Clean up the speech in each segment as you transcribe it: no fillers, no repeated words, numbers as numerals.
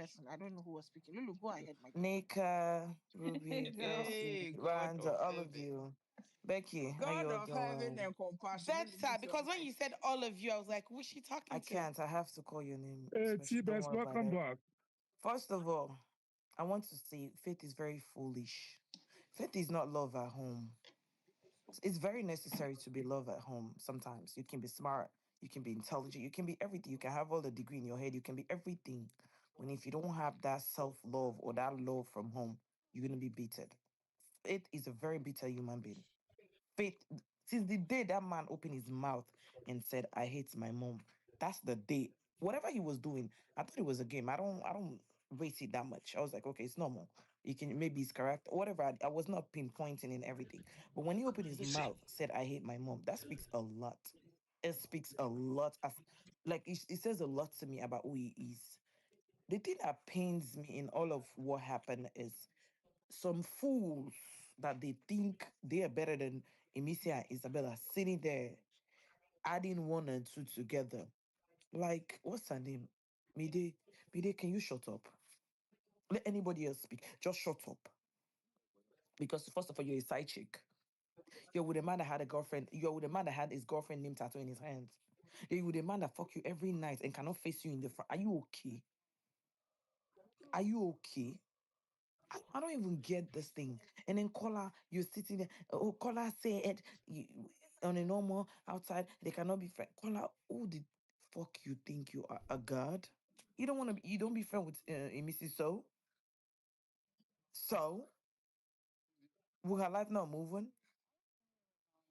person. I don't know who was speaking. Lulu, go ahead, my dear. Nika, Ruby, No. Elsie, Hey, God Randa, of all of heaven. you. Becky, how you God all of heaven doing? and compassion. Lulu, Better, mute your because when you mic. said all of you, I was like, who's she I talking to? can't. I have to call your name Hey, special. Don't T-Best, worry about welcome it. back. First of all, I want to say faith is very foolish. Faith is not love at home. It's very necessary to be love at home sometimes. You can be smart, you can be intelligent, you can be everything. You can have all the degree in your head, you can be everything. When if you don't have that self-love or that love from home, you're gonna be beaten. Faith is a very bitter human being. Faith, since the day that man opened his mouth and said, I hate my mom, that's the day. Whatever he was doing, I thought it was a game. I don't rate it that much. I was like, okay, it's normal. You can maybe it's correct. Whatever. I was not pinpointing in everything. But when he opened his mouth, said, I hate my mom, that speaks a lot. It speaks a lot as like it says a lot to me about who he is. The thing that pains me in all of what happened is some fools that they think they are better than Imisi and Isabella sitting there adding one and two together. Like, what's her name? Mide, Mide, can you shut up? Let anybody else speak. Just shut up. Because first of all, you're a side chick. You're with a man that had a girlfriend. You're with a man that had his girlfriend name tattoo in his hands. You're with a man that fuck you every night and cannot face you in the front. Are you okay? Are you okay? I don't even get this thing. And then Kola, you're sitting there. Oh, Kola said on a normal outside, they cannot be friends. Kola, who the fuck you think you are? A god? You don't want to be, you don't be friend with Mrs. So? So? Will her life not moving?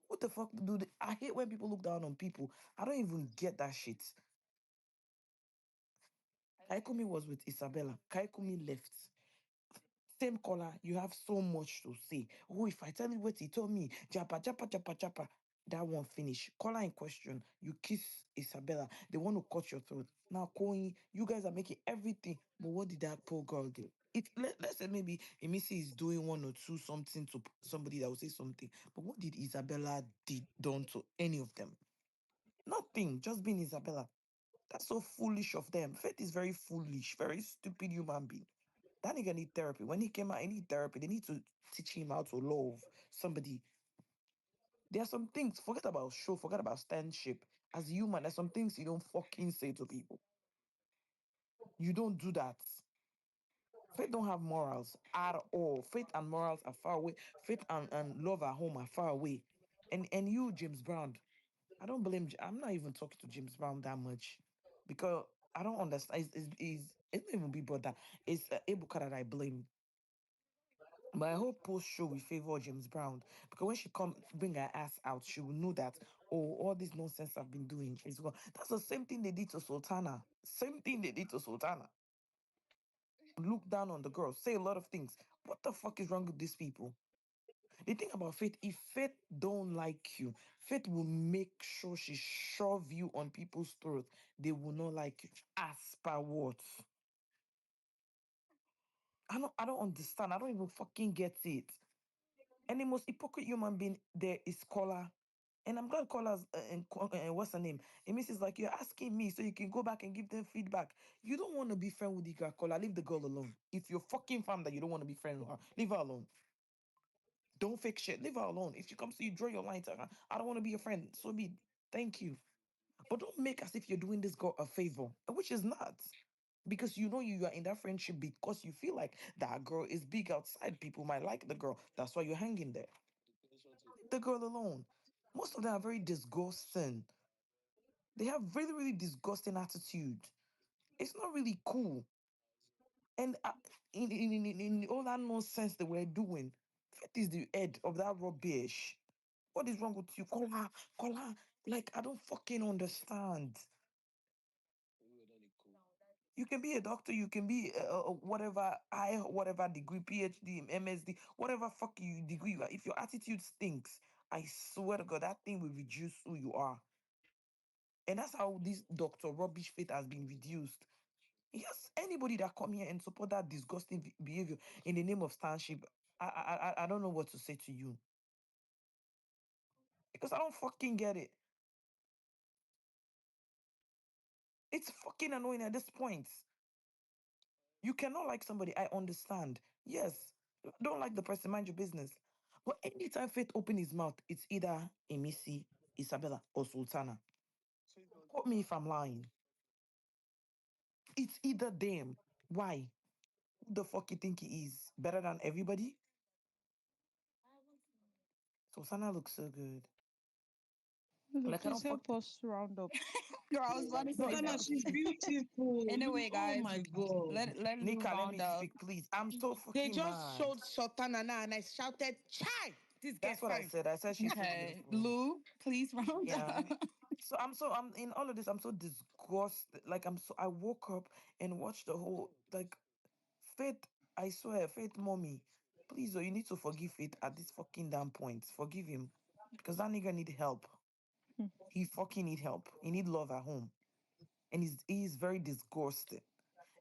What the fuck do they, I hate when people look down on people. I don't even get that shit. Kaikumi was with Isabella. Kaikumi left. Same color, you have so much to say. Oh, if I tell you what he told me, japa, japa, japa, japa, that one finish. Color in question, you kiss Isabella, they want to cut your throat. Now, Koyin, you guys are making everything, but what did that poor girl do? Let's say maybe Imisi is doing one or two something to somebody that will say something, but what did Isabella did done to any of them? Nothing, just being Isabella. That's so foolish of them. Faith is very foolish, very stupid human being. That nigga need therapy. When he came out, he need therapy. They need to teach him how to love somebody. There are some things, forget about show, forget about standship. As a human, there's some things you don't fucking say to people. You don't do that. Faith don't have morals at all. Faith and morals are far away. Faith and love at home are far away. And you, James Brown, I don't blame. I'm not even talking to James Brown that much because I don't understand. It's not even be brother. It's Ebuka that I blame. But I hope post show will favor James Brown because when she come bring her ass out, she will know that oh, all this nonsense I've been doing is gone. That's the same thing they did to Sultana. Same thing they did to Sultana. Look down on the girl, say a lot of things. What the fuck is wrong with these people? The thing about Faith, if Faith don't like you, Faith will make sure she shove you on people's throat. They will not like you. As per what? I don't understand. I don't even fucking get it. And the most hypocrite human being there is Kola. And I'm glad Kola's what's her name? It means it's like you're asking me so you can go back and give them feedback. You don't want to be friend with the girl, Kola. Leave the girl alone. If you're fucking fam that you don't want to be friend with her, leave her alone. Don't fake shit. Leave her alone. If she comes to you, draw your line to her. I don't want to be your friend. So be. Thank you. But don't make as if you're doing this girl a favor, which is not. Because you know you are in that friendship because you feel like that girl is big outside. People might like the girl. That's why you're hanging there. Leave the girl alone. Most of them are very disgusting. They have really, really disgusting attitude. It's not really cool. And in all that nonsense that we're doing, Faith is the head of that rubbish. What is wrong with you? Call her. Like, I don't fucking understand. You can be a doctor, you can be whatever, whatever degree, PhD, MSD, whatever fuck you degree you are. If your attitude stinks, I swear to God, that thing will reduce who you are. And that's how this Dr. Rubbish Faith has been reduced. Yes, anybody that come here and support that disgusting behavior in the name of stanship, I don't know what to say to you because I don't fucking get it. It's fucking annoying at this point. You cannot like somebody. I understand. Yes, don't like the person. Mind your business. But anytime Faith open his mouth, it's either Imisi, Isabella, or Sultana. Quote me if I'm lying. It's either them. Why? Who the fuck you think he is? Better than everybody? Sultana looks so good. Lulu, Like I please don't fuck. help us round up. Girl, I was about to say Sultana, that. she's beautiful. Anyway, Oh guys, my God. let Lulu Nika, let me round up. speak, please. I'm so They fucking just mad. showed Sultana now and I shouted, Chai! This girl That's what I fine. said. I said she's so Okay, beautiful. Lou, please round Yeah. up. I'm in all of this. I'm so disgusted. Like I woke up and watched the whole like Faith. I swear, Faith, mommy, please, oh, you need to forgive Faith at this fucking damn point. Forgive him because that nigga need help. He fucking need help. He need love at home, and he's very disgusted.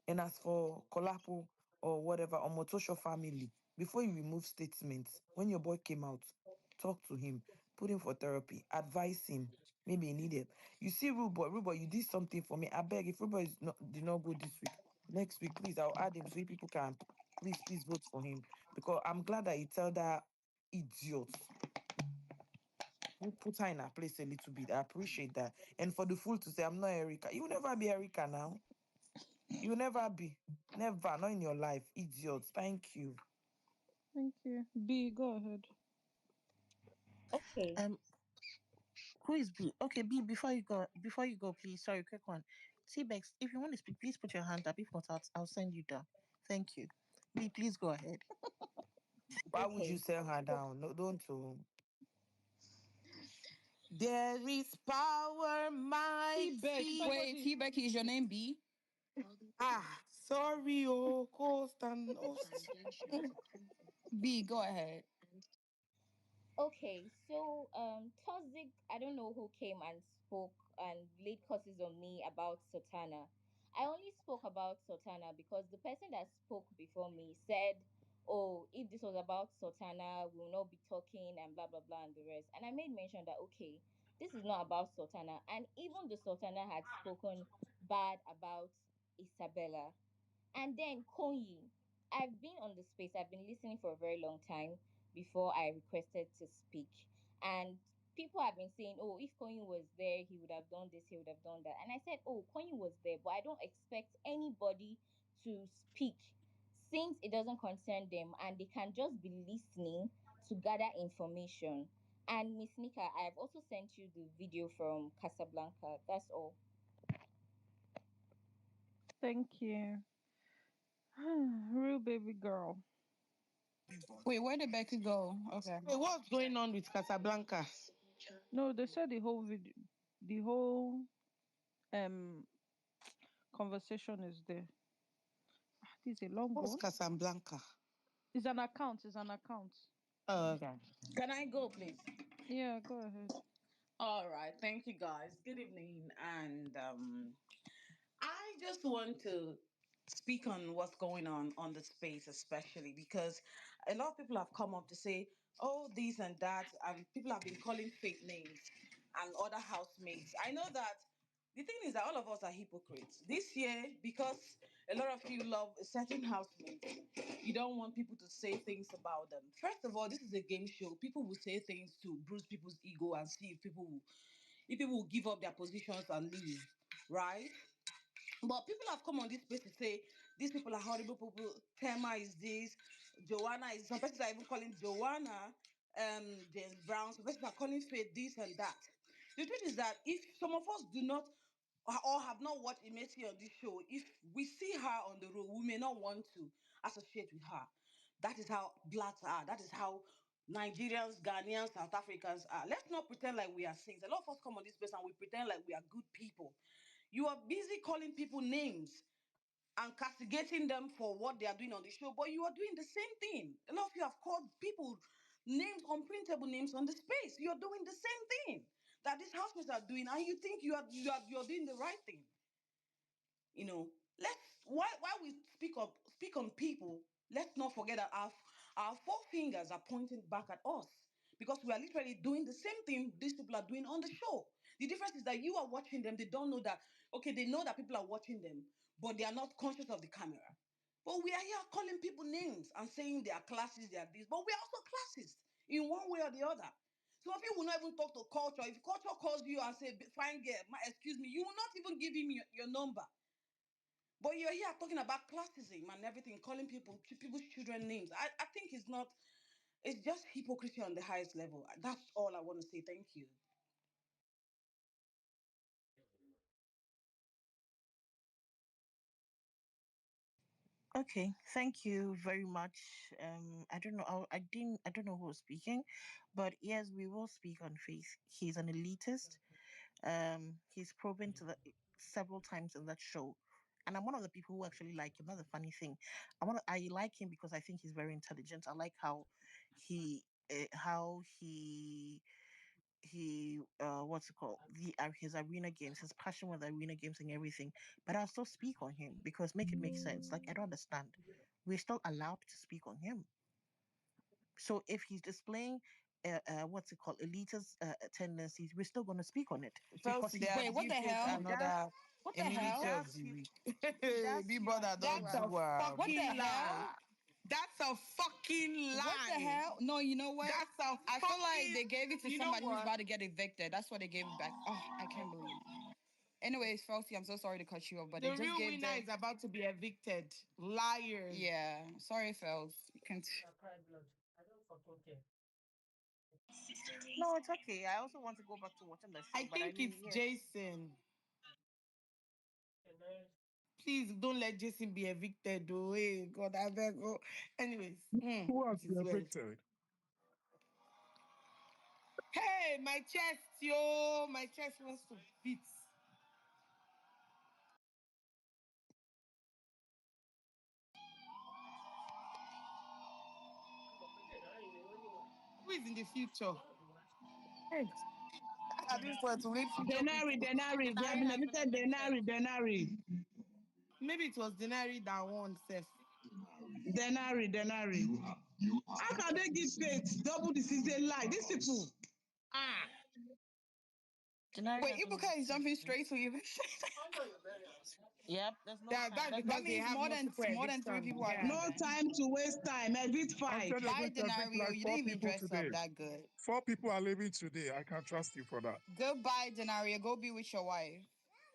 And as for Kolapo or whatever, or Motosho family, before you remove statements, when your boy came out, talk to him, put him for therapy, advise him. Maybe he needed. You see, Ruboy, you did something for me. I beg, if Ruboy did not go this week, next week, please, I'll add him so you people can please vote for him. Because I'm glad that he tell that idiot who put her in her place a little bit. I appreciate that. And for the fool to say, I'm not Erica. You will never be Erica now. You will never be. Never. Not in your life. Idiots. Thank you. Thank you. B, go ahead. Okay. Um, who is B? Okay, B, before you go, please, sorry, quick one. T-Bex, if you want to speak, please put your hand up. If not, I'll send you down. Thank you. B, please go ahead. Why would you Okay. sell her So, down? No, don't. There is power, T-Bex, mighty. Wait, somebody. T-Becky, is your name B? Ah, sorry, oh, coast and host. B, go ahead. okay. So, Toxic, I don't know who came and spoke and laid curses on me about Sultana. I only spoke about Sultana because the person that spoke before me said, "Oh, if this was about Sultana, we will not be talking and blah blah blah and the rest." And I made mention that okay, this is not about Sultana, and even the Sultana had spoken bad about Isabella. And then Koyin, I've been on the space, I've been listening for a very long time before I requested to speak. And people have been saying, oh, if Koyin was there, he would have done this, he would have done that. And I said, oh, Koyin was there, but I don't expect anybody to speak since it doesn't concern them and they can just be listening to gather information. And Miss Nika, I have also sent you the video from Casablanca. That's all. Thank you. Real baby girl. Wait, where did Becky go? Okay. Hey, what's going on with Casablanca? No, they said the whole video, the whole um conversation is there. This is a long What's one. Casablanca? It's an account. It's an account. Oh, okay. Can I go, please? Yeah, go ahead. All right. Thank you, guys. Good evening. And I just want to speak on what's going on the space, especially because a lot of people have come up to say, oh, this and that, and people have been calling fake names and other housemates. I know that the thing is that all of us are hypocrites. This year, because a lot of you love a certain housemate, you don't want people to say things about them. First of all, this is a game show. People will say things to bruise people's ego and see if people will give up their positions and leave, right? But people have come on this space to say these people are horrible people. Thema is this, Joanna is, some persons are even calling Joanna James Brown, some persons are calling Faith this and that. The truth is that if some of us do not or have not watched Imesi on this show, if we see her on the road, we may not want to associate with her. That is how blacks are. That is how Nigerians, Ghanaians, South Africans are. Let's not pretend like we are saints. A lot of us come on this space and we pretend like we are good people. You are busy calling people names and castigating them for what they are doing on the show, but you are doing the same thing. A lot of you have called people names, unprintable names on the space. You're doing the same thing that these housemates are doing, and you think you're doing the right thing. Let's why we speak on people, let's not forget that our four fingers are pointing back at us because we are literally doing the same thing these people are doing on the show. The difference is that you are watching them, they don't know that. Okay, they know that people are watching them, but they are not conscious of the camera. But we are here calling people names and saying they are classist, they are this. But we are also classist in one way or the other. Some of you will not even talk to culture. If culture calls you and say, fine girl, excuse me, you will not even give him your number. But you're here talking about classism and everything, calling people's children names. I think it's just hypocrisy on the highest level. That's all I want to say. Thank you. Okay, thank you very much. I don't know. I don't know who was speaking, but yes, we will speak on Faith. He's an elitist. He's proven to the several times in that show, and I'm one of the people who actually like him. That's the funny thing. I like him because I think he's very intelligent. I like how he what's it called, the his arena games, his passion with arena games and everything. But I'll still speak on him because make it make sense. Like, I don't understand, we're still allowed to speak on him. So if he's displaying what's it called, elitist tendencies, we're still going to speak on it First, because they he are Wait, what the giving he hell? does another What the he immunity hell? of does the hu- week. he does Be human brother, don't That's do a beings. what the am. fucking hell? lie. That's a fucking What the lie. hell? No, you know what? That's a I feel like fucking. they gave it to You know somebody who's what? about to get evicted. That's why they gave it back. Oh, I can't believe. Anyways, Felty, I'm so sorry to cut you off, but they The just real gave winner the is about to be evicted. Liars. yeah. Sorry, Fels. You can No, it's okay. I also want to go back to watching the show, I but I think mean, it's yeah. Jason. Please don't let Jason be evicted, though. Hey, God, I beg. Oh. Anyways, Who has it is been well. evicted? Hey, my chest, yo. My chest wants to beat. Who is in the future? Hey, at this point, we need future Denari, people. Denari, they have Denari been has been evicted. evicted. Denari, Denari, Maybe it was Denari that won, Seth. Denari. How can they give faith double the season lie? These people. Ah, Janari wait. has been Ibuka is evicted. jumping straight to eviction. Yep, there's no That, time. that's That's That because they means have multiple more than three evictions. people are Yeah. no leaving. time to waste time. Evict I five. said they're Bye, going to evict Denario. like You four didn't even people dress up today. that good. 4 people are leaving today. I can trust you for that. Goodbye, Denario. Go be with your wife.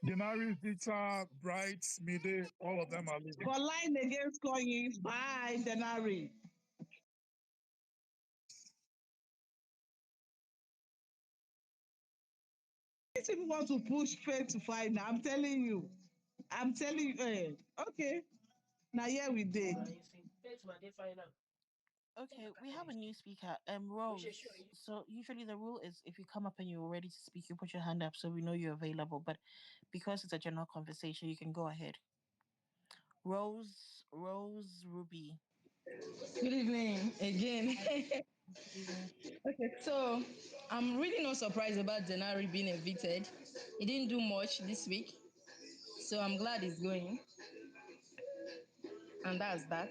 Denari, Zita, Bright, Mide, all of them are leaving. For lying against koyin. Bye, Denari. These people want to push faith to fight now. I'm telling you. I'm telling you. Okay. Now here we did. okay. We have a new speaker, Rose. So usually the rule is if you come up and you're ready to speak, you put your hand up so we know you're available. But because it's a general conversation, you can go ahead. Rose Ruby. Good evening again. Good evening. Okay, so I'm really not surprised about Denari being evicted. He didn't do much this week, so I'm glad he's going, and that's that.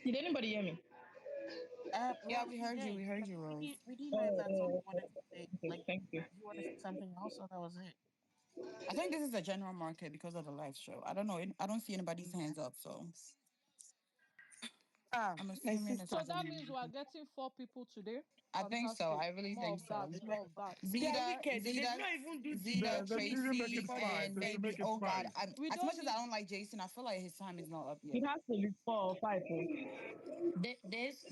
Did anybody hear me? Yeah, Rose, we we heard you. did, We heard but you, Rose. we didn't know if Oh, that's all you wanted to say. okay, Like, thank you. if you want to say something else, or that was it. I think this is a general market because of the live show. I don't know. I don't see anybody's hands up, so Ah, I'm my assuming it's a So sister. that general means we are market. getting 4 people today. I think so. Fantastic. I really More think of so. that. More of that. They are Zeta, wicked. They should Zeta, not even do Zeta, Gina They to should even make it Tracy, before 5. and They this. should maybe make it oh God, 5. We as much don't as I need. don't like Jason, I feel like his time is not up It yet. has to be 4 or 5. Oh. This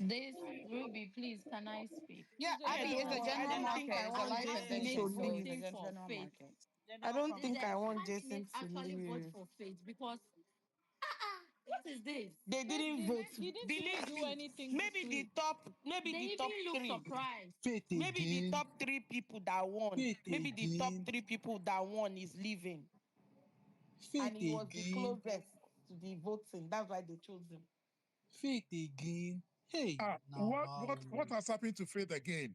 Ruby, please, can I speak? Yeah, It's a Abby, it's general a No, I general market. don't think market. I It's a I'm want live Jason actually to eviction, so it's leave. a voting for general Faith. market. I General don't think I Did conversation. want I Jason to actually vote leave. for Faith? Because what is this? They Faith didn't vote. didn't even Believe do me, anything this week. maybe They the top even look three, surprised. Faith maybe the again. top three people that won, Faith maybe the top again. three people that won is leaving, and Faith he was the again. closest to the voting. That's why they chose him. Faith again. Hey, Ah, now what wow. what what has happened to Faith again?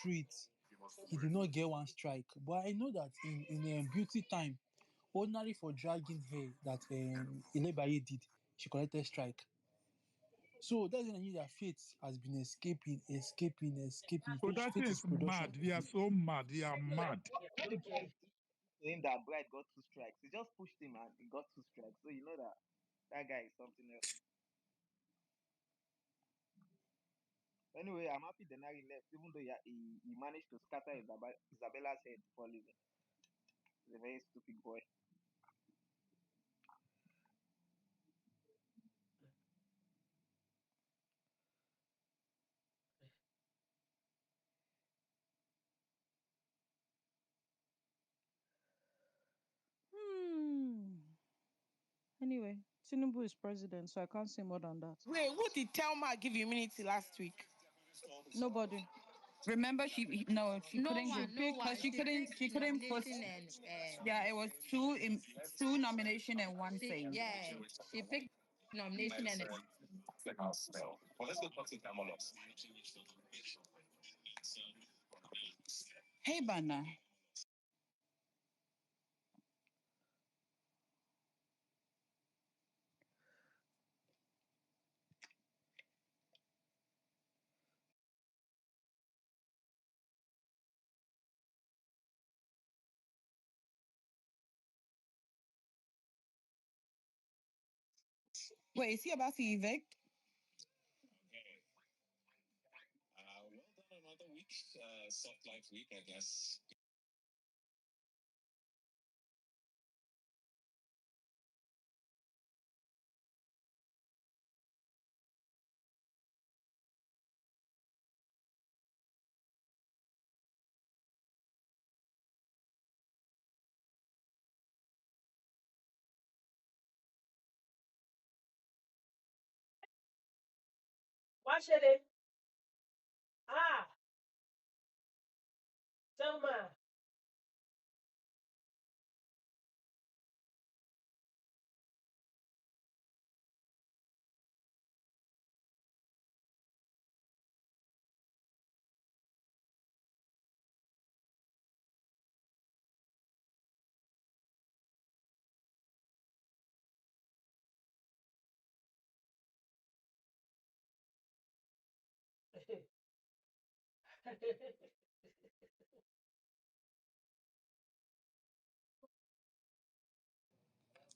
street, he did not get one strike. But I know that in beauty time, ordinary for dragging hair that Ilebaye did, she collected strike. So that's when I knew that Faith has been escaping. So that thing Faith is is production. mad. They are so mad. They are mad. When the guy did to him that Bright got 2 strikes, he just pushed him and he got 2 strikes. So you know that that guy is something else. Anyway, I'm happy Denari left, even though he managed to scatter Isabella's head before leaving. He's a very stupid boy. Anyway, Tinubu is president, so I can't say more than that. Wait, who did Thelma give immunity last week? Nobody. Remember, no, she No couldn't one, give no because one. She she picked couldn't put. nomination and Yeah, it was two nomination and one she thing. yeah, she picked nomination and Hey, Bana. Wait, is he about to evict? What's your name? Ah, Thelma.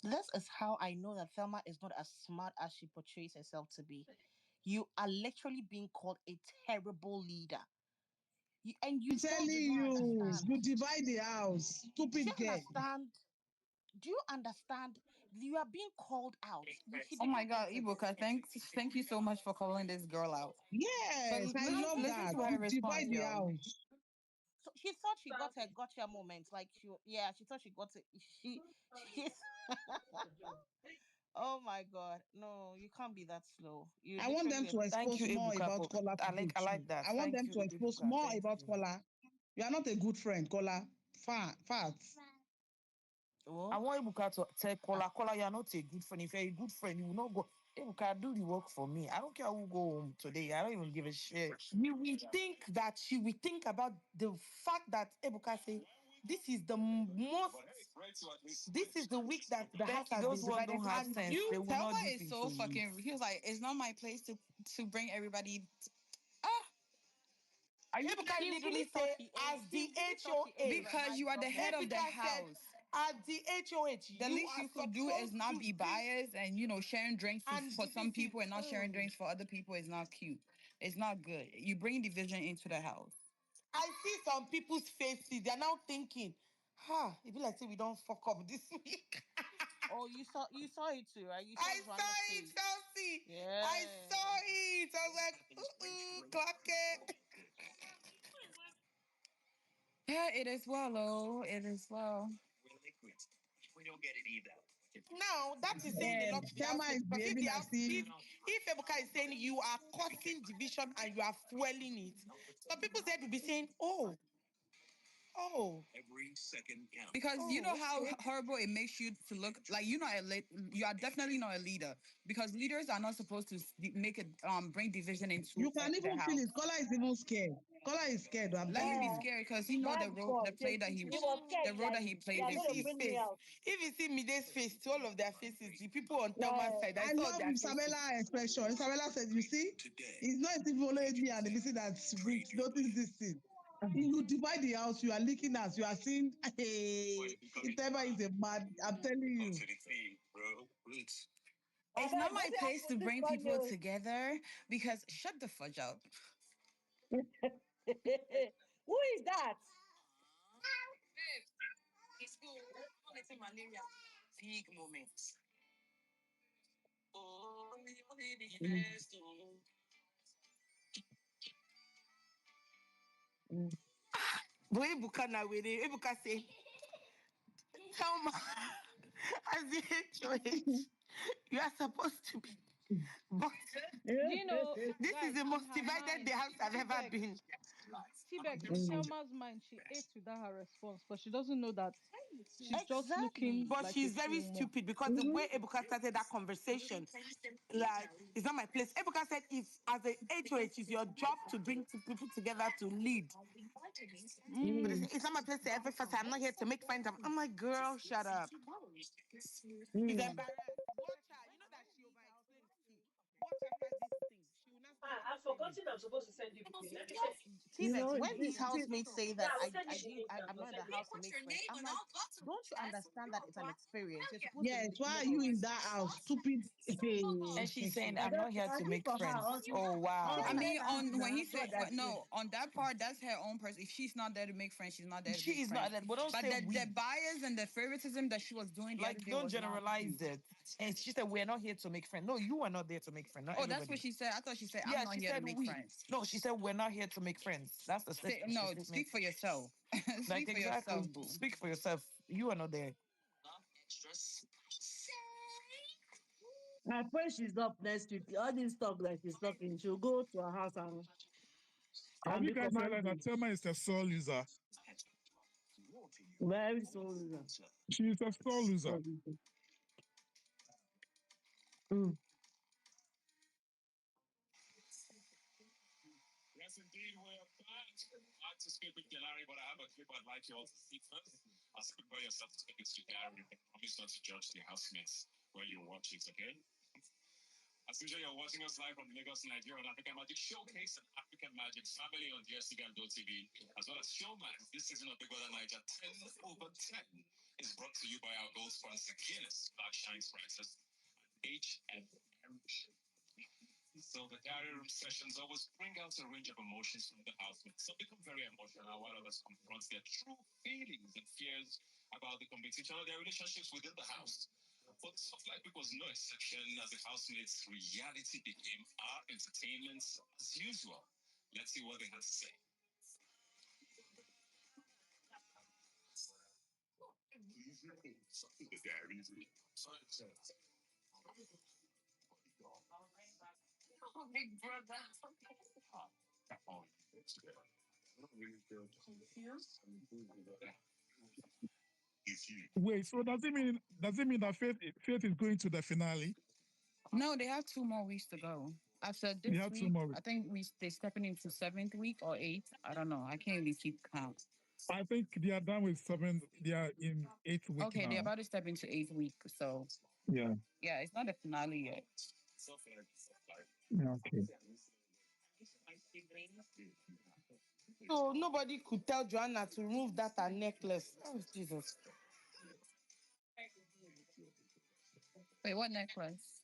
This is how I know that Thelma is not as smart as she portrays herself to be. You are literally being called a terrible leader. And you I'm still telling do not you, you understand. divide the house. Do you Stupid girl. understand? Do you understand? You are being called out. She Oh my didn't God, enter Ibuka, this. thank you so much for calling this girl out. But Yes, I Thank love listen that. to you. her You response, divide the yo. house. So she thought she got her gotcha moment. Like she thought she got it. She's oh my god. No, you can't be that slow. You I want them literally to Thank you, expose more Ebuka, about for Kola today I like too. that. I want Thank them you, to expose Ebuka. more Thank about you. Kola. You are not a good friend, Kola. Facts. I oh want Ebuka to tell Kola, you're not a good friend. If you're a good friend, you will not go. Ebuka, do the work for me. I don't care who go home today. I don't even give a shit. You will think that she will think about the fact that Ebuka say, this is the week that the house Thank you. has been Those ones divided don't to have two sense. people. They will Thelma not do is things so to you. fucking. He was like, it's not my place to bring everybody. Are you Ebuka she literally really thought say, as she the really thought she ate from a HOH, because bad you are the job head then. of the Ebuka said, house. at the HOH, The you least are you could do is supposed not to be give biased and sharing drinks and for some this is people and not sharing drinks for other people is not cute. It's not good. You bring division into the house. I see some people's faces. They're now thinking, it be like say we don't fuck up this week. Oh, you saw it too, right? You saw I Joanna's saw it, face. Chelsea. I Yeah. saw it. I was like, clock it. Yeah, it is well, oh, it is well. Now that is saying a lot to the Thelma housemate is because behaving as if if Ebuka is saying you are causing division and you are fueling it, some people said will be saying, oh, Because you know how okay. horrible it makes you to look like you are definitely not a leader because leaders are not supposed to make it bring division into you can the even feel house. it. Kola is even scared. Kola is scared, I'm Let him telling be you. scared because he know That's God. He was scared the role that that he they played are If you this going to see his bring season. me face, out. if you see Mide's face, to all of their faces, the people on Thelma's Yeah. side, I I saw love their faces. Isabella expression. Isabella said, you see, it's not even only me and the visit that we notice this thing. You divide the house, you are leaking us, you are seeing, hey, Itema is a mad, I'm telling you. I It's beg, not what my do you place to have bring for people this together because shut the fudge up. audio? Who is that? But Ebuka na wele, Ebuka say, Thelma, as the HOH, you are supposed to be. But Do you know, this is guys, the in most her divided the mind, house I've ever T-Bex, been. T-Bex, in Thelma's mind, she ate without her response, but she doesn't know that she's just looking But like a she's very fool more. stupid because the way Ebuka started that conversation, like, it's not my place. Ebuka said, if as a HOH, it's your job to bring two people together to lead. But Mm. it's not my place to ever fuss. I'm not here to make friends. I'm like, girl, shut up. She's embarrassed. Watch her. You know that she over explains tea. Watch after this thing. She will not start I've explaining. forgotten I'm supposed to send you the thing. Let me send you. T-Bex, when these See, housemates say Yeah, that I will send you the link now. I'm I'll not in the send it house to now. make friends, I'm like, don't you understand that it's an experience? You're supposed to yes, why are make you it. in that house? Stupid. And she's saying, I I'm don't not here I to think make for her friends. also. Oh, Do you wow. I mean, understand? on when he God said that said. no, on that part, that's her own person. If she's not there to make friends, she's not there to She make is not friends. that. But don't But say the we. bias and the favoritism that she was doing the other Like, day don't was not generalize cute. it. And she said, we're not here to make friends. No, you are not there to make friends, not Oh, that's what everybody. she said. I thought she said, I'm Yeah, not she here to said make we. friends. No, she said, we're not here to make friends. That's the Say, the no, statement. speak for yourself. Like, Speak for yourself, exactly. boo. Speak for yourself. You are not there. I pray she's up next week. All this talk that she's talking, she'll go to her house Have and you be guys realized that commanding. Thema is a sore loser? Very soon. She is a sore loser. Mm. Wait, so does it mean that Faith is going to the finale? No, they have 2 more weeks to go. After We this have two week, more. I think they're stepping into seventh week or eighth. I don't know. I can't really keep count. I think they are done with 7. They are in 8th week Okay, they're now. about to step into eighth week. So Yeah. yeah, it's not the finale yet. Yeah. Okay. So nobody could tell Joanna to remove that her necklace. Oh, Jesus. Wait, what necklace?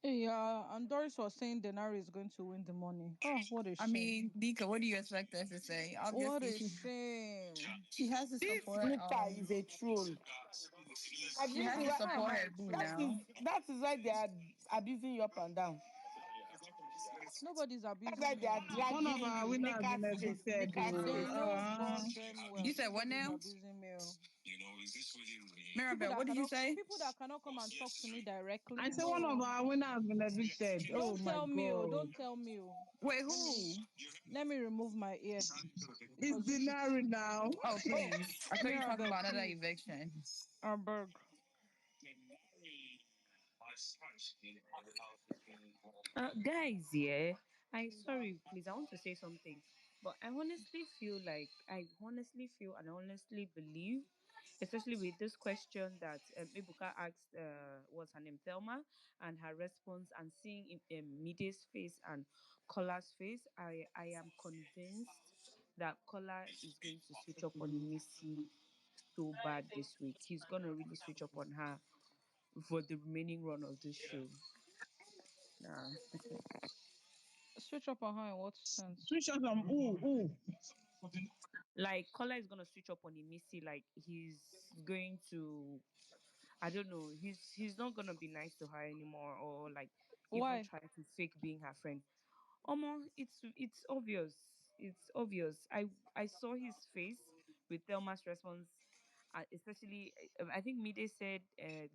Yeah, and Doris was saying Denari is going to win the money. Oh, what a I shame. mean, Dika, what do you expect us to say? What Obviously, a shame. she has to This support Rita is a troll. she has to support her boo now. That is why they are abusing you up and down. Nobody's That's why abusing they are me. one of dragging our you. winners Make been us face, evicted. make us They Oh, face. know God damn You well. said what Nobody's now? abusing me. Oh. Mirabelle, what did you say? People that cannot come and talk to me I directly. say one of No. our winners been evicted. Oh Don't my tell me, oh, God. don't tell me, oh. Wait, Let me who? let me remove my ear It's because this is Denari now. Oh, please. I thought you were talking Mirabelle, about another please. eviction. I beg. Guys, yeah. I sorry, please. I want to say something. But I honestly feel and I honestly believe, especially with this question that Ibuka asked, what's her name, Thelma, and her response, and seeing Mide's face and Kola's face, I am convinced that Kola is going to switch up on Imisi so bad this week. He's gonna really switch up on her for the remaining run of this show. Nah. Switch up on her in what sense? Switch on from who? Like Kola is gonna switch up on Imisi, like he's going to, I don't know, he's not gonna be nice to her anymore, or like even Why? try to fake being her friend. Omo, it's obvious. It's obvious. I saw his face with Thelma's response, especially I think Mide said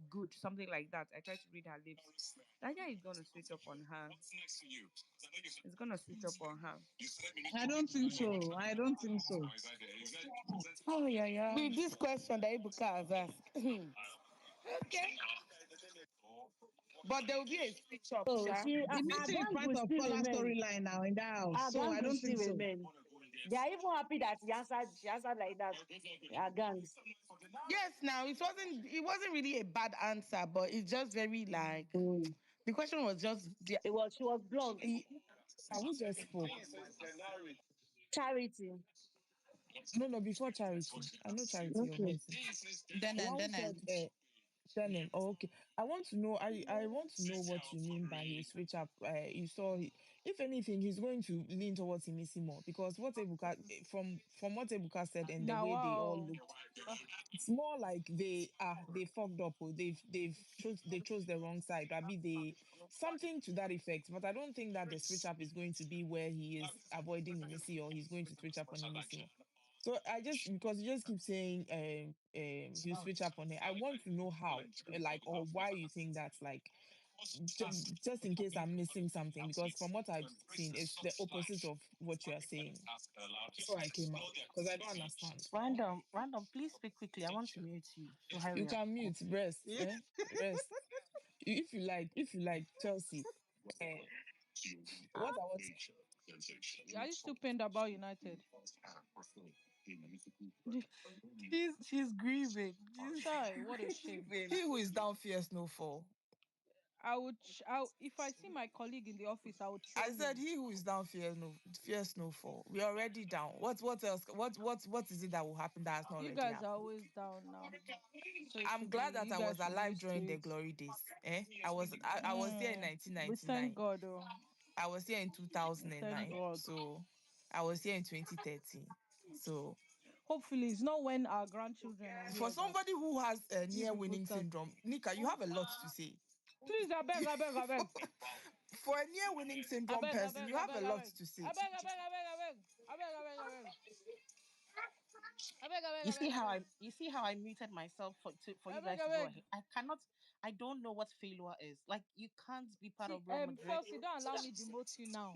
good, something like that. I tried to read her lips. That guy is gonna switch up on her. It's gonna switch up on her. I don't think so. I don't think so. Oh yeah, yeah. With this question that Ibuka has asked. Okay. But there will be a switch up, So Sha. she, The our meeting is gang part will of still Paula's remain. storyline now in that house. Our So gang I will don't still think so. remain. They are even happy that she answered like that. Our gangs. Yes, now it wasn't really a bad answer, but it's just very like Mm. the question was just She was blunt. who just spoke? Charity. No, no, before Charity. I know Charity or Okay. Benson. The Then one who said Denim. Oh, okay. I want to know. I want to know what you mean by he'll switch up. You saw, if anything, he's going to lean towards Imisi more because what Ebuka from what Ebuka said and the Now, way they all wow. looked, it's more like they fucked up. Or they chose the wrong side. Maybe they something to that effect. But I don't think that the switch up is going to be where he is avoiding Imisi or he's going to switch up on Imisi more. So I just because you just keep saying he'll switch up on it. I want to know how, like, or why you think that's like just in case I'm missing something, because from what I've seen, it's the opposite of what you are saying. That's why I came out because I don't understand. Random, please speak quickly. I want to mute you. So You hurry up. can mute, rest, rest. If you like Chelsea. Eh, what I want. Are you still pained about United? She's grieving. She's Chai, what a shame. grieving. He who is down fears no fall. If I see my colleague in the office, I would I throw said him. he who is down fears no fall. We're already down. What else? What is it that will happen that has not You already guys are happened? always down now. So it I'm should be, glad that you I was guys should be alive used to during the it. glory days. I was there in We thank 1999. God, oh. I was here in We thank 2009. God. So I was here in 2013. So Hopefully, it's not when our grandchildren are for here that somebody who has a you near people winning start. syndrome, Nika, you have a lot to say. Please, I beg, I beg, I beg. For a near winning I syndrome beg, I person, beg, you I have a beg, I lot beg. to say. I beg, I beg, I beg, I beg. I beg, I beg, I beg. I beg, I beg, You I see beg, I how beg. I muted myself for I you beg, guys I to go beg. ahead. I don't know what failure is. Like you can't be part See, of Real Madrid. Chelsea, don't allow me demote you now.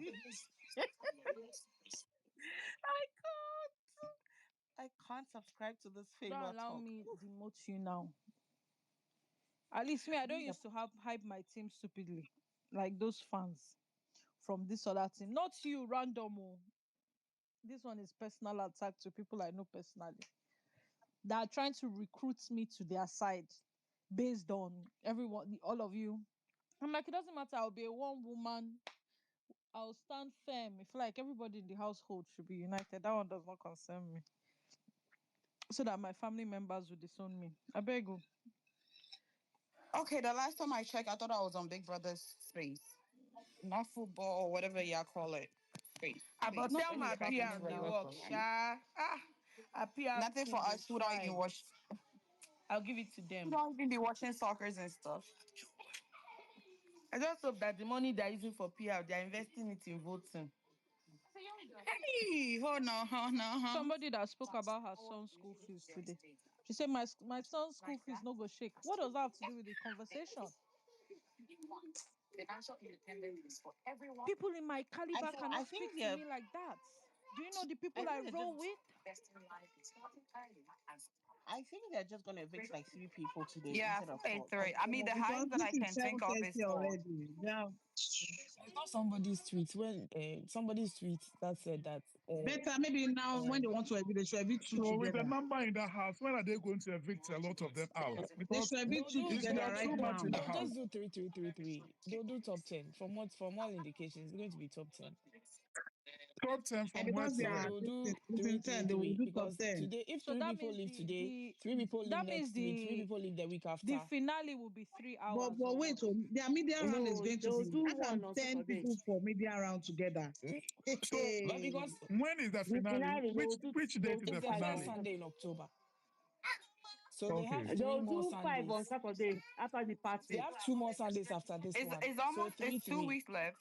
I can't. I can't subscribe to this failure Don't allow talk. me demote you now. At least me, I don't Yep. used to have hype my team stupidly. Like those fans from this other team. Not you, random. Oh. This one is personal attack to people I know personally. That are trying to recruit me to their side based on everyone, all of you. I'm like, it doesn't matter. I'll be a one woman. I'll stand firm. If like everybody in the household should be united, that one does not concern me. So that my family members will disown me. I beg you. Okay, the last time I checked, I thought I was on Big Brother's space. Not football or whatever y'all call it. Space. About Space. tell Nothing my is PR happening they now. work, sha. A PR Nothing for team they us who don't even try. watch, I'll give it to who them. don't even be watching soccer and stuff. I just hope that the money they're using for PR, they're investing it in voting. Hey, hold on, hold on, huh? Somebody that spoke about her son's school fees today. She said, my son's school fees no go shake. What does that have to do with the conversation? People in my caliber I cannot speak think to yeah. me like that. Do you know the people I I think they're roll just with? I think they're just gonna evict like 3 people today Yeah, instead of four. 483. Cause I mean, the Because highest that this I is can think of is 7:30 four. already. Yeah. I saw somebody's tweet when somebody's tweet that said that Better maybe now when they want to evict, they should evict two So with the together. number in the house, when are they going to evict a lot of them out? They Because should evict they'll two do if together there are they'll right too do much now. in the they'll house, just do 3 3 3 3. They'll do top 10 from all indications. It's going to be top 10. top 10 And from where because to they So are where? they'll this do three within three 10, they will three do top because 10. today, if So three that people means leave today, the 3 people leave that means next week, 3 people leave the week the after. finale will be 3 hours But or wait, what? so their media round is No, going they to will be do how one can on 10 Saturday. people for media round together? So But Hey, because when is the The finale? finale, Which they date will is do it's the the five first on finale? Sunday Saturday. in October, so they have Okay. They three will more do five on Sundays. Saturday after the They party. have 2 more Sundays after this It's, one. it's So almost, three it's two three. weeks left.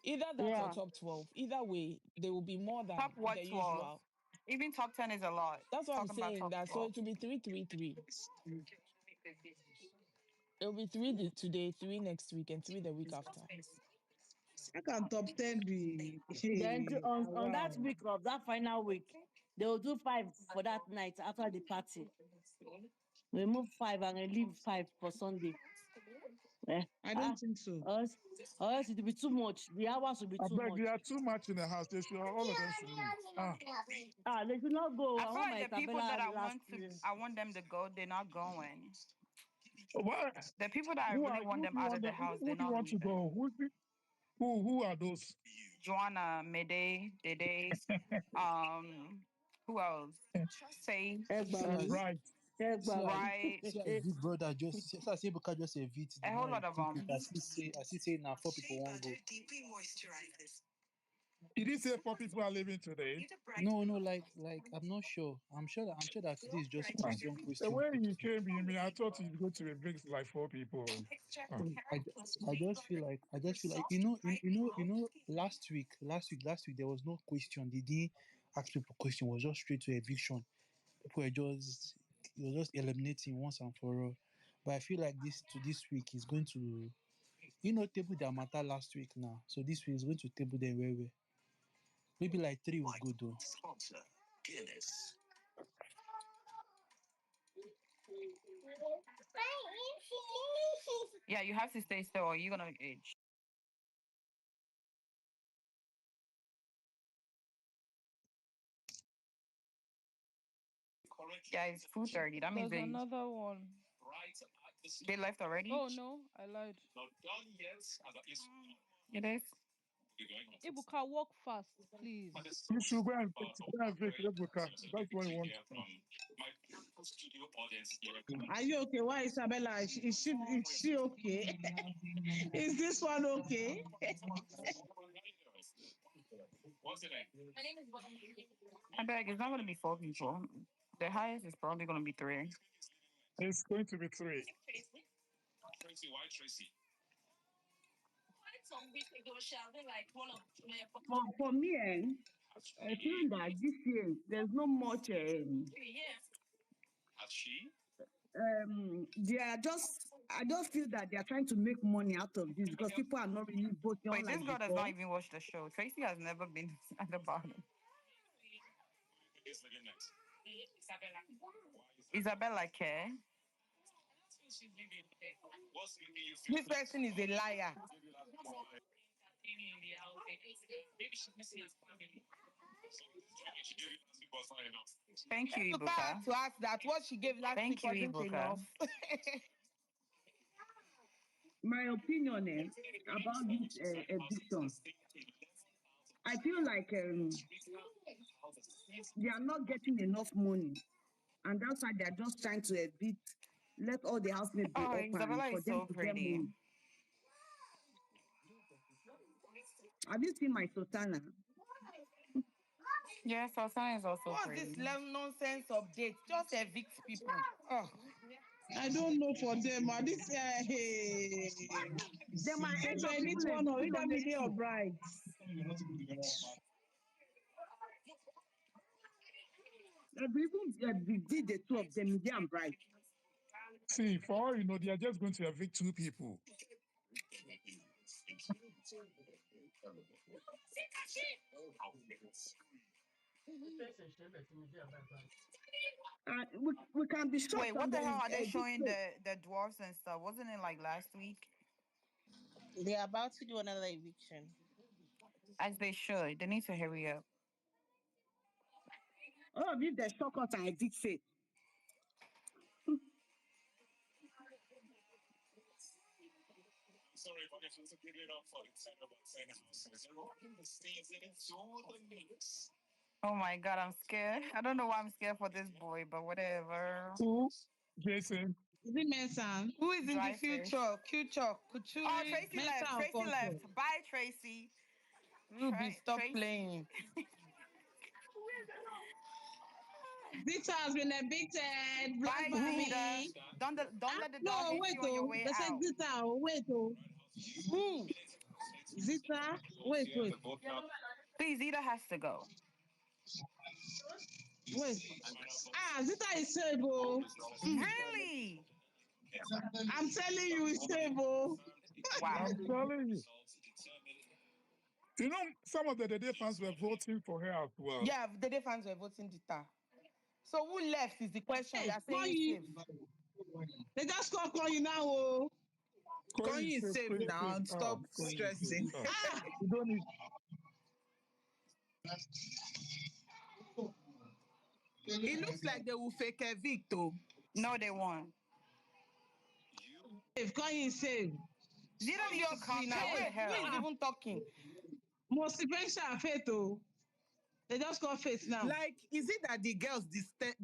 Either that or Yeah. top 12. Either way, they will be more Top than what, the 12? usual. Even top 10 is a lot. That's what I'm Talking about saying. top That so 12. it will be 3 3 3. It'll be today, 3 next week, and 3 the week after. how can top 10 be? Then Hey, on that wow. week of that final week, they will do five for that night after the party. Remove five and leave five for Sunday. Eh, I don't ah, think so. or else it will be too much. The hours will be I too beg, there much. are too much in the house. They should, all of them should leave. Ah, They should not go. I I feel want like my the people that Isabella last year. I want them to go, they're not going. what? The people that I really want Who do them you out of want the them, house, who they're do you not want to leaving. go? Who are those? Joanna, Mide, Dede, who else? Say, See Egbamu. as Right. Egbamu. right, see as big brother just see as Ebuka just evite the a whole lot night of two people. them. I see say now 4 people won't go. Did he say 4 people are leaving today? No, like I'm not sure. I'm sure that today is just Ah. The question. way he came in, me, I thought he'd go to evict like 4 people. Ah. I just feel like last week there was no question. They didn't ask people question. It was just straight to eviction. People were just it was just eliminating once and for all. But I feel like this week is going to table their matter last week now. So this week is going to table them well. Maybe like three will go though. Yeah, you have to stay still or you're gonna age. Yeah, it's 2:30. That means There's another one. they left already. Oh no, I lied. It is. Ibuka, walk fast, please. You should go and evict Ebuka. That's what he wants. Are you okay? Why Isabella? Is she okay? Is this one okay? I beg, it's not gonna be 4 people. The highest is probably gonna be three. It's going to be three. For me, I feel that this year there's not much. They are just. I just feel that they are trying to make money out of this because people are not really voting Wait, this unlike girl does not before. even watch the show. Tracy has never been at the bottom. Isabella care. This person is a liar. Thank you, Ebuka had Ibuka. to ask that what she gave last week Thank you, wasn't Ibuka. enough. My opinion about this eviction, I feel like they are not getting enough money, and that's why they are just trying to evict, let all the housemates be Oh, up and Isabella for is them so to get pretty. money. Have you seen my Sultana? Yes, our son is also What's this pretty. nonsense update? Just evict people. Oh, I don't know for them. This hey, They might end so up I need even one or evict either only media or two. brides. They will even evict the two of them, media and bride. See, for all you know, they are just going to evict 2 people. We can be Wait, shocked what and the hell then are they showing this the dwarfs and stuff? Wasn't it like last week? They're about to do another eviction. As they should. They need to hurry up. all of you they shock us and did say. Oh my god, I'm scared. I don't know why I'm scared for this boy, but whatever. Who? Jason. Is it Mensan? Who is in the Dry fish. future? Future, Oh, Kuchuri, Tracy left. Mensan of Tracy course. left. Bye, Tracy. Ruby, stop Tracy. playing. Zita has been evicted. Black Bye, Who? Zeta. Barbie. Don't let the dog No, hit wait you on your oh. way They said out. Zita. Oh, wait oh. Who? Zita. Wait. Please, Zeta has to go. Wait. Zita is safe oh. Really? I'm telling you it's safe oh. Wow. I'm telling you. You know, some of the Dede fans were voting for her as well. Yeah, the fans were voting Dita. So who left is the question. We Hey, are call saying you. safe. They just call you now oh. Koyin Koyin is is safe. safe Koyin is now safe. and stop Koyin is safe. stressing. You don't need. It looks like they will fake evict though. No, they won't. Safe. Call you safe. Zeta needs to Obviously, calm now down. What the wait, Hey. who is hell? even talking? Motivation faith oh. They just call faith now. Like, is it that the girls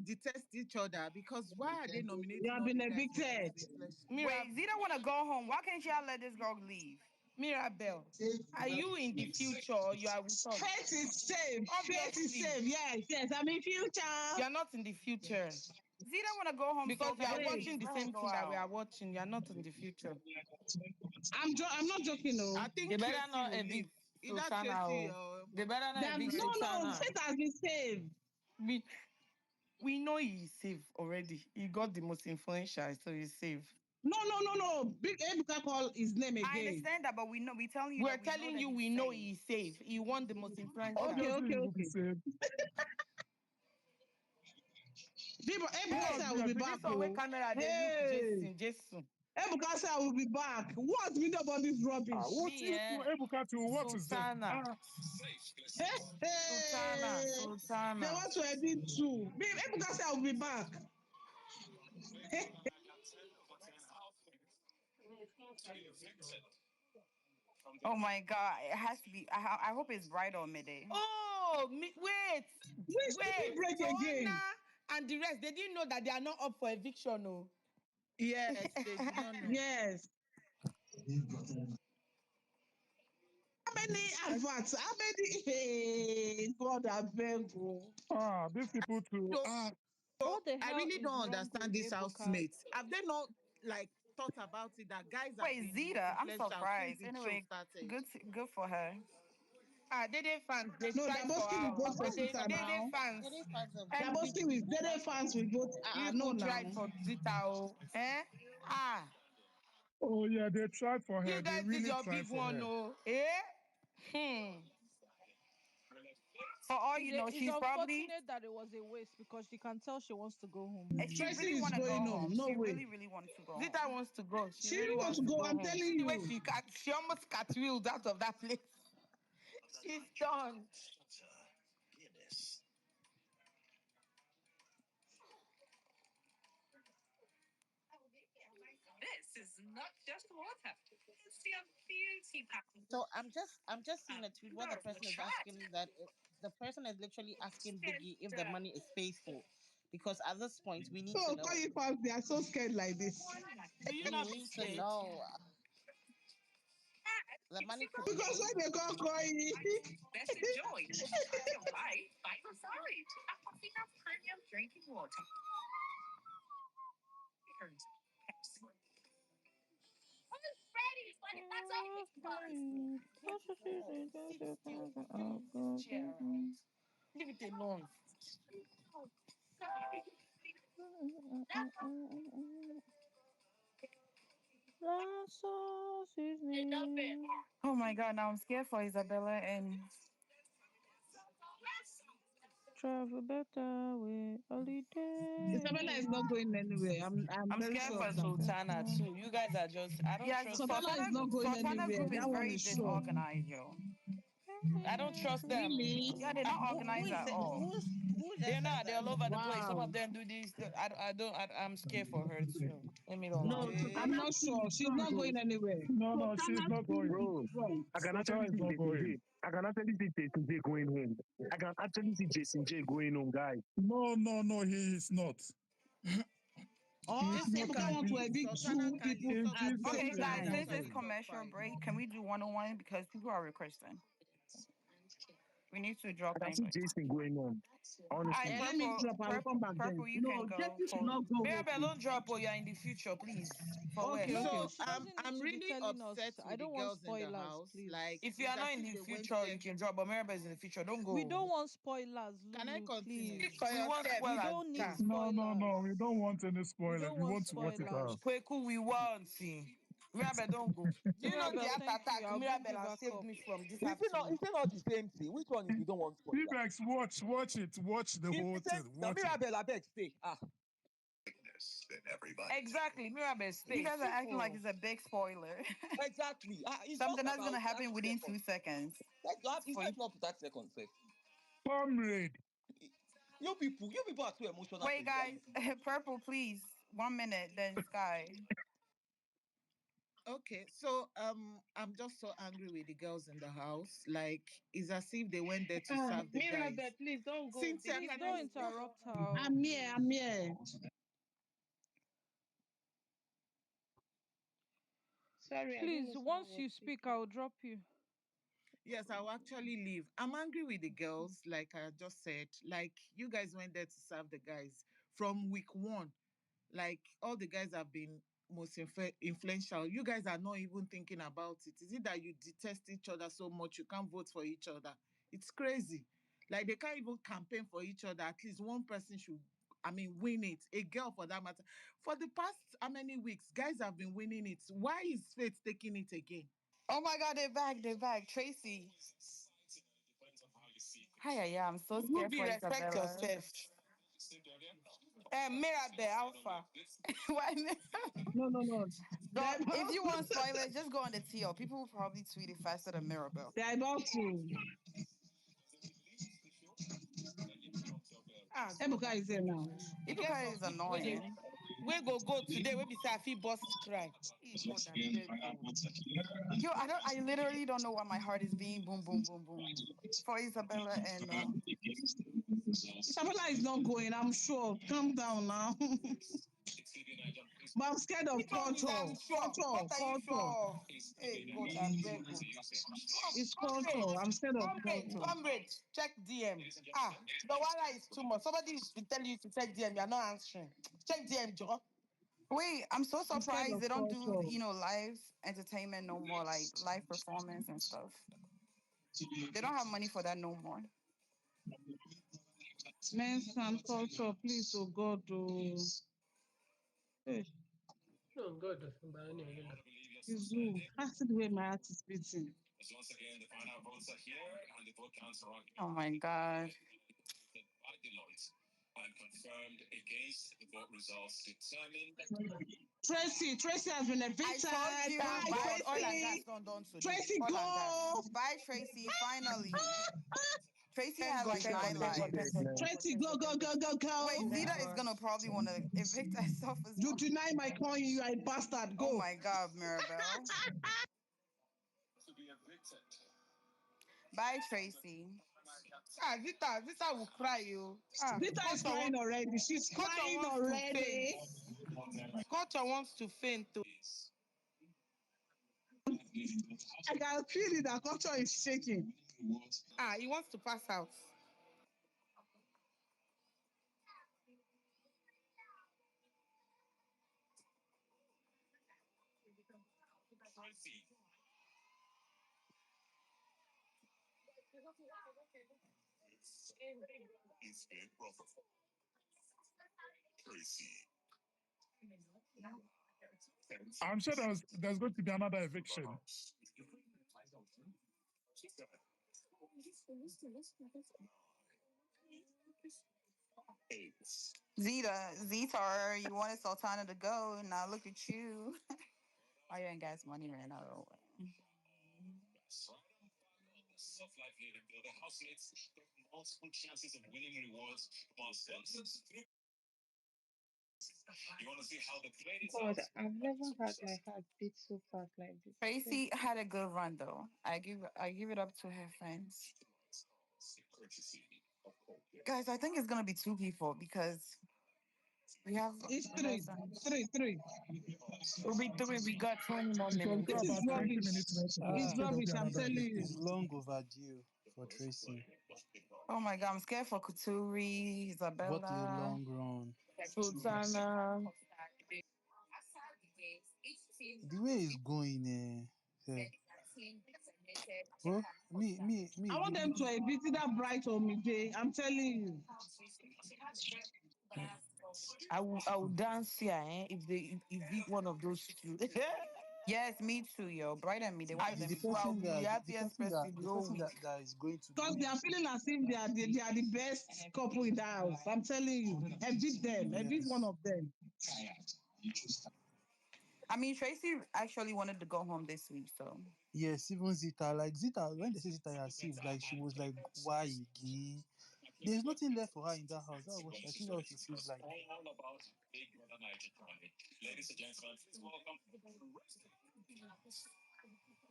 detest each other? Because why are they You nominating have all been the guys for this evicted. faceless shit? Wait, Zeta want to go home. Why can't y'all let this girl leave? Mirabelle, are you in the future or you are with us? Faith is safe. Faith is Obviously, safe. Yes, yes. I'm in future. you are not in the future Zeta want to go home so because you are bad. Wait. watching Please the let her same go thing that we are out. watching. You are not in the future. I'm not joking I no. They think better Tracy not will leave. evict Either Sultana. Tracy Oh. or They better not evict No, Bright. no. Sultana. Faith has been saved. We we know he is safe already. He got the most influential, so he's safe. No. Big Ebuka call his name I again. understand that, but we telling you We're that we know telling that you he's we know safe. he is safe. He won the most Okay, influential. Obviously, okay, you will be okay. safe. People, Ebuka All say of I you will are be This back. one where Oh, camera they look hey. Jason. Ebuka say I will be back. What mean about this rubbish? What Me, you to eh? Ebuka to? What is this? Sultana. Hey, Sultana. hey. They Sultana. want to edit too. Ebuka say I will be back. Oh my god, it has to be. I hope it's bright or midday. Oh, Which stupid wait. break again? Joanna and the rest, they didn't know that they are not up for eviction. No. Yes, they did not know. Yes. How many adverts? How many? Hey, God, I beg you. These people too. So, so What the I hell really is don't wrong understand with these Ebuka? housemates. Have they not like thought about it that guys have Wait, been most Zeta, I'm influential since surprised. the show Anyway, started? good for her. Dede fans, they No, strive for Daboski will our vote for Dede, Sita Dede now. fans. Any fans of Envy. Dede fans will vote. No, People tried now. for Zita. Oh. Eh? Oh yeah, they tried for her. You They guys did really your tried big for one, her. oh. Eh? Hmm. For all you know, It's she's probably unfortunate that it was a waste because she can tell she wants to go home. she Tracy really is want to go going home. home. No She way. really wants to go Zita home. wants to go. She She really really want wants to to go. go I'm home. telling See the way you. she almost cartwheeled out of that place. She's done. So I'm just seeing a tweet where the person is asking that the person is literally asking Biggie if the money is faithful, because at this point we need to So, call know. you fans, they are so scared like this. Will you We not be need to scared? know. The money could be Because when they faithful. call Koyi, Leave it alone. Last seasoning. Oh my god, now I'm scared for Isabella and Travel better way, Isabella holiday. is not going anywhere. I'm I'm very scared sure for of that. Sultana too. You guys are just I don't Yeah, trust Sultana is not going Sultana anywhere. group is That one very is sure. disorganized, yo. I don't trust them. Really? Yeah, they're Ah, not who organized is at it? all. Who They're just said not. They're all that? over the place. Some Wow. of them do this. I'm scared for her too. Leave me No, alone. I'm Okay. Sultana not speed sure. is She's front not going though. anywhere. No, no, she's Sultana not speed going. is Bro, front. I can Sultana actually is see not Jason going. J. I can actually see Jason J going home. I can actually see Jason J going home, guys. No, no, no, he is not. Or He is Jason not Ebuka can want to indeed. leave. evict Sultana two can people leave. In at the Jesus' same Okay, name, guys, he's time. not since it's going. Top commercial five. break, can we do 101 because people are requesting? We need to I drop can see invite. Jason going home. I Honestly. Let me purple, drop. I will come purple, back then. purple. You can No, go. Jackie should For not go Mirabel, home. don't drop. Oh, you're in the future, please. For where? Okay, No, okay. So she doesn't need I'm to be really telling us. upset I with the don't want girls in the spoilers, house. Like please. If you it's are not as in if the they went future, you there. can drop. But Mirabel is in the future. Don't We go. don't want spoilers, Can I Lulu, continue? please. for We want yourself. We spoilers. don't need Sha. No, no, no, we spoilers. don't want any We spoilers. don't We want want to watch it out. spoilers. Kweku, we want. See. Mirabel, don't go. Do you know the Mirabel, heart thank you. attack I'll bring Mirabel you has back saved up. me from this Is afternoon? it not the same thing? Which one is you don't want spoiler? T-Rex, watch it. Watch the It's whole the same thing. thing. Now Watch it. Mirabel, I beg, stay. Ah, Exactly. Mirabel, You stay. guys are acting like Simple. it's a big spoiler. exactly. Ah, it's just Something that's gonna about happen 30 within seconds. 2 seconds. It's For not you. even up to 30 seconds, safe. Comrade. You people are too emotional for Wait, this guys. reality. Purple, please. 1 minute. Then Sky. Okay, so I'm just so angry with the girls in the house. Like it's as if they went there to serve the Mirabel, guys. please don't go. The Cynthia, Please can replay I don't will go speak? interrupt forever. her. I'm here. I'm here. Sorry, I didn't know Please, someone once was you speak, I'll speaking. drop you. Yes, I'll actually leave. I'm angry with the girls, like I just said. Like you guys went there to serve the guys from week one. Like all the guys have been most influential. You guys are not even thinking about it. Is it that you detest each other so much you can't vote for each other? It's crazy. Like they can't even campaign for each other. At least one person should, I mean, win it. A girl for that matter. For the past how many weeks, guys have been winning it. Why is Faith taking it again? Oh my God, they're back. They're back. Tracy. Hi, yeah. I'm so scared Ruby, for respect Isabella. yourself. Mirabel, Alpha. Why? No, no, no. Girl, They're if about, you want spoilers, just go on the TL. People will probably tweet it faster than Mirabelle. they're about to. Ah, God, Ebuka I is here beg. now. E get Ibuka is some people annoying. where go today. Where be say I fit bust cry. Hey, God, I beg you. Yo, I literally don't know why my heart is being boom, boom, boom, boom for Isabella and Isabella is not going, I'm sure. Calm down now. But I'm scared He of told me that culture. I'm sure. Culture. What are you Culture. sure of? Hey, God, I beg you. It's Comrade, culture. I'm scared of culture. comrade, check DM. Ah, the wala is too much. Somebody is telling you to check DM. You are not answering. Check DM, Joe. wait, I'm so I'm scared surprised of they don't do, culture. live entertainment no more, like live performance and stuff. They don't have money for that no more. Mensan culture, please, oh God, oh. Hey, Oh God, but anyway. it's you. That's the way my heart is beating. Oh my God. Tracy has been I told evicted. you, Thank Bye, God, bye oil and gas Tracy. don't done today. Tracy, Oil and gas. go. bye Tracy, finally. Tracy Thank had God, like thank nine God, thank God, thank lives. God, Man. thank God, Tracy, thank go, God, go, thank go, God. go, Wait, go. Thank Zeta is God. gonna probably want to evict herself as You well. deny my coin, you are a bastard. Oh Go. my God, Mirabelle. Bye, Tracy. Ah, Zita will cry you. Ah, Zita is crying already. She's culture crying wants to faint. already. Culture wants to faint too. I can feel it. That culture is shaking. Ah, he wants to pass out. I'm sure there's going to be another eviction. Zita, you wanted Sultana to go. Now look at you. Why you ain't got money right now? God, I've never had my heart beat so fast like this. Shit. Tracy had a good run though. I give it up to her fans. Guys, I think it's gonna be two people because we have It's three, Mensan. three, three. We'll be three. We got 20 more It will go This minutes. is about 20 rubbish. minutes more to go. It's Ah, Instead, there'll rubbish. be I'm another telling meeting. it's you. long overdue for Tracy. Oh my god, I'm scared for Kuturi, What a Isabella. long run. Sultana. The way it's going, eh. Well, I want them to the, visit that bright on me day. I'm telling you. I will dance here if they beat one of those two. Yes, me too, yo. Bright and me, they one of the them. I'll person be the that the happiest person that person the the whole person week. that is going to Because go. they are feeling as if they are the best couple in the house. I'm telling you. Evict them. Evict one Yes. of them. I mean, Tracy actually wanted to go home this week, so Yes, even Zita, like Zita, when they say Zita Yassiv, like she was like, why again? There's nothing left for her in that house. I think that's what she feels like.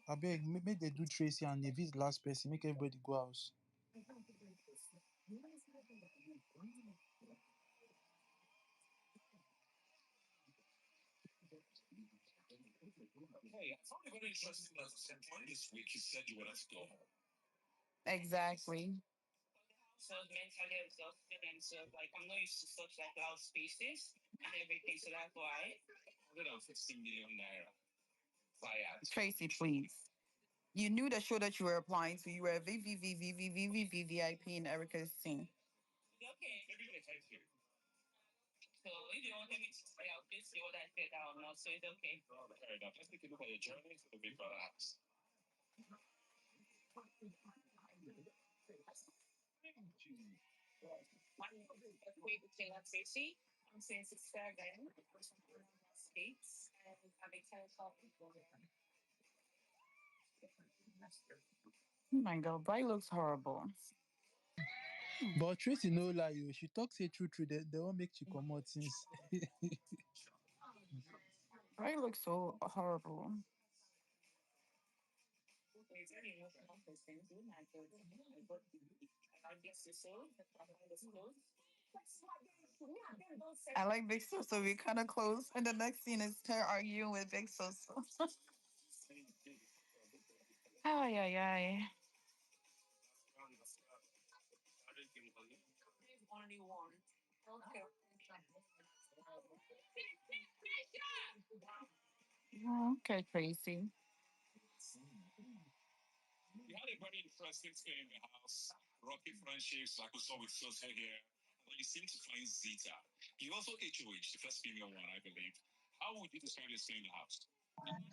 I beg, make they do Tracy and if it's the last person, make everybody go house. exactly. Tracy, please. You knew the show that you were applying to. You were a VIP in Erica's team. Oh my god, Bright looks horrible. But Tracy no lie, yo. She talks say true. They won't make you come out since. Bright looks so horrible. I like Big Sis, so we're kind of close. And the next scene is her arguing with Big Sis. Ay, ay, ay. Okay, Tracy.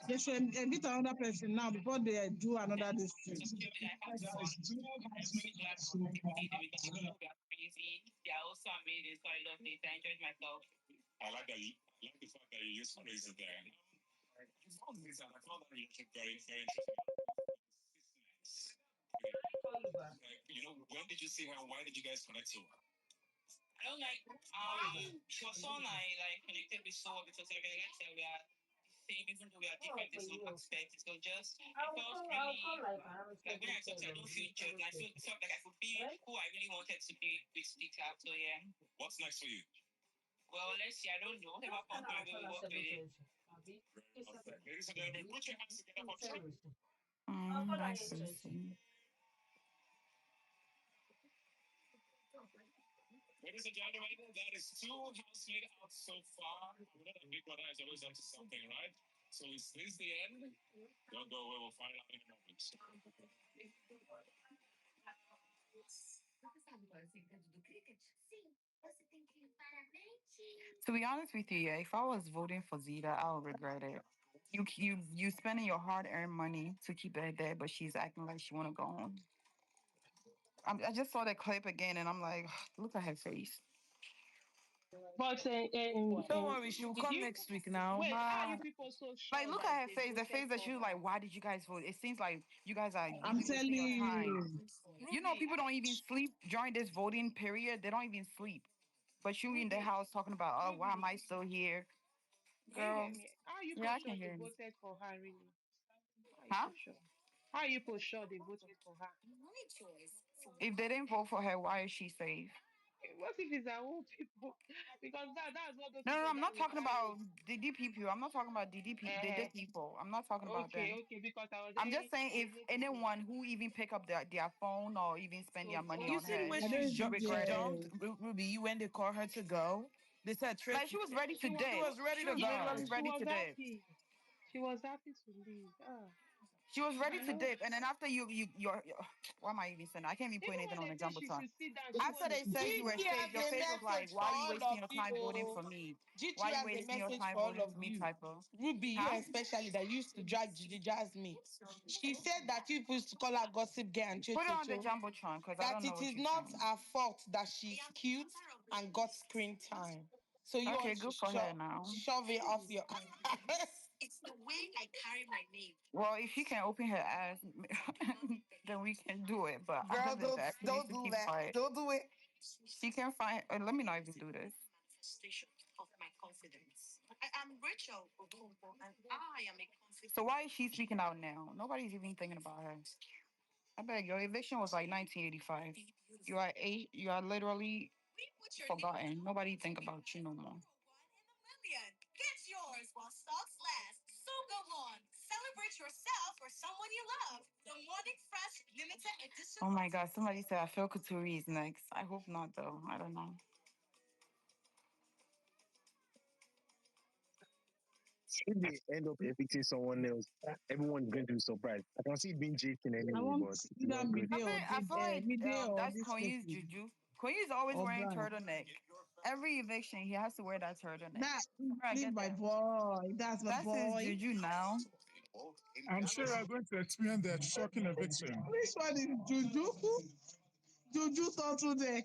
They should evict another person now before they do another this thing. Call you back. Call you back. I'll give you back. All right for you. I'll come like around 7:10 or 7:30. Right? Just kind of call at 7:20. I'll be 7. I'll be 10. I'll call at Let's see. 8:20. To be honest with you, yeah, if I was voting for Zeta, I would regret it. You spending your hard earned money to keep her there, but she's acting like she want to go home. I just saw the clip again, and I'm like, look at her face. But Don't worry, she will did come you next week now. wait? How are you people so Like, sure look that at her they face. The face voted that for she was like, her? why did you guys vote? It seems like you guys are I'm really telling wasting your time. you. You know, Ruby, people don't even sleep during this voting period. They don't even sleep. But you in the Ruby, house talking about, oh, why am Ruby. I still here? Can you hear Girl, me? How are you yeah, for I can sure they hear you. voted for her really? How are you Huh? for sure? How are you for sure they voted for her? If they didn't vote for her, why is she safe? What if it's our own people? Because that's what those No, no, no, people I'm that not will talking about carry. DD people. I'm not talking about DD people. I'm not talking about Okay, them. okay, because I was I'm just hearing saying if DD people. anyone who even pick up their phone or even spend their So, money You on seen her, when I she don't she even she regret it. jumped, care. Ruby, when they called her to go? They said Like she Tracy. was ready to she was She dip. was ready She to was go. literally yes, she ready was to dip. happy. She was happy to leave. She was ready I to know. dip, and then after why am I even saying that? I can't even put Even anything when on they the said she jumbotron. should sit down, she After was they said you were Gigi safe, has your a face was like, message for why are you all wasting of your you. time voting Oh. for me? Gigi Why are you has a wasting your message time for all voting for of me? you. Type of, Ruby, you huh? especially that used to drag Gigi me. She said that you used to call her gossip girl and Put it on the cho. jumbotron because I That don't know it what is you're not saying. her fault that she's cute and got screen time. So you Okay, want to good for her now. shove it off your Well, if she can open her ass, then we can do it. But other girl, than that, we need don't to do keep that. quiet. Don't do it. She can find. Let me not even do this. So why is she speaking out now? Nobody's even thinking about her. I beg your eviction was like 1985. You are eight. You are literally forgotten. Nobody think about you no more. Oh my God! Somebody said I feel Katuri is next. I hope not though. I don't know. If they end up evicting someone else, everyone is going to be surprised. I can see it being Jason I anyway, want but it's either not good. I feel like midday or that's this Koyin's person juju. Koyin's always or wearing brand. turtleneck. Every eviction, he has to wear that turtleneck. That Where I leave get my that? boy. That's my That's his boy. juju now. I'm sure you are going to experience the shocking eviction. Which one is Juju? Juju thought today.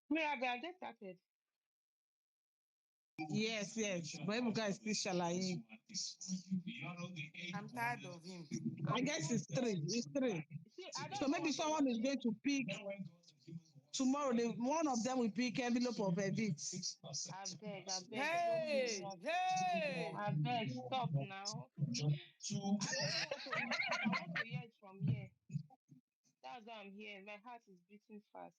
Me, have they started? Yes, yes. But Ebuka is still shalaye. I'm tired of him. I guess it's three. It's three. See, I So don't know maybe what they someone want is to going to pick tomorrow. One of them will pick envelope of a bit. I beg, don't give me Hey, that. hey. I beg, stop now. I don't even want to watch it. I want to hear it from here. That's why I'm here. My heart is beating fast.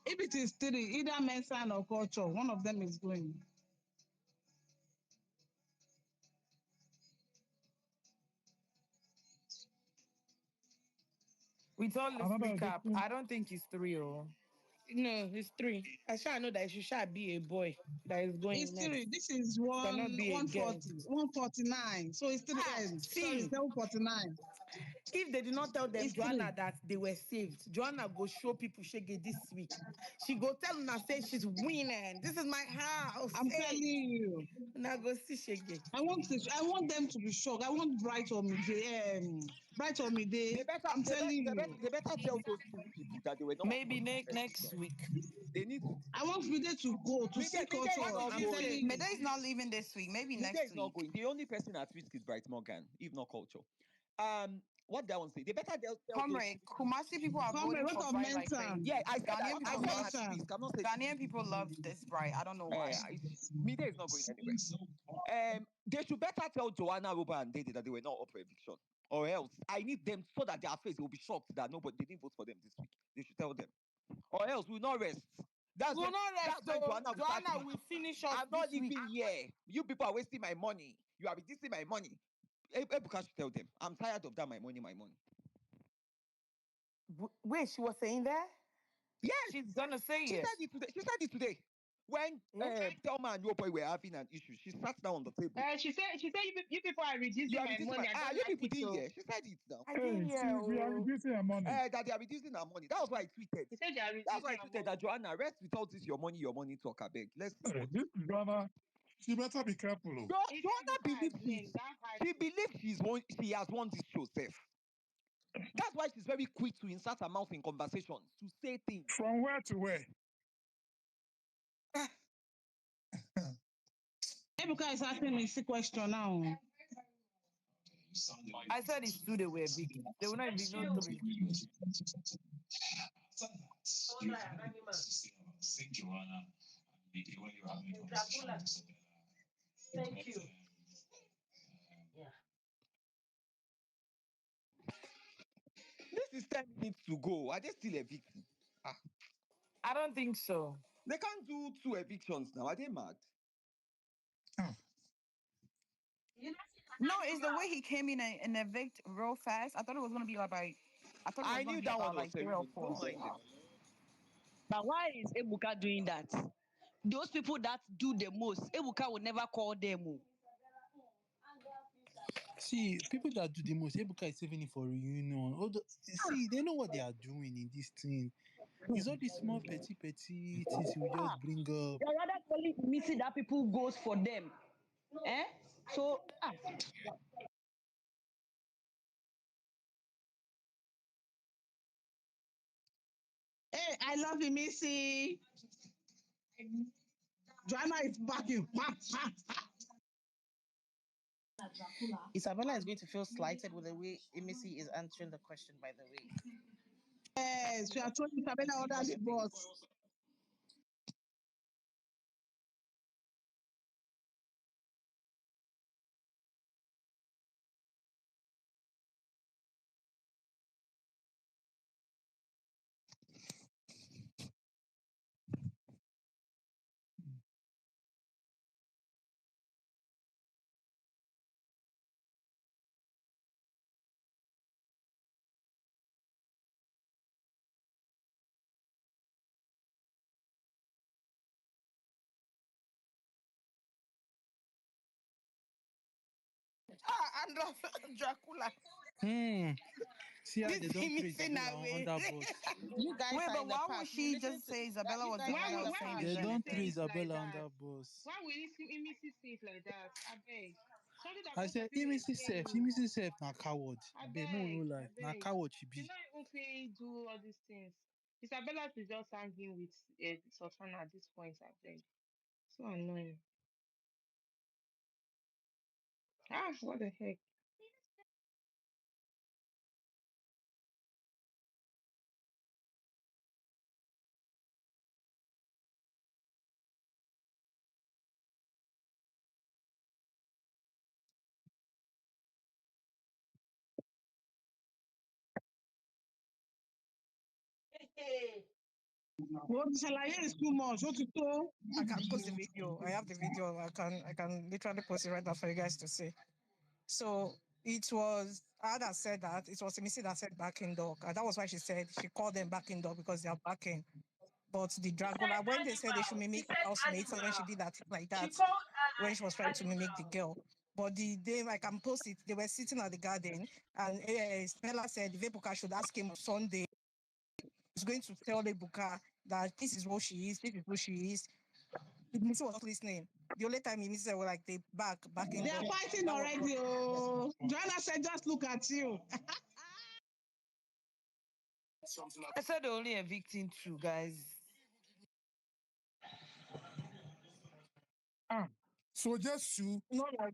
If it is three, either Mensan or culture, one of them is going. With all this Another recap, eviction. I don't think it's three. Oh, No, it's three. I shall know that it should be a boy that is It's going three. next. This is It cannot be a girl. 140, 149. So it's three ends. Sorry, See, 749. if they did not tell them It's three. Joanna that they were saved, Joanna go show people shege this week. She go tell Una say she's winning. This is my house. I'm telling Hey, you. Una go see shege. I want them to be shocked. I want Bright or Mide. Bright or Mide. I'm telling you. They better tell those two people that they were not maybe part of the next eviction. week. They need to. I want Mide to go to see Mide culture. is What not did I'm you telling going. say? you. Medei's not leaving this week. Maybe Mide next is not week. going. The only person at risk is Bright Morgan, if not Culture. what did I want to say? They better tell those Comrade, people. Kumasi people are Comrade, voting what for of Bright like Mensan? Yeah, crazy. I said that. Ghanaian What I of people said I love had Mensan? tweets. Cannot say Ghanaian people love this Bright. I don't know why. Mide is not going anywhere. They should better tell Joanna, Roba, and Dede that they were not up for eviction, or else I need them so that their face will be shocked that nobody they didn't vote for them this week. They should tell them, or else we will not rest. That's We'll when not rest, that's when so Joanna will start. Joanna will finish us I'm not this week. living here. You people are wasting my money. You are reducing my money. Ebuka should tell them. I'm tired of that. My money, my money. Wait, she was saying that? Yes, She's gonna say she said it. it today. She said it today. When Yeah. Thelma and Rooboy were having an issue, she sat down on the table. She said you people are You reducing are my reducing my money. I don't you like people it. didn't So hear. She said it now. I Hey, didn't see, hear. we are Oh. reducing our money. That they are reducing our money. That was why I tweeted. he said they are That's why reducing I our tweeted that money. Joanna, rest with all this your money talk, I beg. Let's see Hey, what. this Joanna, she better be careful. Oh. Even Joanna Ebuka has believes named that hard she to. believes she has won this show safe. That's why she's very quick to insert her mouth in conversations, to say things. From where to where? Ebuka is asking me a question now. I said it's true they were big. They will not even know three. Thank you. This is 10 minutes to go. Are they still evicting? I don't think so. They can't do 2 evictions now. Are they mad? No, it's the way he came in and evict real fast. I thought it was gonna be I knew that one about was like 3 or ceremony. 4. Don't mind them. But why is Ebuka doing that? Those people that do the most, Ebuka will never call them. Oh. See, people that do the most, Ebuka is saving it for reunion. See, they know what they are doing in this thing. It's all these small petty things we just bring up. They're rather calling Imisi that people goes for them. Eh? So, Hey, I love Imisi. Joanna is backing. Isabella is going to feel slighted with the way Imisi is answering the question, by the way. Yes, we are throwing Isabella under the bus. And Dracula. See how they This don't thing throw is in a Isabella way. under bus. You guys Wait, are but in the why would past. You she listen just to say that. Isabella You was the guys one are that in was the Why saying will the They past. don't Imisi throw say thing? it like Isabella that? under bus. Why will Imisi say it like that? I beg. Something that I both of said, you were saying. Oh. Imisi self na coward. I I beg, no beg. I lie, na beg. coward she She's be. not even fit do all these things. Isabella is just hanging with Sultana at this point. I beg. So annoying. What the heck? What Shalaye is too much. What to do? I can post the video. I have the video. I can literally post it right now for you guys to see. So it was Ada said that it was Imisi that said backing dog. And that was why she said she called them backing dog because they are backing. But the Dracula, when they said they should mimic Housemate, when she did that like that, when she was trying to mimic the girl. But the day I can post it, they were sitting at the garden, and Stella said Vebuka should ask him Sunday. He's going to tell Ebuka that this is what she is, this is who she is. Imisi was not listening. The only time Imisi said, well, like they backing They are dog. fighting That was already. Oh, Joanna said, just look at you. I said they're only evicting 2, guys. So just to not like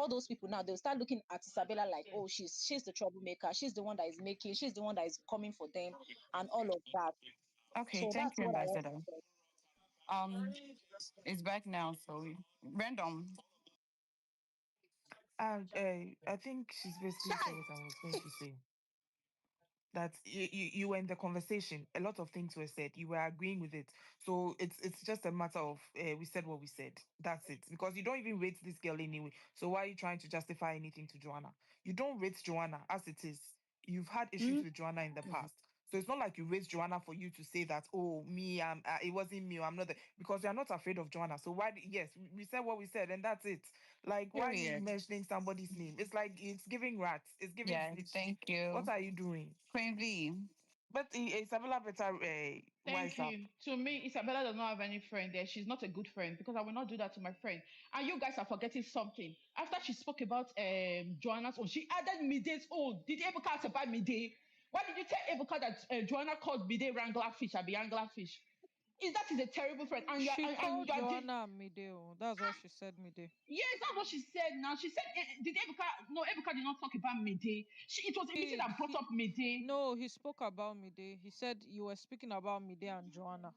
all those people now, they'll start looking at Isabella like, oh, she's the troublemaker, she's the one that is making, she's the one that is coming for them, and all of that. Okay, So thank that's you, what I want Ambassador. to say. Um, it's back now, so random. I think she's basically said what I was going to say. That you were in the conversation. A lot of things were said. You were agreeing with it. So it's just a matter of we said what we said. That's it. Because you don't even rate this girl anyway. So why are you trying to justify anything to Joanna? You don't rate Joanna as it is. You've had issues with Joanna in the past. So it's not like you raised Joanna for you to say that, oh, me, it wasn't me, or I'm not there. Because you're not afraid of Joanna. So why, yes, we said what we said, and that's it. Like, why are you Period. mentioning somebody's name? It's like it's giving rats, it's giving Yeah, snitch. thank What you. are you doing? Queen V. But Isabella better Thank wise up. you. To me, Isabella does not have any friend there. She's not a good friend because I will not do that to my friend. And you guys are forgetting something. After she spoke about Joanna's own, she added Mide's own. Did Ebuka ask about Mide? Why did you tell Ebuka that Joanna called Mide wrangler fish or be angler fish? Is that is a terrible friend, and She and called you are Joanna Mideo. That's what she said, Mide. yes, that's what she said. Now she said, did Ebuka? No, Ebuka did not talk about Mide. It was Imisi Did that brought he? up Mide. No, he spoke about Mide. He said you were speaking about Mide and Joanna.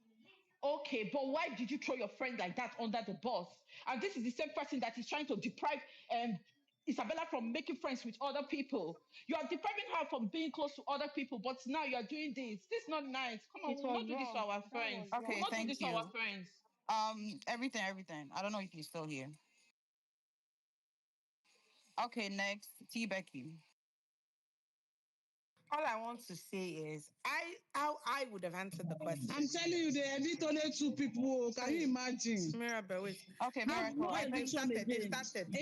Okay, but why did you throw your friend like that under the bus? And this is the same person that is trying to deprive Isabella from making friends with other people. You are depriving her from being close to other people, but now you are doing this. This is not nice. Come on, It we will was not do this to wrong. our That was friends. We will Okay, wrong. not do this thank to our you. friends. Everything. I don't know if he's still here. Okay, next, T Becky. All I want to say is how I would have answered the I'm question. telling you, they edit only two people. Oh, can you Wait, imagine? Mirabel, wait. Okay, Have Miracle. no Wait, they've eviction started. They've again. started. No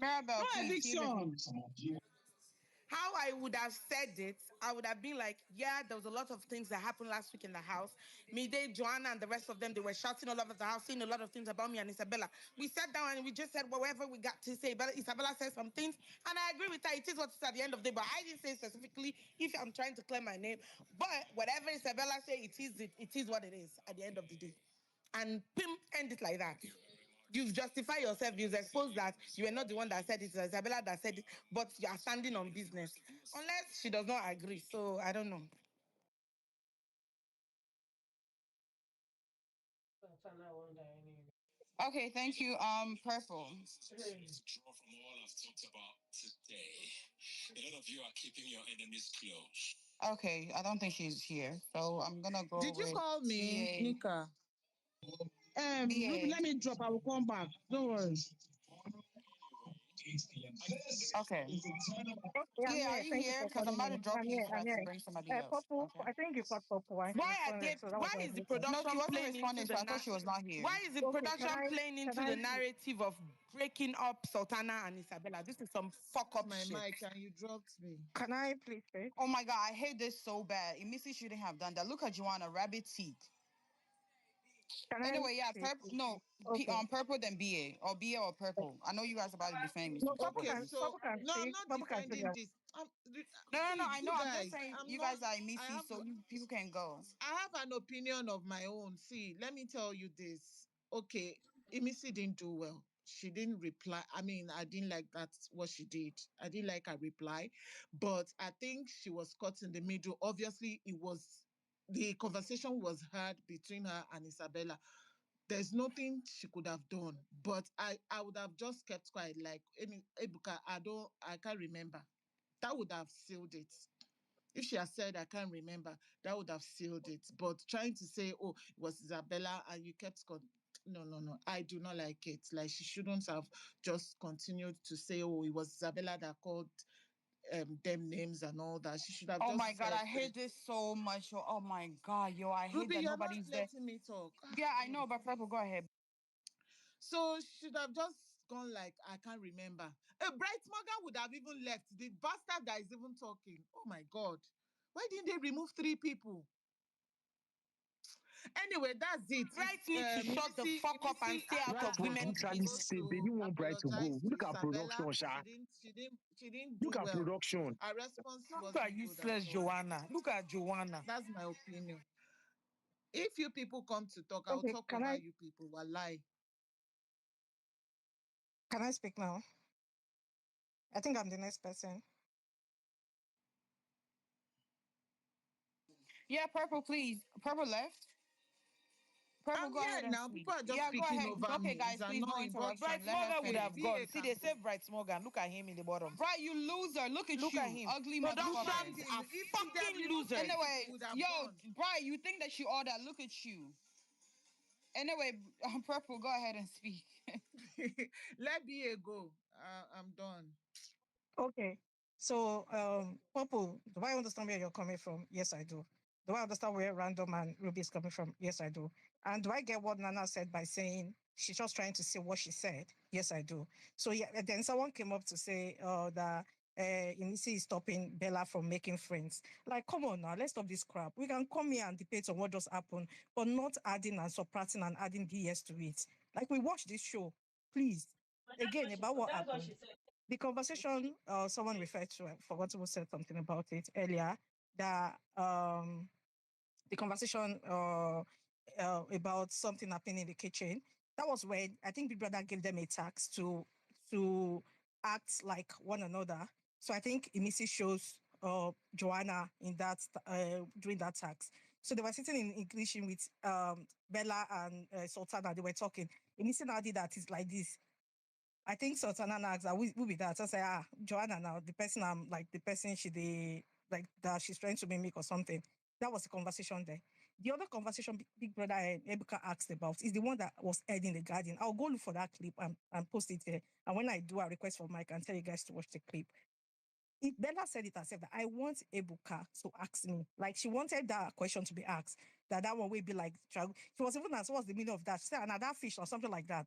Mirabel, please, T Becky. eviction. How I would have said it, I would have been like, yeah, there was a lot of things that happened last week in the house. Mide, Joanna, and the rest of them, they were shouting all over the house, saying a lot of things about me and Isabella. We sat down and we just said whatever we got to say. But Isabella said some things, and I agree with her. It is what it is at the end of the day. But I didn't say specifically if I'm trying to clear my name. But whatever Isabella say, it is what it is at the end of the day. And pim, end it like that. You've justified yourself. You've exposed that you were not the one that said it. It's Isabella that said it, but you are standing on business. Unless she does not agree. So I don't know. Okay, thank you. Purple. Draw from all I've talked about today. A lot of you are keeping your enemies close. Okay, I don't think she's here, so I'm gonna go Did you with call me, BA. Nika? BA. Let me drop. I will come back. Don't worry. Okay. Okay, I'm BA, are here. you Thank you here? for Because I'm calling about to me. drop I'm you here. so I'm I can here. bring somebody else. Purple, Okay. I think you called Purple. I Why are responded, they? so that was Why why I is the listened. No, she production wasn't playing into responding, the so I thought she was not here. Why is the Okay, production playing can into I the narrative of breaking up Sultana and Isabella? This is some fuck up My shit. mic and you dropped me. can I please speak? Oh my god, I hate this so bad. Imisi shouldn't have done that. Look at Joanna, rabbit teeth. Can I Anyway, yeah, speak? purple. No, Okay. purple then BA or BA or purple. I know you guys are about to defend me, No, so go Okay, please. so Purple can no, I'm speak. not Purple can say defending that. this. No, no, no. See, I know. you I'm just guys, saying I'm you not. guys are I Imisi, have. so you people can go. I have an opinion of my own. See, let me tell you this. Okay, Imisi didn't do well. She didn't reply. I mean, I didn't like that what she did. I didn't like her reply, but I think she was caught in the middle. Obviously, it was the conversation was heard between her and Isabella. There's nothing she could have done, but I would have just kept quiet. Like, I mean, Ebuka, I can't remember. That would have sealed it. If she had said, I can't remember, that would have sealed it. But trying to say, oh, it was Isabella and you kept no, no, no. I do not like it. Like she shouldn't have just continued to say, oh, it was Isabella that called them names and all that. She should have Oh my just god, said, I hate this so much. Oh my god, yo, I hate Ruby, that you're not nobody's there. letting me talk. Yeah, I know, but purple, go ahead. So she should have just gone like, I can't remember. A Bright Morgan would have even left. The bastard that is even talking. Oh my God. Why didn't they remove 3 people? Anyway, that's it. Bright need to shut the fuck up and stay out Bright of Imisi was women's is literally supposed business. safe. They to didn't want Bright to go. apologize to Look at production, Isabella. Sha. She didn't do Look at well. production. Her response Look at wasn't good at useless all. Joanna. Look at Joanna. That's my opinion. If you people come to talk, I'll Okay, talk over you people. Wallahi. can I speak now? I think I'm the next person. Yeah, purple, please. Purple left. Purple, I'm go here ahead and now. speak. People are just Yeah, go speaking ahead. over Okay, me. It's guys, please, no annoying. But interruption. Bright Let her Morgan would have finish. gone. BA See, can they go. saved Bright Morgan. Look at him in the bottom. Bright, you loser. Look at Look at you. him. Ugly Find Productions motherfucker. him. are If they fucking removed him, losers. he Anyway, would have yo, gone. Bright, you think that she ordered. Look at you. Anyway, Purple, go ahead and speak. Let BA go. I'm done. Okay. So, Purple, do I understand where you're coming from? Yes, I do. Do I understand where Random and Ruby is coming from? Yes, I do. And do I get what Nana said by saying she's just trying to say what she said? Yes, I do. So, yeah, and then someone came up to say that Imisi is stopping Bella from making friends. Like, come on now, let's stop this crap. We can come here and debate on what just happened, but not adding and subtracting and adding DS to it. Like, we watched this show. Please, again, about what That's what happened. she said. The conversation someone referred to, I forgot who said something about it earlier, that the conversation about something happening in the kitchen, that was when I think Big Brother gave them a task to act like one another. So I think Imisi shows Joanna in that during that task. So they were sitting in English with Bella and Sultana. They were talking. Imisi now did that. It's like this. I think Sultana asked, who be that? I say, Joanna now, the person I'm like, the person like that she's trying to mimic or something. That was the conversation there. The other conversation Big Brother Ebuka asked about is the one that was aired in the Guardian. I'll go look for that clip and post it here. And when I do a request for Mike, and tell you guys to watch the clip. It Bella said it herself that I want Ebuka to ask me. Like she wanted that question to be asked. That one will be like she was even asked what's the meaning of that. She said another fish or something like that.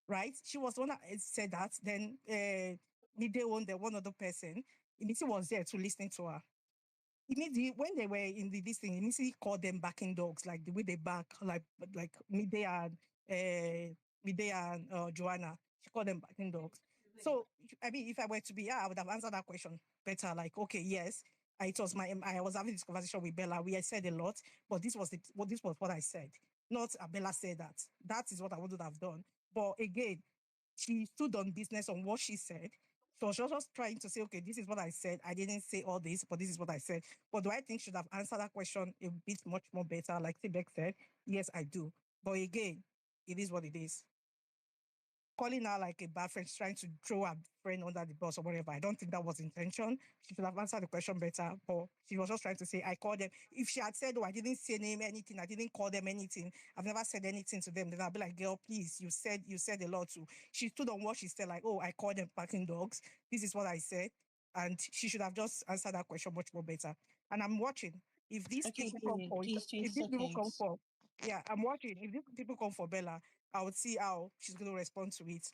Right? She was the one that said that. Then Mide owned the one other person. Imiti was there to listen to her. Immediately when they were in this thing, immediately called them backing dogs, like the way they back, like Mide and Joanna. She called them backing dogs. So I mean, if I were to be, I would have answered that question better. Like, okay, yes, it was I was having this conversation with Bella. We had said a lot, but this was what I said. Not Bella said that. That is what I would have done. But again, she stood on business on what she said. So she was just trying to say, okay, this is what I said. I didn't say all this, but this is what I said. But do I think should have answered that question a bit much more better? Like Tibek said, yes, I do. But again, it is what it is. Calling her like a bad friend, trying to throw her friend under the bus or whatever. I don't think that was intention. She should have answered the question better. But she was just trying to say, I called them. If she had said, oh, I didn't say name anything, I didn't call them anything, I've never said anything to them, then I'll be like, girl, please, you said a lot too. She stood on what she said, like, oh, I called them packing dogs. This is what I said. And she should have just answered that question much more better. And I'm watching. If these Okay, people come BA, for please, 20 if these people come seconds. for yeah, I'm watching. If these people come for Bella, I would see how she's going to respond to it.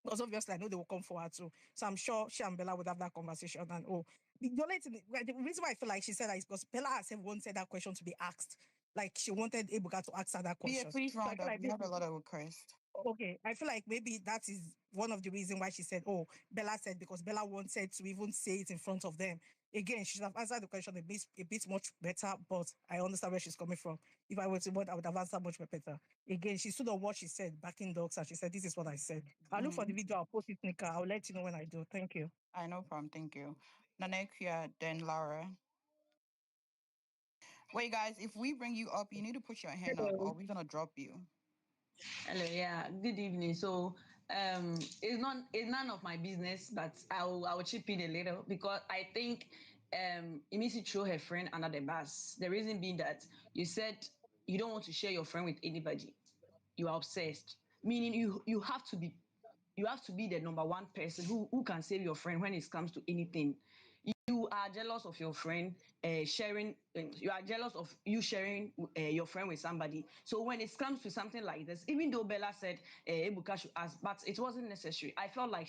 Because obviously I know they will come for her too. So I'm sure she and Bella would have that conversation. And the only thing, the reason why I feel like she said that is because Bella herself wanted that question to be asked. Like she wanted Ebuka to ask her that Yeah, question. please So I round feel up. like We have a maybe lot of requests. okay, I feel like maybe that is one of the reasons why she said, oh, Bella said, because Bella wanted to even say it in front of them. Again, she should have answered the question a bit much better, but I understand where she's coming from. If I were to vote, I would have answered much better. Again, she stood on what she said, backing dogs, and she said, this is what I said. I'll look for the video, I'll post it, Nika. I'll let you know when I do. Thank you. I no problem. Thank you. Nanekia, then Laura. Wait, guys, if we bring you up, you need to put your hand up or Hello. we're going to drop you. Hello, yeah. Good evening. So, it's none of my business, but I will chip in a little because I think Imisi threw her friend under the bus. The reason being that you said you don't want to share your friend with anybody. You are obsessed, meaning you have to be the number one person who can save your friend when it comes to anything. You are jealous of your friend sharing you are jealous of you sharing your friend with somebody. So when it comes to something like this, even though Bella said Ebuka should ask, but it wasn't necessary. I felt like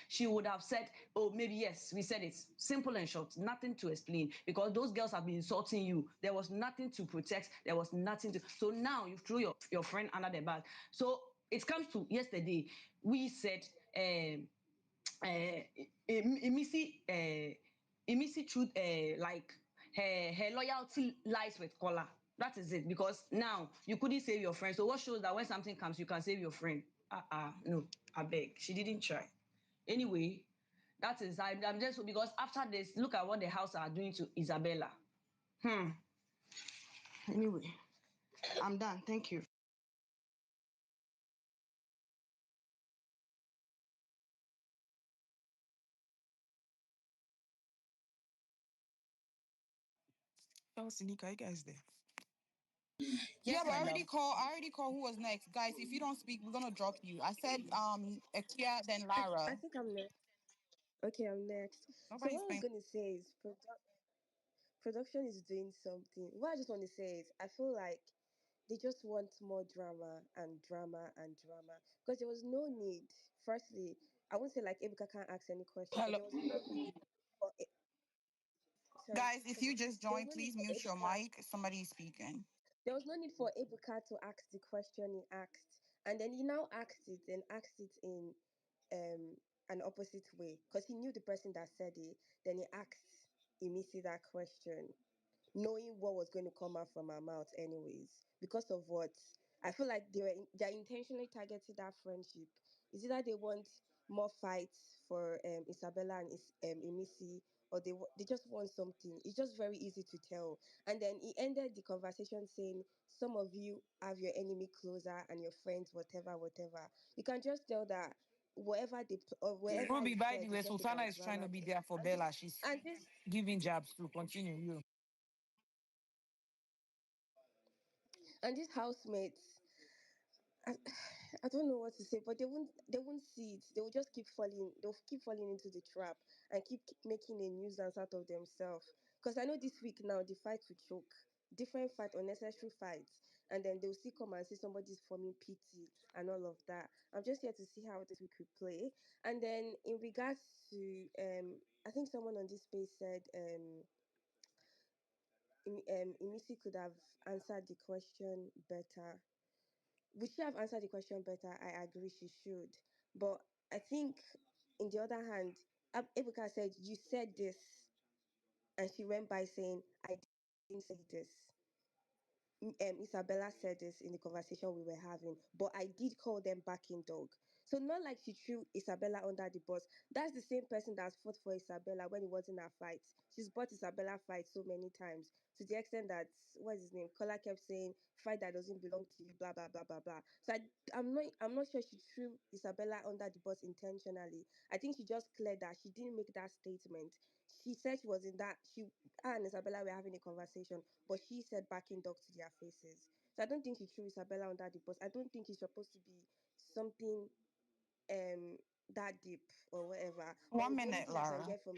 she would have said, oh, maybe yes, we said it simple and short, nothing to explain, because those girls have been insulting you. There was nothing to protect, there was nothing to, so now you threw your friend under the bus. So it comes to yesterday, we said Imisi truth, like her loyalty lies with Kola. That is it. Because now you couldn't save your friend. So what shows that when something comes, you can save your friend? No, I beg. She didn't try. Anyway, that is I'm just because after this, look at what the house are doing to Isabella. Anyway, I'm done. Thank you. Chelsea, Nika, you guys there? Yeah, Yes, but my love. I already call who was next. Guys, if you don't speak, we're gonna drop you. I said Ekia, then I Lara. think I'm next. Okay, I'm next. So Nobody's what I was paying. gonna say is production is doing something. What I just want to say is I feel like they just want more drama and drama and drama because there was no need. Firstly, I won't say like Ebuka can't ask any question, but Hello. there was no need for it. Sorry, Guys, if sorry. you just There was joined, no need please for mute your Ebuka. mic. Somebody's speaking. There was no need for Ebuka to ask the question he asked, and then he now asked it in um an opposite way because he knew the person that said it. Then he asked Imisi that question, knowing what was going to come out from her mouth anyways. Because of what? I feel like they're intentionally targeting that friendship. Is it that they want more fights for Isabella and Imisi, or they just want something? It's just very easy to tell. And then he ended the conversation saying, "Some of you have your enemy closer and your friends, whatever, whatever." You can just tell that whatever he Ruby, by said the is way, just Sultana about is trying to drama. be there for And Bella. this She's and this giving jabs to continue. You. and these housemates, I, I don't know what to say, but they won't see it. They will just they'll keep falling into the trap and keep making a nuisance out of themselves. Because I know this week now the fight will choke. Different fight, unnecessary fights, and then they'll still come and say somebody's forming pity and all of that. I'm just here to see how this week will play. And then in regards to I think someone on this space said Imisi could have answered the question better. Would she have answered the question better? I agree she should. But I think, in the other hand, Ebuka said, "You said this." And she went by saying, "I didn't say this." Isabella said this in the conversation we were having, but I did call them backing dog. So not like she threw Isabella under the bus. That's the same person that's fought for Isabella when it wasn't a fight. She's bought Isabella fight so many times to the extent that what's his name? Kola kept saying fight that doesn't belong to you, blah blah blah blah blah. So I'm not sure she threw Isabella under the bus intentionally. I think she just cleared that she didn't make that statement. She said she was in that her and Isabella were having a conversation, but she said backing dog to their faces. So I don't think she threw Isabella under the bus. I don't think it's supposed to be something that deep or whatever. One But the only minute, thing I can Lara. get from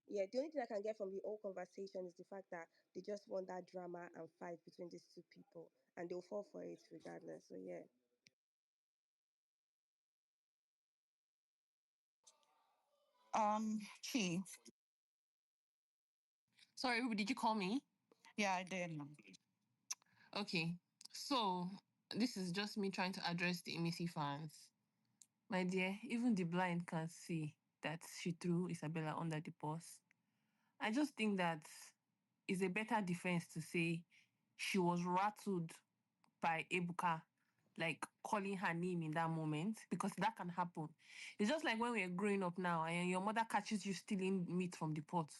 the only thing I can get from the whole conversation is the fact that they just want that drama and fight between these two people, and they'll fall for it regardless. So yeah. Chi. Sorry, Ruby, did you call me? Yeah, I did. Okay. So this is just me trying to address the Imisi fans. My dear, even the blind can see that she threw Isabella under the bus. I just think that is a better defense to say she was rattled by Ebuka, like calling her name in that moment, because that can happen. It's just like when we're growing up now and your mother catches you stealing meat from the pot.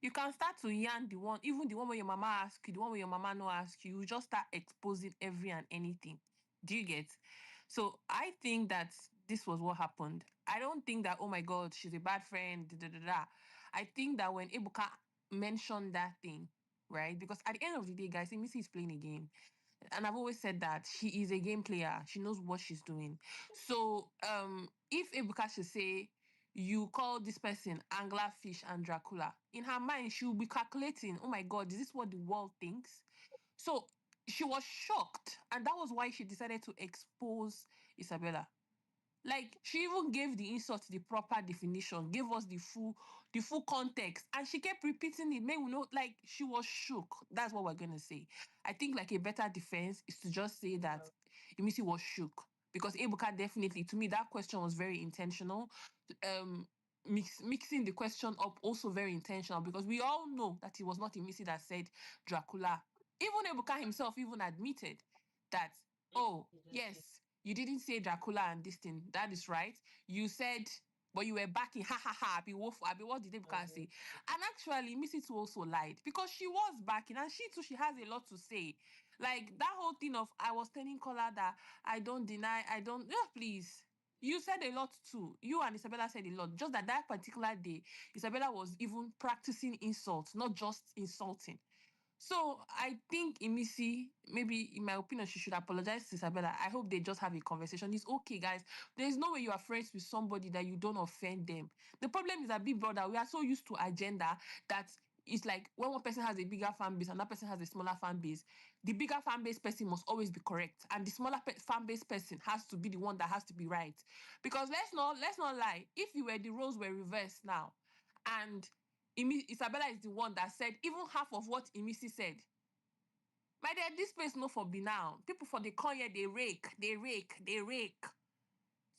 You can start to yarn the one, even the one where your mama asks you, the one where your mama no ask you, you just start exposing every and anything. Do you get? So I think that this was what happened. I don't think that, oh my God, she's a bad friend. Da, da, da, da. I think that when Ebuka mentioned that thing, right? Because at the end of the day, guys, Missy is playing a game. And I've always said that she is a game player. She knows what she's doing. So if Ebuka should say, you call this person anglerfish and Dracula, in her mind, she will be calculating, oh my God, is this what the world thinks? So she was shocked. And that was why she decided to expose Isabella. Like she even gave the insult the proper definition, gave us the full context, and she kept repeating it. Make we know, like she was shook. That's what we're gonna say. I think like a better defense is to just say that Emisi was shook because Ebuka definitely, to me, that question was very intentional. Um, mixing the question up also very intentional because we all know that it was not Emisi that said Dracula. Even Ebuka himself even admitted that, oh, yes, you didn't say Dracula and this thing. That is right. You said but you were backing, ha ha ha, Abi, what did Ebuka say? And actually, Missy too also lied because she was backing and she too, she has a lot to say. Like that whole thing of, I was telling Kola that I don't deny, I don't, yeah, please. You said a lot too. You and Isabella said a lot. Just that particular day, Isabella was even practicing insults, not just insulting. So I think Imisi, maybe in my opinion, she should apologize to Isabella. I hope they just have a conversation. It's okay, guys. There's no way you are friends with somebody that you don't offend them. The problem is that Big Brother, we are so used to agenda that it's like when one person has a bigger fan base and that person has a smaller fan base, the bigger fan base person must always be correct, and the smaller fan base person has to be the one that has to be right. Because let's not lie. If you were the roles were reversed now, and Isabella is the one that said even half of what Imisi said. My dear, this place no for be now. People for the coin, they rake, they rake, they rake.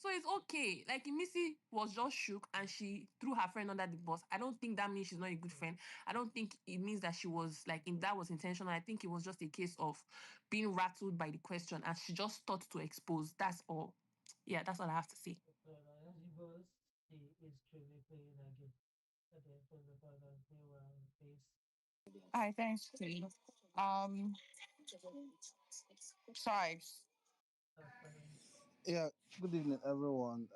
So it's okay. Like Imisi was just shook and she threw her friend under the bus. I don't think that means she's not a good friend. I don't think it means that she was like that was intentional. I think it was just a case of being rattled by the question and she just thought to expose. That's all. Yeah, that's all I have to say. Hi, thanks, T. Um, sorry. Yeah, good evening, everyone.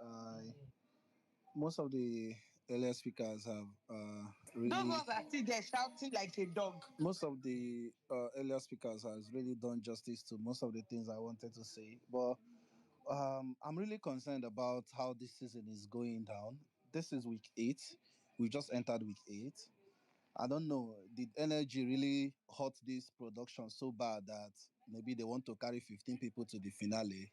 Most of the earlier speakers have Those really, ones are still there shouting like a dog. most of the earlier speakers has really done justice to most of the things I wanted to say. But I'm really concerned about how this season is going down. This is week 8. We just entered week 8. I don't know. Did energy really hurt this production so bad that maybe they want to carry 15 people to the finale?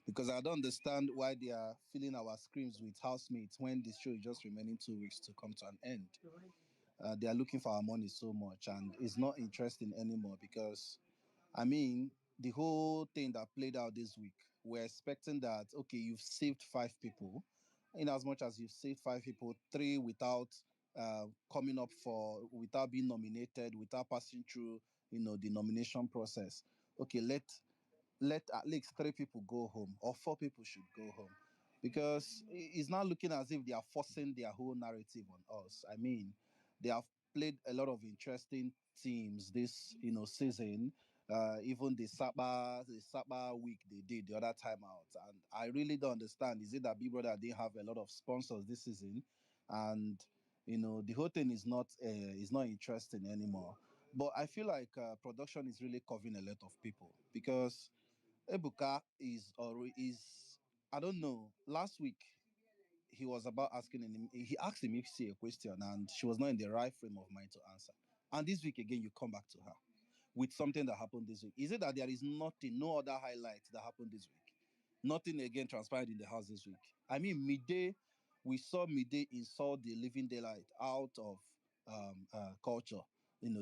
Because I don't understand why they are filling our screams with housemates when the show is just remaining 2 weeks to come to an end. They are looking for our money so much, and it's not interesting anymore because, I mean, the whole thing that played out this week, we're expecting that, okay, you've saved 5 people. In as much as you've saved 5 people, 3 without coming up for, without being nominated, without passing through, the nomination process. Okay, let at least 3 people go home, or 4 people should go home, because it's not looking as if they are forcing their whole narrative on us. I mean, they have played a lot of interesting teams this season. Even the Saba week they did the other time out, and I really don't understand. Is it that Big Brother didn't have a lot of sponsors this season, and the whole thing is not interesting anymore? But I feel like production is really covering a lot of people because Ebuka is I don't know. Last week he was about asking him. He asked him if she a question, and she was not in the right frame of mind to answer. And this week again, you come back to her with something that happened this week. Is it that there is nothing, no other highlight that happened this week? Nothing again transpired in the house this week. I mean, midday, we saw midday insult the living daylight out of culture,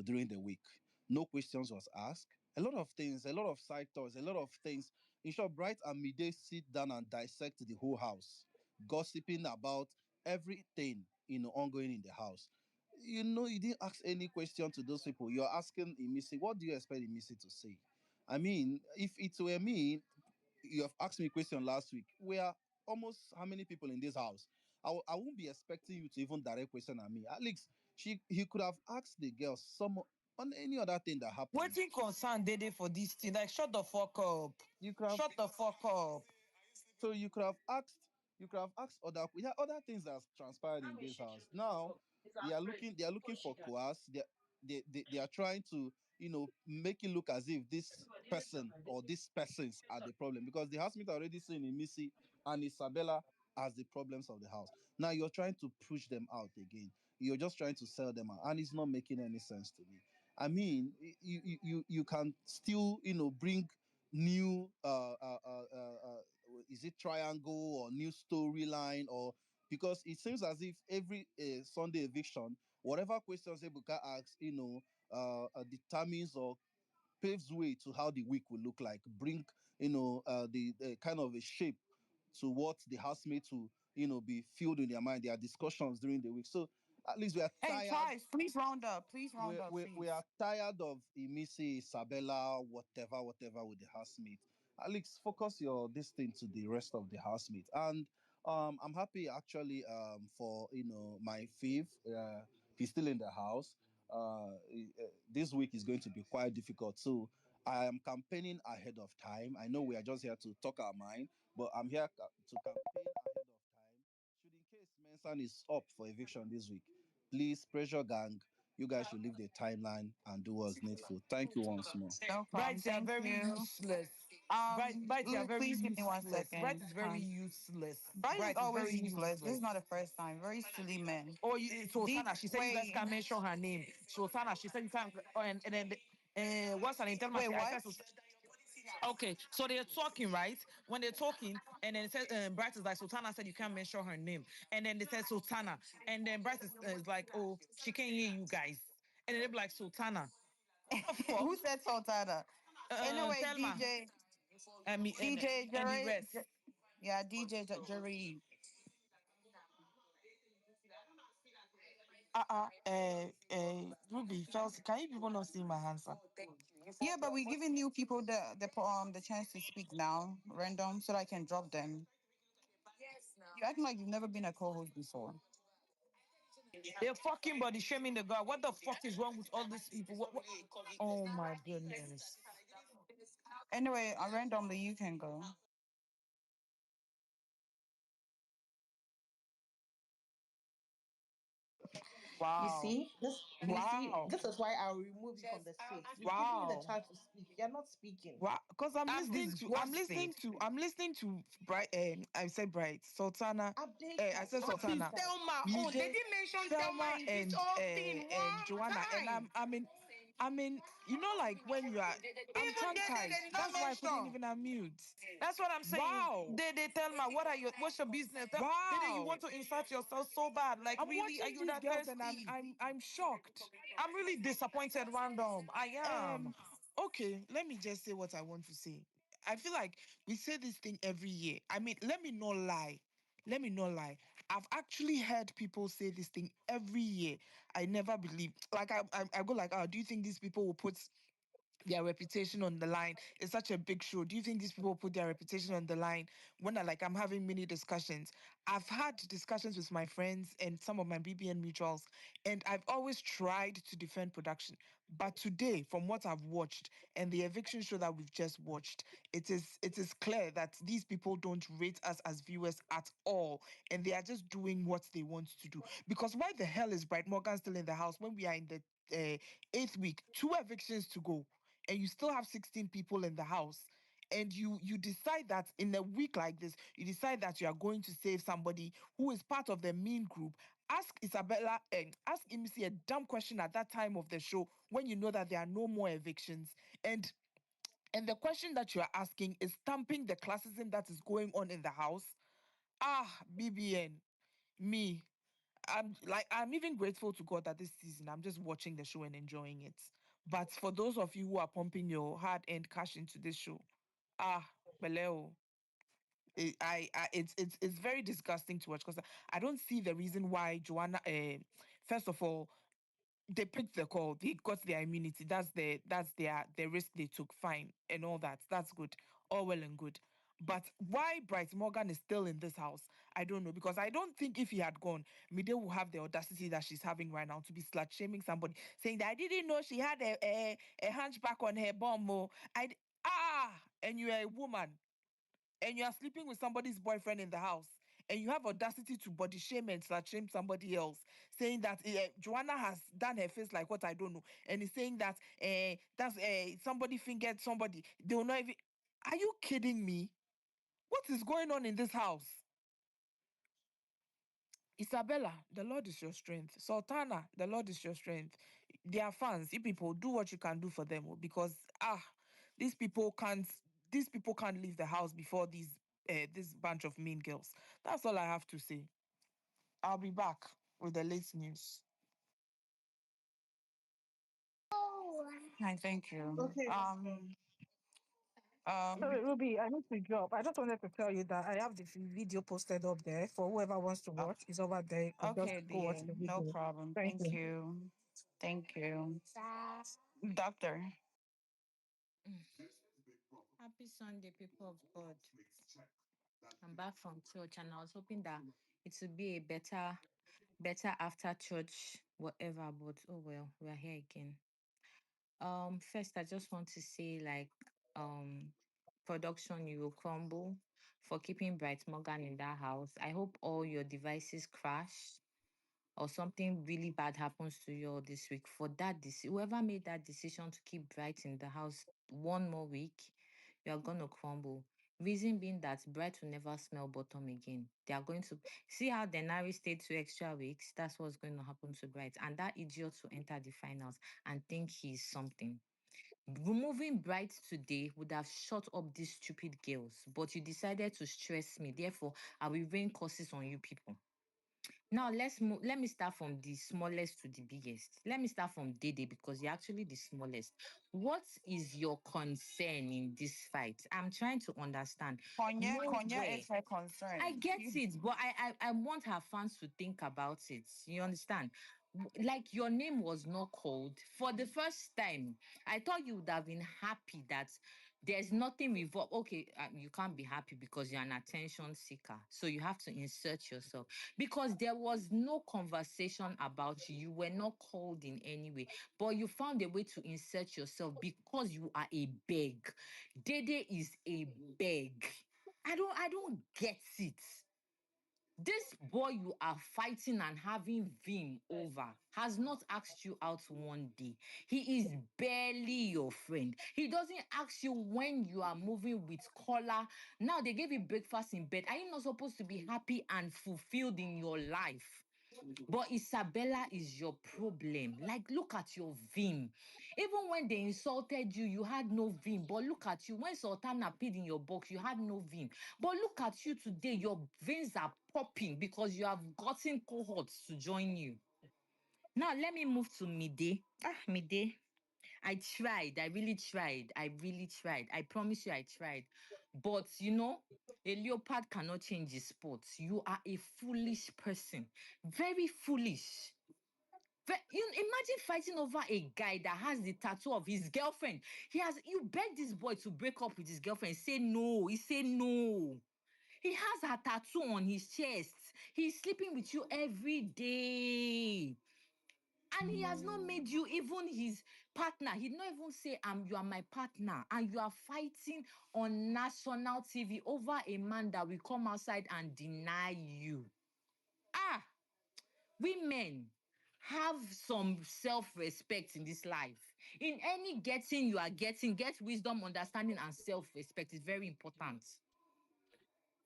during the week. No questions was asked. A lot of things, a lot of side thoughts, a lot of things. In short, Bright and Midday sit down and dissect the whole house, gossiping about everything ongoing in the house. You didn't ask any question to those people. You're asking Imisi, what do you expect Imisi to say? I mean, if it were me, you have asked me a question last week. We are almost how many people in this house? I won't be expecting you to even direct question at me. At least he could have asked the girls some on any other thing that happened. Waiting concern Dede for this thing. Like, shut the fuck up. You could have Shut the fuck up. So you could have asked other things that has transpired in this house. Now they are looking for coerce. They are trying to make it look as if this person or these persons are the problem, because the housemate are already saying Missy and Isabella as the problems of the house. Now you're trying to push them out again. You're just trying to sell them out, and it's not making any sense to me. I mean, you can still bring new is it triangle or new storyline, or because it seems as if every Sunday eviction, whatever questions Ebuka asks, determines or paves way to how the week will look like, bring the kind of a shape to what the housemates will be filled in their mind, their discussions during the week. So at least we are Hey, tired. Trice, please round up. Please round up, We please. are tired of Imisi, Isabella, whatever with the housemate. Alex, focus your this thing to the rest of the housemate. And I'm happy actually for my fifth. He's still in the house. This week is going to be quite difficult too. I am campaigning ahead of time. I know we are just here to talk our mind, but I'm here to campaign ahead of time. Should in case Mensan is up for eviction this week, please pressure gang. You guys should leave the timeline and do what's needful. Thank you once more. No problem. Bright, you are Thank very you. useless. Bright, you are very Please give me one useless. Bright second. is very useless. Bright is Bright is always very useless. This is not the useless. first time. Very silly man. Oh, Deep Sultana, she said you guys wait, can't mention her name. Sultana, she said you can't. Oh, and then, what's her name? Thelma, wait, I what? said okay, so they're talking, right? When they're talking, and then it says, Bright is like, Sultana said you can't mention her name. And then they said Sultana. And then Bright is like, oh, she can't hear you guys. And then they're like, Sultana. What the Who fuck? said Sultana? Anyway, Thelma. DJ And the Jerry, rest. yeah, DJ Jerry. Ruby, Chelsea, can you people not see my answer? Yeah, but we're giving new people the chance to speak now, random, so that I can drop them. You acting like you've never been a co-host before. They're fucking body shaming the guy. What the fuck is wrong with all these people? Oh my goodness. Anyway, randomly you can go. You Wow. see, Wow. this is why I'll remove you from the space. You've given me the Wow. chance to speak. You're not speaking. Wow. Because I'm listening Disgusting. to, Bright, I said Bright, Sultana, I Updated. said What What is is Sultana, that? Thelma? Oh, they Mide, didn't mention Thelma Thelma in this whole thing and one Joanna. And time. like when you are, I'm Even tongue they tied. did not That's why I couldn't mention. even unmute. That's what I'm saying. Wow. They tell me what's your business? Did you want Wow. to insert yourself so bad? Like I'm really? Are watching you these that girls and thirsty? I'm shocked. I'm really disappointed, random. I am. Um, okay, let me just say what I want to say. I feel like we say this thing every year. I mean, let me not lie. Let me not lie. I've actually heard people say this thing every year. I never believe. Like I go like, oh, do you think these people will put their reputation on the line? It's such a big show. Do you think these people put their reputation on the line when I'm having many discussions? I've had discussions with my friends and some of my BBN mutuals, and I've always tried to defend production. But today, from what I've watched and the eviction show that we've just watched, it is clear that these people don't rate us as viewers at all, and they are just doing what they want to do. Because why the hell is Bright Morgan still in the house when we are in the eighth week, two evictions to go, and you still have 16 people in the house? And you decide that in a week like this, you decide that you are going to save somebody who is part of the mean group. Ask Isabella and ask Imisi a dumb question at that time of the show when you know that there are no more evictions. And the question that you are asking is stamping the classism that is going on in the house. BBN, me. I'm even grateful to God that this season I'm just watching the show and enjoying it. But for those of you who are pumping your hard-earned cash into this show, Beleo, it's very disgusting to watch because I don't see the reason why Joanna. First of all, they picked the call. They got their immunity. That's their risk they took. Fine and all that. That's good. All well and good. But why Bright Morgan is still in this house, I don't know. Because I don't think if he had gone, Mide will have the audacity that she's having right now to be slut shaming somebody, saying that I didn't know she had a hunchback on her bum. Oh, and you're a woman and you are sleeping with somebody's boyfriend in the house and you have audacity to body shame and slut shame somebody else, saying that Joanna has done her face like what I don't know, and he's saying that that's somebody fingered somebody. They will not even. Are you kidding me? What is going on in this house? Isabella, the Lord is your strength. Sultana, the Lord is your strength. They are fans. You people do what you can do for them, oh, because these people can't. These people can't leave the house before this bunch of mean girls. That's all I have to say. I'll be back with the late news. I thank you. Okay, let's go. Um, Sorry, Ruby, I need to drop. I just wanted to tell you that I have the video posted up there for whoever wants to uh, watch. It's over there. You could just okay, go watch dear, the no video. problem. Thank Thank you. you. Thank you. Doctor. Happy Sunday, people of God. I'm back from church and I was hoping that it would be a better after church, whatever, but oh well, we're here again. First I just want to say um production you will crumble for keeping Bright Morgan in that house. I hope all your devices crash or something really bad happens to you all this week, for that whoever made that decision to keep Bright in the house one more week, you are gonna crumble. Reason being that Bright will never smell bottom again. They are going to see how Denari stayed 2 extra weeks. That's what's going to happen to Bright. And that idiot will enter the finals and think he's something. Removing Bright today would have shut up these stupid girls, but you decided to stress me. Therefore, I will rain curses on you people. Now let's move. Let me start from the smallest to the biggest. Let me start from Dede because you're actually the smallest. What is your concern in this fight? I'm trying to understand. Konya Nowhere. is her I concern. get it, but I want her fans to think about it. You understand? Like your name was not called for the first time. I thought you would have been happy that there's nothing revolved. Okay, you can't be happy because you're an attention seeker, so you have to insert yourself because there was no conversation about you. You were not called in any way, but you found a way to insert yourself because you are a beg. Dede is a beg. I don't get it. This boy you are fighting and having vim over has not asked you out one day. He is barely your friend. He doesn't ask you when you are moving with Kola. Now they gave you breakfast in bed. Are you not supposed to be happy and fulfilled in your life? But Isabella is your problem. Like, look at your vim. Even when they insulted you, you had no vim. But look at you. When Sultana peed in your box, you had no vim. But look at you today. Your veins are popping because you have gotten cohorts to join you. Now, let me move to Mide. Mide. I tried. I really tried. I really tried. I promise you, I tried. But a leopard cannot change his spots. You are a foolish person. Very foolish. You imagine fighting over a guy that has the tattoo of his girlfriend. You begged this boy to break up with his girlfriend. Say no. He said no. He has her tattoo on his chest. He's sleeping with you every day. And he has not made you even his partner. He did not even say, you are my partner. And you are fighting on national TV over a man that will come outside and deny you. Women, have some self-respect in this life. In any getting you are getting, get wisdom, understanding, and self-respect is very important.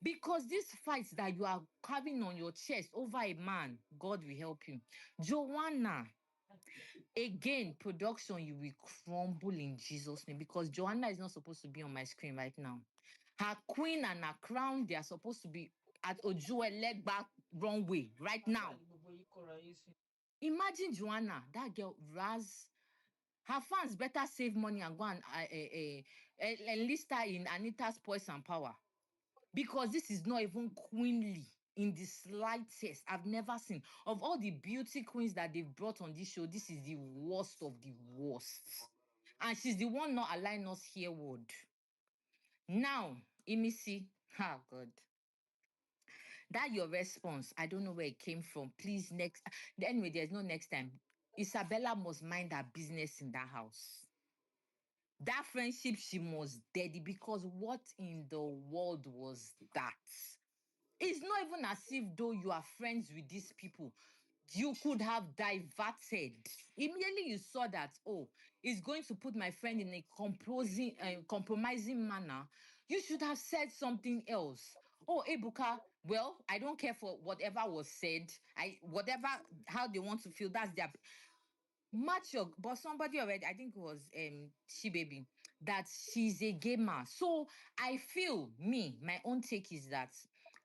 Because these fights that you are having on your chest over a man, God will help you. Joanna, again, production, you will crumble in Jesus' name because Joanna is not supposed to be on my screen right now. Her queen and her crown, they are supposed to be at Ojuwe leg back runway right now. Imagine Joanna, that girl, Raz. Her fans better save money and go and enlist her in Anita's Poise and Power. Because this is not even queenly in the slightest. I've never seen. Of all the beauty queens that they've brought on this show, this is the worst of the worst. And she's the one not allowing us hear word. Now, Imisi, God. That your response, I don't know where it came from. Please, next. Anyway, there's no next time. Isabella must mind her business in that house. That friendship, she must dead it because what in the world was that? It's not even as if though you are friends with these people. You could have diverted. Immediately you saw that, oh, it's going to put my friend in a compromising manner. You should have said something else. Oh, Ebuka, well, I don't care for whatever was said. Whatever how they want to feel, that's their match your, but somebody already, I think it was she baby, that she's a gamer. So I feel my own take is that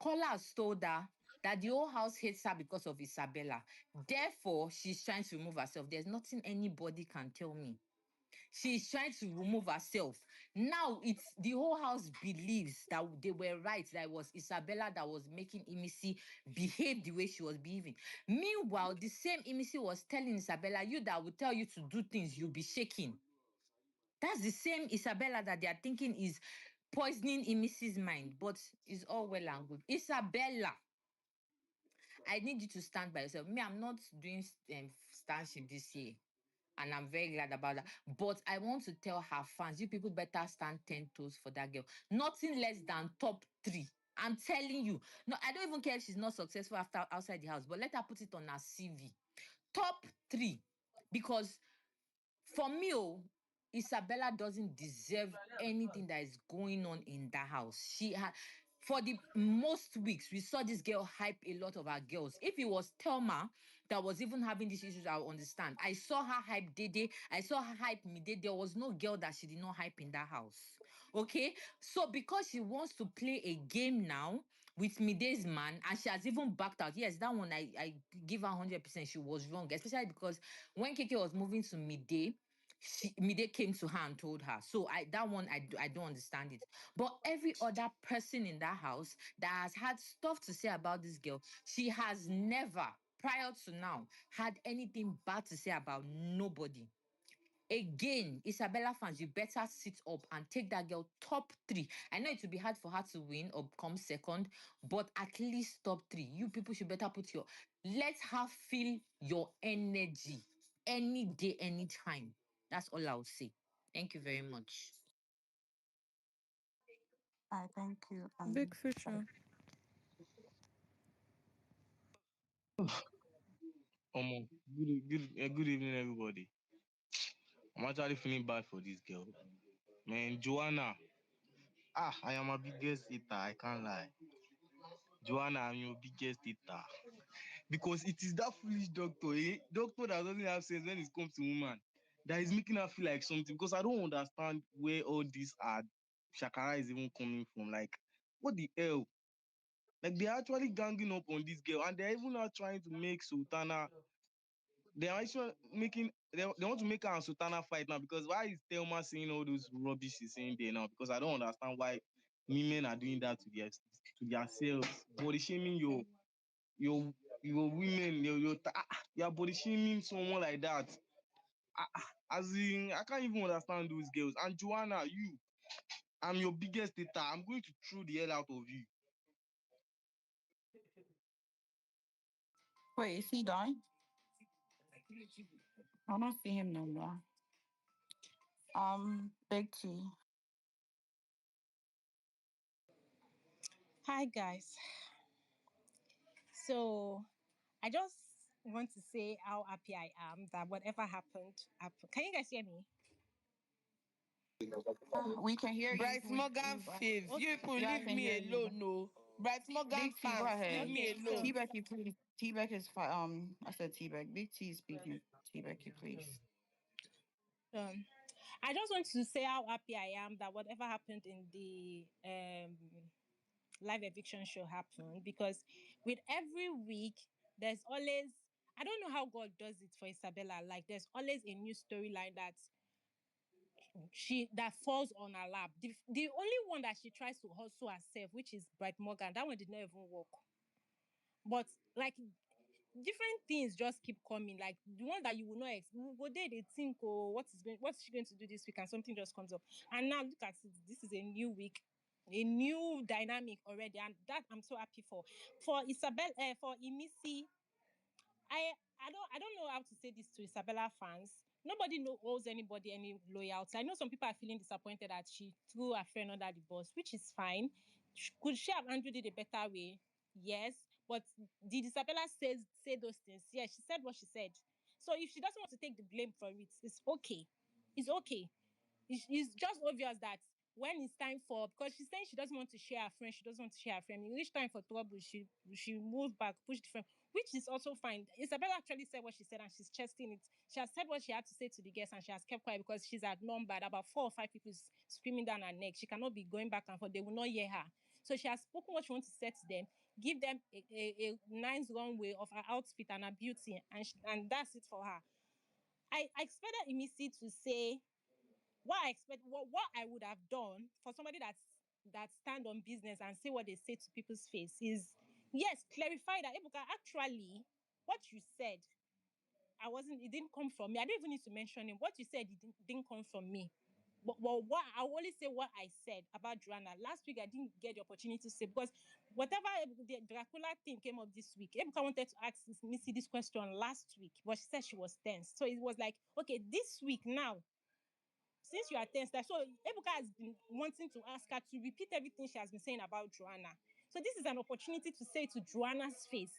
Kola has told her that the whole house hates her because of Isabella. Therefore, she's trying to remove herself. There's nothing anybody can tell me. She's trying to remove herself. Now it's the whole house believes that they were right, that it was Isabella that was making Imisi behave the way she was behaving. Meanwhile, the same Imisi was telling Isabella, you that will tell you to do things, you'll be shaking. That's the same Isabella that they are thinking is poisoning Imisi's mind, but it's all well and good. Isabella, I need you to stand by yourself. Me, I'm not doing stanship this year. And I'm very glad about that. But I want to tell her fans, you people better stand 10 toes for that girl. Nothing less than top 3. I'm telling you. No, I don't even care if she's not successful after outside the house, but let her put it on her CV. Top 3. Because for me, Isabella doesn't deserve anything that is going on in that house. For the most weeks, we saw this girl hype a lot of our girls. If it was Thelma that was even having these issues, I'll understand. I saw her hype Dede. I saw her hype Mide. There was no girl that she did not hype in that house. Okay? So because she wants to play a game now with Mide's man, and she has even backed out. Yes, that one I give her 100%. She was wrong, especially because when Keke was moving to Mide came to her and told her. So I don't understand it. But every other person in that house that has had stuff to say about this girl, she has never, prior to now, had anything bad to say about nobody. Again, Isabella fans, you better sit up and take that girl top 3. I know it will be hard for her to win or come second, but at least top 3. You people should better let her feel your energy any day, anytime. That's all I'll say. Thank you very much. I thank you. Big future. Good evening, everybody. I'm actually feeling bad for this girl. Man, Joanna. I am her biggest hater, I can't lie. Joanna, I'm your biggest hater. Because it is that foolish doctor, Doctor that doesn't have sense when it comes to woman, that is making her feel like something. Because I don't understand where all these shakara is even coming from. Like, what the hell? Like, they're actually ganging up on this girl, and they're even not trying to make Sultana. They are actually they want to make her and Sultana fight now, because why is Thelma saying all those rubbish she's saying there now? Because I don't understand why women are doing that to themselves, body shaming your women, you're body shaming someone like that. As in, I can't even understand those girls. And Joanna, I'm your biggest hater. I'm going to throw the hell out of you. Wait, is he done? I don't see him no more. Big T. Hi guys. So I just want to say how happy I am that whatever happened. Can you guys hear me? We can hear you. Bryce Morgan faves. You Okay. people Yeah, I leave can hear me you. alone, no. Bryce Morgan Big T, go fans, leave ahead. me Okay. So alone. T-Becky, please. T-Beck is I said T-Beck. Big T is speaking. T-Becky, please. um I just want to say how happy I am that whatever happened in the live eviction show happened, because with every week there's always, I don't know how God does it for Isabella. Like there's always a new storyline that falls on her lap. The only one that she tries to hustle herself, which is Bright Morgan, that one did not even work. But like different things just keep coming. Like the one that you will not go there, they think, oh, what's she going to do this week? And something just comes up. And now look at it. This is a new week, a new dynamic already. And that I'm so happy for. For for Imisi, I don't know how to say this to Isabella fans. Nobody owes anybody any loyalty. I know some people are feeling disappointed that she threw her friend under the bus, which is fine. Could she have handled it a better way? Yes. But did Isabella say those things? Yes, she said what she said. So if she doesn't want to take the blame for it, it's okay. It's okay. It's just obvious that when it's time for, because she's saying she doesn't want to share her friend, she doesn't want to share her friend. In each time for trouble, she moved back, pushed the friend, which is also fine. Isabella actually said what she said and she's chesting it. She has said what she had to say to the guests and she has kept quiet because she's outnumbered. About 4 or 5 people screaming down her neck. She cannot be going back and forth. They will not hear her. So she has spoken what she wants to say to them, give them a nice runway of her outfit and her beauty, and that's it for her. I expected Imisi to say what I would have done for somebody that stand on business and say what they say to people's face is, yes, clarify that, Ebuka, actually what you said, it didn't come from me. I don't even need to mention him. What you said, it didn't come from me. But what I will only say what I said about Joanna. Last week I didn't get the opportunity to say because whatever the Dracula thing came up this week, Ebuka wanted to ask Missy this question last week, but she said she was tense. So it was like, okay, this week now, since you are tense, so Ebuka has been wanting to ask her to repeat everything she has been saying about Joanna. So this is an opportunity to say to Joanna's face.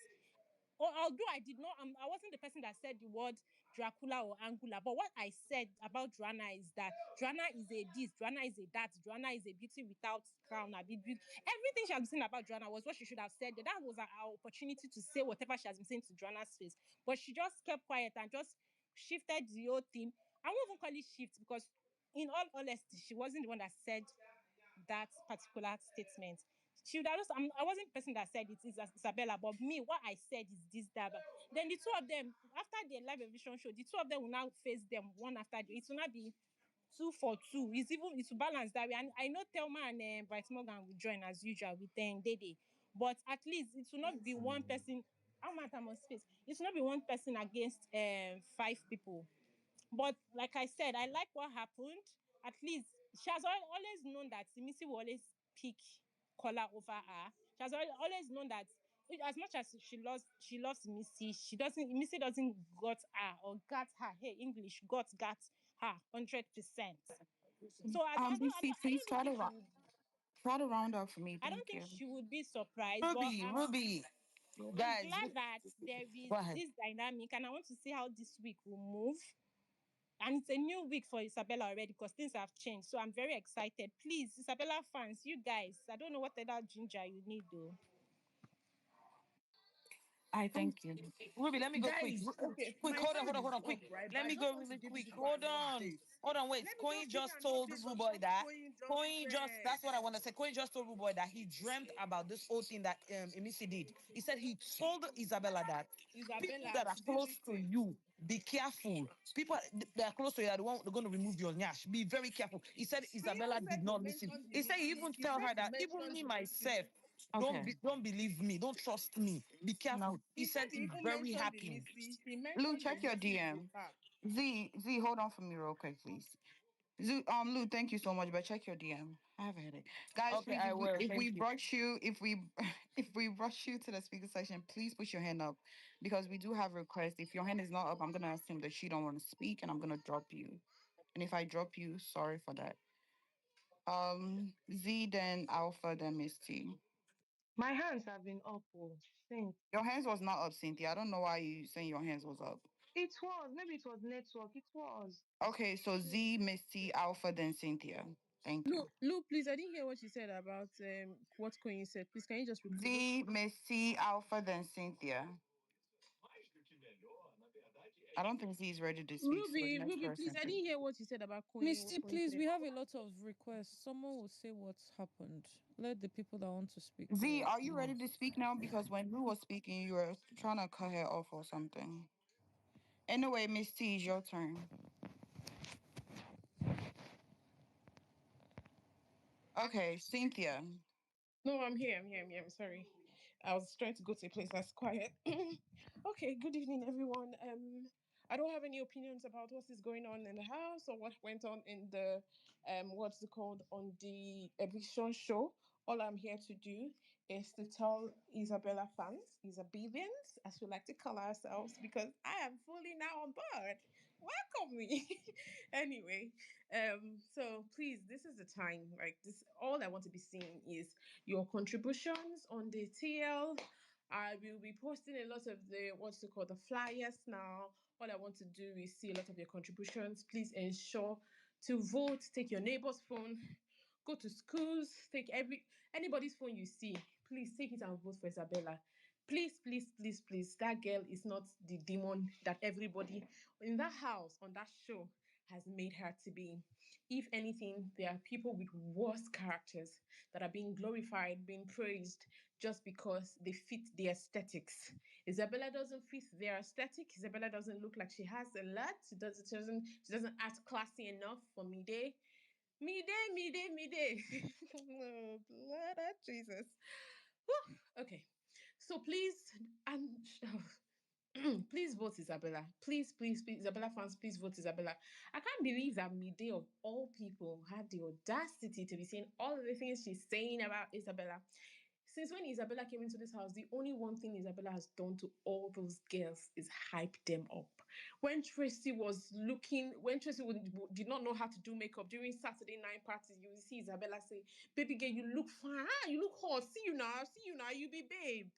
Although I did not, I wasn't the person that said the word Dracula or Angula, but what I said about Joanna is that Joanna is a this, Joanna is a that, Joanna is a beauty without crown. Everything she has been saying about Joanna was what she should have said. That was our opportunity to say whatever she has been saying to Joanna's face, but she just kept quiet and just shifted the whole thing. I won't even call it shift because, in all honesty, she wasn't the one that said that particular statement. She would have just, I wasn't the person that said it is Isabella, but me, what I said is this, that. Then the two of them, after the live eviction show, the two of them will now face them one after the. It will not be 2 for 2. It's to balance that way. And I know Thelma and Bryce Morgan will join as usual with Dede, but at least it will not be one person. How much I'm on space? It will not be one person against 5 people. But like I said, I like what happened. At least she has always known that Imisi will always pick Kola over her. She has always known that as much as she loves Missy, Missy doesn't got her or got her. Hey, English, got her 100%. So I Please don't even think try to round up for me. I don't Thank think you. she would be surprised, but Ruby, I'm guys, glad that there go is ahead. this dynamic, and I want to see how this week will move. And it's a new week for Isabella already because things have changed. So I'm very excited. Please, Isabella fans, you guys, I don't know what other ginger you need though. I thank you. Ruby, let me go quick. Guys, okay, Quick, my hold on, hand hold on, is hold on, up, quick. right? But Let I me just go want to really give you quick. people Hold an on. update. Hold on, wait. Let me Koyin just give you just an told update of Ruboy what that Koyin just that's said. what I want to say. Koyin just told Ruboy that he dreamt about this whole thing that Imisi did. He said he told Isabella that people Isabella, that are should you close to listen? you, be careful. People that are close to you are they're going to remove your nyash. Be very careful. He said He Isabella even did said he not listen. mentioned the He said he Missy. even He tell said her he that even mentioned me the Missy. myself Okay. don't believe me. Don't trust me. Be No. careful. He He said said he he's even very mentioned the happy. Missy. He Lou, mentioned the check your Missy to DM. her. Z, hold on for me real quick, please. Lou, thank you so much, but check your DM. I have a headache. Guys, Okay, please, I will. if we Thank you. brought you, if we brought you to the speaker section, please put your hand up because we do have requests. If your hand is not up, I'm gonna assume that you don't want to speak, and I'm gonna drop you. And if I drop you, sorry for that. Z, then Alpha, then Miss T. My hands have been up since. Your hands was not up, Cynthia. I don't know why you saying your hands was up. It was. Maybe it was network. It was. Okay, so Z, Miss T, Alpha, then Cynthia. Thank you. Lou, please, I didn't hear what you said about what Queen said. Please, can you just repeat? Z, Miss T, Alpha, then Cynthia. I don't think Z is ready to speak, so the next Ruby, please, person, I please. didn't hear what you said about Queen. What Misty, Queen please, said. we have a lot of requests. Someone will say what's happened. Let the people that want to speak Z, go, are you ready to please. speak now? Because when Lou was speaking, you were trying to cut her off or something. Anyway, Miss T, it's your turn. Okay, Cynthia. No, I'm here. I'm sorry. I was trying to go to a place that's quiet. Okay, good evening, everyone. I don't have any opinions about what is going on in the house or what went on in the what's it called on the eviction show. All I'm here to do is to tell Isabella fans, Isabevians, as we like to call ourselves, because I am fully now on board. Welcome me. Anyway, so please, this is the time. Like this, all I want to be seeing is your contributions on the TL. I will be posting a lot of the what's it called the flyers now. All I want to do is see a lot of your contributions. Please ensure to vote. Take your neighbor's phone. Go to schools. Take anybody's phone you see. Please take it and vote for Isabella. Please, please, please, please. That girl is not the demon that everybody in that house on that show has made her to be. If anything, there are people with worse characters that are being glorified, being praised just because they fit the aesthetics. Isabella doesn't fit their aesthetic. Isabella doesn't look like she has a lot. She doesn't act classy enough for mide. Mide. Oh, blood of Jesus. Whew. Okay. So please, and please Please vote Isabella. Please, please, please, Isabella fans, please vote Isabella. I can't believe that Mide of all people had the audacity to be saying all of the things she's saying about Isabella. Since when Isabella came into this house, the only one thing Isabella has done to all those girls is hype them up. When Tracy did not know how to do makeup during Saturday night parties, you will see Isabella say, "Baby girl, you look fine. You look hot. See you now. You be babe."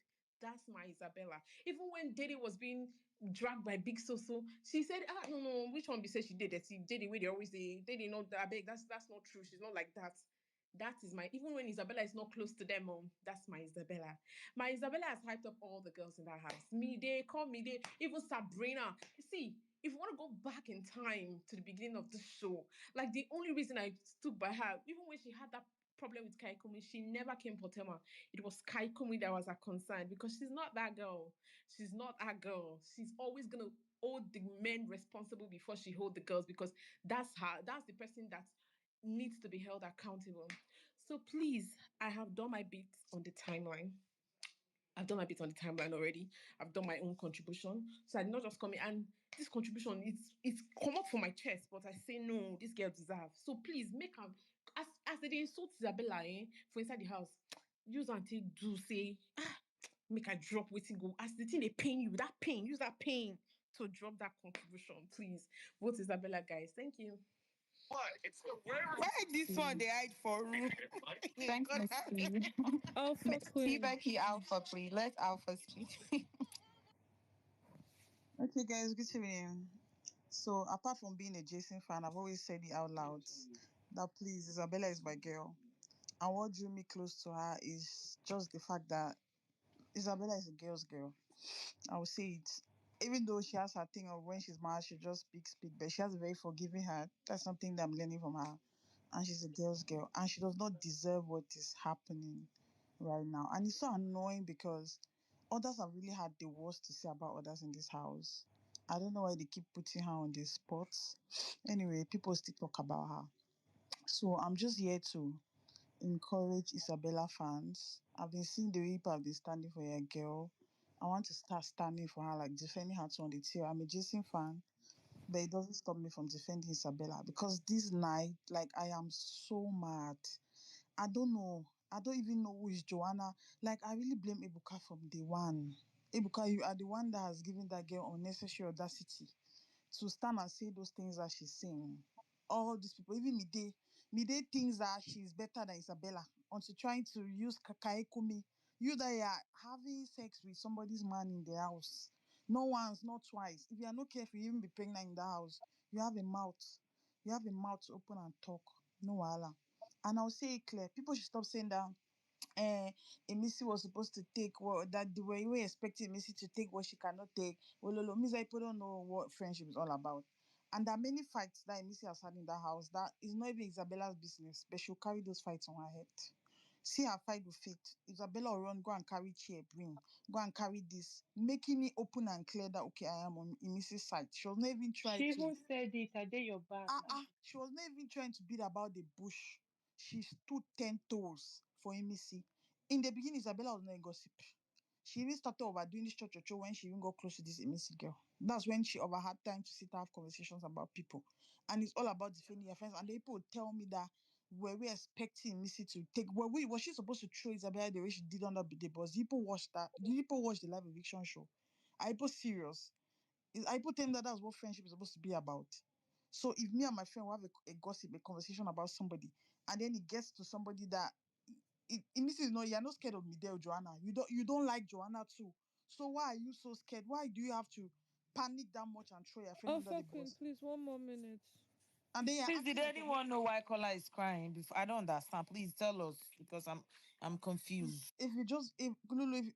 That's my Isabella. Even when Dede was being dragged by Big Soso, she said, no, which one be said she did that? See, Dede, where they always say, Dede, no, I beg, that's not true. She's not like that. That is my, even when Isabella is not close to them, that's my Isabella. My Isabella has hyped up all the girls in that house. Mide, call Mide, even Sabrina. See, if you want to go back in time to the beginning of the show, like the only reason I stood by her, even when she had that problem with Kaikumi, she never came for Thema. It was Kaikumi that was her concern because she's not that girl. She's not that girl. She's always gonna hold the men responsible before she hold the girls because that's her. That's the person that needs to be held accountable. So please, I have done my bit on the timeline. I've done my bit on the timeline already. I've done my own contribution. So I did not just come in and this contribution, it's come up from my chest, but I say no, this girl deserves. So please make her as they insult Isabella for inside the house. Use until do say make her drop waiting go. As the thing they pain you, that pain, use that pain to drop that contribution. Please vote Isabella, guys. Thank you. What? It's the Why rarest. this one they hide for room? Thanks, Miss T. Alpha Miss T Queen. Becky Alpha, please. Let Alpha speak. Okay, guys, good evening. So, apart from being a Jason fan, I've always said it out loud that please, Isabella is my girl. And what drew me close to her is just the fact that Isabella is a girl's girl. I will say it. Even though she has her thing of when she's mad, she just speak, but she has a very forgiving heart. That's something that I'm learning from her. And she's a girl's girl. And she does not deserve what is happening right now. And it's so annoying because others have really had the worst to say about others in this house. I don't know why they keep putting her on the spot. Anyway, people still talk about her. So I'm just here to encourage Isabella fans. I've been seeing the way people have been standing for your girl. I want to start standing for her, like defending her to on the tail. I'm a Jason fan, but it doesn't stop me from defending Isabella because this night, like, I am so mad. I don't know. I don't even know who is Joanna. Like, I really blame Ebuka from day one. Ebuka, you are the one that has given that girl unnecessary audacity to stand and say those things that she's saying. All these people, even Mide thinks that she's better than Isabella until trying to use Kakaekumi. You that you are having sex with somebody's man in the house. Not once, not twice. If you are not careful, you even be pregnant in the house. You have a mouth. You have a mouth to open and talk. No wahala. And I'll say it clear. People should stop saying that Imisi was supposed to take what that they were even expecting Imisi to take what she cannot take. Well, Lolo, means people don't know what friendship is all about. And there are many fights that Imisi has had in that house that is not even Isabella's business, but she'll carry those fights on her head. See her fight with Faith. Isabella will run, go and carry chair, bring, go and carry this, making it open and clear that okay, I am on Imisi's side. She was not even trying She to even said it. I did your back. she was not even trying to beat about the bush. She stood 10 toes for Imisi. In the beginning, Isabella was not a gossip. She even started overdoing this church when she even got close to this Imisi girl. That's when she over had time to sit and have conversations about people. And it's all about defending your friends. And the people would tell me that were we expecting Missy to take was she supposed to throw Isabella the way she did under the boss? People watched that. Did people watch the live eviction show? Are people serious? I put him that that's what friendship is supposed to be about. So if me and my friend will have a gossip, a conversation about somebody, and then it gets to somebody that it means you're not scared of Mide or Joanna. You don't like Joanna too. So why are you so scared? Why do you have to panic that much and throw your friend under Alpha the Queen, bus? please, 1 more minute. And then you're Please, did acting like anyone know why Kola is crying? Before I don't understand. Please tell us because I'm confused. if you just if Lulu, if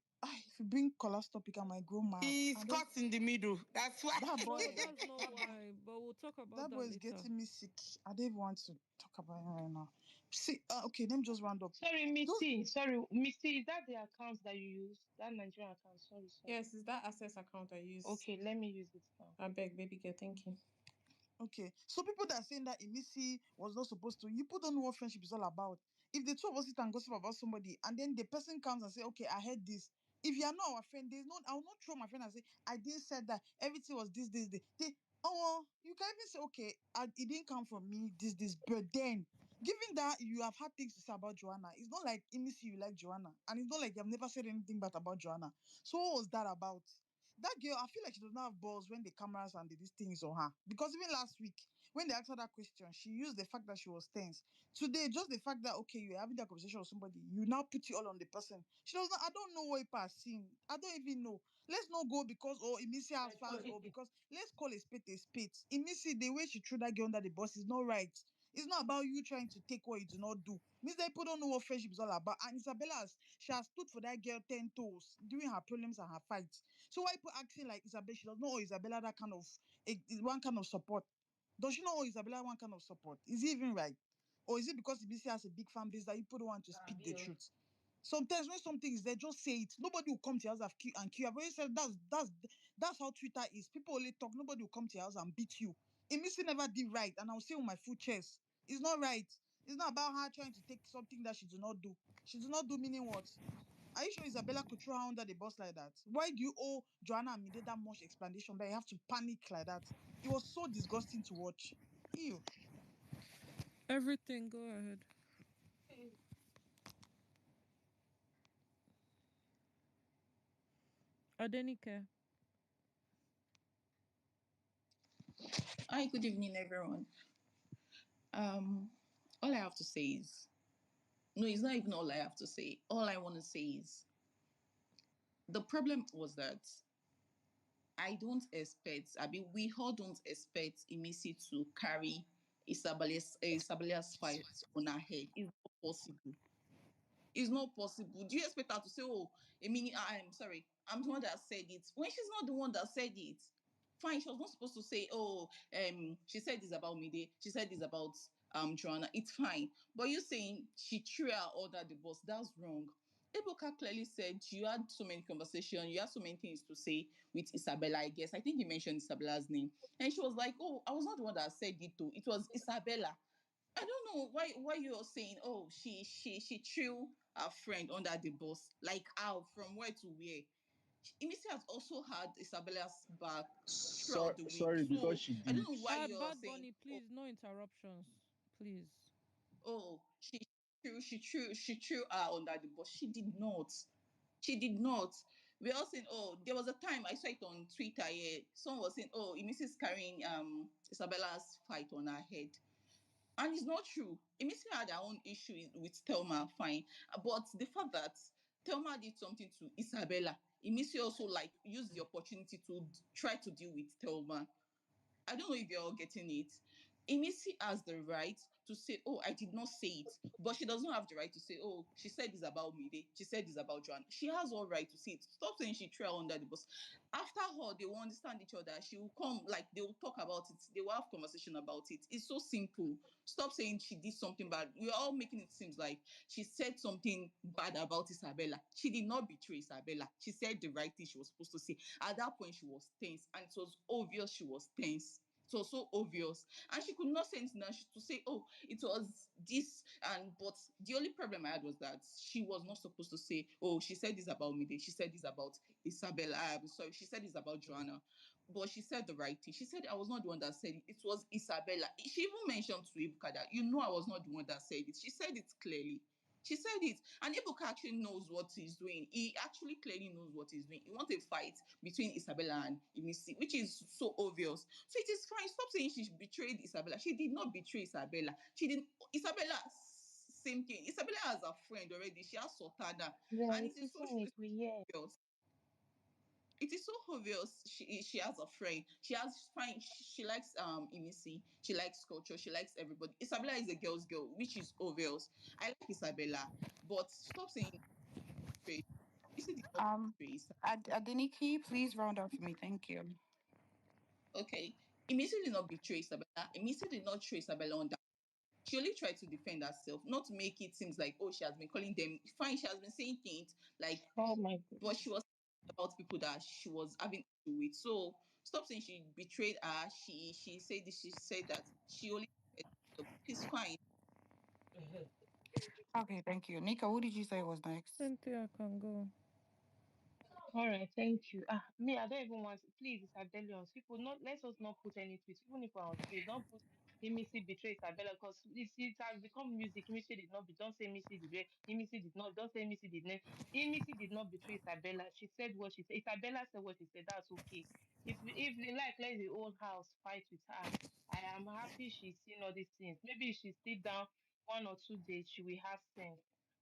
you bring color topic, I might go mad. He's And then caught in the middle. That's why. that No, boy, that's not why, but we'll talk about that boy that is later. getting me sick. I don't even want to talk about him right now. See, okay, let me just round up. Sorry, Those Missy. Sorry, Missy. Is that the account that you use? That Nigerian account? Sorry, sorry. Yes, is that access account I use? Okay, let me use it now. I beg, baby girl, thank you. Okay, so people that are saying that Imisi was not supposed to, you put on what friendship is all about. If the two of us sit and gossip about somebody, and then the person comes and say, "Okay, I heard this," If you are not our friend, there's no, I will not throw my friend and say, I didn't say that. Everything was this. Oh, you can even say, okay, it didn't come from me, this. But then, given that you have had things to say about Joanna, it's not like Imisi you like Joanna. And it's not like you've never said anything bad about Joanna. So what was that about? That girl, I feel like she does not have balls when the cameras and these things on her. Because even last week, when they asked her that question, she used the fact that she was tense. Today, just the fact that okay, you're having that conversation with somebody, you now put it all on the person. She does not. I don't know what people are seeing. I don't even know. Let's not go because oh, Imisi has fans or because let's call a spade a spade. Imisi, the way she threw that girl under the bus is not right. It's not about you trying to take what you do not do. Means that people don't know what friendship is all about. And Isabella she has stood for that girl 10 toes during her problems and her fights. So why people acting like Isabella? She does not owe Isabella that kind of one kind of support. Does she not owe Isabella one kind of support? Is it even right? Or is it because BC has a big fan base that people don't want to speak the truth? Sometimes when something is there, just say it. Nobody will come to your house and kill. I've always said that's how Twitter is. People only talk. Nobody will come to your house and beat you. Emisi never did right, and I'll say with my full chest, it's not right. It's not about her trying to take something that she do not do. She do not do meaning what? Are you sure Isabella could throw her under the bus like that? Why do you owe Joanna and Mide that much explanation that you have to panic like that? It was so disgusting to watch. Ew. Everything, go ahead. Adenike. Hi, good evening, everyone. All I have to say is no, it's not even all I have to say. All I want to say is the problem was that I don't expect, I mean, we all don't expect Imisi to carry Isabella's fight on her head. It's not possible. It's not possible. Do you expect her to say, "Oh, I mean, I'm sorry, I'm the one that said it," when she's not the one that said it? Fine, she was not supposed to say, "Oh, she said this about Mide, she said this about Joanna." It's fine, but you saying she threw her under the bus, that's wrong. Ebuka clearly said you had so many conversations, you had so many things to say with Isabella, I guess. I think he mentioned Isabella's name. And she was like, "Oh, I was not the one that said it, though. It was Isabella." I don't know why you're saying, oh, she threw her friend under the bus. Like how? From where to where? Imisi has also had Isabella's back throughout the week. Sorry, because So she I don't did. know why you're Bad saying, Bunny, oh, please, no interruptions. Please. oh, she threw her under the bus. She did not. She did not. We're all saying, oh, there was a time I saw it on Twitter. Yeah, someone was saying, oh, Imisi is carrying Isabella's fight on her head. And it's not true. Emisi had her own issue with Thelma, fine. But the fact that Thelma did something to Isabella, Emisi also like used the opportunity to try to deal with Thelma. I don't know if you're all getting it. Emisi has the right to say, "Oh, I did not say it," but she does not have the right to say, "Oh, she said this about me. She said this about Joanna." She has all right to say it. Stop saying she threw her under the bus. After her, they will understand each other. She will come, like they will talk about it. They will have conversation about it. It's so simple. Stop saying she did something bad. We are all making it seem like she said something bad about Isabella. She did not betray Isabella. She said the right thing she was supposed to say. At that point, she was tense, and it was obvious she was tense. It was so obvious. And she could not say anything to say, oh, it was this. And but the only problem I had was that she was not supposed to say, oh, she said this about me. She said this about Isabella. I'm sorry, she said this about Joanna. But she said the right thing. She said I was not the one that said it. It was Isabella. She even mentioned to Ibuka that you know I was not the one that said it. She said it clearly. She said it. And Ibuka actually knows what he's doing. He actually clearly knows what he's doing. He wants a fight between Isabella and Imisi, which is so obvious. So it is fine. Stop saying she betrayed Isabella. She did not betray Isabella. She didn't. Isabella, same thing. Isabella has a friend already. She has Sultana. You are And it is so repeating it. We hear. obvious. It is so obvious she has a friend. She has fine. She likes Imisi. She likes culture. She likes everybody. Isabella is a girl's girl, which is obvious. I like Isabella, but stop saying betray. Imisi did not Um, betray Isabella. Adeniki, please round up for me. Thank you. Okay. Imisi did not betray Isabella. Imisi did not throw Isabella on that. She only tried to defend herself, not to make it seem like, oh, she has been calling them fine. She has been saying things like, Oh my but goodness. she was about people that she was having issue with. So stop saying she betrayed her. She said this, she said that. She only she's fine. Okay, thank you. Nika, who did you say was next? Cynthia can go. All right, thank you. Me, I don't even want. Please, Isabellians, people, not let us not put any tweets, even if we're on space. Don't put Imisi betray Isabella because it has become music. Imisi did not be. Don't say Imisi did. Imisi did not. Don't say Imisi did not. Imisi did not betray Isabella. She said what she said. Isabella said what she said. That's okay. If they like, let the old house fight with her. I am happy she's seen all these things. Maybe if she sit down 1 or 2 days, she will have sense.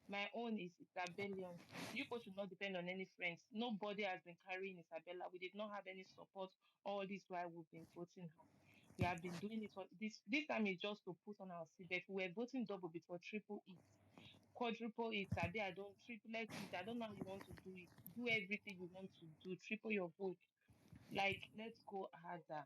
My own is Isabellion. You both should not depend on any friends. Nobody has been carrying Isabella. We did not have any support all this while we've been voting her. We have been doing it for this time is just to put on our seat. If we were voting double before triple it, quadruple it, Sabi, I don't triplet it. I don't know how you want to do it. Do everything you want to do. Triple your vote. Like, let's go harder.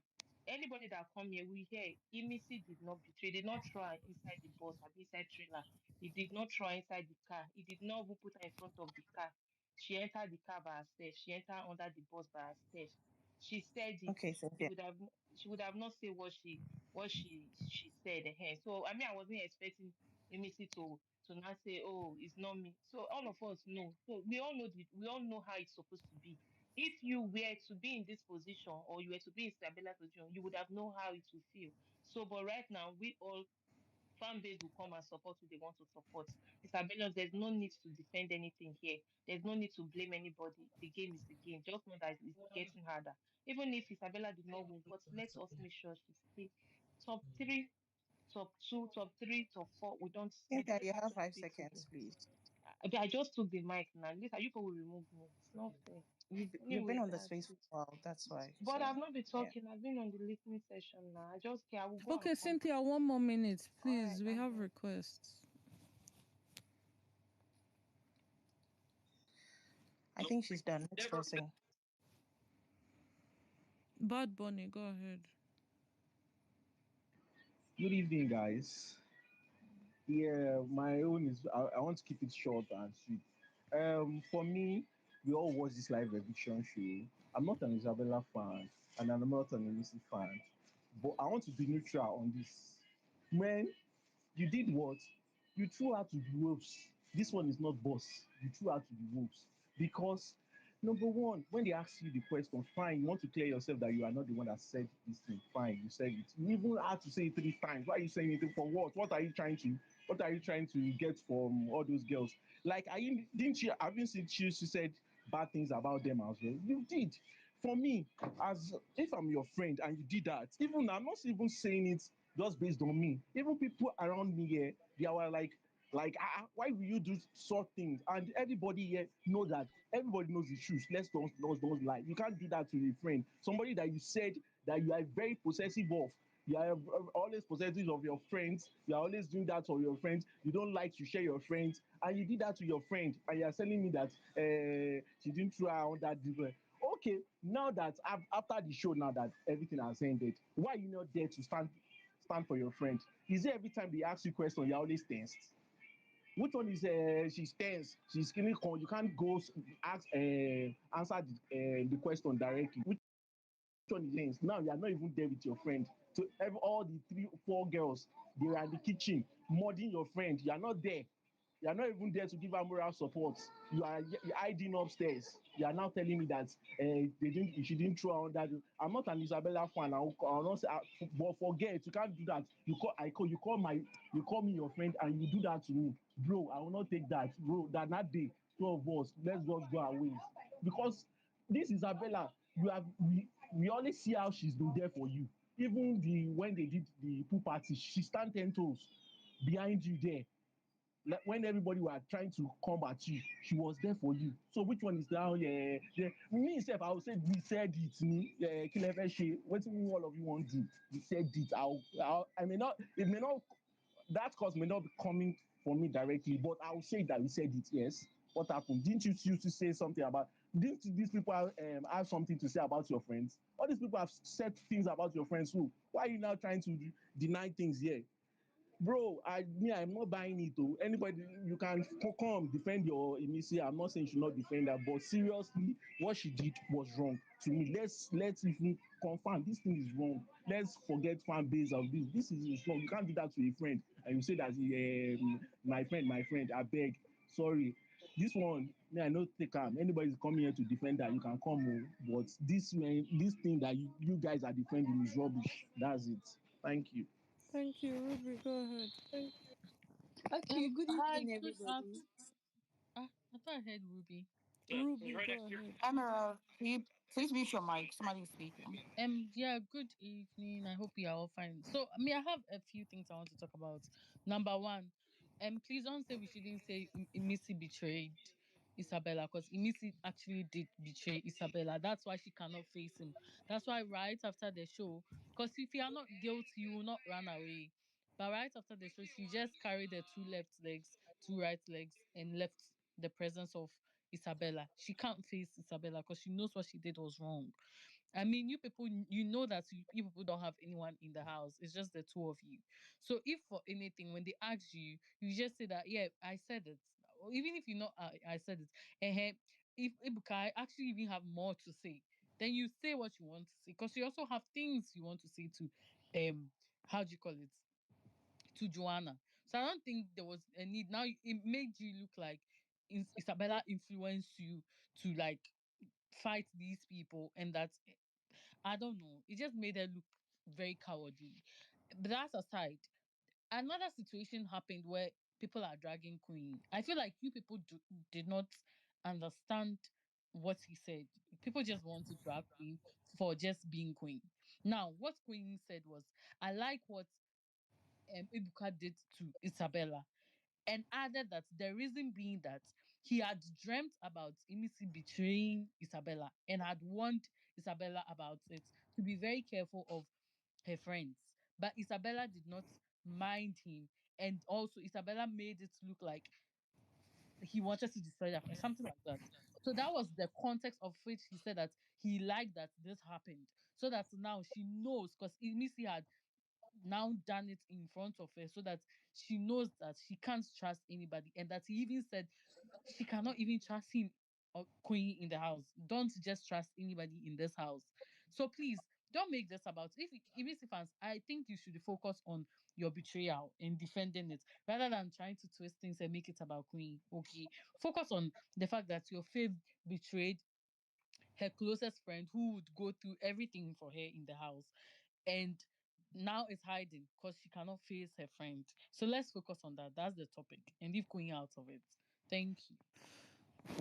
Anybody that come here, we hear Imisi did not betray, did not try inside the bus or inside trailer. He did not try inside the car. He did not even put her in front of the car. She entered the car by herself. She entered under the bus by herself. She said it. Okay, She Cynthia. would have she would have not said what she said. So I mean I wasn't expecting Imisi to not say, oh, it's not me. So all of us know. So we all know how it's supposed to be. If you were to be in this position or you were to be in Isabella's position, you would have known how it would feel. So, but right now, we all fan base will come and support who they want to support. Isabella, there's no need to defend anything here. There's no need to blame anybody. The game is the game. Just know that it's getting harder. Even if Isabella did not win, but let us make sure she stay top three, top two, top three, top four. We Cynthia, don't you have have to five see to seconds, win. please. I just took the mic now. Lisa, you people will remove me. It's not fair. You've been Anyway, on the that's space for it. a while, that's why. But So I've not been yeah. talking. I've been on the listening session now. I just care. I will go and Okay, come back. Cynthia, 1 more minute, All right, please. We I'm have done. requests. I think she's done. Next person. Bad Bunny, go ahead. Good evening, guys. Yeah, my own is I want to keep it short and sweet. For me, we all watch this live eviction show. I'm not an Isabella fan and I'm not an Emisi fan, but I want to be neutral on this. When you did what? You threw her to the wolves. This one is not boss. You threw her to the wolves because number one, when they ask you the question, fine, you want to clear yourself that you are not the one that said this thing. Fine, you said it. You even had to say it 3 times. Why are you saying it for what? What are you trying to? What are you trying to get from all those girls? Like, are you didn't you? Haven't seen she said bad things about them as well? You did. For me, as if I'm your friend and you did that, even I'm not even saying it just based on me. Even people around me here, they were like why will you do such things? And everybody here know that everybody knows the truth. Let's don't lie. You can't do that to a friend, somebody that you said that you are very possessive of. You are always possessive of your friends. You are always doing that for your friends. You don't like to share your friends, and you did that to your friend, and you are telling me that she didn't try on that different. Okay, now that after the show, now that everything has ended, why are you not there to stand for your friend? Is it every time they ask you question you're always tensed? Which one is she's tense, she's skinny con, you can't go ask answer the question directly. Which one is tense? Now you are not even there with your friend. So all the 3 4 girls, they are in the kitchen murdering your friend. You are not there. You are not even there to give her moral support. You're hiding upstairs. You are now telling me that they didn't she didn't throw her under. I'm not an Isabella fan. I'll not say, but forget, you can't do that. You call me your friend and you do that to me, bro. I will not take that, bro. That day, 2 of us, let's just go our ways. Because this Isabella, we always see how she's been there for you. Even when they did the pool party, she stand 10 toes behind you there. Like when everybody were trying to come at you, she was there for you. So which one is now? Yeah, yeah. Me sef, I would say we said it. Me, yeah, kí lẹ fẹ́ ṣe? Wetin all of you wan do? We said it. I may not. It may not. That cause may not be coming for me directly, but I will say that we said it. Yes. What happened? Didn't you used to say something about? Didn't these people have something to say about your friends? All these people have said things about your friends. Who? Why are you now trying to deny things here? Bro, I'm not buying it oh. Anybody, you can come defend your Emisi. I'm not saying you should not defend her, but seriously, what she did was wrong to me. Let's even confirm this thing is wrong. Let's forget fan base of this. This is wrong. You can't do that to a friend and you say that my friend, I beg. Sorry. This one, Me, I no take am. Anybody's coming here to defend that, you can come. But this thing that you guys are defending is rubbish. That's it. Thank you. Thank you, Ruby. Go ahead. Okay, good Hi, evening, good everybody. afternoon. I thought I heard Ruby. Ruby, go ahead. Emerald, can you please mute your mic? Somebody's speaking. Yeah, good evening. I hope you are all fine. So, I have a few things I want to talk about. Number one, please don't say we shouldn't say Imisi betrayed Isabella, because Imisi actually did betray Isabella. That's why she cannot face him. That's why right after the show, because if you are not guilty, you will not run away. But right after the show, she just carried the two left legs, two right legs, and left the presence of Isabella. She can't face Isabella because she knows what she did was wrong. You people, you know that you people don't have anyone in the house. It's just the two of you. So if for anything, when they ask you, you just say that, yeah, I said it. Or even if you know, I said it. If Ibuka, I actually even have more to say, then you say what you want to say. Because you also have things you want to say to, how do you call it? To Joanna. So I don't think there was a need. Now it made you look like Isabella influenced you to like fight these people, and that I don't know. It just made her look very cowardly. But that's aside. Another situation happened where people are dragging Queen. I feel like you people did not understand what he said. People just want to drag Queen for just being Queen. Now, what Queen said was, I like what Ibuka did to Isabella, and added that the reason being that he had dreamt about Imisi betraying Isabella and had warned Isabella about it to be very careful of her friends. But Isabella did not mind him, and also Isabella made it look like he wanted to destroy their friends, something like that. So that was the context of which he said that he liked that this happened, so that now she knows, because Imisi had now done it in front of her, so that she knows that she can't trust anybody, and that he even said she cannot even trust him or Queen in the house. Don't just trust anybody in this house. So please don't make this about, if even if fans, I think you should focus on your betrayal and defending it rather than trying to twist things and make it about Queen. Okay, focus on the fact that your fave betrayed her closest friend who would go through everything for her in the house, and now is hiding because she cannot face her friend. So let's focus on that. That's the topic, and leave Queen out of it. Thank you.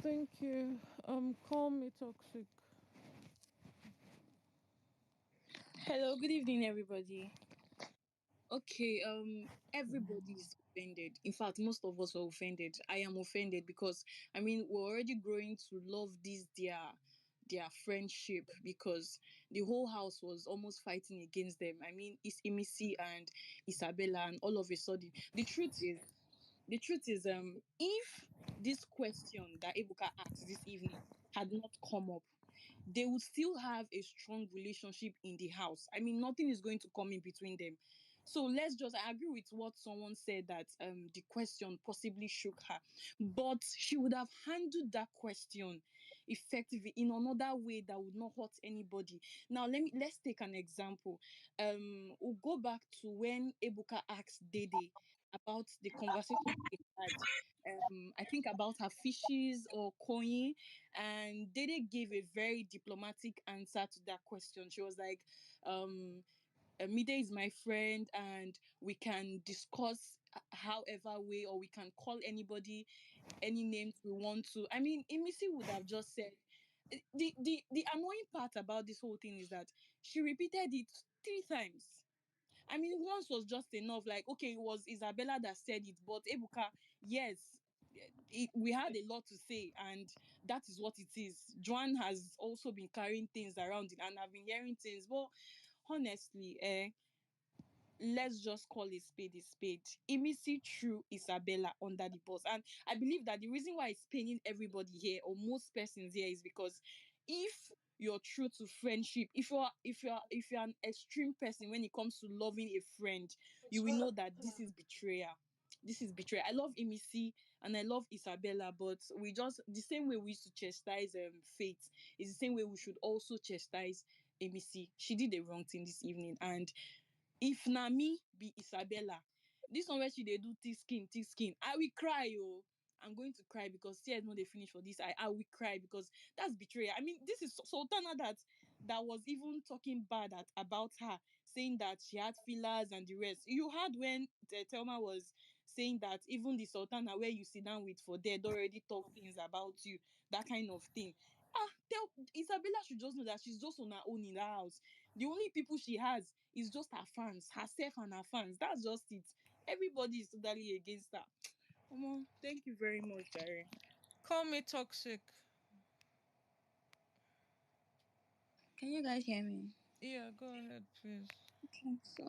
Thank you. Call me toxic. Hello, good evening, everybody. Okay, everybody is offended. In fact, most of us are offended. I am offended because we're already growing to love this their friendship, because the whole house was almost fighting against them. It's Imisi and Isabella, and all of a sudden, the truth is, if this question that Ebuka asked this evening had not come up, they would still have a strong relationship in the house. Nothing is going to come in between them. So I agree with what someone said, that the question possibly shook her, but she would have handled that question effectively in another way that would not hurt anybody. Now let's take an example. We'll go back to when Ebuka asked Dede about the conversation they had. I think about her fishes or koyin, and Dede gave a very diplomatic answer to that question. She was like, Mide is my friend, and we can discuss however way, or we can call anybody any names we want to. Imisi would have just said, the annoying part about this whole thing is that she repeated it 3 times. Once was just enough. Like, okay, it was Isabella that said it, but Ebuka, yes, we had a lot to say, and that is what it is. Joan has also been carrying things around, and I've been hearing things, but honestly, let's just call a spade a spade. Imisi threw Isabella under the bus, and I believe that the reason why it's paining everybody here, or most persons here, is because if you're true to friendship, if you're an extreme person when it comes to loving a friend, you will know that this is betrayal. This is betrayal. I love Imisi and I love Isabella, but we just, the same way we used to chastise Faith, is the same way we should also chastise Imisi. She did the wrong thing this evening, and if na me be Isabella, this one where she dey do thick skin, I will cry, oh. I'm going to cry because tears no they finish for this. I will cry because that's betrayal. I mean, this is Sultana that was even talking bad about her, saying that she had fillers and the rest. You heard when Thelma was saying that even the Sultana where you sit down with for dead already talk things about you, that kind of thing. Tell Isabella should just know that she's just on her own in the house. The only people she has is just her fans, herself and her fans. That's just it. Everybody is totally against her. Thank you very much, Jerry. Call me toxic. Can you guys hear me? Yeah, go ahead, please. Okay, so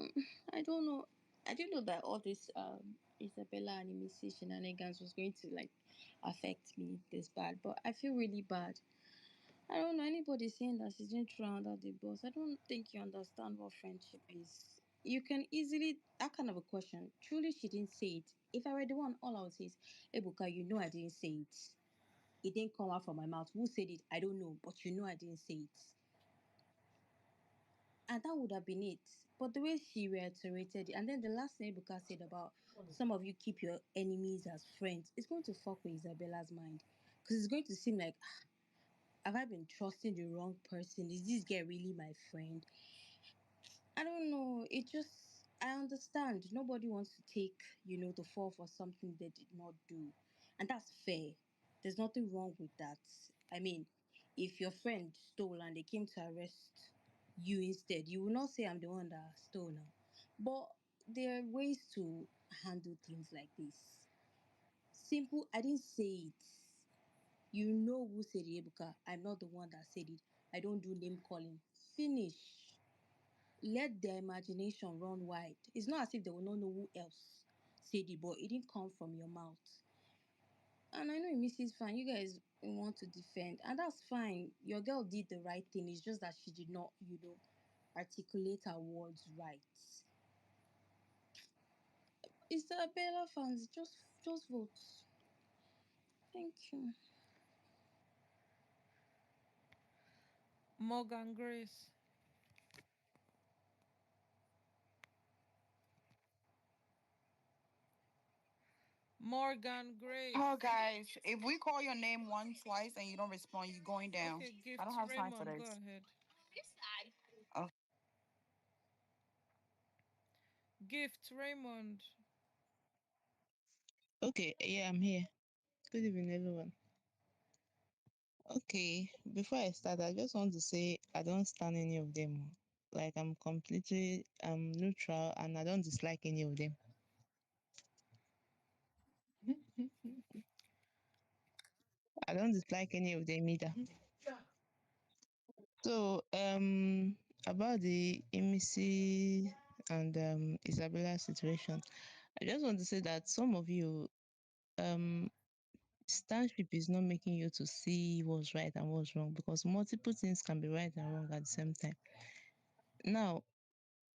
I don't know. I didn't know that all this Isabella and Imisi shenanigans was going to like affect me this bad, but I feel really bad. I don't know anybody saying that she's doing throw under the bus. I don't think you understand what friendship is. You can easily that kind of a question. Truly, she didn't say it. If I were the one, all I would say is, Ebuka, you know I didn't say it. It didn't come out from my mouth. Who said it? I don't know, but you know I didn't say it. And that would have been it. But the way she reiterated it, and then the last thing Ebuka said about some of you keep your enemies as friends, it's going to fuck with Isabella's mind. Because it's going to seem like, have I been trusting the wrong person? Is this girl really my friend? I don't know. It just, I understand. Nobody wants to take, to fall for something they did not do. And that's fair. There's nothing wrong with that. I mean, if your friend stole and they came to arrest you instead, you will not say, I'm the one that stole now. But there are ways to handle things like this. Simple, I didn't say it. You know who said it, Ebuka. I'm not the one that said it. I don't do name calling. Finish. Let their imagination run wide. It's not as if they will not know who else said it, but it didn't come from your mouth. And I know Mrs. Fine, you guys want to defend, and that's fine. Your girl did the right thing. It's just that she did not, articulate her words right. Isabella fans, just vote. Thank you. Morgan Grace. Morgan Oh, Grace. guys, if we call your name once, twice, and you don't respond, you're going down. Okay, I don't Gift have time for Raymond, go this. ahead. Oh, Gift Raymond. Okay, yeah, I'm here. Good evening, everyone. Okay, before I start, I just want to say I don't stand any of them. Like I'm completely neutral and I don't dislike any of them. I don't dislike any of them either. So about the Imisi and Isabella situation, I just want to say that some of you um stanship is not making you to see what's right and what's wrong because multiple things can be right and wrong at the same time. Now,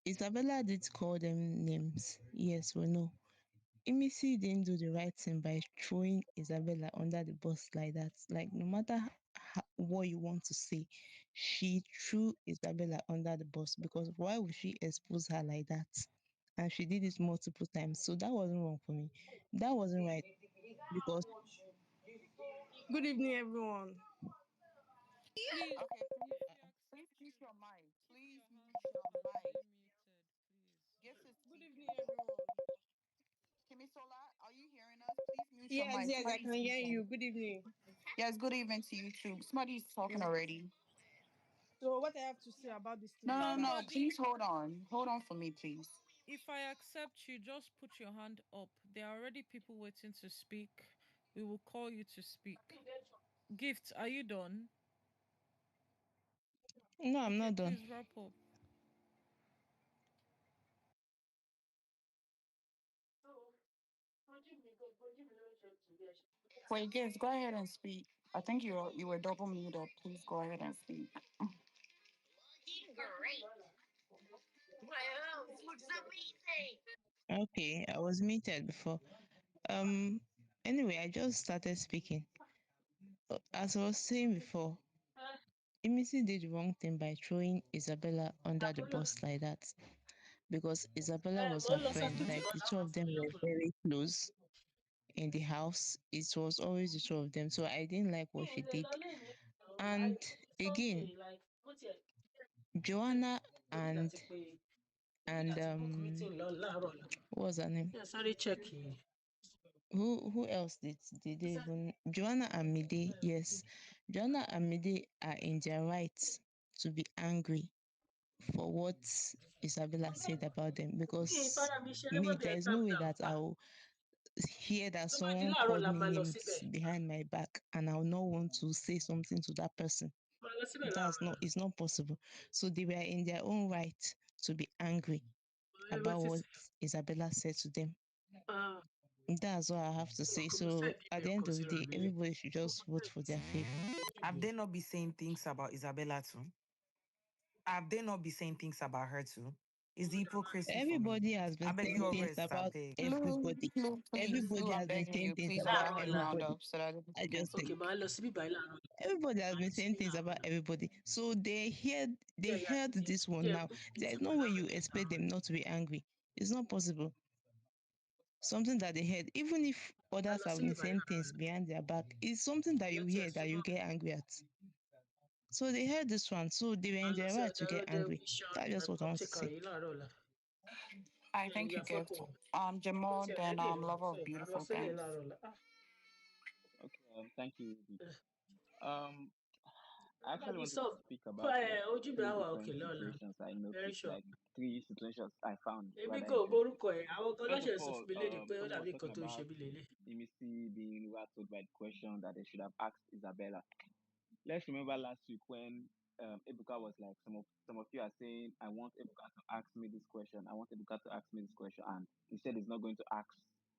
Isabella did call them names. Yes, we know. Imisi didn't do the right thing by throwing Isabella under the bus like that. Like, no matter what you want to say, she threw Isabella under the bus because why would she expose her like that? And she did it multiple times. So that wasn't wrong for me. That wasn't right because Good evening, everyone. Please, okay, if we please accept mute you, your mic. keep Please your mute hand up your and mic. stay muted, please. Gift is Good speaking. evening, everyone. Kimisola, are you hearing us? Please mute your Yes, mic. yes, I Somebody's can hear speaking. you. Good evening. Yes, good evening to you too. Somebody's talking already. So, what I have to say about this thing No, is no, that no. Somebody, Please hold on. Hold on for me, please. if I accept you, just put your hand up. There are already people waiting to speak. We will call you to speak. Gift, are you done? no, I'm Okay, not done. please wrap up. Wait, Gift, go ahead and speak. I think you were double muted. Please go ahead and speak. Okay, I was muted before. Anyway, I just started speaking. As I was saying before, Imisi did the wrong thing by throwing Isabella under the bus like that because Isabella was her friend. Like the two of them were very close. in the house, it was always the two of them. So I didn't like what she did. And again, Joanna and what was her name? Who else did they even Joanna and Mide, yes. Joanna and Mide are in their rights to be angry for what Isabella said about them, because me, there is no way that I'll hear that someone called me names behind my back and I'll not want to say something to that person. It's not possible. So they were in their own right to be angry about what Isabella said to them. That's what I have to say. So at the end of the day, everybody should just vote for their fave. Have they not been saying things about Isabella too? Have they not been saying things about her too? It's the hypocrisy for me. Everybody has I been beg saying you all things rest, I about beg. everybody. Please, Lou, Everybody I'm has been begging saying you. things Please go about ahead and round everybody. up so that I can just speak. think everybody has been saying things about everybody. So they heard this one now. There's no way you expect them not to be angry. It's not possible. Something that they heard, even if others have been saying things behind their back, it's something that you hear that you get angry at. So they heard this one, so they were in their right to get angry. That's just what I want to say. I thank you, Gift. Jamal, then lover of beautiful things. Okay, thank you. Ruby. Um, I actually wanted to speak about like three different situations I noticed, like three situations I found rather interesting. First of all, someone was talking about Imisi being rattled by the question that they should have asked Isabella. Let's remember last week when Ebuka was like, some of you are saying, I want Ebuka to ask me this question. I want Ebuka to ask me this question, and he said he's not going to ask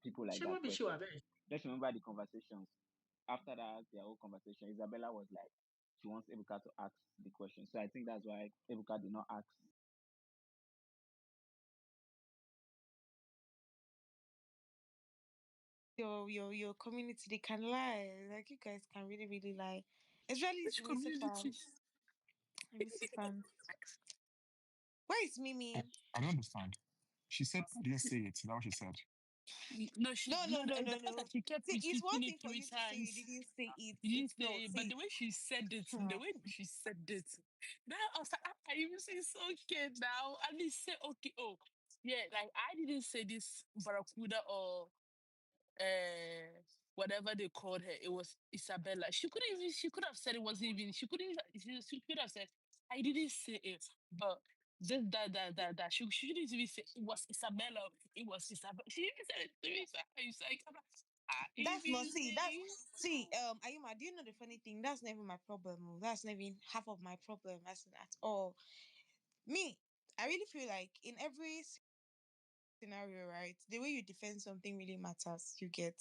people like that question. Let's remember the conversations. After that, their whole conversation, Isabella was like, she wants Ebuka to ask the question. So I think that's why Ebuka did not ask. Your community, they can lie. Like, you guys can really, really lie. Especially Which Imisi community? fans. Imisi fans. Where is Mimi? I don't understand. She said I didn't say it. That's what she said. No, she No, no, no, no. no, The no, fact that no. she kept See, it's one repeating it thing for three you to say you times. didn't say it. You didn't It's say not. it, but See, the way she said it, the hmm. way she said it, now I was like, even say it's okay now. At least say okay. Oh, yeah, like I didn't say this Barracuda or uh whatever they called her. It was Isabella. She could have said it wasn't even. She could have said I didn't say it, but. This, that. She didn't even say it was Isabella. It was Isabella. She even said it to me. So I was like, That's not. See, that's easy. see. Ayuma, do you know the funny thing? That's not even my problem. Oh. That's not even half of my problem. That's at all. Me, I really feel like in every scenario, right? The way you defend something really matters. You get.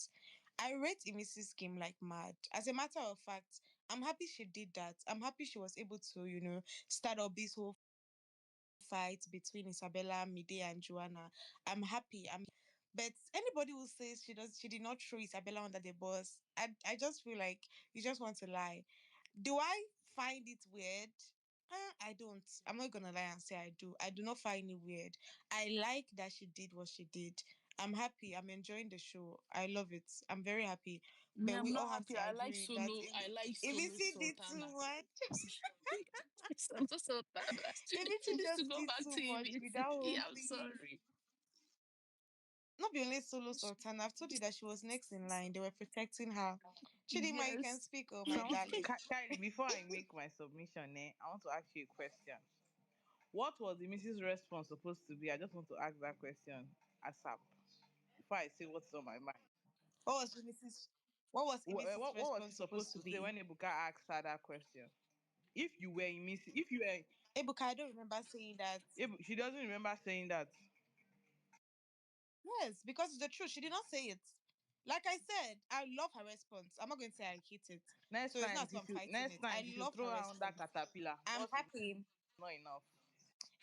I rate Imisi's scheme like mad. As a matter of fact, I'm happy she did that. I'm happy she was able to, start up this whole fight between Isabella, Mide, and Joanna. I'm happy. But anybody who says she did not throw Isabella under the bus, I just feel like you just want to lie. Do I find it weird? I don't. I'm not gonna lie and say I do. I do not find it weird. I like that she did what she did. I'm happy. I'm enjoying the show. I love it. I'm very happy. Me, But I'm we all not have happy. to agree that I like if you solo see did too Sultana. much, Solo Sultana. if She you needs to just go did back too to much with that EBC. whole I'm thing. sorry. Not be only solo Sultana. I've told you that she was next in line. They were protecting her. Chidima, you can Yes. speak, oh my Someone darling. Kylie, before I make my submission, I want to ask you a question. What was the Mrs. response supposed to be? I just want to ask that question ASAP before I say what's on my mind. What was Mrs. What was Mrs. What was she response supposed supposed to to say be? when Ebuka asked her that question? If you were Mrs. If you were, Ebuka, I don't remember saying that. if she doesn't remember saying that. Yes, because it's the truth. She did not say it. Like I said, I love her response. I'm not going to say I hate it. So it's not so I'm fighting it. I Next time she should love throw her her under response. caterpillar. I'm Once it's happy. not enough.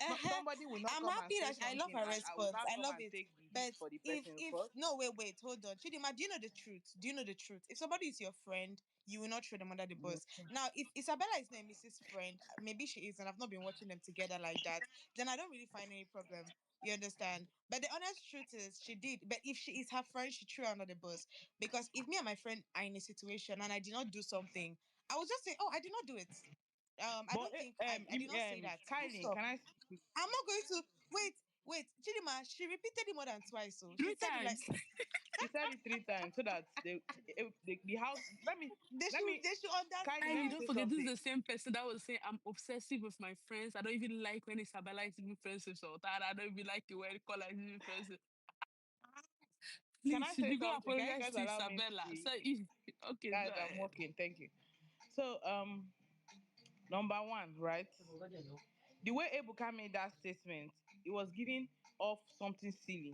No, Uh-huh. somebody will not I'm come and happy say that I love something her and I will response. now I come love and it. take the heat But for the if person if first. no, wait, hold on. Chidima, do you know the truth? Do you know the truth? If somebody is your friend, you will not throw them under the bus. Now, if Isabella is not Mrs. Friend, maybe she is, and I've not been watching them together like that, then I don't really find any problem. You understand? But the honest truth is, she did. But if she is her friend, she threw her under the bus. Because if me and my friend are in a situation and I did not do something, I will just say, "Oh, I did not do it." I But don't think I did not say that. Full Kylie, stop. can I speak, please? I'm not going to wait. Chidima, she repeated it more than twice. So she Three said it like times. She said it 3 times so that the house. they Let me, should Kylie. Kylie, Let me understand. don't say forget, this is something. the same person that was saying I'm obsessive with my friends. I don't even like when Isabella is even friends with Sultana. I don't even like it when Kola is even friends with. Can Please, I should say you go something? Can you apologize guys to allow me to Isabella? speak? So, if, okay, go Guys, I'm ahead. working. Thank you. So, number one, right? The way Ebuka made that statement, it was giving off something silly.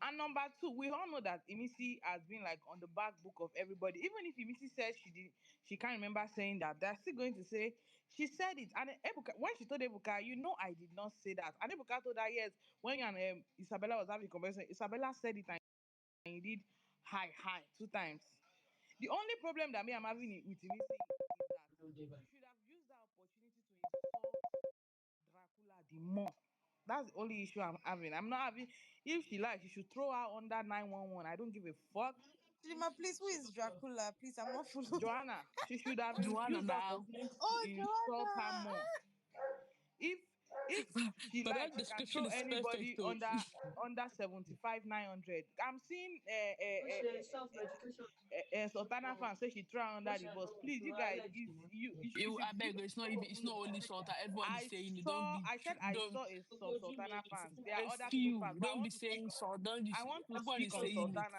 And number two, we all know that Imisi has been like on the back book of everybody. Even if Imisi says she can't remember saying that, they're still going to say she said it. And Ebuka, when she told Ebuka, I did not say that. And Ebuka told her, yes, when you and Isabella was having a conversation, Isabella said it and you did hi 2 times. The only problem that me I'm having with Imisi is that she should have used that opportunity to insult Dracula the more. That's the only issue I'm having. I'm not having. If she likes, she should throw her under 911. I don't give a fuck. Chidima, please, who is Dracula? Please, I'm not following. Joanna, she should have Joanna used the now. opportunity to Oh, insult her Joanna. more. If she But likes, that she can throw description is perfect, anybody though. under 75 900. I'm seeing Sultana fan say she throw her under the bus. Please, you guys, you I should. beg you, it's not only Sultan. Everyone is saying it. Don't be, I don't, saw some Sultana fans. There a are other people's few. fans, but Don't be saying so. Don't be, I want to everyone speak is on saying it. Sultana.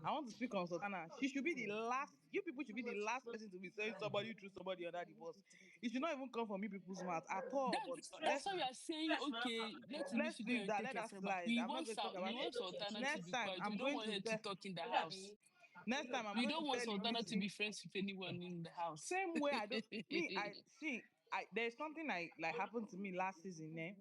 I want to speak on Sultana. She should be the last. You people should be the last person to be saying somebody threw somebody under the bus. It should not even come from you people's mouth at all. But That's why we are saying, okay, let let's me go leave and that. take Let your that friend back. slide. I'm not going to talk We about it. want Sultana to Next be time, quiet. We I'm don't going want to her to tell. talk in the house. Next time, I'm We going to don't want tell Sultana to Imisi. be friends with anyone in the house. Same way I don't. Me, I see. There's something like happened to me last season. Eh?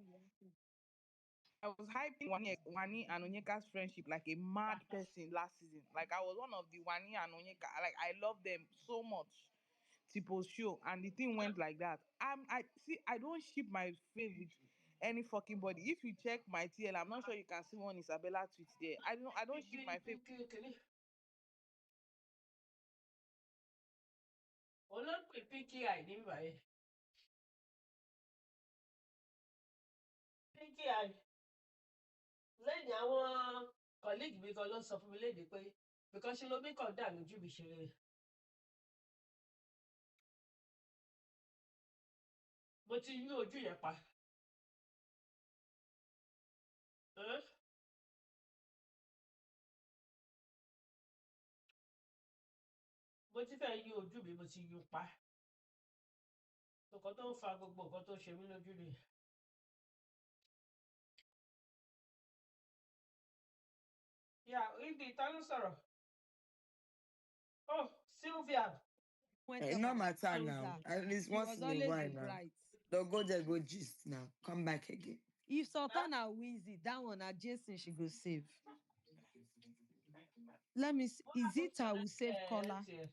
I was hyping Wani and Onyeka's friendship like a mad person last season. Like I was one of the Wani and Onyeka. Like I love them so much. Tipo show, and the thing went like that. I see. I don't ship my fave with any fucking body. If you check my TL, I'm not sure you can see one Isabella tweet there. I don't ship my fave. olóńpẹ pki ní báyìí pki lẹ́yìn àwọn colleague mi kan ló sọ fún mi léde pé because ṣe lomi kan dà lójú mi ṣe mo ti yún ojú yẹn pa Ẹ́n? mo ti fẹ́ yún ojú mi mo ti yún pa nǹkan tó ń fa gbogbo nǹkan tó ń ṣe mí lójú ni yà ibi ìta ló sọ̀rọ̀ oh Sylvia No Whenever she matter shows now. up, At least she once was in a always while the now. bright. They'll go there, go gist now. Come back again. If Sultana wins it, that one, Jason, she go save. Let me see. bóyá Is mo it ti I will save ẹ̀ Kola? tiẹ̀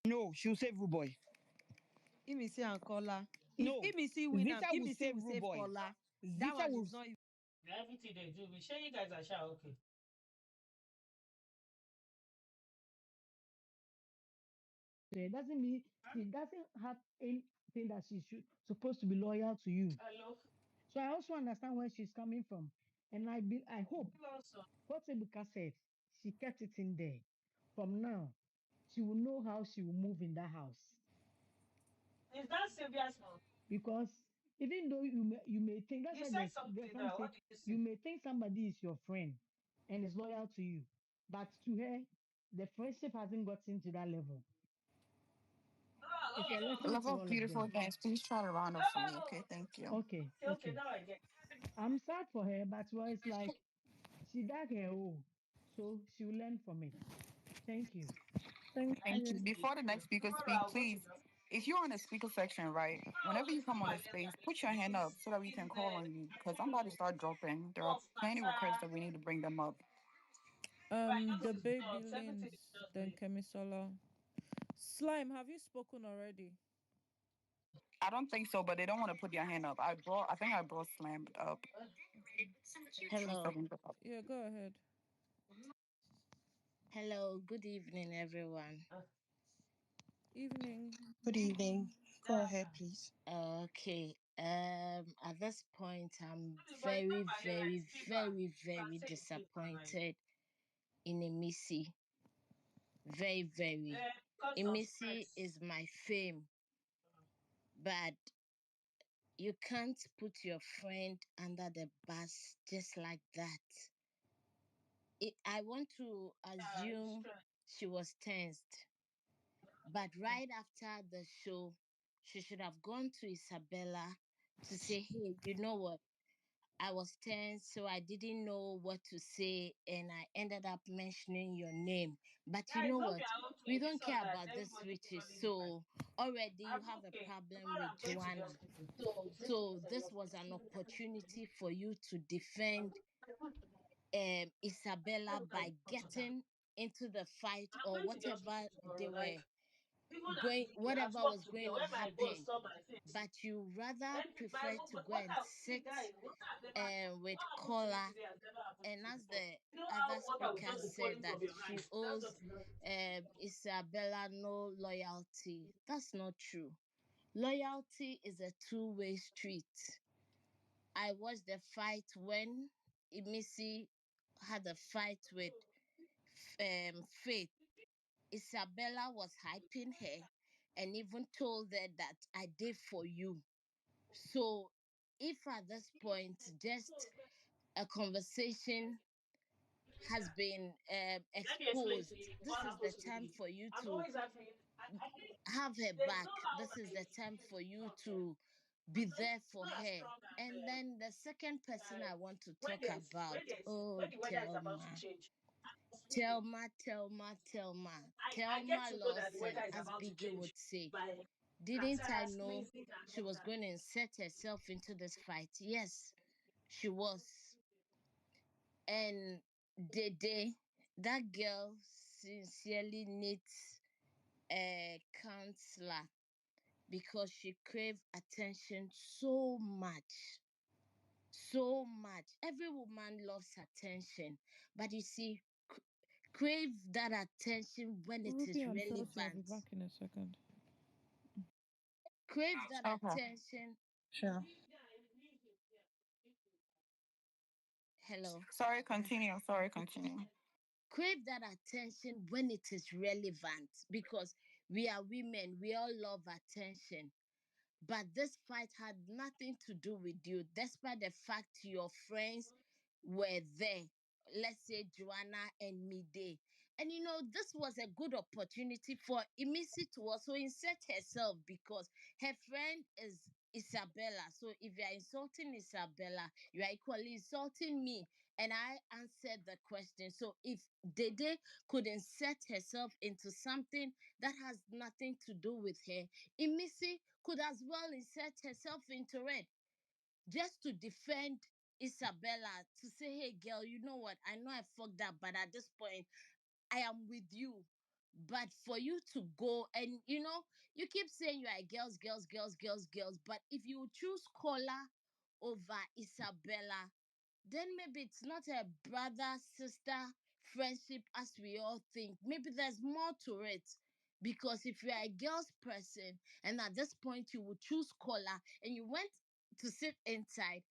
No, she'll save Ruboy. Imisi and Kola. If No, Imisi win, Zita will Imisi save will save Ruboy. Kola. That Zita one will. is not even. everything they do me shey you guys are sha okay. It doesn't mean she doesn't have anything that she should supposed to be loyal to you. Hello. So I also understand where she's coming from, and I hope what Ebuka said, she kept it in there. From now, she will know how she will move in that house. Is that Sylvia's mom? Because even though you may think that's You why said there's something something now. What say did you you say? may think somebody is your friend and is loyal to you, but to her, the friendship hasn't gotten to that level. It's a lesson to Level of all of beautiful them. things. Please try to round up for me. Okay, thank you. Okay, Okay, okay. now I get. I'm sad for her, but well, it's like she dug her hole, so she will learn from it. Thank you. Thank you. Before the next speaker Tomorrow speak, I'll go to please, the. if you're on the speaker section, right, Tomorrow I'll whenever go you to come do on my the makeup. space, put your hand up so that we can Is call on you because I'm about to tomorrow start dropping. There are of plenty requests that we need to bring them up. The baby Lins, then Kemisola. Slime, have you spoken already? I don't think so, but they don't want to put their hand up. I think I brought Slam up. Okay. Hello. Yeah, go ahead. Hello. Good evening, everyone. Evening. Good evening. Go ahead, please. Okay. At this point, I'm very, very, very, very disappointed in Imisi. Very, very. Imisi is my fame, but you can't put your friend under the bus just like that. I want to assume she was tensed, but right after the show, she should have gone to Isabella to say, hey, you know what? I was tense, so I didn't know what to say, and I ended up mentioning your name. But you know what? We don't care about the switches, so already you have a problem with Joanna. So this was an opportunity for you to defend Isabella by getting into the fight or whatever they were going, whatever was going to happen. But you rather prefer to go and sit with Kola, and as the other speaker said, that she owes Isabella no loyalty. That's not true. Loyalty is a two-way street. I watched the fight when Imisi had a fight with Faith. Isabella was hyping her and even told her that I did for you. So if at this point just a conversation has been exposed, this is the time for you to have her back. This is the time for you to be there for her. And then the second person I want to talk about, oh, Thelma. Thelma, Thelma, Thelma. Thelma Lawson, as Biggie would say. Didn't I know she was going to insert herself into this fight? Yes, she was. And Dede, that girl sincerely needs a counselor because she craves attention so much. So much. Every woman loves attention. But you see, crave that attention when it Ruby is and Chelsea, I'll be relevant. back in a second. Crave that Okay. attention. Sure. Hello. Sorry, continue. Sorry, continue. Crave that attention when it is relevant because we are women, we all love attention. But this fight had nothing to do with you, despite the fact your friends were there. Let's say Joanna and Mide. And you know, this was a good opportunity for Imisi to also insert herself because her friend is Isabella. So if you are insulting Isabella, you are equally insulting me. And I answered the question. So if Dede could insert herself into something that has nothing to do with her, Imisi could as well insert herself into it just to defend Isabella, to say, hey, girl, you know what? I know I fucked up, but at this point, I am with you. But for you to go and, you know, you keep saying you are girls, girls, girls, girls, girls. But if you choose Kola over Isabella, then maybe it's not a brother sister friendship as we all think. Maybe there's more to it. Because if you're a girl's person and at this point you would choose Kola and you went to sit inside,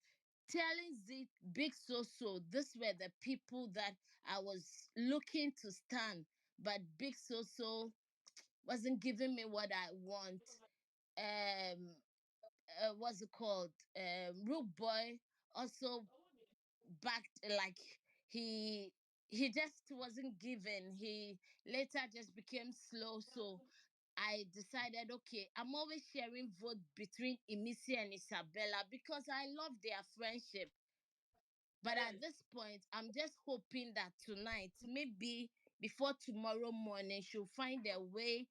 telling Z Big Soso, these were the people that I was looking to stand, but Big Soso wasn't giving me what I want. Um, what's it called? Rooboy also backed, like he just wasn't given. He later just became slow. So I decided, okay, I'm always sharing vote between Imisi and Isabella because I love their friendship. But at this point, I'm just hoping that tonight, maybe before tomorrow morning, she'll find a way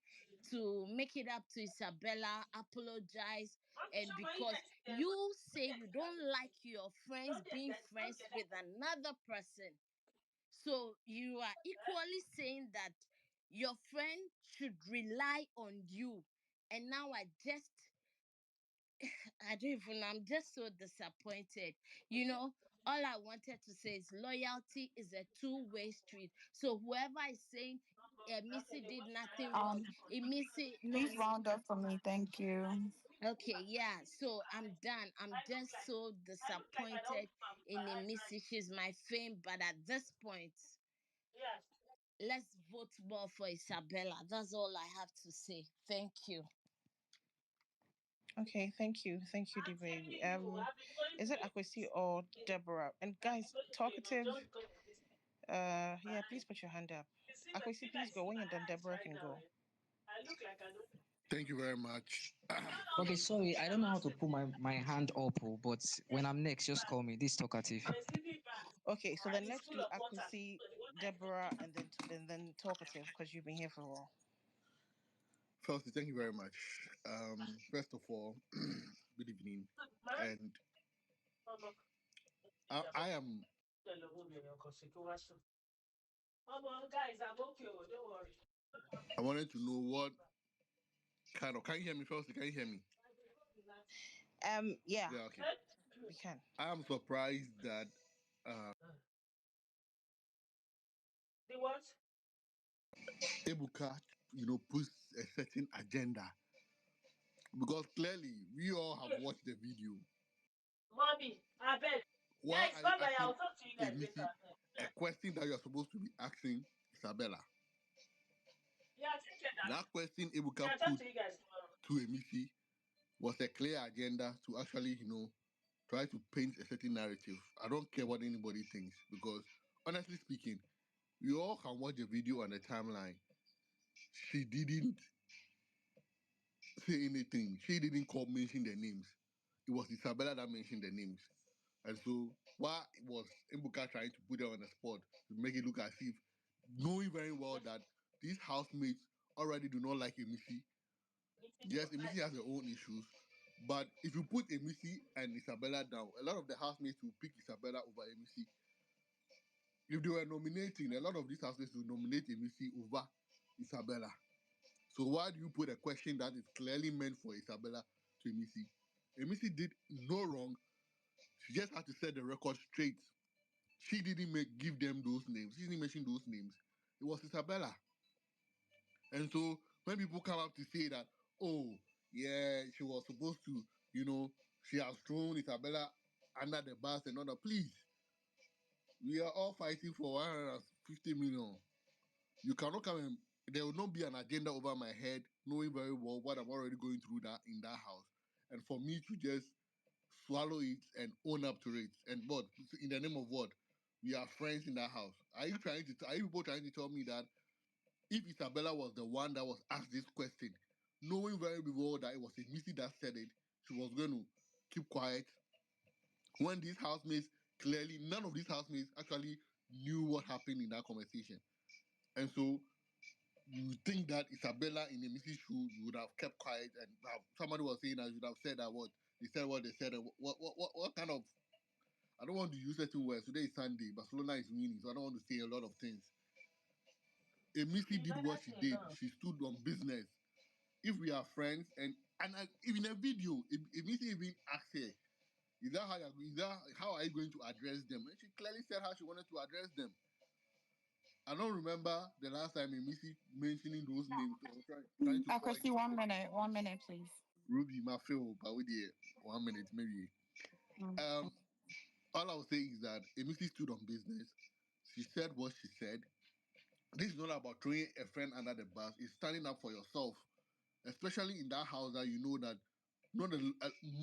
to make it up to Isabella, apologize. And because you say you don't like your friends being friends with another person, So you are equally saying that your friend should rely on you. And now I'm just so disappointed. All I wanted to say is loyalty is a two-way street. So whoever is saying Missy did nothing wrong, Missy Please knows. round up for me. Thank you. Okay, yeah. So I'm done. I'm just so disappointed in Missy. She's my fame, but at this point, let's vote more for Isabella. That's all I have to say. Thank you. Okay, thank you, the baby. Is it Akwesi or Deborah? And guys, talkative. Yeah, please put your hand up. Akwesi, please go. When you're done, Deborah can go. Thank you very much. Okay, sorry, I don't know how to put my hand up, but when I'm next, just call me. This talkative. Okay, so then let's do Akwesi, Deborah, and then talkative because you've been here for a while. Firstly, thank you very much. First of all, good evening. And I am. Guys, I'm okay. Don't worry. I wanted to know what kind of. Can you hear me first? Can you hear me? Yeah. Yeah. Okay. We can. I am surprised that The what? Ebuka, puts a certain agenda because clearly we all have watched the video. Mommy, I beg. Why Guys, are you bye bye. I'll asking talk to you guys Emisi later. a question that you're supposed to be asking Isabella? Yeah, take care now. That question Yeah, Ebuka I'll talk put to you guys tomorrow. to Emisi was a clear agenda to actually, try to paint a certain narrative. I don't care what anybody thinks because, honestly speaking, we all can watch the video on the timeline. She didn't say anything. She didn't mention the names. It was Isabella that mentioned the names. And so, why was Mbuka trying to put her on the spot to make it look as if, knowing very well that these housemates already do not like Emisi? Yes, Emisi has her own issues, but if you put Emisi and Isabella down, a lot of the housemates will pick Isabella over Emisi. If they were nominating, a lot of these housemates will nominate Emisi over Isabella. So why do you put a question that is clearly meant for Isabella to Emisi? Emisi did no wrong. She just had to set the record straight. She didn't give them those names. She didn't mention those names. It was Isabella. And so when people come up to say that, oh, yeah, she was supposed to, she has thrown Isabella under the bus and all that, please, we are all fighting for 150 million. You cannot come and there will not be an agenda over my head, knowing very well what I'm already going through that in that house. And for me to just swallow it and own up to it. And what? In the name of what? We are friends in that house. Are you people trying to tell me that if Isabella was the one that was asked this question, knowing very well that it was Missy that said it, she was going to keep quiet? When these housemates, clearly none of these housemates actually knew what happened in that conversation. And so you think that Isabella in the Missy shoe would have kept quiet and somebody was saying that you would have said that what they said and what kind of, I don't want to use certain words. Today is Sunday, Barcelona is winning, so I don't want to say a lot of things. Emisi did what she did. She stood on business. If we are friends, and if in a video, Emisi even asked her, how are you going to address them? And she clearly said how she wanted to address them. I don't remember the last time Emisi mentioning those names or trying to call Akwesi, 1 minute. 1 minute, please. Ruby, Mafio, but with the 1 minute maybe. Mm. All I will say is that Emisi stood on business. She said what she said. This is not about throwing a friend under the bus. It's standing up for yourself, especially in that house that you know that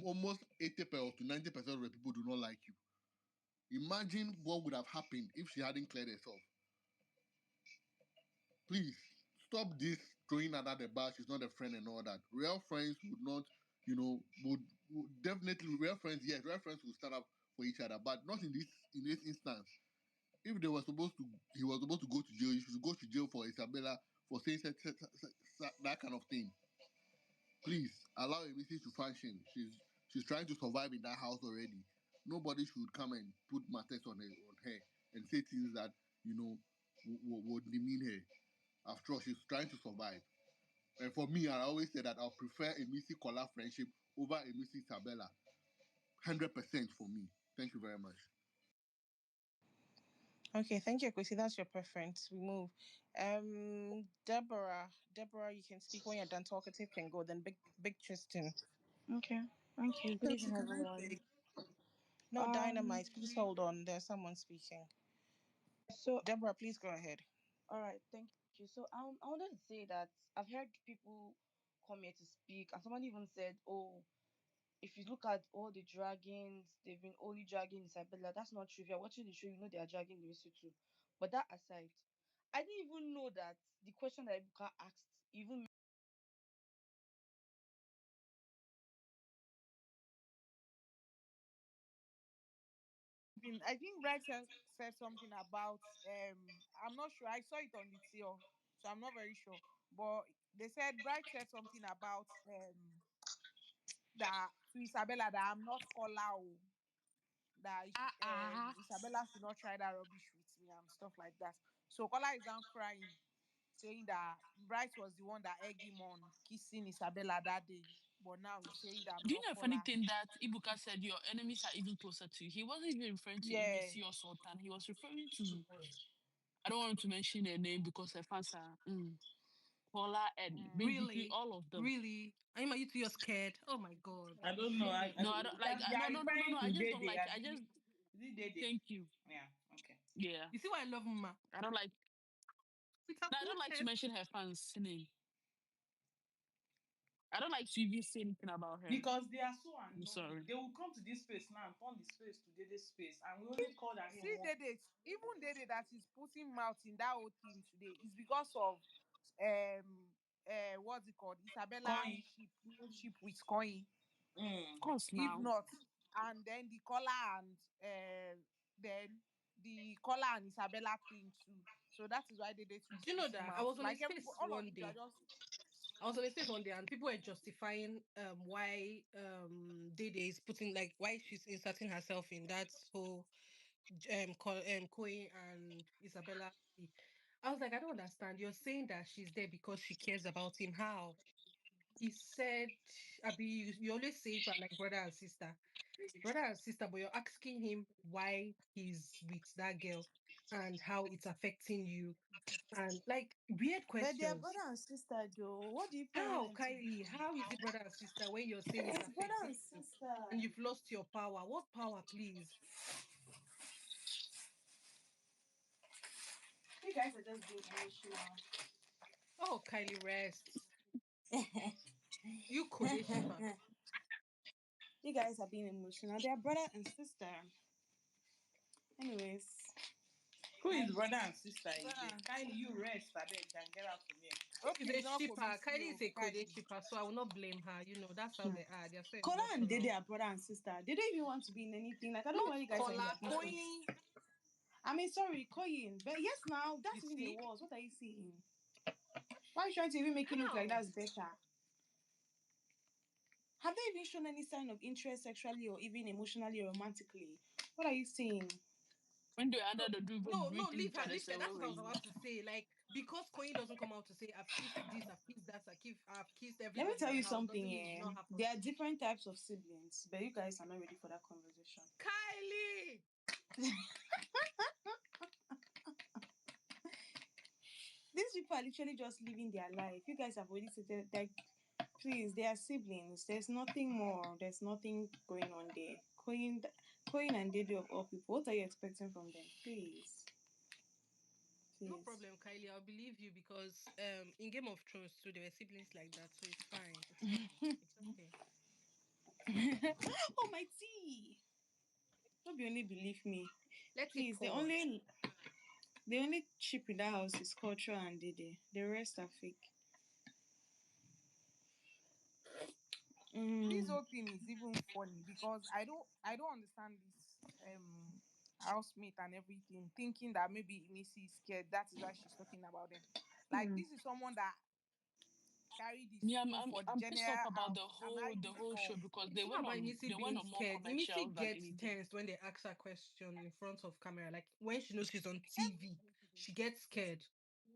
almost 80% to 90% of the people do not like you. Imagine what would have happened if she hadn't cleared herself. Please stop this throwing under the bus. She's not a friend and all that. Real friends would not, would definitely real friends. Yes, real friends will stand up for each other, but not in this instance. If he was supposed to go to jail, he should go to jail for Isabella for saying that kind of thing. Please allow Emisi to function. She's trying to survive in that house already. Nobody should come and put matters on her and say things that would demean her. After all, she's trying to survive. And for me, I always say that I'll prefer a Missy Kola friendship over a Missy Isabella. 100% for me. Thank you very much. Okay, thank you, Chrissy. That's your preference. We move. Deborah, you can speak when you're done. Talkative can go. Then Big Tristan. Okay. Thank you. Good evening, everyone. No, Dynamite. Please hold on. There's someone speaking. So, Deborah, please go ahead. all right. Thank you. So, I wanted to say that I've heard people come here to speak, and someone even said, "Oh, if you look at all the dragons, they've been only dragging Isabella." That's not true. If you're watching the show, you know they are dragging the too. But that aside, I didn't even know that the question that Ibuka asked even I think Bright said something about I'm not sure. I saw it on the tail, so I'm not very sure. But they said Bright said something about that to Isabella that I'm not Kola, oh, that Isabella should not try that rubbish with me and stuff like that. So Kola is down crying, saying that Bright was the one that egged him on kissing Isabella that day. But now he's saying that I'm Do you not know a funny Kola. thing that Ibuka said your enemies are even closer to you? He wasn't even referring to Yeah. Imisi or Sultan. He was referring to, I don't want to mention their name because their fans are Paula and basically Really? all of them. Really? Are you two you're scared? Oh my god. I don't know. No, I don't like. You No, are no, no, no, no. referring I to just don't Dede, like. I just Abi? Is it Dede? thank you. Yeah. Okay. Yeah, You see why I love Mama? I don't like. With her No, I full don't like to chest. mention her fans' name. I don't like to even say anything about her. Because they are so I'm annoying. sorry. They will come to this space now and turn the space to Dede's space. And we only call their name See once. Dede, even Dede that is putting mouth in that whole thing today is because of what's it called? Isabella Coin. ship with coin. Of Mm. course, If now. not, and then the collar and then the collar and Isabella thing too. So that is why Dede too is Do you know putting that I mouth. was on a Like every space all of one you are day? just I was on a space one day and people were justifying why Dede is putting like why she's inserting herself in that whole Koyin and Isabella. I was like, I don't understand. You're saying that she's there because she cares about him. How? He said, Abi, you always say it like brother and sister. Brother and sister, but you're asking him why he's with that girl and how it's affecting you. And like weird but they are questions. brother and sister though. What do you people want How, them to Kylie? do? How is it brother and sister when you're saying it's It's brother affecting and you and sister. you've lost your power? What power, please? You guys are just being emotional. Oh, Kylie, rest. You Kodeshipa. You guys are being emotional. They are brother and sister. Anyways, Who my is brother and sister again? brother. Kindly you rest, I beg, and get out from here. hope She's it's a not shipper. Kylie is Komisio, a Kylie. Kodeshipa, so I will not blame her. You know, that's how they are. They're so Kola and Dede emotional. are brother and sister. They don't even want to be in anything. Like I don't know Not why you guys are in their Kola, business. Koyin. I mean, sorry, Koyin. But yes, now You that's even the see? worst. What are you saying? Why are you trying to even make it look like How? that's better? Have they even shown any sign of interest sexually or even emotionally or romantically? What are you saying? When they under No, the duvet no, no, greeting leave each her, other, leave say, her. where That's were what I was you? about to say. Like, because Koyin doesn't come out to say, I've kissed this, I've kissed that, I've kissed Let me everybody tell in the you house, something, doesn't mean it did eh? not happen. There are different types of siblings, but you guys are not ready for that conversation. Kylie! These people are literally just living their life. You guys have already said that, please, they are siblings. There's nothing more. There's nothing going on there. Koyin and Dede of all people. What are you expecting from them? Please. No Please. problem, Kylie. I'll believe you because in Game of Thrones too, there were siblings like that, so it's fine. It's okay. It's okay. Oh my tea. Don't be only believe me. Let it Please, pour. the only chip in that house is culture and Dede. The rest are fake. This Mm. whole thing is even funny because I don't understand this housemate and everything, thinking that maybe Missy is scared. That is why she's talking about them. Like Hmm. this is someone that carried the Yeah, spoon for the I'm pissed off general about house. Am I the whole show informed? because It's not about they Imisi went being on more scared. Imisi commercials than gets anything. tensed when they ask her question in front of camera, like when she knows she's on TV. she gets scared.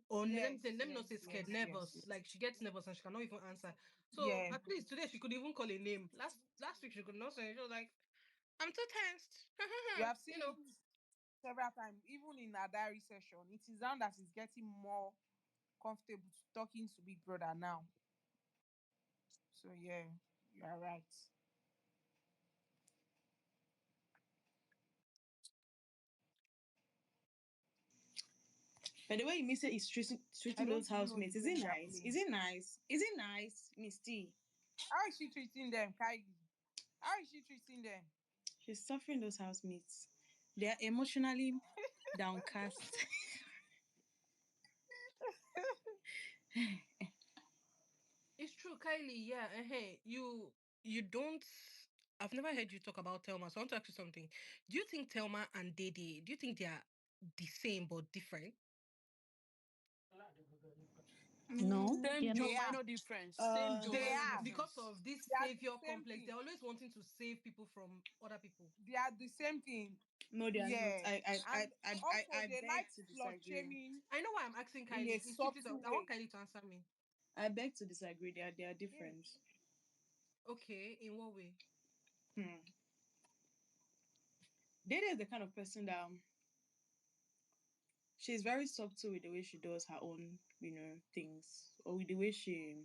Or let me not say scared, nervous. Yes. Like she gets nervous and she cannot even answer. So Yeah. at least today she could even call a name. Last week she could not say. She was like, "I'm too tensed." We have you seen know, it several times, even in our diary session. It is now that she's getting more comfortable talking to Big Brother now. So yeah, you are right. By the way, Imisi is I treating those don't even know the housemates. Is game it they are nice? Is playing. it nice? Is it nice, Misty? How is she treating them, Kai? How is she treating them? She's suffering those housemates. They are emotionally downcast. it's true, Kylie. Yeah, hey, you don't. I've never heard you talk about Thelma, so I want to ask you something. Do you think Thelma and Dede? Do you think they are the same but different? No, Mm, they're Same not. Joe, they are. minor difference. Same Joe, They minor are. Because difference. of this They are the savior same complex, thing. they're always wanting to save people from other people. They are the same thing. No, they are not. Yeah. And also I they beg like to slut disagree. shaming I know why I'm asking in a Kylie. subtle I want way. Kylie to answer me. I beg to disagree. They are Yeah. different. Okay, in what way? Hmm. Dede is the kind of person that she's very subtle with the way she does her own, things, or with the way she.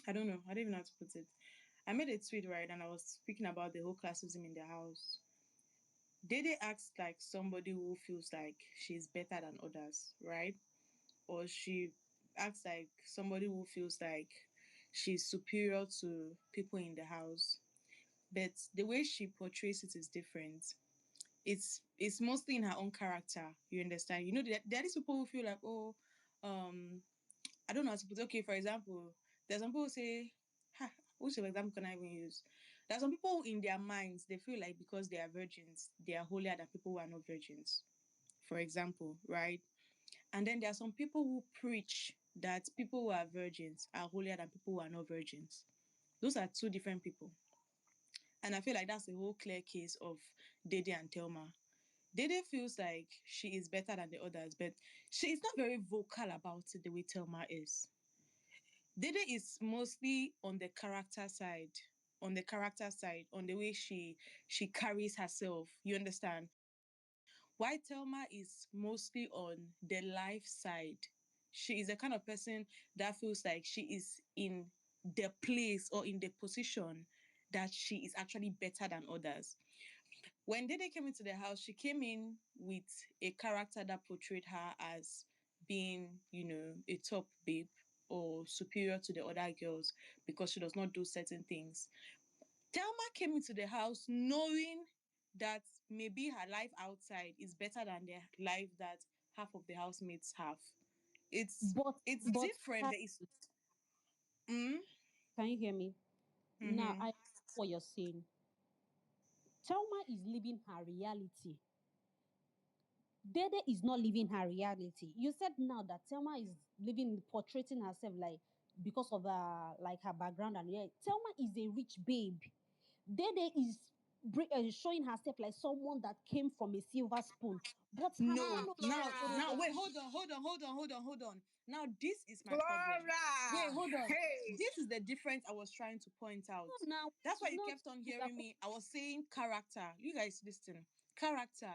I don't know. I don't even know how to put it. I made a tweet, right, and I was speaking about the whole classism in the house. Dede acts like somebody who feels like she's better than others, right? Or she acts like somebody who feels like she's superior to people in the house. But the way she portrays it is different. It's mostly in her own character. You understand? There are these people who feel like, oh, I don't know how to put it. Okay, for example, there's some people who say, which example can I even use? There are some people in their minds, they feel like because they are virgins, they are holier than people who are not virgins, for example, right? And then there are some people who preach that people who are virgins are holier than people who are not virgins. Those are two different people. And I feel like that's a whole clear case of Dede and Thelma. Dede feels like she is better than the others, but she is not very vocal about it the way Thelma is. Dede is mostly on the character side, on the way she carries herself. You understand? Why Thelma is mostly on the life side. She is the kind of person that feels like she is in the place or in the position that she is actually better than others. When Dede came into the house, she came in with a character that portrayed her as being, a top babe or superior to the other girls because she does not do certain things. Thelma came into the house knowing that maybe her life outside is better than the life that half of the housemates have. It's But it's but different, but it's mm, can you hear me? Now mm-hmm. I what you're saying. Thelma is living her reality. Dede is not living her reality. You said now that Thelma is living, portraying herself like because of her background, and yeah, Thelma is a rich babe. Dede is showing herself like someone that came from a silver spoon. But her Ah, No, mama no now Flora. wait, hold on. Now this is my problem. Wait, Flora! hold on. Hey! This is the difference I was trying to point out. now That's why you not kept on hearing sugarcoat. me. I was saying character. You guys listen. Character.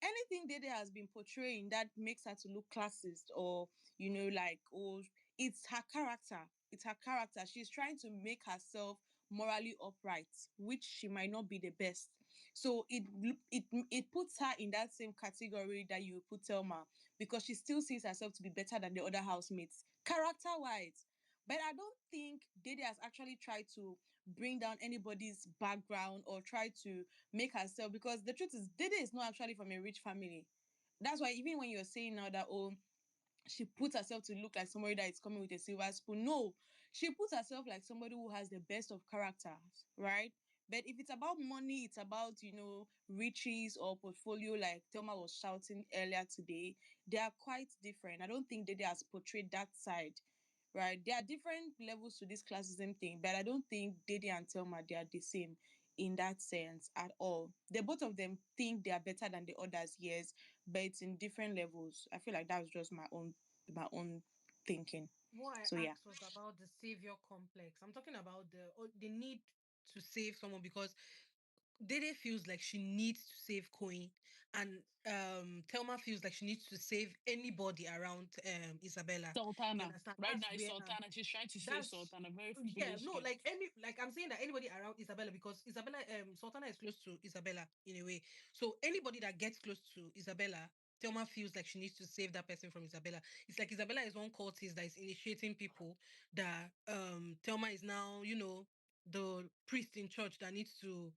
Anything Dede has been portraying that makes her to look classist or like, oh, it's her character. It's her character. She's trying to make herself morally upright, which she might not be the best. So it puts her in that same category that you put Thelma, because she still sees herself to be better than the other housemates character wise. But I don't think Dede has actually tried to bring down anybody's background or try to make herself, because the truth is Dede is not actually from a rich family. That's why even when you're saying now that, oh, she puts herself to look like somebody that is coming with a silver spoon. No, she puts herself like somebody who has the best of characters, right? But if it's about money, it's about, riches or portfolio, like Thelma was shouting earlier today, they are quite different. I don't think Dede has portrayed that side, right? There are different levels to this classism thing, but I don't think Dede and Thelma, they are the same. in that sense at all. The both of them think they are better than the others, yes, but it's in different levels. I feel like that's just my own thinking. What I So yeah. asked was about the savior complex. I'm talking about the need to save someone because Dede feels like she needs to save Koyin, and Thelma feels like she needs to save anybody around Isabella. You Sultana. understand? Right now, it's Sultana. She's trying to save That's Sultana. Very yeah, foolish no, girl. like I'm saying that anybody around Isabella, because Isabella Sultana is close to Isabella in a way. So anybody that gets close to Isabella, Thelma feels like she needs to save that person from Isabella. It's like Isabella is one cultist that is initiating people, that Thelma is now, the priest in church that needs to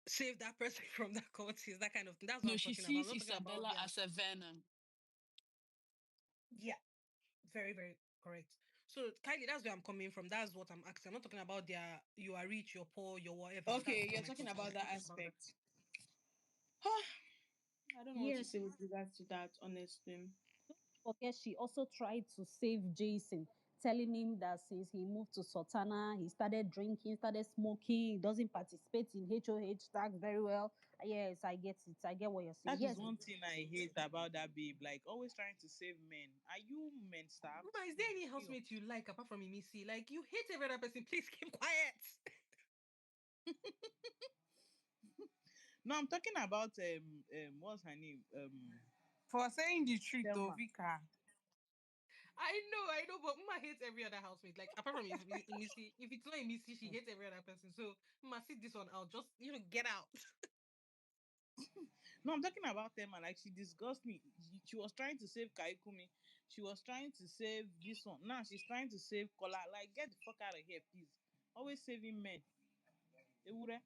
save that person from that cultist, that kind of thing. That's what No, I'm she talking about. I'm sees not talking about Isabella their as a venom. yeah. Very, very correct. So, Kylie, that's where I'm coming from. That's what I'm asking. I'm not talking about their you are rich, you're poor, you're whatever. That's Okay, not you're my talking question. about I'm that talking about that. aspect. I don't know what to Yes, say with regards to that, honestly. forget she also tried to save Jason, telling him that since he moved to Sultana, he started drinking, started smoking, he doesn't participate in HOH tax very well. Yes, I get it. I get what you're saying. That is Yes, one thing I hate about that babe. Like always trying to save men. Are you men Mama, staffed? is there any Ew. housemate you like apart from Imisi? Like, you hate every other person. Please keep quiet. No, I'm talking about what's her name? For saying the truth, though, Thelma. I I know, but Mama hates every other housemate. Like, apart from Imisi, if it's not Imisi, she hates every other person. So, Mama, sit this one out. Just, get out. No, I'm talking about Thema. Like she disgusts me. She was trying to save Kaikumi. She was trying to save this one. Now she's trying to save Kola. Like get the fuck out of here, please. Always saving men. Ewure.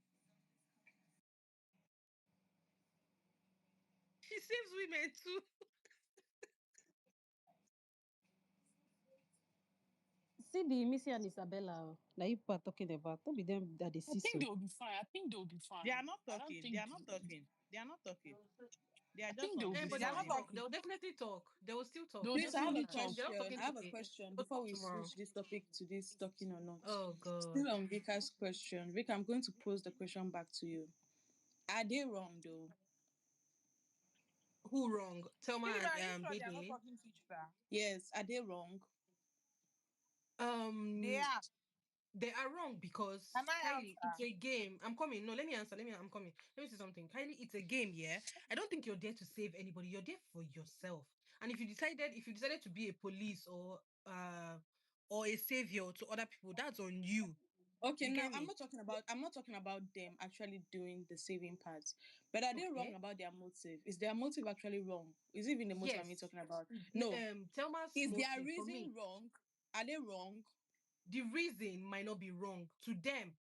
She saves women too. see the Missy and Isabella that you people are talking about. Don't be them that they I see think so. they will be fine. I think they will be They are fine. not I don't talking. They are think. not talking. They are not talking. They are I just think they on will be But this they They are will not fine. talk. They talking. will definitely talk. They will still They talk. will Please, Just I give have it a definitely time. They're talk. not question. talking I have a today. question They'll before talk we tomorrow. switch this topic to this talking or not. Oh Still God. on Vika's question. Vika, I'm going to pose the question back to you. Are they wrong though? Who wrong? Philip, Thelma are you and sure they are not Dede. talking to each other? Yes, are they wrong? They Um are. they are wrong because Can I Kylie, it's answer? a game. I'm coming. No, let me answer. I'm coming. Let me say something. Kylie, it's a game, yeah. I don't think you're there to save anybody. You're there for yourself. And if you decided to be a police or a savior to other people, that's on you. Okay, You now get me? I'm not talking about them actually doing the saving part. But are they wrong Okay. about their motive? Is their motive actually wrong? Is it even the motive I'm Yes. talking about? No. Thelma's Is their motive for reason me, wrong? Are they wrong? the reason might not be wrong to them.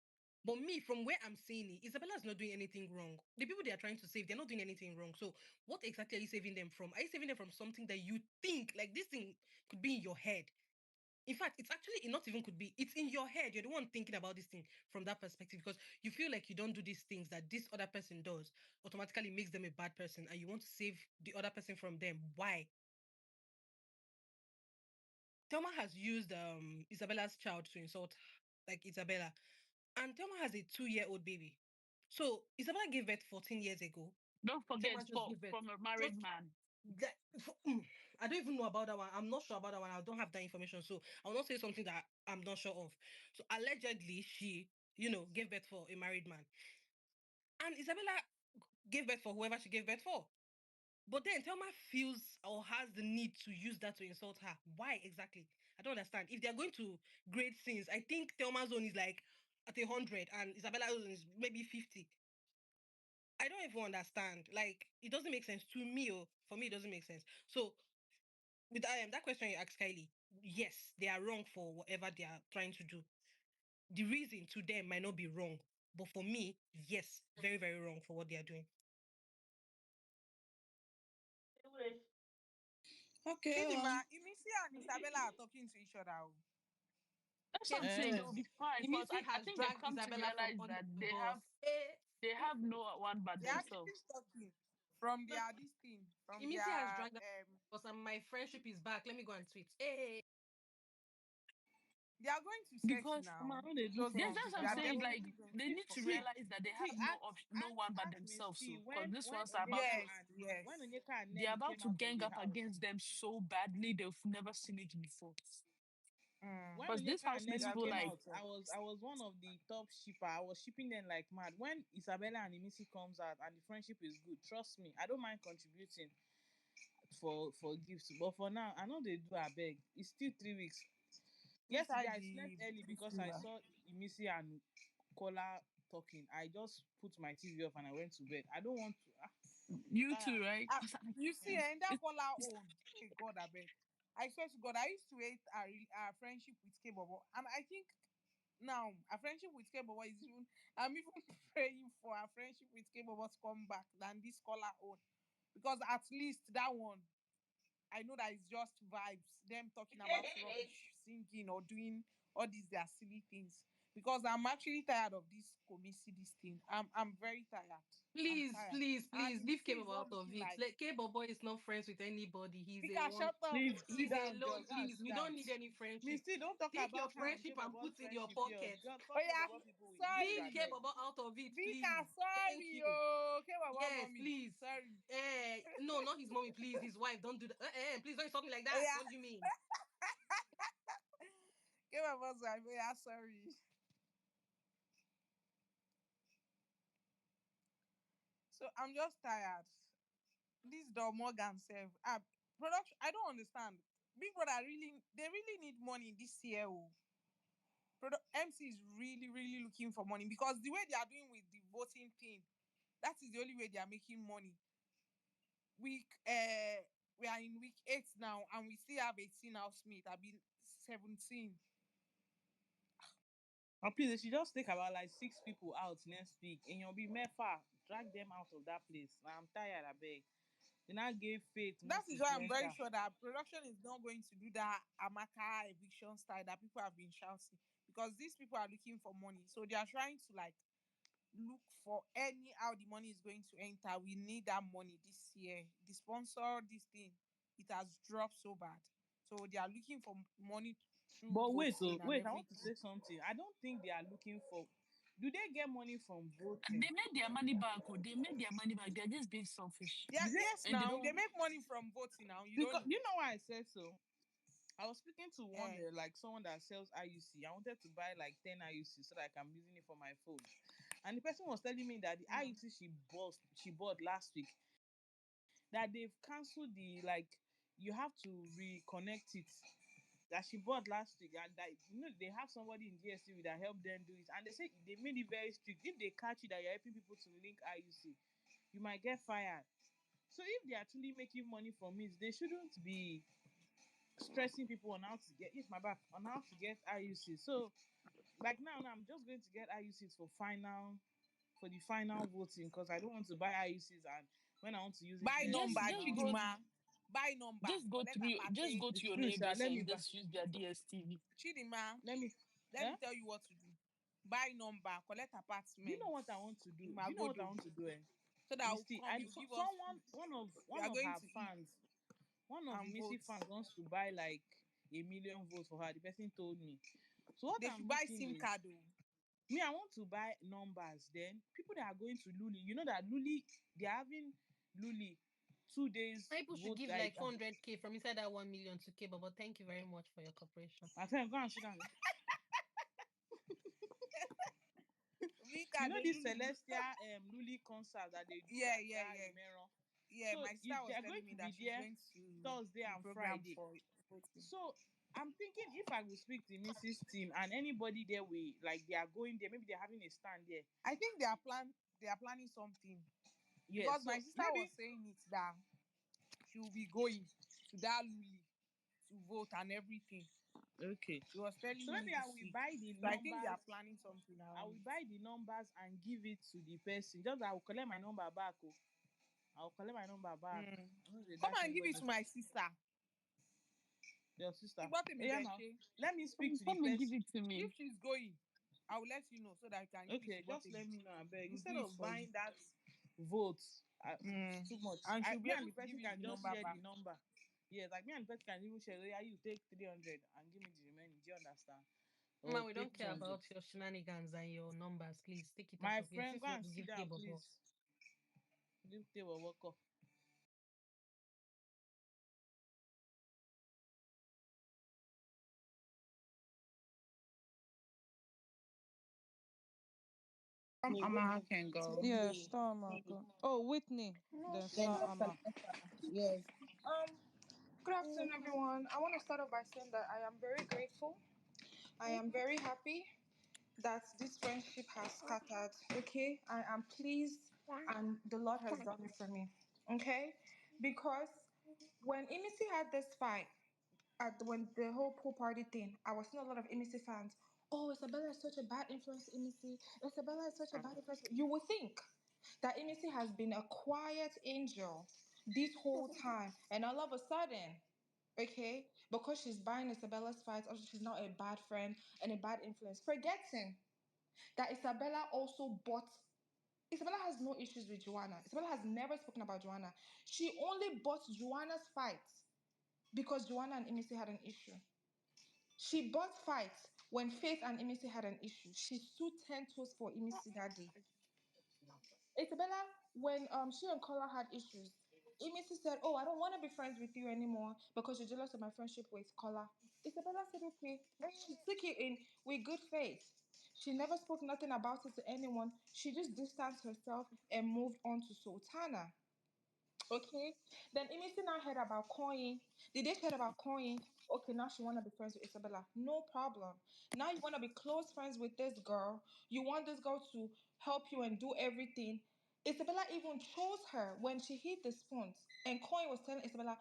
But me, from where I'm seeing it, Isabella's not doing anything wrong. The people they are trying to save, they're not doing anything wrong. So, what exactly are you saving them from? Are you saving them from something that you think, like this thing could be in your head? In fact, it's actually it not even could be. It's in your head. You're the one thinking about this thing from that perspective because you feel like you don't do these things that this other person does automatically makes them a bad person, and you want to save the other person from them. Why? Thelma has used Isabella's child to insult like Isabella. And Thelma has a 2-year-old baby. So Isabella gave birth 14 years ago. Don't forget Thelma it's just gave birth. from a married Just man. that, I don't even know about that one. I'm not sure about that one. I don't have that information. So I will not say something that I'm not sure of. So allegedly, she, gave birth for a married man. And Isabella gave birth for whoever she gave birth for. But then Thelma feels or has the need to use that to insult her. Why exactly? I don't understand. If they're going to grade sins, I think Thelma's own is like at 100 and Isabella's own is maybe 50. I don't even understand. Like, it doesn't make sense to me. For me, it doesn't make sense. So, with that question you asked Kylie, yes, they are wrong for whatever they are trying to do. The reason to them might not be wrong, but for me, yes, very, very wrong for what they are doing. Okay. Philip, Imisi and Isabella are talking to each other. Oh. That's what I'm KMC saying. They Eh. will says be fine because Imisi I has think they've dragged come to Isabella from realize under that the bus. they have no one but They are themselves. actually talking from No, their this thing, from Imisi has their dragged her because my friendship is back. Let me go and tweet. Hey, They are going to settle Because now. They do Trust yes, me. that's friendship what They I'm are now. saying. Like, definitely going they to need to settle. realize that they have See, no option, no one but ask me, themselves. see, Because when this when ones are about Onyeka to, Yes, when yes. Onyeka and they're Nemi about came to out of gang the up house, against them so badly they've never seen it before. Mm. when Because this Onyeka and housemate They Nemi are people, came going to like, out, settle. I was one of the top shipper. I was shipping them like mad. When Isabella and Imisi comes out and the friendship is good, trust me, I don't mind contributing for gifts. But for now, I know they do. I beg. It's still 3 weeks. Yesterday Inside I slept the early this because thing I now. saw Imisi and Kola talking. I just put my TV off and I went to bed. I don't want to. you too, Tired. right? Ah, you see, and that It's, color own. Hey God, I beg. I swear to God, I used to hate our friendship with Kaybobo, and I think now a friendship with Kaybobo is even. I'm even praying for a friendship with Kaybobo to come back than this color own, because at least that one I know that it's just vibes, them talking about rubbish, singing or doing all these their silly things. Because I'm actually tired of this comisi this thing. I'm very tired. I'm please, tired. please, And please leave Missy is Kaybobo not out of looking it. like Like Kaybobo is not friends with anybody. He's a Vika, one. shut up. Please sit He's down, girl. alone. Go and Please, sit we down. don't need any friendship. Miss T, don't talk Take your about her and friendship and K-Bobo's put in your friendship here. pocket. Girl, Oh talk yeah, K-Bobo people with English, Leave I sorry. beg. Kaybobo out of it, Vika, please. Thank sorry. you. Oh, okay, my Yes, mommy. please. Sorry. No, not his mommy, please. His wife. Don't do that. Please don't insult me like Oh that. yeah, What do you mean? okay, my boss wife. Oh yeah, sorry. So I'm just tired. This Dog Morgan self. Production. I don't understand. Big Brother they really need money this year. Oh. MC is really, really looking for money because the way they are doing with the voting thing, that is the only way they are making money. We are in week 8 now, and we still have 18 housemates. I've been 17. And please, they should just take about like 6 people out next week. And you'll be Mefa. Drag them out of that place. Now, I'm tired, I beg. They now gave Faith That is notice why to I'm very enter. sure that production is not going to do that Amaka eviction style that people have been shouting, because these people are looking for money. So they are trying to like look for any how the money is going to enter. We need that money this year. The sponsor, this thing, it has dropped so bad. So they are looking for money through But wait, oh, voting and wait, I want to everything. say something. I don't think they are looking for. Do they get money from They voting? made their money back. Oh, they made their money back. They're just being selfish. Yeah, Did yes, And they now they don't. make money from voting now. You don't Because know. you know why I said so? I was speaking to one Eh. like someone that sells IUC. I wanted to buy like 10 IUC so that I can be using it for my phone. And the person was telling me that the Mm. IUC she bought last week, that they've cancelled the like you have to reconnect it. That she bought last week, and that they have somebody in DSTV that helped them do it. And they say they made it very strict. If they catch you that you're helping people to link IUC, you might get fired. So if they are truly making money from it, they shouldn't be stressing people on how to get my back on how to get IUC. So like now I'm just going to get IUCs for the final voting because I don't want to buy IUCs and when I want to use it Buy next number, week Just now. go, Chidima. Buy number. Collect a just party. go to It's your true, sir. neighbors Let me and buy. just use their DSTV. Chidima. Let me. Let me Yeah. tell you what to do. Buy number, collect Do you know apartment what I want to in do? Do you know what I Magodo. want to do? So that will Misty, come, you give us someone food. We one are of going her to eat fans, one of and Missy vote. fans wants to buy like 1 million votes for her. The person told me. So what They I'm should buy looking SIM is card though. me. I want to buy numbers. Then people that are going to Luli, you know that Luli they're having Luli 2 days People should vote. give Like like 400K from inside that 1 million to Kaybobo. Thank you very much for your cooperation. my friend, go and sit down. We You can know the this Lulu. Celestia Luli concert that they do Yeah, at yeah, that yeah. Imeron. Yeah, So my sister if was they're going telling me to be that she's there going to Thursday the and program Friday. for voting. So I'm thinking if I will speak to Mrs. Team and anybody there we like they are going there, maybe they're having a stand there. I think they are planning something. Yes. Because my So sister was maybe saying it that she will be going to that Luli to vote and everything. okay. She was telling So me maybe I this will week. buy the So I think they are numbers. planning something I around will it. buy the numbers and give it to the person. Just I will collect my number back. Oh. I'll collect my number back. Mm. I know they Come dash and give it anybody. to my sister. Your She sister. bought me Yeah, there. now. Let me speak to the Come and give person. it to If me. she's going, I will let you know so that I can give it Okay, to just let Botany. me know, I beg. We'll do Instead it of for you. buying that vote, it's Mm. too much. And she'll be Me and able the to give person you the can just number share the back. number. Yes, like me and the person can even share. Yeah, you take 300 and give me the remaining. Do you understand? Ma, Oh, we pay don't care 200. about your shenanigans and your numbers. Please take it out My of here friend, since go you want and to sit give down, Kaybobo. please. Leave table work off. Ama can go. Yeah, Whitney. Star Marker. Oh, Whitney. Then Then Star Ama. Vanessa. Yes. Good afternoon, everyone. I want to start off by saying that I am very grateful. I am very happy that this friendship has scattered. Okay, I am pleased, and the Lord has done it for me. Okay, because when Imisi had this fight when the whole pool party thing, I was seeing a lot of Imisi fans. Oh, Isabella is such a bad influence to Imisi. Isabella is such a bad influence. You would think that Imisi has been a quiet angel this whole time, and all of a sudden, okay, because she's buying Isabella's fights, also she's not a bad friend and a bad influence. Forgetting that Isabella also bought. Isabella has no issues with Joanna. Isabella has never spoken about Joanna. She only bought Joanna's fights because Joanna and Imisi had an issue. She bought fights when Faith and Imisi had an issue. She sued 10 toes for Imisi that day. Isabella, when she and Kola had issues, Imisi said, "Oh, I don't want to be friends with you anymore because you're jealous of my friendship with Kola." Isabella said, "Okay." She took it in with good faith. She never spoke nothing about it to anyone. She just distanced herself and moved on to Sultana. Okay. Then Imisi now heard about Koyin. Did they heard about Koyin? Okay, now she wanna be friends with Isabella. No problem. Now you wanna be close friends with this girl. You want this girl to help you and do everything. Isabella even chose her when she hid the spoons. And Koyin was telling Isabella,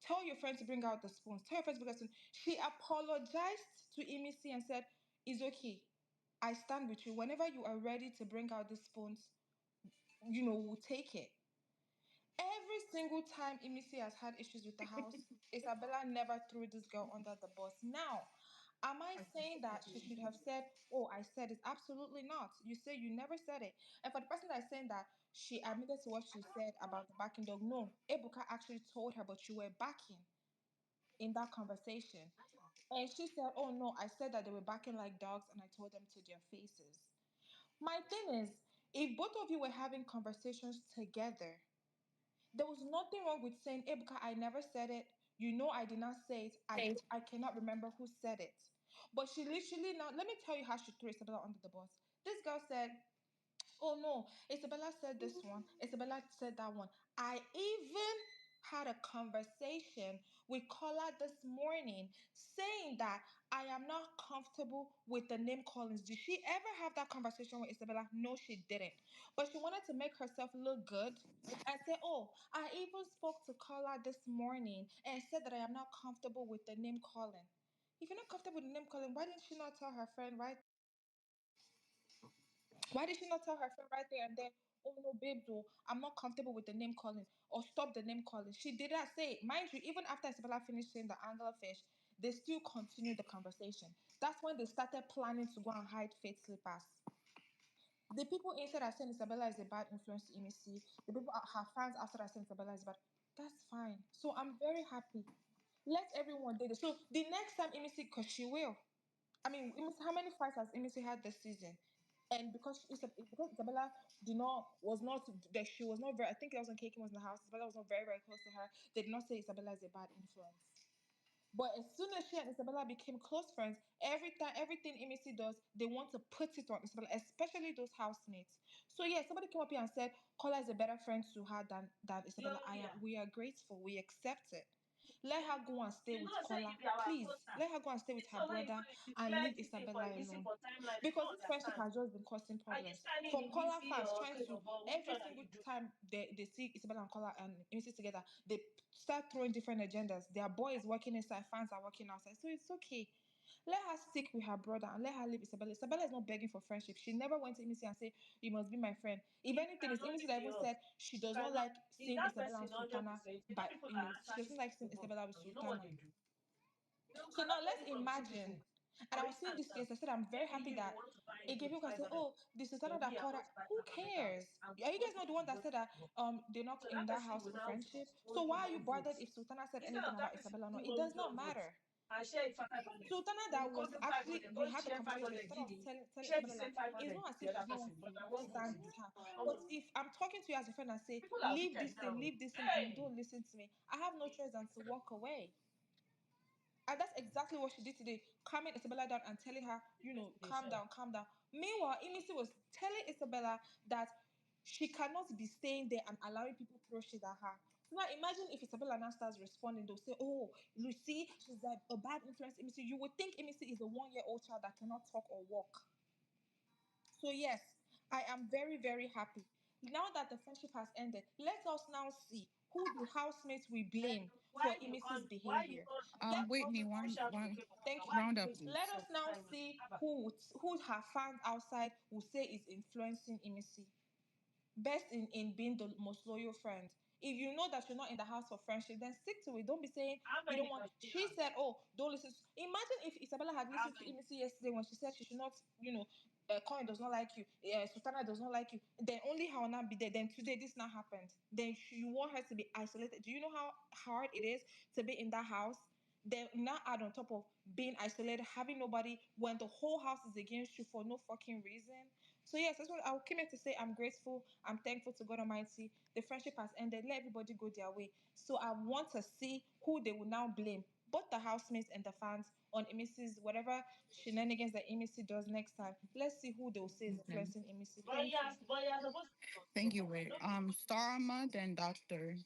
tell your friend to bring out the spoons. Tell your friend to bring out the spoons. She apologized to Imisi and said, it's okay. I stand with you. Whenever you are ready to bring out the spoons, we'll take it. Every single time Imisi has had issues with the house, Isabella never threw this girl under the bus. Now, am I saying that she should have said, "Oh, I said it"? Absolutely not. You say you never said it. And for the person that is saying that she admitted to what she said about the backing dog, no, Ebuka actually told her, but you were backing in that conversation. And she said, "Oh no, I said that they were backing like dogs, and I told them to their faces." My thing is, if both of you were having conversations together, there was nothing wrong with saying, Ebuka, I never said it. You know I did not say it. I cannot remember who said it. But she literally now, let me tell you how she threw Isabella under the bus. This girl said, oh no, Isabella said this one. Isabella said that one. I even had a conversation with Kola this morning saying that I am not comfortable with the name Collins. Did she ever have that conversation with Isabella? No, she didn't. But she wanted to make herself look good and say, oh, I even spoke to Kola this morning and said that I am not comfortable with the name Colin. If you're not comfortable with the name Colin, why didn't she not tell her friend, right? Why did she not tell her friend right there and then, oh no, babe, though, I'm not comfortable with the name calling or stop the name calling? She did not say it. Mind you, even after Isabella finished saying the anglerfish, they still continued the conversation. That's when they started planning to go and hide Faith slippers. The people inside are saying Isabella is a bad influence to Imisi. The people, her fans outside are saying Isabella is bad. That's fine. So I'm very happy. Let everyone do this. So the next time Imisi, because she will. I mean, how many fights has Imisi had this season? And because Isabella was not that she was not very. I think it was when Kiki was in the house. Isabella was not very very close to her. They did not say Isabella is a bad influence. But as soon as she and Isabella became close friends, everything Imisi does, they want to put it on Isabella, especially those housemates. So yeah, somebody came up here and said Kola is a better friend to her than Isabella. We are grateful. We accept it. Let her go and stay You with know, say Kola. you be our Please, daughter. let her go and stay with This her one when you brother go dey and declare leave this thing for Isabella this thing alone. for timeline, you Because don't this friendship understand. has just been causing Are you problems. standing From in Kola Missy fans or trying to Kaybobo? Which every one are single you doing? time they see Isabella and Kola and Imisi together, they start throwing different agendas. Their boy is working inside, fans are working outside. So it's okay. Let her stick with her brother and let her leave Isabella. Isabella is not begging for friendship. She never went to Imisi and say, you must be my friend. If You anything, it's cannot Imisi that even see us. said she You does not cannot. like Is seeing that Isabella and person Sultana, 100%? You get but people that she doesn't answer like this seeing before. Isabella with You know what Sultana. they do. They So now cannot let's money from two imagine, people. and I For was seeing this instance, case. I said I'm very every happy day you that want to buy again people can say, 500. "Oh, this is Then Sultana me, that I called want her." to buy Who 500,000. cares? And Are you guys both not the people one will that go to said that work. they're not So in that that person house will for now friendship? go So do why are more you votes. bothered if Sultana said Instead anything of that about person Isabella? No, do it only does your not votes, matter. I share 500. Sultana If that you come was to actually, 500, we don't had the share conversation 500. instead of Didi, telling share the Isabella, same it's 500 not with as the if she other don't want person, but to I want go stand to with her. But almost. if I'm talking to you as a friend and say, People are leave wicked now. this thing, and you Hey! don't listen to me, I have no choice than to walk away. And that's exactly what she did today, calming Isabella down and telling her, They calm say. down, calm down. Meanwhile, Imisi was telling Isabella that she cannot be staying there and allowing people throw shit at her. So now imagine if Isabella now starts responding, they'll say, oh, you see, she's like a bad influence, Imisi. You would think Imisi is a 1-year-old child that cannot talk or walk. So yes, I am very, very happy. Now that the friendship has ended, let us now see who the housemates will blame for Imisi's Why you behavior. call Let Whitney, push out to one people? Thank you. Why round you up, wait? Let please. us now see who her fans outside will say is influencing Imisi. Best in being the most loyal friend. If you know that you're not in the house for friendship, then stick to it. Don't be saying How you don't many want. does she She have? said, "Oh, don't listen." Imagine if Isabella had How listened to many? Imisi yesterday when she said she should not, Coin does not like you, Sultana does not like you. Then only her will not be there. Then today this now happened. Then you want her to be isolated. Do you know how hard it is to be in that house? Then now add on top of being isolated, having nobody when the whole house is against you for no fucking reason. So yes, that's what I came here to say. I'm grateful. I'm thankful to God Almighty. The friendship has ended. Let everybody go their way. So I want to see who they will now blame, both the housemates and the fans, on Imisi's whatever shenanigans that Imisi does next time. Let's see who they will say is Okay. influencing Imisi. Thank you. But you're supposed to Thank you, Wait. Starma, then Doctor.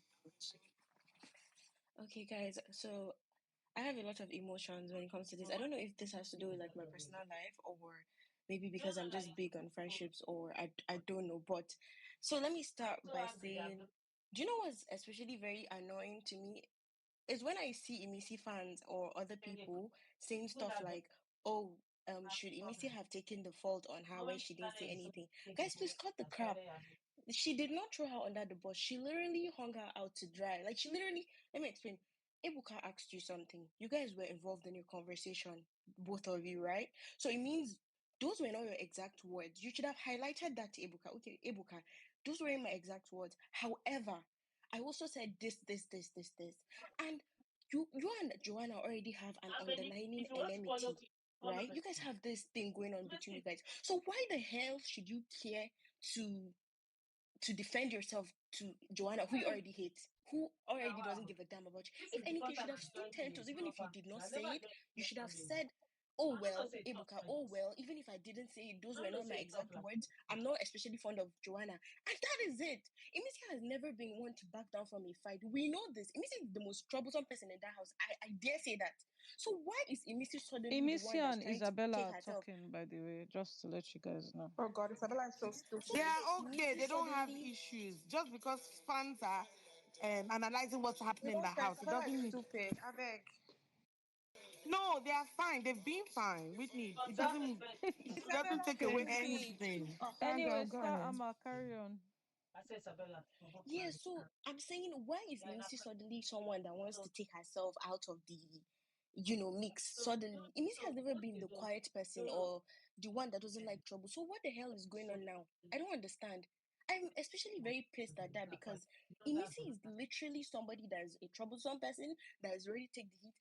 Okay, guys. So I have a lot of emotions when it comes to this. I don't know if this has to do with like my personal life or maybe because I'm just big on friendships or I don't know. But so let me start by saying, do you know what's especially very annoying to me is when I see Imisi fans or other people saying stuff like, "Oh, should Imisi have taken the fault on her when she didn't say anything?" Guys, please cut the crap. She did not throw her under the bus. She literally hung her out to dry. Like she literally, let me explain. Ebuka asked you something. You guys were involved in your conversation, both of you, right? So it means those were not your exact words. You should have highlighted that to Ebuka. Okay, Ebuka, those weren't my exact words. However, I also said this. And you and Joanna already have an how many? underlying If you want to enmity, follow right? You guys person. have this thing going on between you guys. So why the hell should you care to defend yourself to Joanna, who you already hate, who already doesn't give a damn about you? This If is the anything, you first should time have I'm stood joining 10 the toes. Even if you proper. did not I say never it, joined you should have on the. said, oh I'm not well, gonna say talk Ebuka, like oh this. well, even if I didn't say it, those I'm were not gonna not my say talk exact like words. I'm not especially fond of Joanna. And that is it. Imisi has never been one to back down from a fight. We know this. Imisi is the most troublesome person in that house. I dare say that. So why is Imisi suddenly the Imisi one that's and trying to Isabella take are herself? talking, by the way, just to let you guys know. Oh God, Isabella is so So They stupid. why is are okay. Imisi They don't have suddenly issues. Just because fans are analyzing what's happening in the No, guys, house, it Isabella is doesn't mean. stupid. I beg. No, they are fine. They've been fine. Whitney, it observe doesn't. respect. It doesn't Isabella take away stupid. anything. Anyway, Go start ahead. Amma, carry on. I said Isabella. Yeah, so I'm saying, why is Imisi suddenly someone that wants to take herself out of the, mix? Suddenly, Imisi has never been the quiet person or the one that doesn't like trouble. So what the hell is going on now? I don't understand. I'm especially very pissed at that because Imisi is literally somebody that is a troublesome person that is ready to take the heat.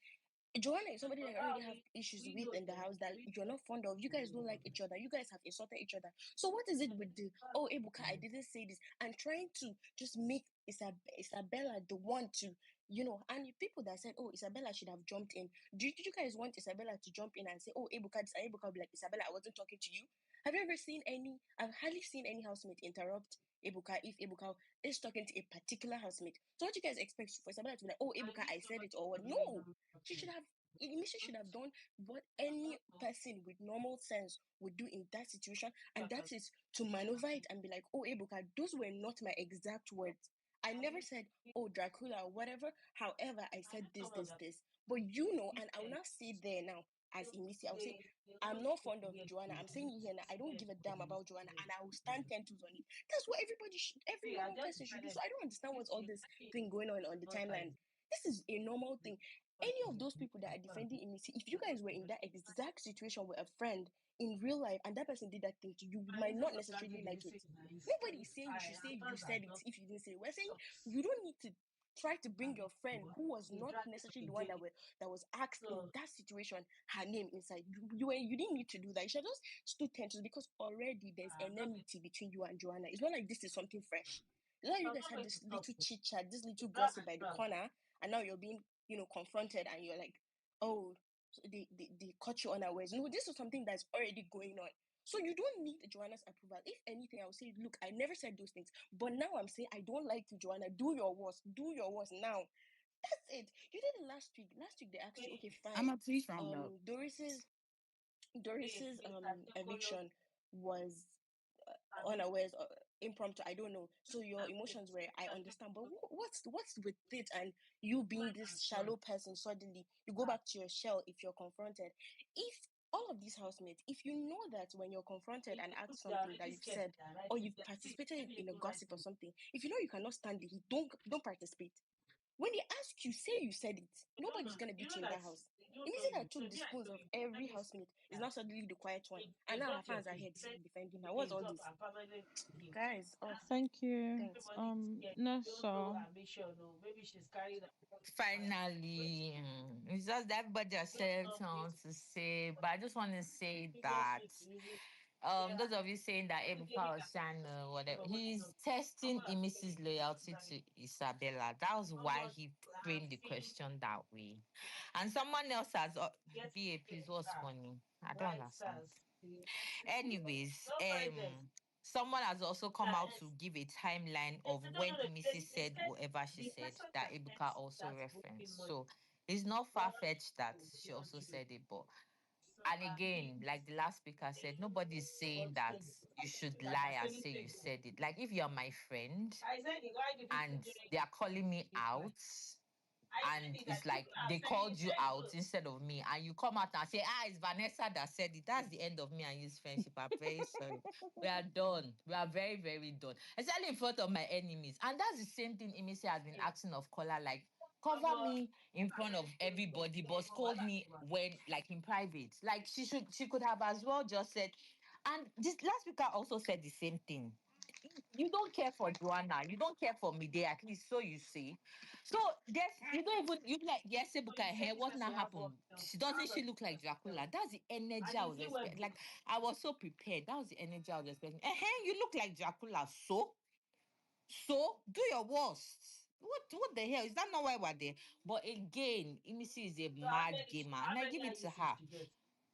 Joanna is somebody that you already have issues with in the house that you're not fond of. You guys don't like each other. You guys have insulted each other. So what is it with the Ebuka, I didn't say this, and trying to just make Isabella the one to, and the people that said, oh, Isabella should have jumped in. Did you guys want Isabella to jump in and say, oh, Ebuka, this, and Ebuka will be like, Isabella, I wasn't talking to you? Have you ever seen any? I've hardly seen any housemate interrupt Ebuka if Ebuka is talking to a particular housemate. So what you guys expect for Isabella to be like, oh, Ebuka, I said it, or what? No, she should have. Emission should have done what any person with normal sense would do in that situation, and that is to maneuver it and be like, oh, Ebuka, those were not my exact words. I never said, oh, Dracula, or whatever. However, I said this. But and I will not say there now as Imisi, I will say, I'm not fond of Joanna. I'm saying it here now. I don't give a damn about Joanna, and I will stand 10 toes on it. That's what every normal person should do. So I don't understand what's all this thing going on the timeline. This is a normal thing. Any of those people that are defending Imisi, if you guys were in that exact situation with a friend in real life and that person did that thing to you, you might not necessarily like it. Nobody is saying you should say you said it if you didn't say it. We're saying you don't need to try to bring your friend who was not necessarily the one that was asked in that situation her name inside. You didn't need to do that. You should just stood tensions because already there's enmity between you and Joanna. It's not like this is something fresh. It's not like you guys had this little chit chat, this little gossip by the corner, and now you're being, confronted, and you're like, oh, so they caught you unawares. No, this is something that's already going on. So you don't need Joanna's approval. If anything, I would say, look, I never said those things, but now I'm saying I don't like you, Joanna. Do your worst. Do your worst now. That's it. You did it last week. Last week they asked you, okay, I'm fine. a please round up. Doris's eviction was unawares, impromptu. I don't know. So your emotions were, I understand, but what's with it? And you being this shallow person, suddenly you go back to your shell if you're confronted. If all of these housemates, if you know that when you're confronted and asked something that you've said, or you've participated in a gossip or something, if you know you cannot stand it, don't participate. When they ask you, say you said it. Nobody's gonna beat you in that house. Imagine that took the spoons of every housemate is now suddenly the quiet one, and now her fans are here defending her. What's all this, guys? Oh, Thank you. thanks. Nessa. Finally, it's just that everybody has said something to say, but I just want to say that those of you saying that Ebuka was trying to whatever, he's testing Imisi's loyalty to Isabella. That was why he framed the question that way. And someone else has BA, please, what's funny? I don't understand. Anyways, someone has also come out to give a timeline of when Imisi said whatever she said that Ibuka also referenced. So it's not far-fetched that she also said it, but and again, like the last speaker said, nobody's saying that you should lie and say you said it. Like if you're my friend and they are calling me out and it's like they called you out instead of me, and you come out and say, it's Vanessa that said it. That's the end of me and his friendship. I'm very sorry. We are done. We are very, very done. Especially in front of my enemies. And that's the same thing Imisi has been asking of Kola, like, cover me in front of everybody, but scold me when, like, in private. Like, she could have as well just said, and this last speaker also said the same thing. You don't care for Joanna, you don't care for Mide, at least so you say. So there's you don't even you be like, yes, Ebuka, hey, what now happened? She look like Dracula? That's the energy I was expecting. Like I was so prepared. That was the energy I was expecting. You look like Dracula, so do your worst. What the hell? Is that not why we're there? But again, Imisi is a mad gamer, and I give it to her.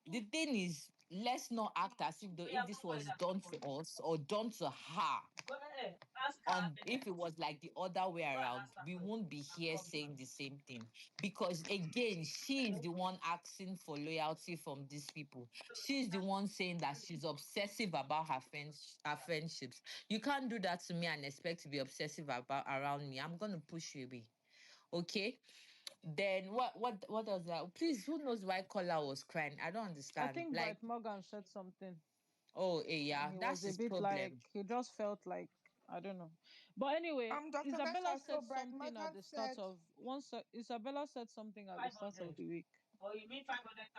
The thing is, let's not act as if though if this was done to us or done to her, on if it was like the other way around, we won't be here saying the same thing. Because again, she is the one asking for loyalty from these people. She's the one saying that she's obsessive about her friendships. You can't do that to me and expect to be obsessive about around me. I'm gonna push you away. Okay? Then what does that? Please, who knows why Kola was crying? I don't I understand. think Like, Bright Morgan said something, oh and yeah, he that's was a his bit problem. like, he just felt like, I don't know. But anyway, Dr. Isabella Nessa, so said Bright something at Morgan the start said, of Isabella said something at the start of the week.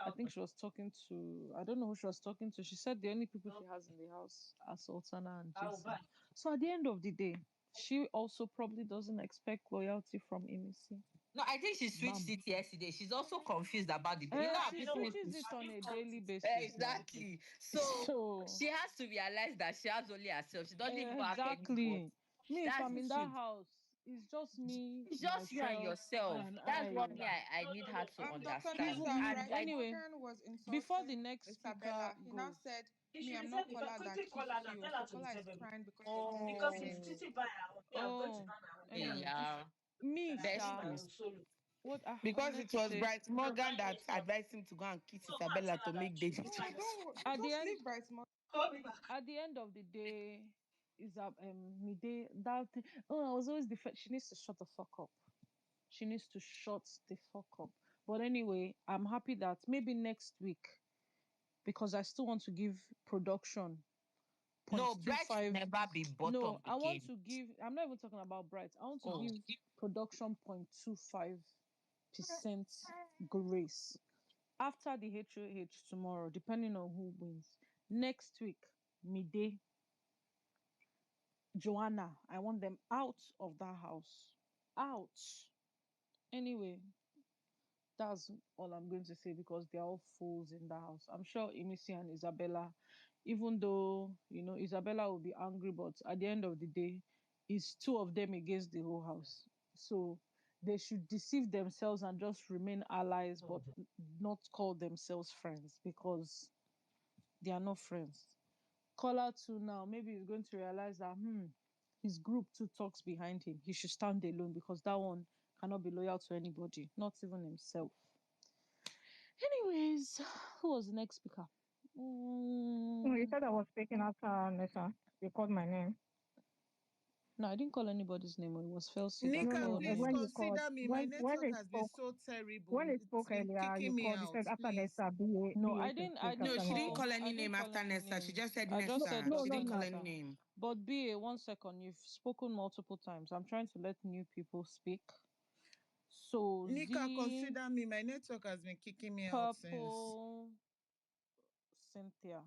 I think she was talking to, I don't know who she was talking to. She said the only people she has in the house are Sultana and Jason. So at the end of the day, she also probably doesn't expect loyalty from Imisi. No, I think she switched Bam. it yesterday. She's also confused about the. You know how She people. switches it on a daily basis now. Exactly. So So she has to realize that she has only herself. She doesn't even have anybody. exactly. Me, if That's I'm the in that truth. house, it's just me, It's just you and myself, yourself. and That's what I. me. I need her to Dr. understand. Nessa, Even And Bright I anyway, Morgan was before the insulting next speaker Isabella. He now goes, said, me, I'm not Kola that kissed you. So Kola is crying because of the oh situation. oh, anyway, yeah, me, Sha, besties. what I Because wanted it to was say Bright Morgan that advised him to go and kiss Isabella to make the No, don't at the just end, leave Bright Morgan. at the end of the day, is that midday that thing, oh, I was always she needs to shut the fuck up. She needs to shut the fuck up. But anyway, I'm happy that maybe next week, because I still want to give production No, Bright should 0.25. never be bottom No, I want again. to give, I'm not even talking about Bright. I want to Oh, give production 0.25% grace. After the HOH tomorrow, depending on who wins. Next week, midday, Joanna, I want them out of that house. Ouch. Anyway, that's all I'm going to say because they're all fools in the house. I'm sure Imisi and Isabella, even though Isabella will be angry, but at the end of the day, it's two of them against the whole house. So they should deceive themselves and just remain allies, but not call themselves friends because they are not friends. Kola too now, maybe he's going to realize that his group too talks behind him. He should stand alone because that one cannot be loyal to anybody, not even himself. Anyways, who was the next speaker? No, you Mm, said I was speaking after Nessa. You called my name. no, I didn't call anybody's name. It was Felsi that No, Nika, no. called please names. When you called, consider me. My when network it has been spoke, so terrible. when it It's spoke been earlier, kicking you me called. You out. said after Please. Nessa, No, BA I to didn't. I speak No, didn't after she didn't Nessa. call call. any I didn't name call after any Nesta. She name. just said I just Nesta. said No, She not didn't Dr. call now. any Nessa. name. But BA, 1 second. You've spoken multiple times. I'm trying to let new people speak. So Nika, Z, consider me. My network has been kicking me out since. Purple, Cynthia.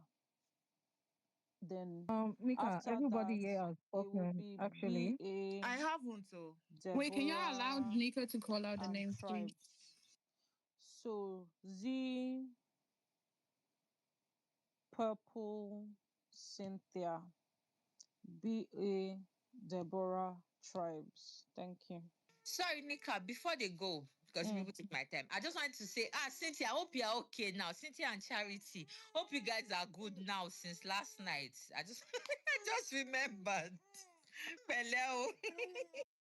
Then Mika, after everybody that, here has it will spoken. be Actually, I BA, haven't, oh. Wait, can y'all allow Deborah, Nika to call out the and names, please? Tribes. So Z, Purple, Cynthia, BA, Deborah, Tribes. Thank you. Sorry, Nika, before they go, because people Mm. take my time, I just wanted to say, Cynthia, I hope you're okay now. Cynthia and Charity, hope you guys are good now since last night. I just I just remembered. Hello.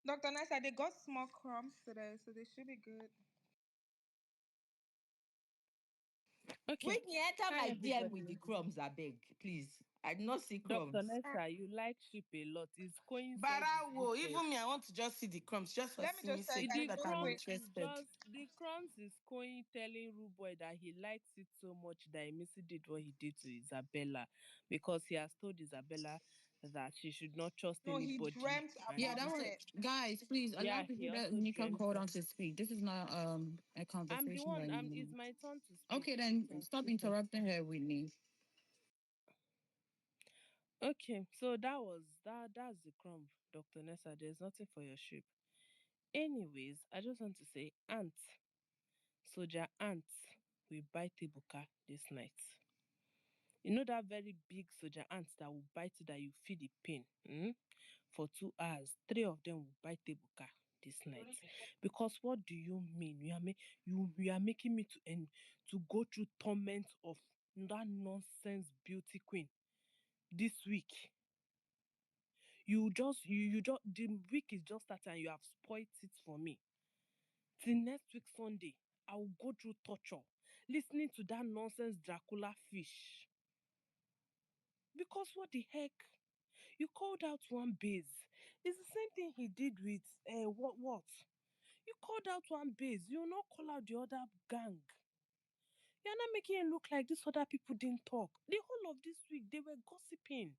Dr. Nessa, they got small crumbs today, so they should be good. When Okay. you enter Hi, my DM with everybody. the crumbs, I beg, please. I did not see Dr. crumbs. Nessa, you like sheep a lot. Is Coin said is Barawo, wicked. even me, I want to just see the crumbs just for Let me seeing just tell you sake. You guys know The that real I'm quick. crumbs is interested. just the crumbs is Coin telling Ruboy that he likes it so much that Imisi did what he did to Isabella because he has told Isabella that she should not trust No, he anybody dreamt and Yeah, that about was everything. it. guys. Please allow Yeah, he people that also Nika dreamt called on it. to speak. This is not a I'm the conversation one. anymore. It's my turn to speak. Okay, You then can stop still talk. interrupting her, Whitney. Okay, so that's the crumb, Dr. Nessa. There's nothing for your sheep. Anyways, I just want to say ants, soldier ants will bite Ebuka this night. You know that very big soldier ants that will bite you that you feel the pain for 2 hours. Three of them will bite Ebuka this night. Because what do you mean? You are making me to go through torment of that nonsense beauty queen this week. You just the week is just starting and you have spoiled it for me. Till next week Sunday, I will go through torture listening to that nonsense Dracula fish. Because what the heck? You called out one base. It's the same thing he did with what? You called out one base. You will not call out the other gang. You're not making it look like these other people didn't talk. The whole of this week they were gossiping.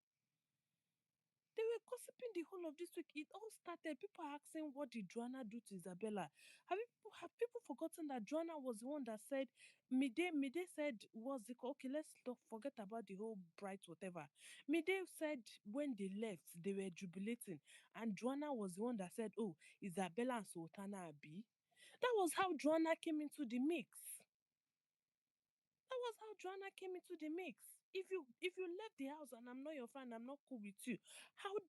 They were gossiping the whole of this week. It all started. People are asking, what did Joanna do to Isabella? Have people forgotten that Joanna was the one that said, Mide said, what's it called? Okay, let's not forget about the whole bright whatever. Mide said when they left, they were jubilating. And Joanna was the one that said, oh, Isabella and Sultana Abi. That was how Joanna came into the mix. That was how Joanna came into the mix. If you left the house and I'm not your friend, I'm not cool with you. How is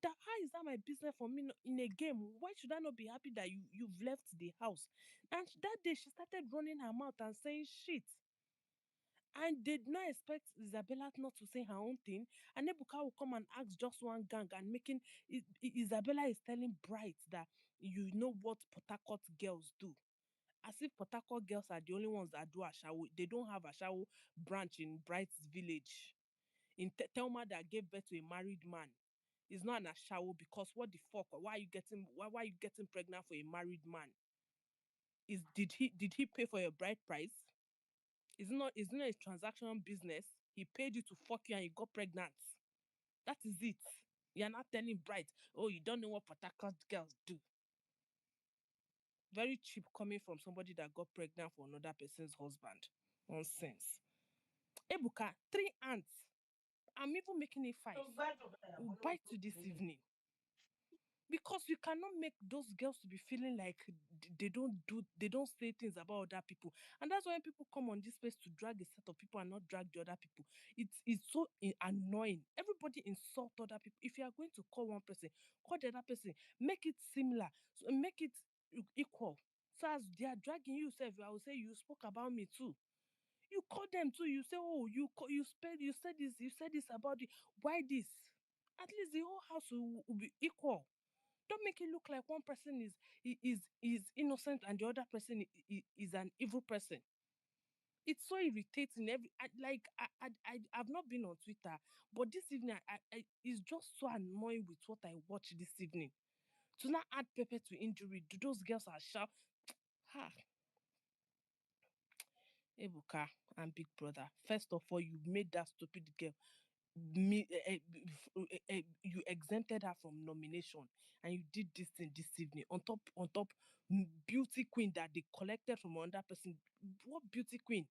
that my business for me in a game? Why should I not be happy that you've left the house? And that day she started running her mouth and saying shit. And did not expect Isabella not to say her own thing. And Ebuka will come and ask just one gang and making Isabella is telling Bright that you know what Port Harcourt girls do, as if Port Harcourt girls are the only ones that do ashawo. They don't have ashawo branch in Bright's village. In Thelma that gave birth to a married man. Is not an ashawo because what the fuck? Why are you getting pregnant for a married man? Did he pay for your bride price? Is not a transactional business. He paid you to fuck you and you got pregnant. That is it. You're not telling Bright, oh, you don't know what Port Harcourt girls do. Very cheap coming from somebody that got pregnant for another person's husband. Nonsense. Ebuka, 3 ants. I'm even making it 5. We'll bite you this evening. because you cannot make those girls to be feeling like they don't say things about other people. And that's why people come on this space to drag a set of people and not drag the other people. It's so annoying. Everybody insult other people. If you are going to call one person, call the other person, make it similar, so make it equal. So as they are dragging you, self, I will say you spoke about me too. You call them too. You say, oh, you said this about it. Why this? At least the whole house will be equal. Don't make it look like one person is innocent and the other person is an evil person. It's so irritating. I've not been on Twitter, but this evening it's just so annoying with what I watched this evening. To not add pepper to injury, do those girls are sharp? Ha, Ebuka and Big Brother. First of all, you made that stupid girl you exempted her from nomination, and you did this thing this evening on top beauty queen that they collected from another person. What beauty queen?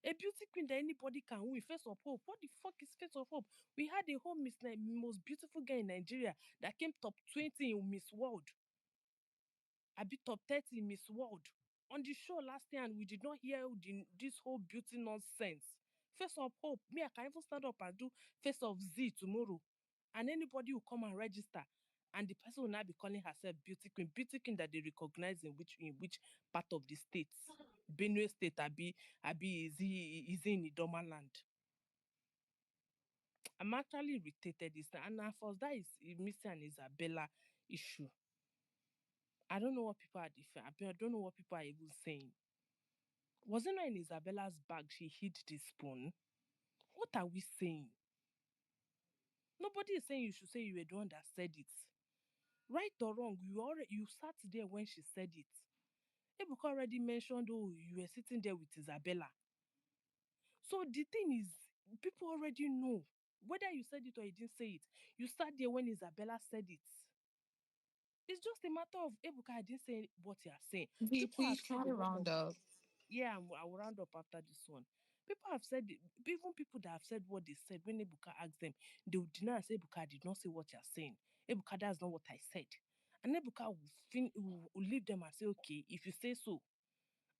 A beauty queen that anybody can win. Face of hope. What the fuck is face of hope? We had a whole most beautiful girl in Nigeria that came top 20 in Miss World. I be top 30 in Miss World on the show last year, and we did not hear this whole beauty nonsense. Face of hope. Me, I can even stand up and do face of Z tomorrow. And anybody will come and register. And the person will now be calling herself beauty queen. Beauty queen that they recognize in which part of the states. Benue State, Abi is he in Idoma land. I'm actually irritated this time. And for that is Missy and Isabella issue. I don't know what people are I don't know what people are even saying. Was it not in Isabella's bag she hid the spoon? What are we saying? Nobody is saying you should say you were the one that said it. Right or wrong, you sat there when she said it. Ebuka already mentioned, oh, you were sitting there with Isabella. So the thing is, people already know. Whether you said it or you didn't say it, you sat there when Isabella said it. It's just a matter of Ebuka, I didn't say what you are saying. V, People have please said try a to lot round of up. yeah, I will round up after this one. People have said, even people that have said what they said, when Ebuka asked them, they will deny and say, Ebuka, I did not say what you're saying. Ebuka, that's not what I said. And Ebuka will leave them and say, okay, if you say so.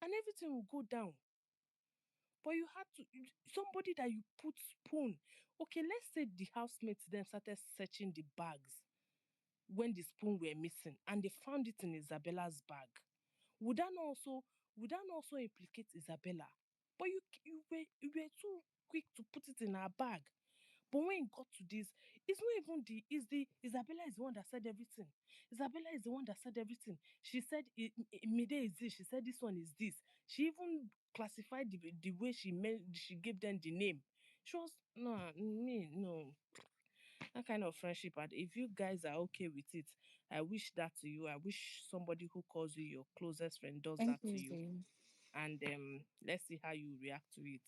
And everything will go down. But you had to, somebody that you put spoon. Okay, let's say the housemates then started searching the bags when the spoon were missing and they found it in Isabella's bag. Would that not also implicate Isabella? But you were too quick to put it in her bag. But when it got to this, it's not even the Isabella is the one that said everything. Isabella is the one that said everything. She said mide is this. She said this one is this. She even classified the way she gave them the name. She was no. That kind of friendship, and if you guys are okay with it, I wish that to you. I wish somebody who calls you your closest friend does Thank that you, to you. Z. And let's see how you react to it.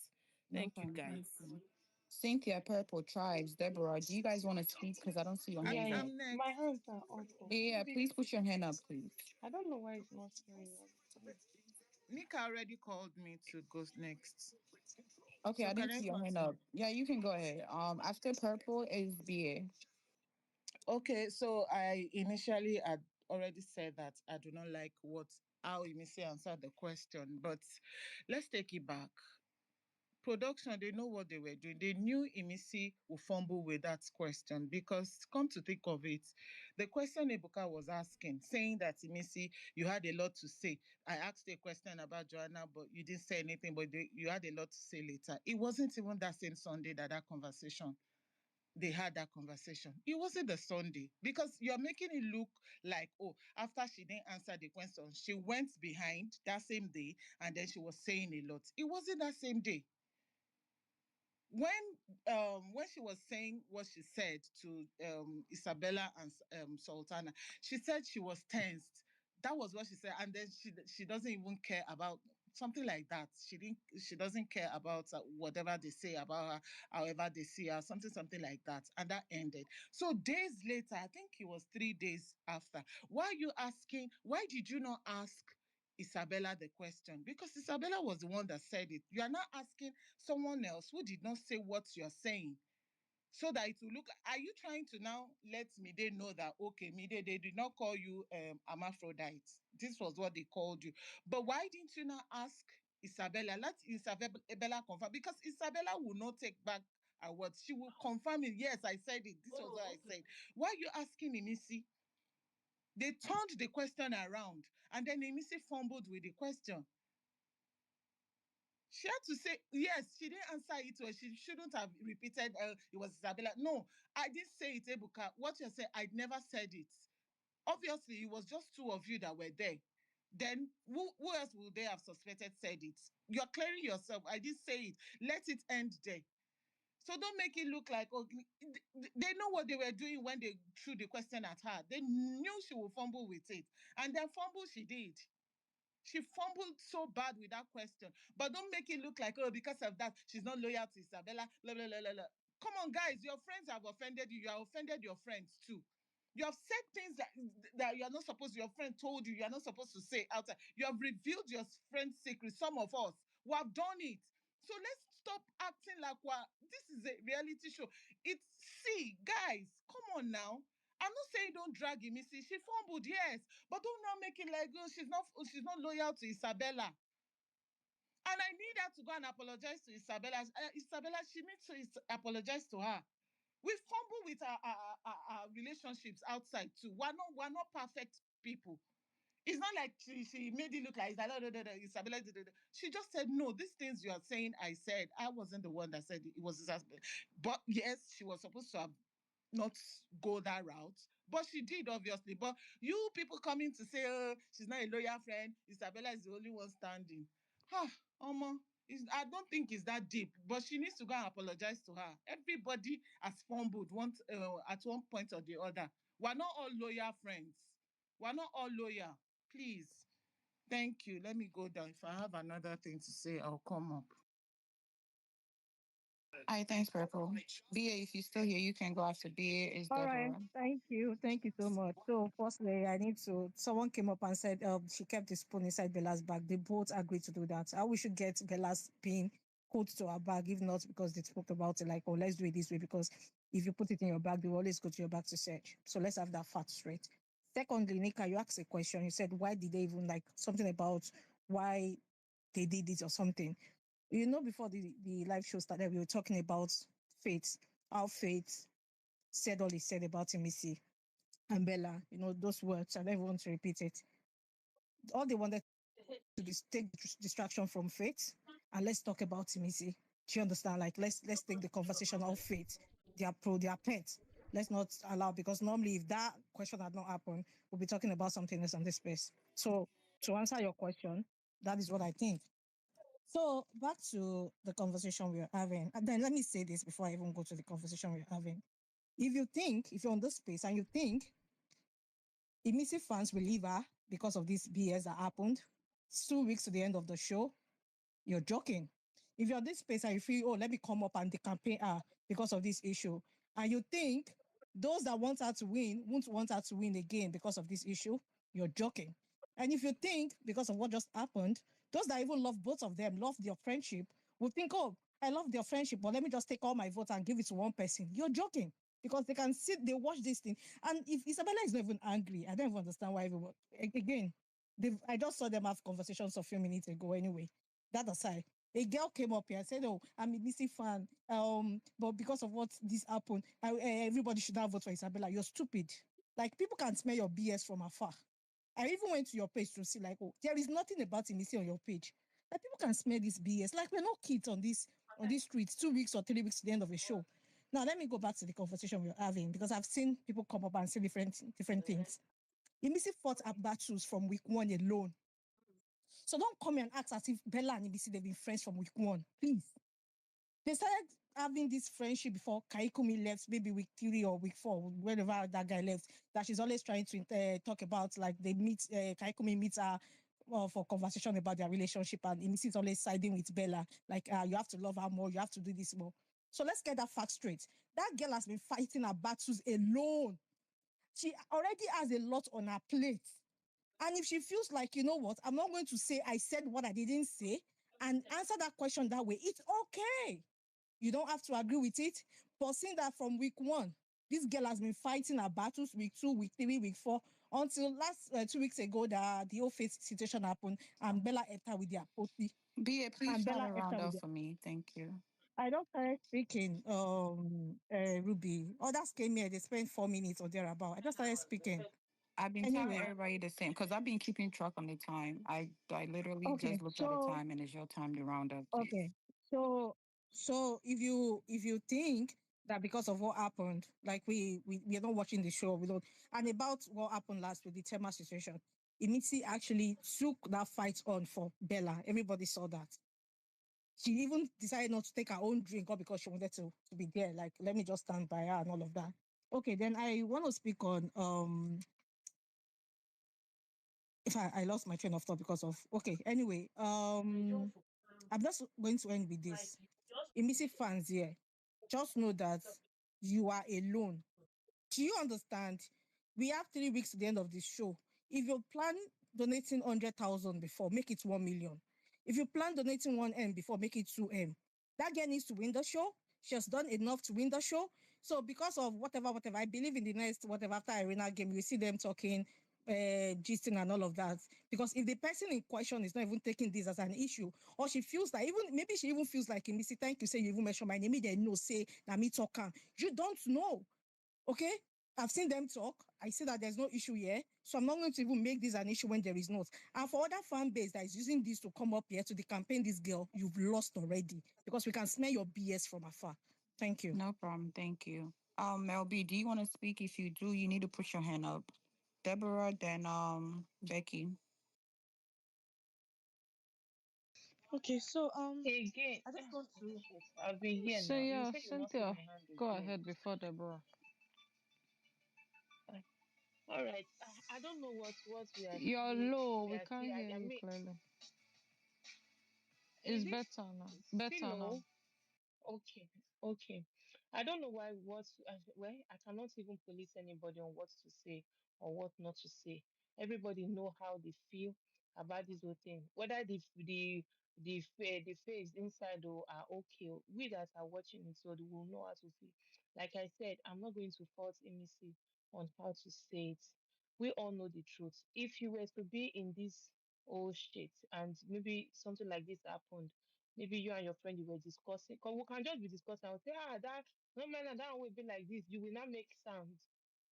No Thank you problem. Thank guys. you. Cynthia, Purple, Tribes, Deborah, do you guys want to speak? Because I don't see your Yeah, hands yeah. up. I'm My next. hands are up. Oh. Yeah, Maybe please put your hand up, please. I don't know why it's not showing up. Nika already called me to go next. Okay, So I can didn't I see your hand continue? up. Yeah, you can go ahead. After Purple is BA. Okay, so I initially had already said that I do not like what how Imisi answered the question, but let's take it back. Production, they know what they were doing. They knew Imisi would fumble with that question because, come to think of it, the question Ebuka was asking, saying that Imisi, you had a lot to say. I asked a question about Joanna, but you didn't say anything, but you had a lot to say later. It wasn't even that same Sunday that conversation they had that conversation. It wasn't the Sunday because you're making it look like, oh, after she didn't answer the question, she went behind that same day and then she was saying a lot. It wasn't that same day when she was saying what she said to Isabella and Sultana, she said she was tensed. That was what she said, and then she doesn't even care about something like that. She doesn't care about whatever they say about her, however they see her, something like that, and that ended. So days later, I think it was 3 days after. Why are you asking? Why did you not ask Isabella the question? Because Isabella was the one that said it. You are not asking someone else who did not say what you're saying. so that it will look. Are you trying to now let Mide know that, okay, Mide, they did not call you hermaphrodite? This was what they called you. But why didn't you now ask Isabella? Let Isabella confirm, because Isabella will not take back her words. She will confirm it. Yes, I said it. This was what I said. Why are you asking Imisi? They turned the question around, and then Imisi fumbled with the question. She had to say, yes, she didn't answer it well. She shouldn't have repeated, it was Isabella. No, I didn't say it, Ebuka. What you said, I never said it. Obviously, it was just two of you that were there. Then who else would they have suspected said it? You're clearing yourself. I didn't say it. Let it end there. So don't make it look like, oh, they know what they were doing when they threw the question at her. They knew she would fumble with it. And then fumble she did. She fumbled so bad with that question. But don't make it look like, oh, because of that, she's not loyal to Isabella. Blah, blah, blah, blah, blah. Come on, guys. Your friends have offended you. You have offended your friends too. You have said things that you are not supposed to, your friend told you are not supposed to say outside. You have revealed your friend's secret. Some of us who have done it. So let's stop acting like this is a reality show. See, guys, come on now. I'm not saying don't drag Imisi. She fumbled, yes, but don't now make it like, oh, she's not loyal to Isabella. And I need her to go and apologize to Isabella. Isabella, she needs to apologize to her. We fumble with our relationships outside too. We're not perfect people. It's not like she made it look like Isabella. She just said, no, these things you are saying, I said. I wasn't the one that said it. It was Isabella. But yes, she was supposed to have not go that route. But she did, obviously. But you people coming to say, oh, she's not a loyal friend. Isabella is the only one standing. Omo, I don't think it's that deep. But she needs to go and apologize to her. Everybody has fumbled at one point or the other. We're not all loyal friends. We're not all loyal. Please. Thank you. Let me go down. If I have another thing to say, I'll come up. Hi, thanks, Purple. BA, if you're still here, you can go after BA is All right. Deborah. Thank you. Thank you so much. So, firstly, I need to. Someone came up and said she kept the spoon inside Bella's bag. They both agreed to do that. How we should get Bella's pin put to her bag, if not because they spoke about it, like, oh, let's do it this way. Because if you put it in your bag, they will always go to your bag to search. So, let's have that fact straight. Secondly, Nika, you asked a question. You said, why did they even like something about why they did it or something? You know, before the live show started, we were talking about Faith, how Faith said all he said about Imisi and Bella, those words. I don't even want to repeat it. All they wanted to take distraction from Faith, and let's talk about Imisi. Do you understand? Like, let's take the conversation of Faith, their pet. Let's not allow, because normally if that question had not happened, we'll be talking about something else on this space. So to answer your question, that is what I think. So back to the conversation we're having. And then let me say this before I even go to the conversation we're having. If you're on this space and you think Imisi fans will leave her because of this BS that happened, 2 weeks to the end of the show, you're joking. If you're this space and you feel, oh, let me come up and campaign her because of this issue, and you think those that want her to win won't want her to win again because of this issue, you're joking. And if you think, because of what just happened, those that even love both of them, love their friendship, will think, oh, I love their friendship, but let me just take all my votes and give it to one person. You're joking. Because they can sit, they watch this thing. And if Isabella is not even angry, I don't even understand why everyone, again, I just saw them have conversations a few minutes ago anyway. That aside, a girl came up here and said, oh, I'm a Missy fan. But because of what this happened, everybody should not vote for Isabella. You're stupid. Like, people can smell your BS from afar. I even went to your page to see, like, oh, there is nothing about Missy on your page. Like, people can smell this BS. Like, we're not kids on this streets, 2 weeks or 3 weeks to the end of a show. Now, let me go back to the conversation we're having, because I've seen people come up and say different things. Imisi fought her battles from week one alone. So don't come here and ask as if Bella and Imisi, they've been friends from week one. Please. They started having this friendship before Kaikumi left, maybe week 3 or week 4, wherever that guy left, that she's always trying to talk about, like, they meet, Kaikumi meets her for conversation about their relationship, and Imisi is always siding with Bella, like, you have to love her more, you have to do this more. So let's get that fact straight. That girl has been fighting her battles alone. She already has a lot on her plate. And if she feels like, you know what, I'm not going to say I said what I didn't say and answer that question that way, it's okay. You don't have to agree with it, But seeing that from week 1, this girl has been fighting her battles week 2, week 3, week 4, until last 2 weeks ago that the whole face situation happened and Bella entered with their potty. BA, please And start Bella a round entered with up their for me. Thank you. I don't started speaking, Ruby. Others came here, they spent 4 minutes or thereabout. I just started speaking. I've been telling Anyway, everybody the same because I've been keeping track on the time. I literally okay. just looked at the So time and it's your time to round up, okay. please. So if you think that because of what happened, like we are not watching the show, we don't, and about what happened last with the Thema situation, Imisi actually took that fight on for Bella. Everybody saw that. She even decided not to take her own drink or because she wanted to be there. Like, let me just stand by her and all of that. Okay, then I want to speak on if I lost my train of thought because of okay. Anyway, I'm just going to end with this. Imisi fans here, just know that you are alone. Do you understand? We have 3 weeks to the end of this show. If you plan donating 100,000 before, make it 1 million. If you plan donating 1M before, make it 2M. That girl needs to win the show. She has done enough to win the show. So because of whatever, I believe in the next whatever after Arena game, we see them talking, gisting and all of that. Because if the person in question is not even taking this as an issue, or she feels that even maybe she even feels like Missy, thank you, say you even mention my name, they know say that me talking. You don't know. Okay? I've seen them talk. I see that there's no issue here. So I'm not going to even make this an issue when there is not. And for other fan base that is using this to come up here to the campaign this girl, you've lost already because we can smell your BS from afar. Thank you. No problem. Thank you. Mel B, do you want to speak? If you do, you need to put your hand up. Deborah, then Becky. Okay, so Again, I just want to I've been here So now. You yeah, say you not see my Cynthia, hand go again. ahead before Deborah. Uh, All right. I don't know what You're low. we We are still. can't hear I you mean, clearly. It's is it better now. still Better low? now. Okay, okay. I don't know why well, I cannot even police anybody on what to say or what not to say. Everybody know how they feel about this whole thing. Whether the face inside or are okay. We that are watching it so they will know how to feel. Like I said, I'm not going to fault Emisi on how to say it. We all know the truth. If you were to be in this whole shit and maybe something like this happened, maybe you and your friend you were discussing, because we can just be discussing and say, that no man, that will be like this. You will not make sound.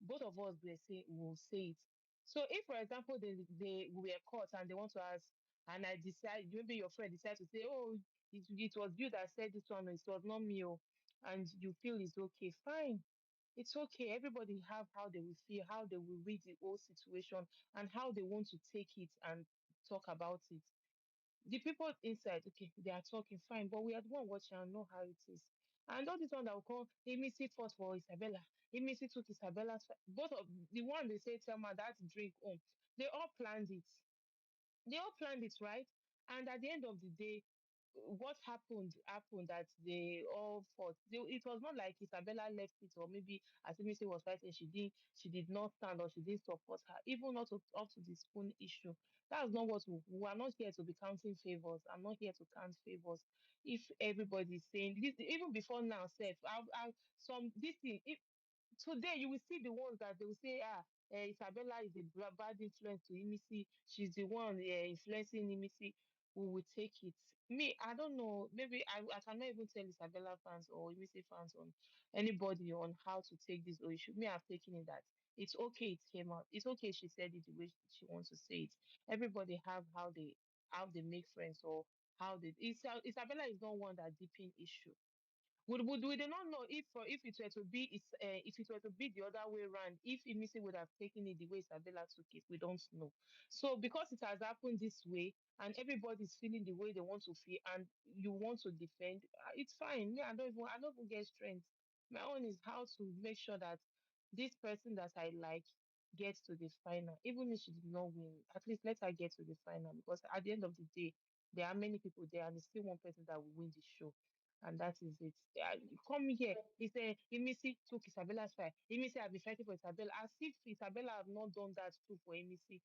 Both of us will say it. So if, for example, they were caught and they want to ask, and I decide, maybe your friend decides to say, oh, it was you that said this one, it was not me, oh, and you feel it's okay, fine. It's okay. Everybody have how they will feel, how they will read the whole situation, and how they want to take it and talk about it. The people inside, okay, they are talking fine, but we are the one watching and know how it is. And all this one that will call Emisi fought for Isabella. Emisi took Isabella's both of the one they say Thelma that drink home. They all planned it. They all planned it, right? And at the end of the day, what happened that they all fought. It was not like Isabella left it, or maybe as Emisi was fighting, she did not stand or she didn't support her, even not up to the spoon issue. That's not what we are not here to be counting favors. I'm not here to count favors. If everybody is saying this, even before now, self, some this thing. Today you will see the ones that they will say, Isabella is a bad influence to Imisi. She's the one influencing Imisi. We will take it. Me, I don't know. Maybe I cannot even tell Isabella fans or Imisi fans on anybody on how to take this, or you should me have taken it that it's okay. It came out. It's okay. She said it the way she wants to say it. Everybody have how they make friends or how they. Isabella is not one that deep in issue. Would we do not know if it were to be if it were to be the other way around, if Imisi would have taken it the way Isabella took it, we don't know. So because it has happened this way and everybody's feeling the way they want to feel and you want to defend, it's fine. Me, I don't even get strength. My own is how to make sure that this person that I like gets to the final. Even if she did not win, at least let her get to the final because at the end of the day, there are many people there and it's still one person that will win the show and that is it. Come here. He said, Emisi took Isabella's fight. Emisi have been fighting for Isabella. As if Isabella have not done that too for Emisi.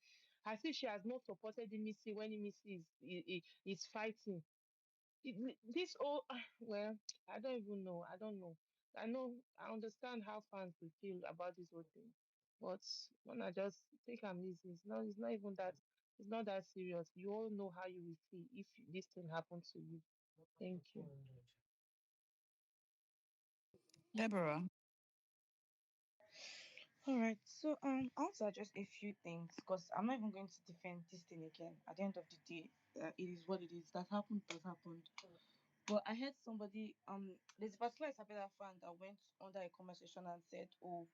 As if she has not supported Emisi when Emisi is fighting. This all, well, I don't even know. I don't know. I know, I understand how fans will feel about this whole thing, but when I just take am easy, it's not even that, it's not that serious. You all know how you will feel if this thing happened to you. Thank you. Deborah. All right, so I want to address a few things because I'm not even going to defend this thing again. At the end of the day, it is what it is. That happened, that happened. But I heard somebody, there's a particular Isabella fan that went under a conversation and said, "Oh,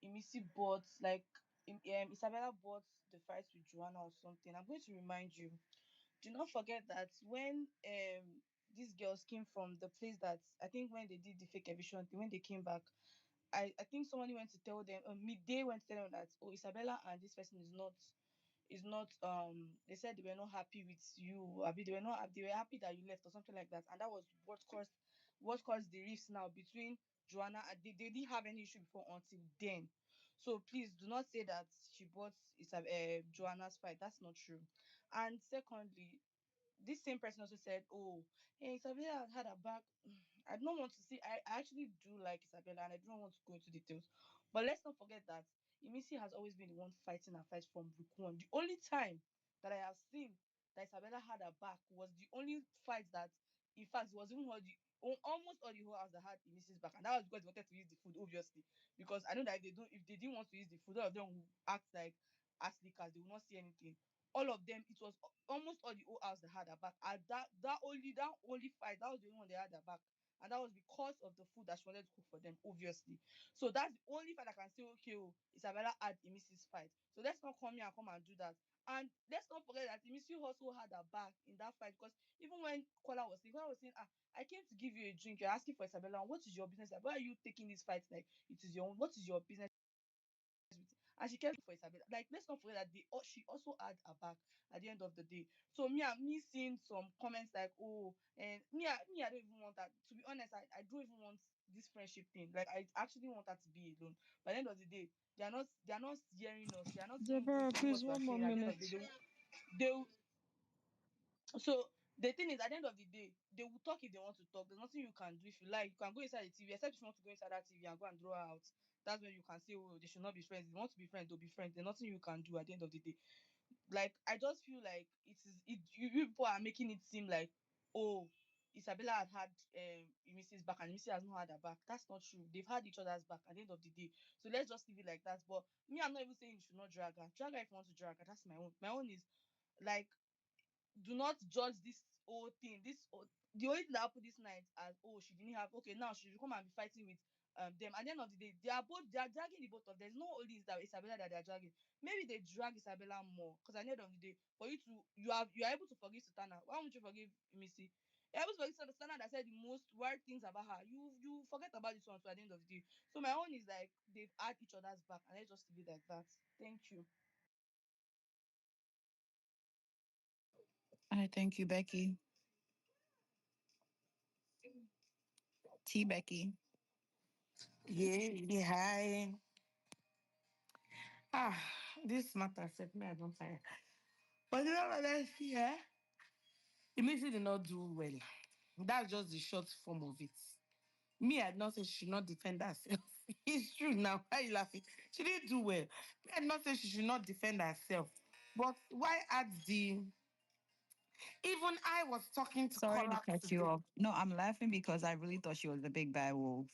Imisi bought Isabella bought the fight with Joanna or something." I'm going to remind you. Do not forget that when these girls came from the place that I think when they did the fake eviction thing, when they came back, I think somebody went to tell them, midday went to tell them that, oh, Isabella and this person is not they said they were not happy with you. I mean, they were happy that you left or something like that. And that was what caused the rifts now between Joanna and they didn't have any issue before until then. So please do not say that she bought Joanna's fight. That's not true. And secondly, this same person also said, "Oh, hey, Isabella had a back." I don't want to see. I actually do like Isabella, and I don't want to go into details. But let's not forget that Imisi has always been the one fighting and fight from week one. The only time that I have seen that Isabella had a back was the only fight that, in fact, it was even almost all the whole house that had Imisi's back, and that was because they wanted to use the food, obviously. Because I know that if they didn't want to use the food, all of them would act like ass lickers. They will not see anything. All of them, it was almost all the old house that had her back. And that only fight, that was the only one they had her back. And that was because of the food that she wanted to cook for them, obviously. So that's the only fight I can say, okay, oh, Isabella had Imisi's fight. So let's not come here and come and do that. And let's not forget that Imisi also had her back in that fight, because even when Kola was saying, I came to give you a drink, you're asking for Isabella, and what is your business? Like, why are you taking this fight like it is your own? What is your business? And she kept for Isabella. Like, let's not forget that she also had her back at the end of the day. So me seeing some comments like, oh, and me, I don't even want that. To be honest, I don't even want this friendship thing. Like, I actually want her to be alone. By the end of the day, they are not hearing us. They are not even going Deborah, to do please, what we are one more saying. At the end of the minute. day, they so the thing is, at the end of the day, they will talk if they want to talk. There's nothing you can do. If you like, you can go inside the TV, except if you want to go inside that TV and go and draw her out. That's when you can say, oh, they should not be friends. If they want to be friends, they'll be friends. There's nothing you can do at the end of the day. Like, I just feel like you people are making it seem like, oh, Isabella had Mrs. back and Mrs. has not had her back. That's not true. They've had each other's back at the end of the day. So let's just leave it like that. But me, I'm not even saying you should not drag her. Drag her if you want to drag her. That's my own. My own is, like, do not judge this whole thing. The only thing that happened this night as, oh, she didn't have, okay, now she should come and be fighting with them. At the end of the day, they are dragging the both of them. There's no only Isabella that they are dragging. Maybe they drag Isabella more, because at the end of the day, for you are able to forgive Sultana. Why won't you forgive Missy? You're able to forgive Sultana that said the most weird things about her. You forget about this one, so at the end of the day. So my own is like, they've had each other's back, and let's just leave it like that. Thank you. I thank you, Becky. T Becky. Yeah, yeah, hi. This matter set me, I don't tire. But you know what I see, eh? It makes it did not do well. That's just the short form of it. Me, I'd not say she should not defend herself. It's true now. Why are you laughing? She didn't do well. Me, I'd not say she should not defend herself. But why add the... Even I was talking to Sorry to Kola cut you today. off. No, I'm laughing because I really thought she was the big bad wolf,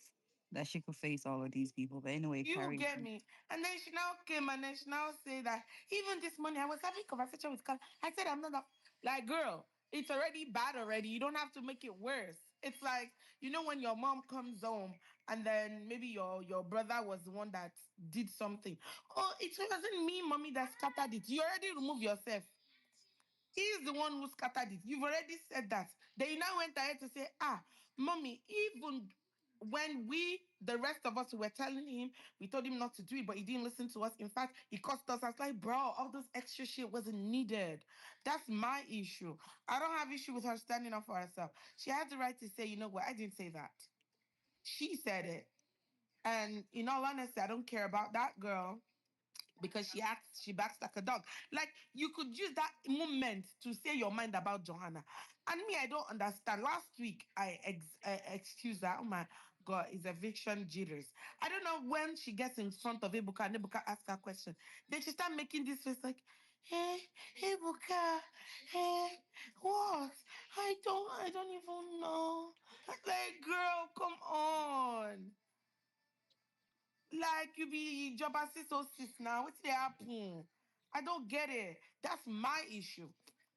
that she could face all of these people. But anyway, You carry get on. me? And then she now came and then she now say that even this morning I was having conversation with Carla. I said I'm not like, girl, it's already bad already. You don't have to make it worse. It's like, when your mom comes home and then maybe your brother was the one that did something. Oh, it wasn't me, mommy, that scattered it. You already remove yourself. He's the one who scattered it. You've already said that. Then you now went ahead to say, mommy, even when the rest of us were telling him, we told him not to do it, but he didn't listen to us. In fact, he cost us. I was like, bro, all those extra shit wasn't needed. That's my issue. I don't have issue with her standing up for herself. She had the right to say, you know what, I didn't say that. She said it. And in all honesty, I don't care about that girl because she backs like a dog. Like, you could use that moment to say your mind about Johanna. And me, I don't understand. Last week, I excused her. Oh my, got is eviction jitters. I don't know when she gets in front of Ebuka and Ebuka asks her a question. Then she start making this face like, hey, Ebuka, hey, what? I don't even know. I'm like, girl, come on. Like you be job assist now. What's the happen? I don't get it. That's my issue.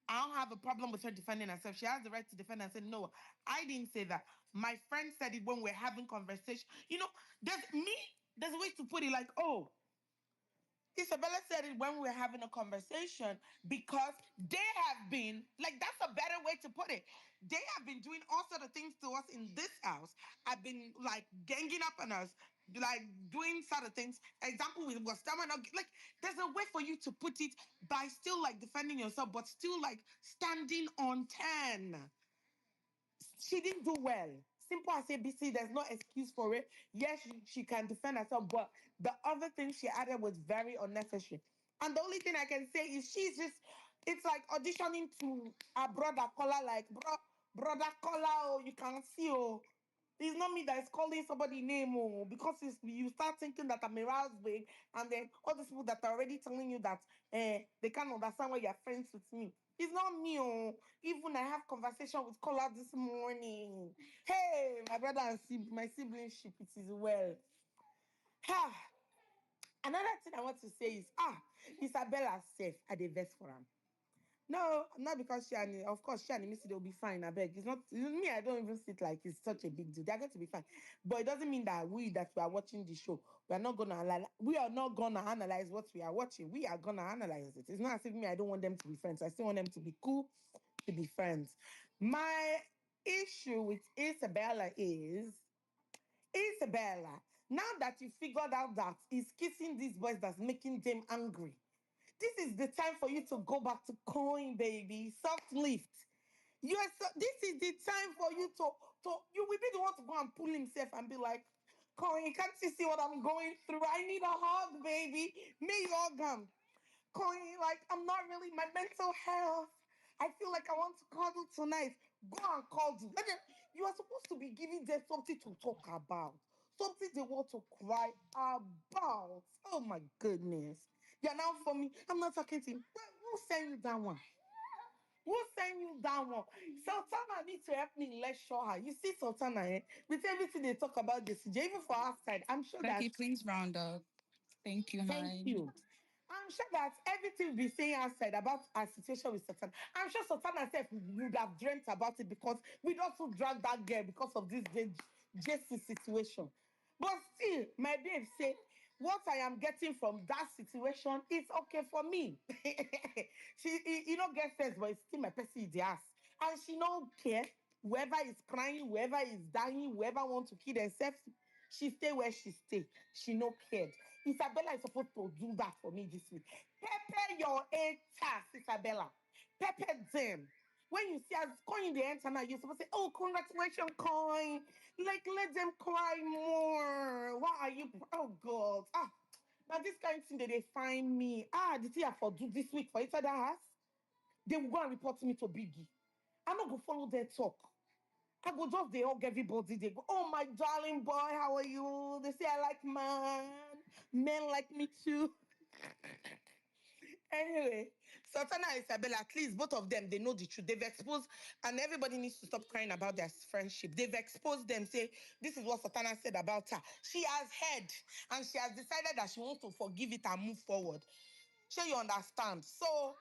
I don't have a problem with her defending herself. She has the right to defend herself. No, I didn't say that. My friend said it when we're having conversation. You know, there's a way to put it like, oh, Isabella said it when we were having a conversation because they have been, like, that's a better way to put it. They have been doing all sort of things to us in this house. I've been, like, ganging up on us, like, doing sort of things. Example with Gustavo, like, there's a way for you to put it by still, like, defending yourself, but still, like, standing on 10. She didn't do well. Simple as ABC, there's no excuse for it. Yes, she can defend herself, but the other thing she added was very unnecessary. And the only thing I can say is it's like auditioning to a brother Kola, like, brother Kola, oh, you can see, oh. It's not me that is calling somebody name, oh, because you start thinking that I'm a Rouse babe, and then all these people that are already telling you that they can't understand why you're friends with me. It's not me, oh. Even I have conversation with Kola this morning. Hey, my brother and my siblingship, it is well. Ha! Another thing I want to say is, Isabella safe at the vest for him. No, not because of course, she and Imisi, they'll be fine. I beg. It's not me. I don't even see it like it's such a big deal. They're going to be fine. But it doesn't mean that we are watching the show, we are not gonna analyze what we are watching. We are gonna analyze it. It's not as if me, I don't want them to be friends. I still want them to be cool, to be friends. My issue with Isabella is Isabella. Now that you figured out that he's kissing these boys that's making them angry, this is the time for you to go back to coin, baby. Soft lift. This is the time for you you will be the one to go and pull himself and be like, Coin, can't you see what I'm going through? I need a hug, baby. May you hug him. Coin, like, I'm not really my mental health. I feel like I want to cuddle tonight. Go and cuddle. And then you are supposed to be giving them something to talk about, something they want to cry about. Oh my goodness. You're now for me. I'm not talking to you. Who sent you that one? Who sent you that one? Sultana needs to help me lecture her. You see, Sultana, with everything they talk about this, even for outside, I'm sure Becky, that. please round up. Thank you, Thank honey. you. I'm sure that everything we saying outside about our situation with Sultana, I'm sure Sultana herself would have dreamt about it because we'd also drag that girl because of this JC situation. But still, my babe say, what I am getting from that situation is okay for me. You know, get sense, but it's still my person in the ass. And she don't care. Whoever is crying, whoever is dying, whoever wants to kill themselves, she stay where she stay. She no cared. Isabella is supposed to do that for me this week. Pepper your haters, Isabella. Pepper them. When you see us coin the enter now, you're supposed to say, oh, congratulations, coin. Like, let them cry more. Why are you? Oh, God. Now this kind of thing that they find me. The thing I for do this week for each other house, they will go and report me to Biggie. I'm not going to follow their talk. I go just they hug everybody. They go, oh my darling boy, how are you? They say I like man. Men like me too. Anyway, Sultana and Isabella, at least both of them, they know the truth. They've exposed, and everybody needs to stop crying about their friendship. They've exposed them, say, this is what Sultana said about her. She has heard, and she has decided that she wants to forgive it and move forward. Sure, you understand. So,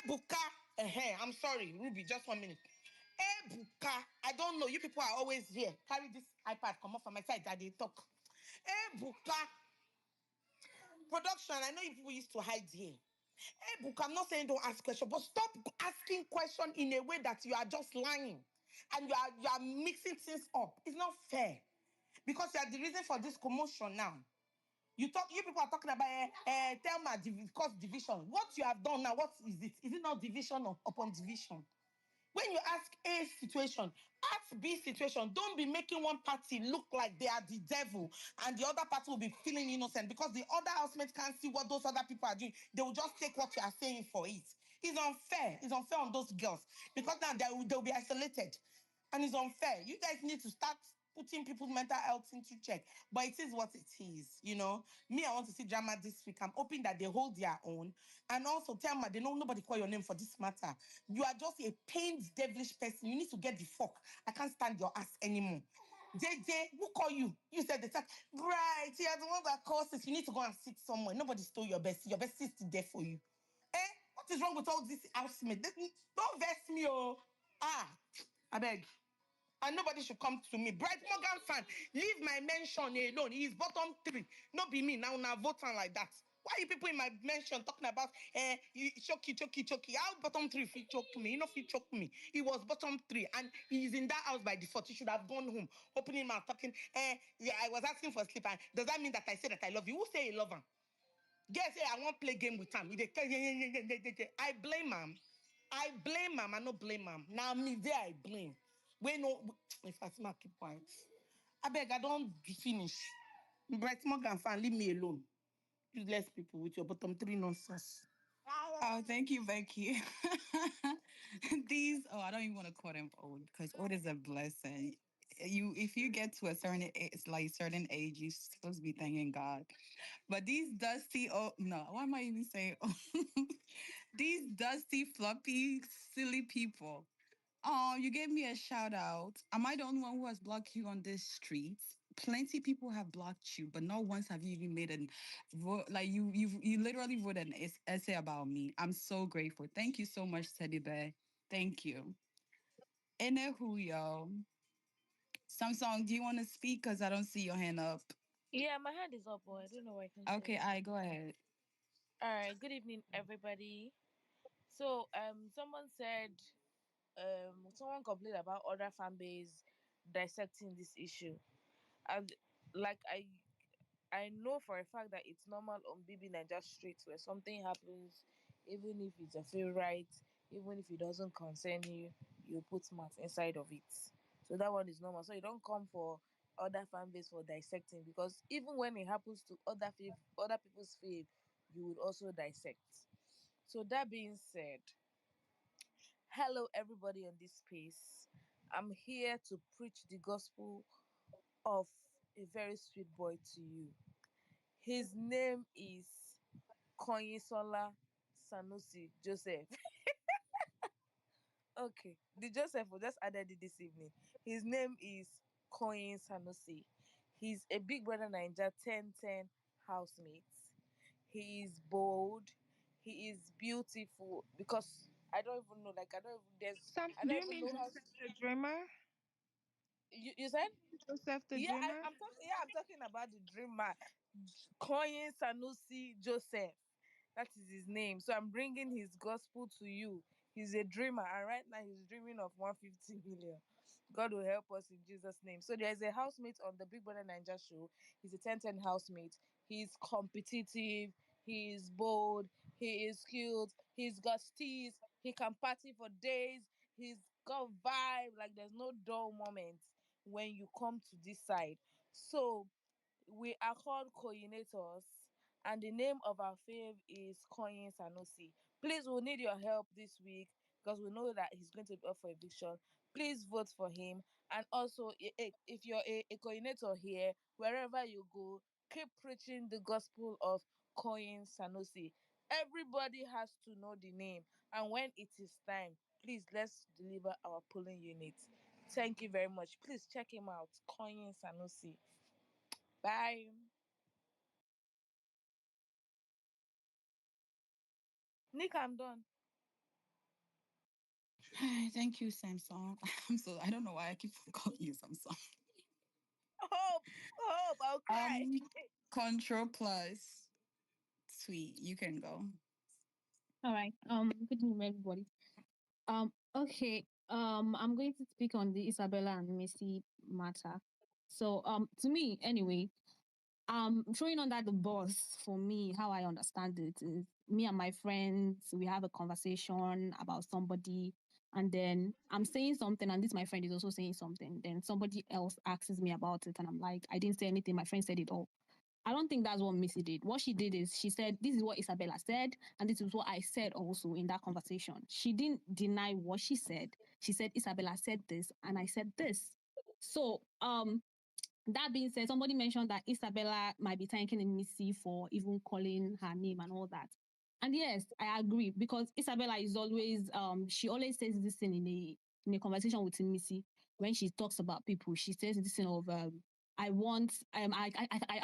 Ebuka, I'm sorry, Ruby, just 1 minute. Ebuka, I don't know. You people are always here. Carry this iPad, come off from my side that they talk. Ebuka, production, I know you people used to hide here. Ebuka, I'm not saying don't ask questions, but stop asking questions in a way that you are just lying. And you are mixing things up. It's not fair. Because you are the reason for this commotion now. You people are talking about Thelma cause division. What you have done now, what is it? Is it not division upon division? When you ask A situation, ask B situation. Don't be making one party look like they are the devil and the other party will be feeling innocent because the other housemates can't see what those other people are doing. They will just take what you are saying for it. It's unfair. It's unfair on those girls because now they'll be isolated. And it's unfair. You guys need to start putting people's mental health into check. But it is what it is, you know. Me, I want to see drama this week. I'm hoping that they hold their own. And also, Thelma, they know nobody call your name for this matter. You are just a pained, devilish person. You need to get the fuck. I can't stand your ass anymore. JJ, who call you? You said the time. Right, you're the one that caused this. You need to go and sit somewhere. Nobody stole your bestie. Your bestie is still there for you. Eh? What is wrong with all this housemate? Don't vex me, oh. Ah, I beg. And nobody should come to me. Bright Morgan fan, leave my mention alone. He is bottom 3. Not be me now voting like that. Why are you people in my mention talking about choky? How bottom 3 if he choke me? You know if he choke me. He was bottom 3 and he's in that house by default. He should have gone home. Opening mouth talking. Yeah, I was asking for sleep. And does that mean that I say that I love you? Who say I love him? Guess I won't play game with him. I blame him. I no blame him. Now me there I blame. We no if I smart keep quiet. I beg I don't finish. Bright Morgan fan, leave me alone. Useless people with your bottom 3 nonsense. Oh, thank you, Becky. These, I don't even want to call them old because old is a blessing. If you get to a certain age, like certain age, you're supposed to be thanking God. But these dusty, oh no, why am I even saying? These dusty, floppy, silly people. Oh, you gave me a shout out. Am I the only one who has blocked you on this street? Plenty people have blocked you, but not once have you even made an like you literally wrote an essay about me. I'm so grateful. Thank you so much, Teddy Bear. Thank you. Anywho, yo. Samsung, do you want to speak? Because I don't see your hand up. Yeah, my hand is up, but I don't know why I can't Okay, speak. I go ahead. All right, good evening, everybody. So, someone said, someone complained about other fan base dissecting this issue, and like I know for a fact that it's normal on BBNaija streets where something happens, even if it's a favorite, even if it doesn't concern you, you put mouth inside of it. So that one is normal. So you don't come for other fan base for dissecting, because even when it happens to other people's fave, you would also dissect. So that being said, hello everybody on this space. I'm here to preach the gospel of a very sweet boy to you. His name is Koyin Sanusi Joseph. Okay, the Joseph we just added it this evening. His name is Koyin Sanusi. He's a Big Brother Ninja 1010 housemate. He is bold. He is beautiful because I don't even know. Like Sam, I do don't you even mean know how. Joseph the dreamer? You said? Joseph the Yeah, dreamer? I'm talking. Yeah, I'm talking about the dream man, Koyin Sanusi Joseph. That is his name. So I'm bringing his gospel to you. He's a dreamer, and right now he's dreaming of 150 million. God will help us in Jesus' name. So there's a housemate on the Big Brother Ninja show. He's a 1010 housemate. He's competitive. He is bold. He is skilled. He's got steez. He can party for days. He's got vibe. Like there's no dull moments when you come to this side. So we are called coordinators, and the name of our fave is Koyin Sanusi. Please, we'll need your help this week because we know that he's going to be up for eviction. Please vote for him. And also, if you're a coordinator here, wherever you go, keep preaching the gospel of Koyin Sanusi. Everybody has to know the name. And when it is time, please let's deliver our polling unit. Thank you very much. Please check him out, Koyin Sanusi. Bye. Nick, I'm done. Thank you, Samsung. I don't know why I keep calling you Samsung. Hope, hope, I'll cry. Um, Control Plus. Sweet, you can go. All right. Good evening, everybody. Okay. I'm going to speak on the Isabella and Missy matter. So, to me, anyway, throwing under the bus for me, how I understand it is me and my friends, we have a conversation about somebody, and then I'm saying something, and this my friend is also saying something. Then somebody else asks me about it, and I'm like, I didn't say anything. My friend said it all. I don't think that's what Missy did. What she did is she said, this is what Isabella said, and this is what I said also in that conversation. She didn't deny what she said. She said, Isabella said this, and I said this. So that being said, somebody mentioned that Isabella might be thanking Imisi for even calling her name and all that. And yes, I agree, because Isabella is always she always says this thing in a conversation with Imisi. When she talks about people, she says this thing of I'm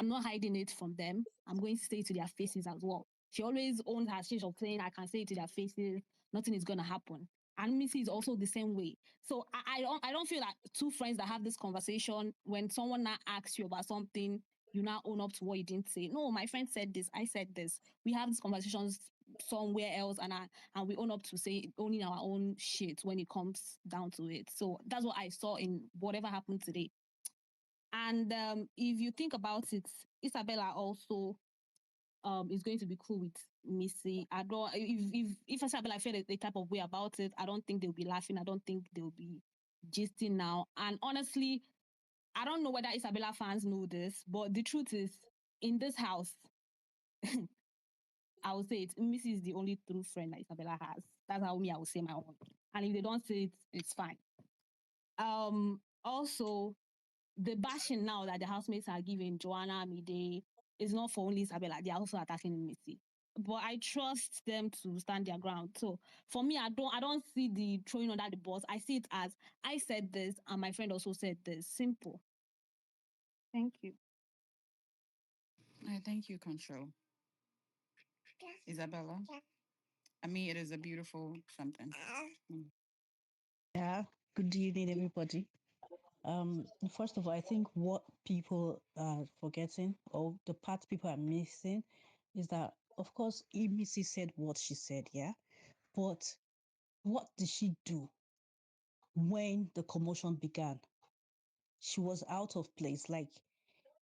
not hiding it from them. I'm going to say it to their faces as well. She always owns her shit of saying I can say it to their faces, nothing is gonna happen. And Missy is also the same way. So I don't feel like two friends that have this conversation, when someone now asks you about something, you now own up to what you didn't say. No, my friend said this, I said this. We have these conversations somewhere else, and we own up to owning our own shit when it comes down to it. So that's what I saw in whatever happened today. And if you think about it, Isabella also is going to be cool with Missy. I don't. If Isabella feel the type of way about it, I don't think they'll be laughing. I don't think they'll be gisting now. And honestly, I don't know whether Isabella fans know this, but the truth is, in this house, I would say it. Missy is the only true friend that Isabella has. That's how I would say my own. And if they don't say it, it's fine. Also, the bashing now that the housemates are giving Joana Mide is not for only Isabella. They are also attacking Missy. But I trust them to stand their ground. So for me, I don't see the throwing under the bus. I see it as I said this and my friend also said this. Simple. Thank you. Thank you, Control. Isabella. I mean, it is a beautiful something. Yeah, good evening, everybody. First of all, I think what people are forgetting, or the part people are missing, is that, of course, Imisi said what she said, yeah, but what did she do when the commotion began? She was out of place. Like,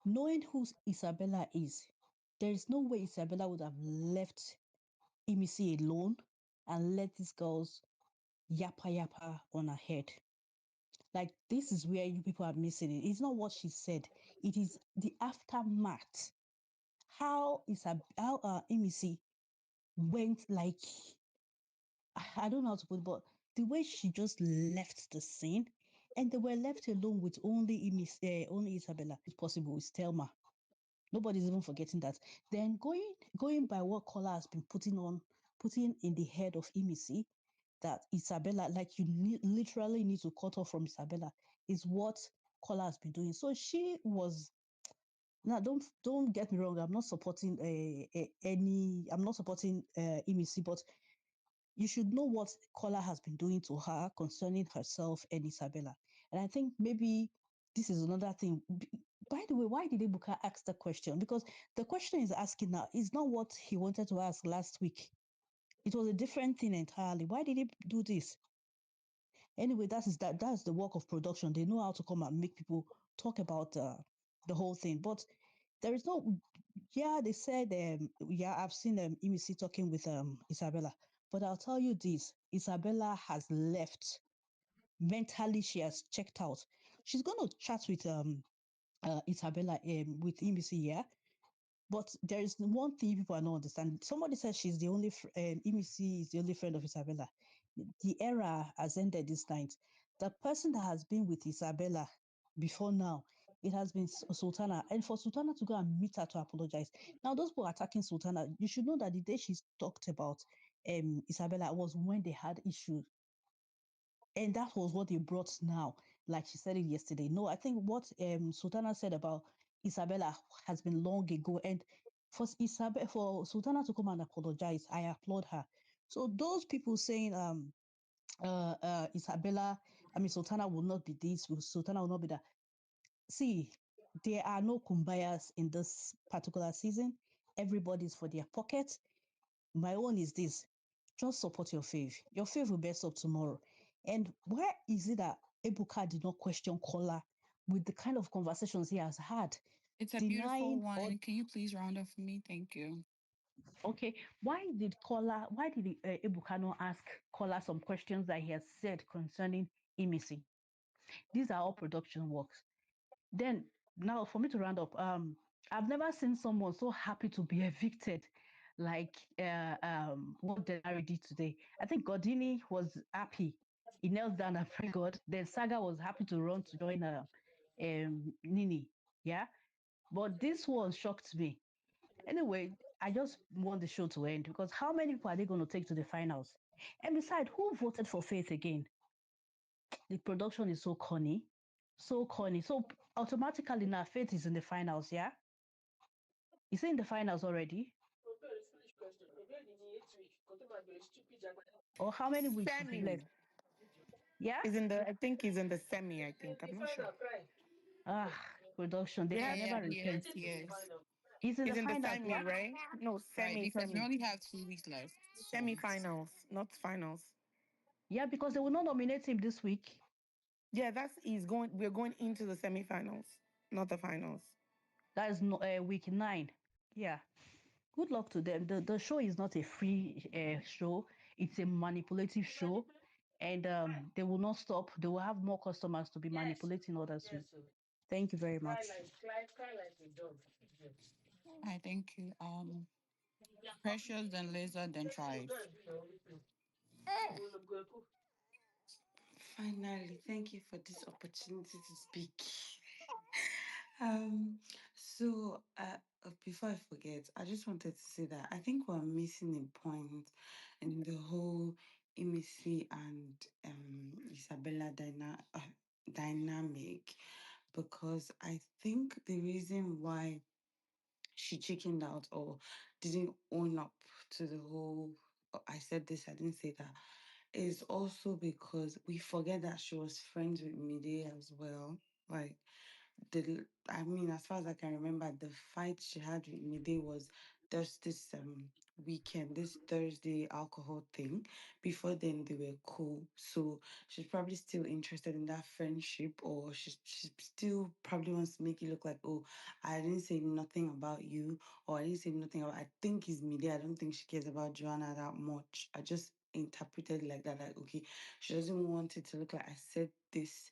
knowing who Isabella is, there is no way Isabella would have left Imisi alone and let these girls yappa yappa on her head. Like, this is where you people are missing it. It's not what she said. It is the aftermath. How Imisi went, like, I don't know how to put it, but the way she just left the scene, and they were left alone with only Isabella. It's possible with Thelma. Nobody's even forgetting that. Then going by what Kola has been putting in the head of Imisi, that Isabella, like, literally need to cut off from Isabella, is what Kola has been doing. So she was. Now, don't get me wrong. I'm not supporting I'm not supporting Imisi, but you should know what Kola has been doing to her concerning herself and Isabella. And I think maybe this is another thing. By the way, why did Ebuka ask the question? Because the question he's asking now is not what he wanted to ask last week. It was a different thing entirely. Why did he do this? Anyway, that's the work of production. They know how to come and make people talk about the whole thing. But there is no, yeah, they said, yeah, I've seen Imisi talking with Isabella. But I'll tell you this, Isabella has left. Mentally, she has checked out. She's going to chat with Isabella, with Imisi, yeah? But there is one thing people are not understanding. Somebody says she's the only, Imisi is the only friend of Isabella. The era has ended this night. The person that has been with Isabella before now, it has been Sultana. And for Sultana to go and meet her to apologize. Now, those people attacking Sultana, you should know that the day she talked about Isabella was when they had issues. And that was what they brought now, like she said it yesterday. No, I think what Sultana said about Isabella has been long ago. And for Sultana to come and apologize, I applaud her. So those people saying Isabella, I mean Sultana will not be this, Sultana will not be that. See, there are no kumbayas in this particular season. Everybody's for their pocket. My own is this: just support your faith. Your faith will best up tomorrow. And why is it that Ebuka did not question Kola with the kind of conversations he has had, It's a beautiful denying or one. Can you please round up for me? Thank you. okay? Why did Ebuka not ask Kola some questions that he has said concerning Imisi? These are all production works. Then now for me to round up, I've never seen someone so happy to be evicted like what Denari did today. I think Godini was happy. He knelt down and prayed God. Then Saga was happy to run to join Nini. Yeah. But this one shocked me. Anyway, I just want the show to end because how many people are they going to take to the finals? And besides, who voted for Faith again? The production is so corny. So corny. So automatically now Faith is in the finals, yeah? Is he in the finals already? Or how many weeks is left? Semi. Yeah? Is in the I think he's in the semi, I think. I'm not sure. Production, they Yeah, can Yes. yeah, never repent. yes, yes. He's in He's the in the finals, yeah? semi, right? No, Right, semi, because we semi. only have 2 weeks left. So Semi-finals, not finals. Yeah, because they will not nominate him this week. Yeah, that's he's going we're going into the semi-finals, not the finals. That is no, week 9. Yeah. Good luck to them. The show is not a free show, it's a manipulative show. And they will not stop. They will have more customers to be manipulating others with. Thank you very much. I thank you. Precious, then Laser, then Tribes. Finally, thank you for this opportunity to speak. Um, before I forget, I just wanted to say that I think we're missing a point in the whole Imisi and Isabella dynamic, because I think the reason why she chickened out or didn't own up to the whole I said this, I didn't say that, is also because we forget that she was friends with Mide as well. Like I mean, as far as I can remember, the fight she had with Mide was just this weekend, this Thursday alcohol thing. Before then, they were cool. So she's probably still interested in that friendship, or she still probably wants to make it look like, oh, I didn't say nothing about you, or I didn't say nothing about. I think it's Mide. I don't think she cares about Joanna that much. I just interpreted like that, like okay, she doesn't want it to look like I said this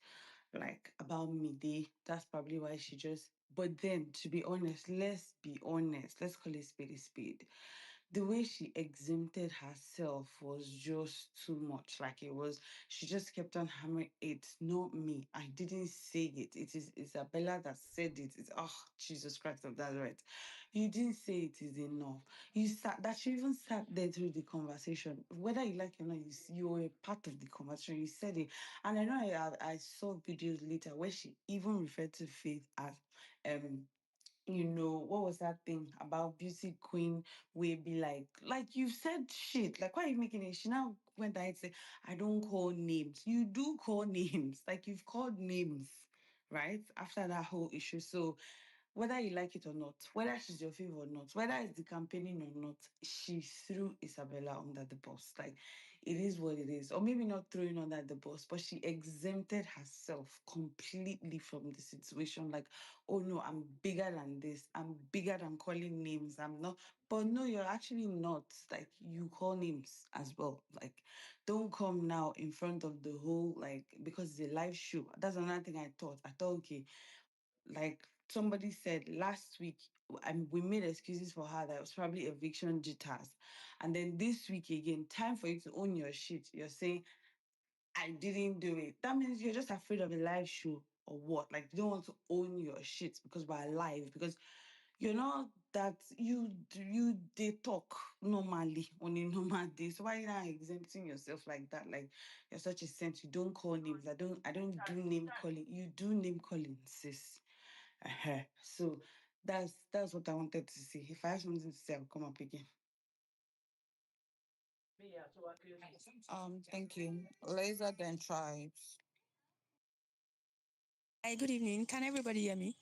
like about Mide. That's probably why she just. But then, to be honest, let's be honest. Let's call it spade a spade. The way she exempted herself was just too much. Like it was, she just kept on hammering. It's not me. I didn't say it. It is Isabella that said it. It's Jesus Christ of Nazareth. You didn't say it is enough. You sat that she even sat there through the conversation. Whether you like it or not, you were a part of the conversation. You said it. And I know I saw videos later where she even referred to Faith as what was that thing about beauty queen will be like you said shit. Like, why are you making it? She now went ahead and said, I don't call names. You do call names. Like you've called names, right? After that whole issue. So whether you like it or not, whether she's your favorite or not, whether it's the campaigning or not, she threw Isabella under the bus. Like, it is what it is. Or maybe not throwing under the bus, but she exempted herself completely from the situation. Like, oh no, I'm bigger than this. I'm bigger than calling names. I'm not. But no, you're actually not. Like, you call names as well. Like, don't come now in front of the whole, like, because it's a live show. That's another thing I thought. I thought, okay, like somebody said last week, and we made excuses for her that it was probably eviction jitters. And then this week again, time for you to own your shit. You're saying, I didn't do it. That means you're just afraid of a live show or what? Like you don't want to own your shit because we're live, because you're not that you they talk normally on a normal day. So why are you not exempting yourself like that? Like you're such a saint. You don't call names. I don't do name calling. You do name calling, sis. So that's what I wanted to see. If I have something to say, I'll come up again. Thank you. Laser, then Tribes. Hi, good evening. Can everybody hear me?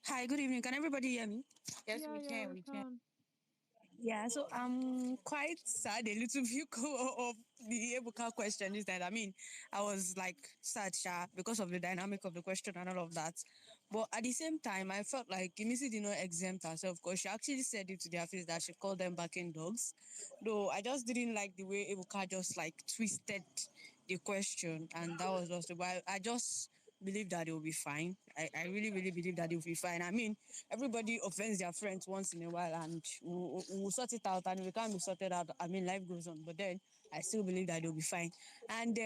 Hi, good evening. Can everybody hear me? Yes, Yeah, we yeah, can. we We can. can. Yeah, so I'm quite sad a little bit of the Ebuka question this time. I mean, I was like sad, sha, because of the dynamic of the question and all of that. But at the same time, I felt like Imisi did not exempt herself because she actually said it to their face that she called them barking dogs. Though I just didn't like the way Ebuka just like twisted the question, and that was just why I just believe that they will be fine. I really, really believe that they will be fine. I mean, everybody offends their friends once in a while and we'll sort it out. And if we can't be sorted out, I mean, life goes on. But then I still believe that they'll be fine. And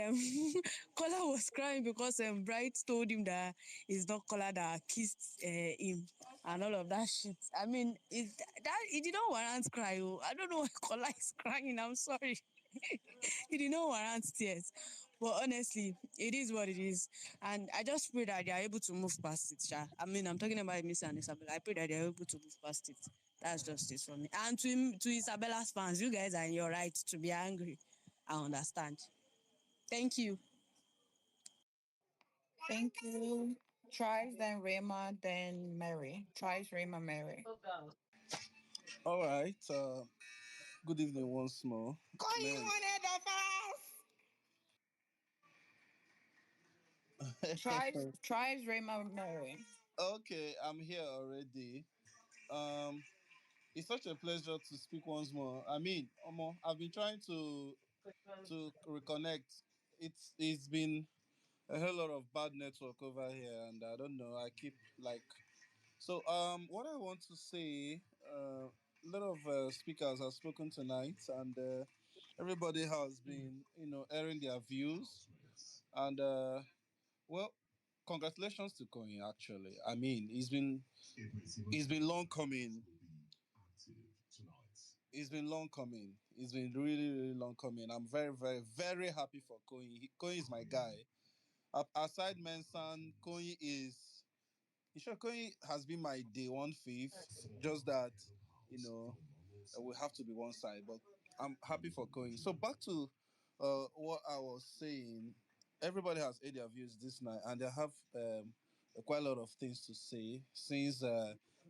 Kola was crying because Bright told him that it's not Kola that kissed him and all of that shit. I mean, it did not warrant cry. Oh. I don't know why Kola is crying. I'm sorry. It did not warrant tears. But honestly, it is what it is. And I just pray that they are able to move past it, Sha. I mean, I'm talking about Miss and Isabella. I pray that they are able to move past it. That's just it for me. And to Isabella's fans, you guys are in your right to be angry. I understand. Thank you. Thank you. Tries, then Rema, then Mary. Tries, Rema, Mary. All right. Good evening once more. Koyin Man. wanted Tries, Rema, Mary. Okay, I'm here already. Um, it's such a pleasure to speak once more. I mean, Omo, I've been trying to reconnect. It's been a whole lot of bad network over here, and I don't know. I keep like so. What I want to say. A lot of speakers have spoken tonight, and everybody has been, airing their views. And well, congratulations to Koyin. Actually, I mean, it's been long coming. It's been long coming. It's been really, really long coming. I'm very, very, very happy for Koyin. Koyin is my guy. Aside Mensan, Koyin is. Sure, Koyin has been my day one fifth. Just that, you know, we have to be one side. But I'm happy for Koyin. So back to what I was saying. Everybody has aired their views this night, and they have quite a lot of things to say since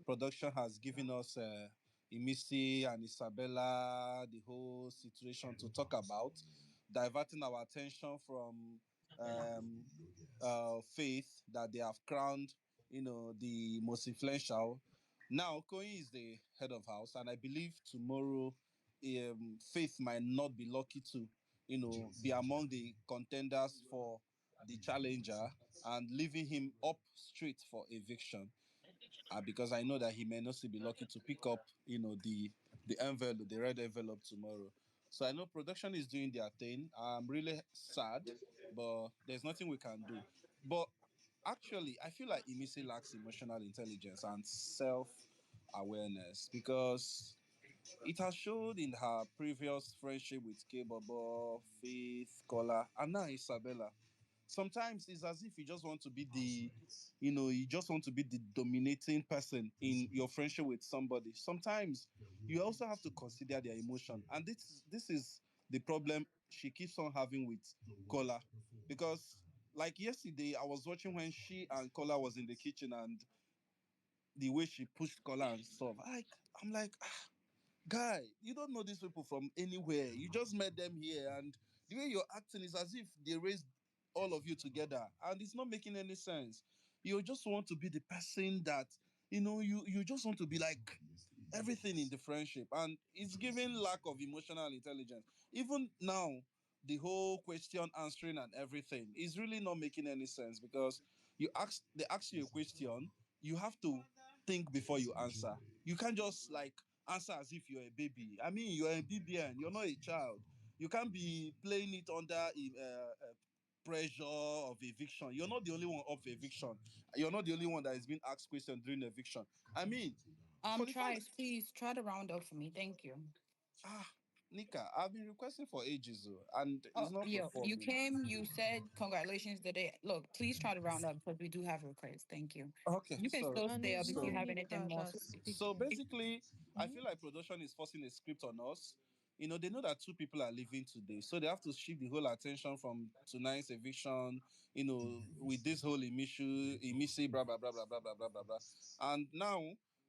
production has given us Imisi and Isabella the whole situation to talk about, diverting our attention from faith that they have crowned, the most influential. Now, Koyin is the head of house, and I believe tomorrow, Faith might not be lucky to, be among the contenders for the challenger and leaving him up straight for eviction. Because I know that he may not still be lucky to pick up, the envelope, the red envelope tomorrow. So I know production is doing their thing. I'm really sad, but there's nothing we can do. But actually, I feel like Imisi lacks emotional intelligence and self awareness because it has showed in her previous friendship with Kaybobo, Faith, Kola, and now Isabella. Sometimes it's as if you just want to be you just want to be the dominating person in your friendship with somebody. Sometimes you also have to consider their emotion, and this is the problem she keeps on having with Kola, because like yesterday I was watching when she and Kola was in the kitchen, and the way she pushed Kola and stuff. I'm like, guy, you don't know these people from anywhere. You just met them here, and the way you're acting is as if they raised all of you together, and it's not making any sense. You just want to be the person that you just want to be like everything in the friendship, and it's giving lack of emotional intelligence. Even now, the whole question answering and everything is really not making any sense because they ask you a question, you have to think before you answer. You can't just like answer as if you're a baby. I mean, you're a BBN, you're not a child. You can't be playing it under pressure of eviction. You're not the only one up for eviction. You're not the only one that is being asked questions during eviction. I mean, for the fact Tries, please try to round up for me. Thank you. ah, Nika, I've been requesting for ages, oh, and it's Oh, not yo, you performing. came, you said congratulations today. Look, please try to round up because we do have requests. Thank you. Okay, You can sorry. still And stay up it's if not you So, have anything Nika more to that's say. so speaking. basically, I feel like production is forcing a script on us. They know that two people are leaving today, so they have to shift the whole attention from tonight's eviction. With this whole Imisi, blah blah blah blah blah blah blah blah blah. And now,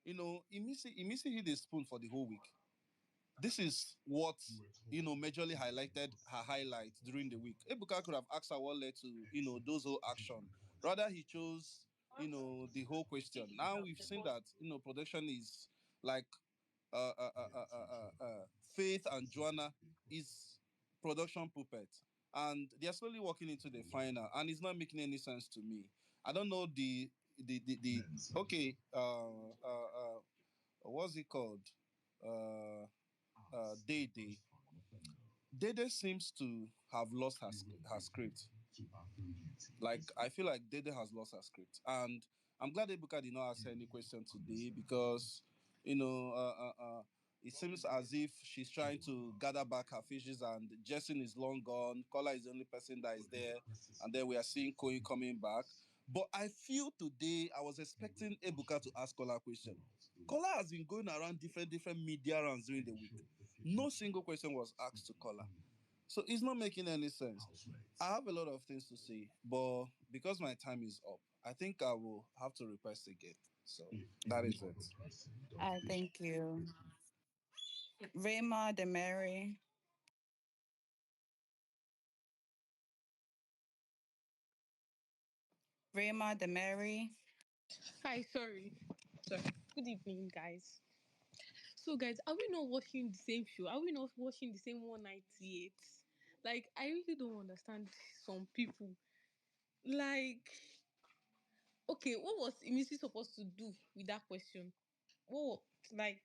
Imisi hit a spoon for the whole week. This is what majorly highlighted her highlights during the week. Ebuka could have asked her what led to those whole action. Rather, he chose the whole question. Now we've seen that production is like Faith and Joanna is production puppet, and they're slowly walking into the final, and it's not making any sense to me. I don't know the okay. What's it called? Uh, Dede. Dede seems to have lost her script. Like I feel like Dede has lost her script, and I'm glad Ebuka did not ask her any question today because you know it seems as if she's trying to gather back her fishes, and Jason is long gone. Kola is the only person that is there, and then we are seeing Koyin coming back. But I feel today I was expecting Ebuka to ask Kola a question. Kola has been going around different media rounds during the week. No single question was asked to Kola. So it's not making any sense. I have a lot of things to say, but because my time is up, I think I will have to request again. So that is it. Thank you. Rema, the Mary. Rema, the Mary. Hi, sorry. Sorry. Good evening, guys. So, guys, are we not watching the same show? Are we not watching the same 198? Like, I really don't understand some people. Like, okay, what was Imisi supposed to do with that question? What, like,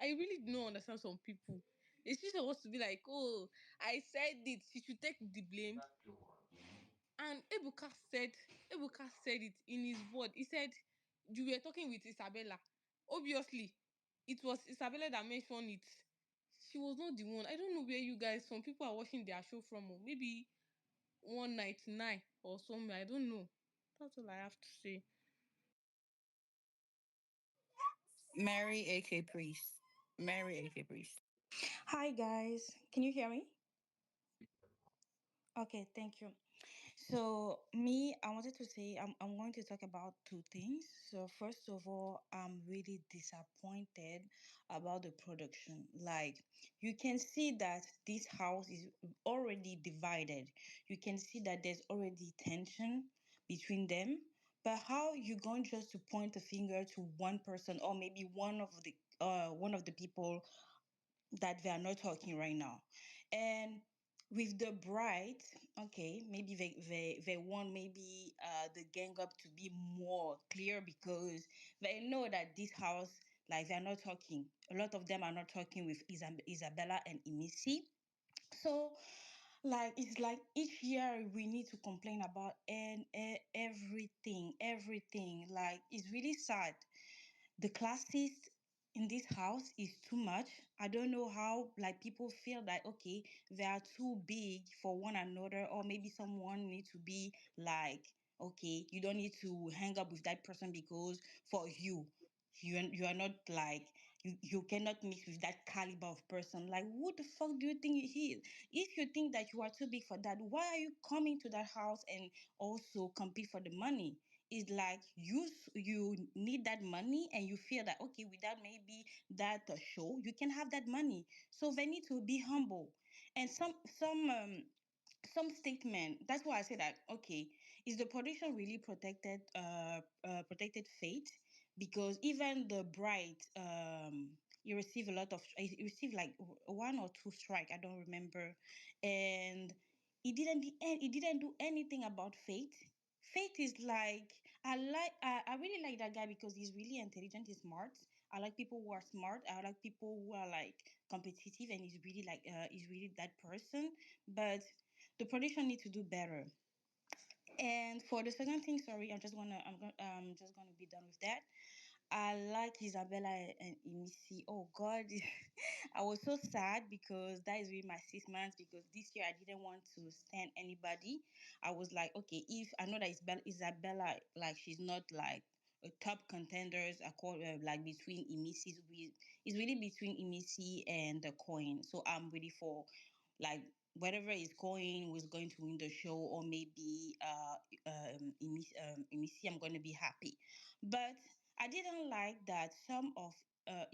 I really don't understand some people. Is she supposed to be like, oh, I said it, she should take the blame? And Ebuka said it in his word. He said, you were talking with Isabella. Obviously, it was Isabella that mentioned it. She was not the one. I don't know where you guys, some people are watching their show from. Maybe 199 or somewhere. I don't know. That's all I have to say. Mary, aka Priest. Mary, aka Priest. Hi guys, can you hear me? Okay, thank you. So me, I wanted to say I'm going to talk about two things. So first of all, I'm really disappointed about the production. Like you can see that this house is already divided. You can see that there's already tension between them. But how you going just to point a finger to one person or maybe one of the people that they are not talking right now. And with the bride, okay, maybe they want maybe the gang up to be more clear because they know that this house, like they're not talking. A lot of them are not talking with Isabella and Imisi. So like it's like each year we need to complain about everything. Like it's really sad. The classist in this house is too much. I don't know how like people feel that okay, they are too big for one another, or maybe someone need to be like, okay, you don't need to hang up with that person because for you are not like you cannot mix with that caliber of person. Like who the fuck do you think he is? If you think that you are too big for that, why are you coming to that house and also compete for the money? It's like you need that money and you feel that okay, without maybe that show you can have that money, so they need to be humble. And some statement, that's why I say that okay, is the production really protected fate? Because even the bride, you receive a lot of you receive like one or two strike, I don't remember. And it didn't do anything about fate. Fate is like I really like that guy because he's really intelligent, he's smart. I like people who are smart. I like people who are like competitive, and he's really that person. But the production need to do better. And for the second thing, sorry, I'm just gonna be done with that. I like Isabella and Imisi. Oh God, I was so sad because that is really my 6 months. Because this year I didn't want to stand anybody. I was like, okay, if I know that Isabella, like she's not like a top contenders, I call like between Imisi's. It's really between Imisi and the coin. So I'm ready for like whatever is going was going to win the show, or maybe Imisi, I'm going to be happy. But I didn't like that some of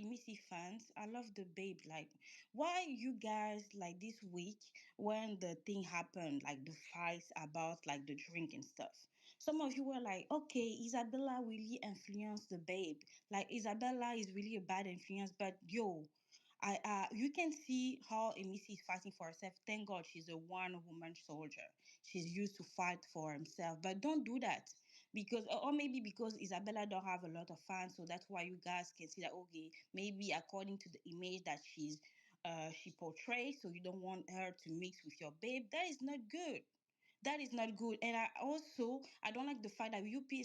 Imisi fans, I love the babe. Like, why you guys like this week when the thing happened, like the fights about like the drink and stuff? Some of you were like, okay, Isabella really influenced the babe. Like Isabella is really a bad influence, but yo, you can see how Emisi is fighting for herself. Thank God she's a one woman soldier. She's used to fight for herself. But don't do that. because or maybe because Isabella don't have a lot of fans, so that's why you guys can see that okay, maybe according to the image that she portrays, so you don't want her to mix with your babe. That is not good. That is not good. And I don't like the fact that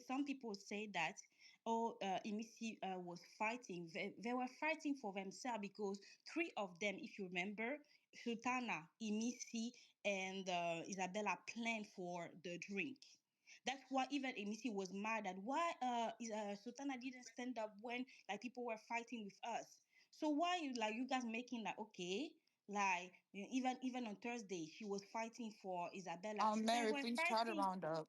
some people say that Imisi was fighting. They were fighting for themselves because three of them, if you remember, Sultana, Imisi, and Isabella planned for the drink. That's why even Emisi was mad at why Sultana didn't stand up when like people were fighting with us. So why you guys making like okay, like even on Thursday she was fighting for Isabella. They Mary, were please try to fighting. round up.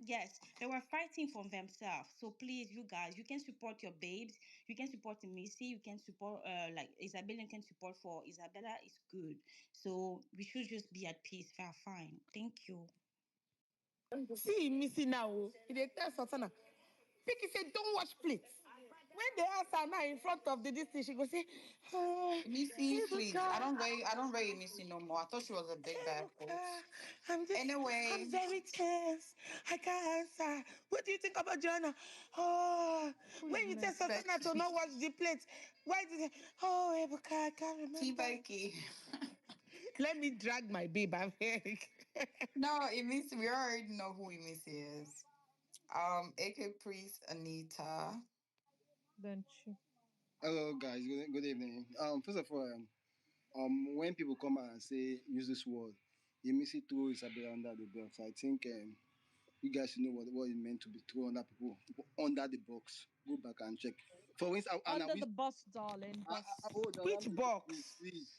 Yes, they were fighting for themselves. So please, you guys, you can support your babes. You can support Missy. You can support like Isabella. You can support for Isabella. It's good. So we should just be at peace. Fair, fine. Thank you. See Missy now. They tell Sultana. Picky said, don't watch plates. When they ask her now in front of the this thing, she go say, oh, Missy, please. I Ebuka, don't rate Missy no more. I thought she was a big bad Ebuka, horse. I'm Anyway, very tense. I can't answer. What do you think about Joanna? Oh, who is when you tell Miss Sultana to Becky? not watch the plates, why did they, oh, Ebuka, I can't T remember. Becky. Let me drag my babe, I'm No, Imisi, we already know who Imisi is. AK Priest, Anita. Then she. Hello, guys. Good evening. First of all, when people come out and say use this word, you miss it throw Isabella under the box. I think you guys should know what it meant to be thrown under people under the box. Go back and check. For instance, and I Under wish the bus, darling. Bus. hold on, allow Which me to talk, please, box? please.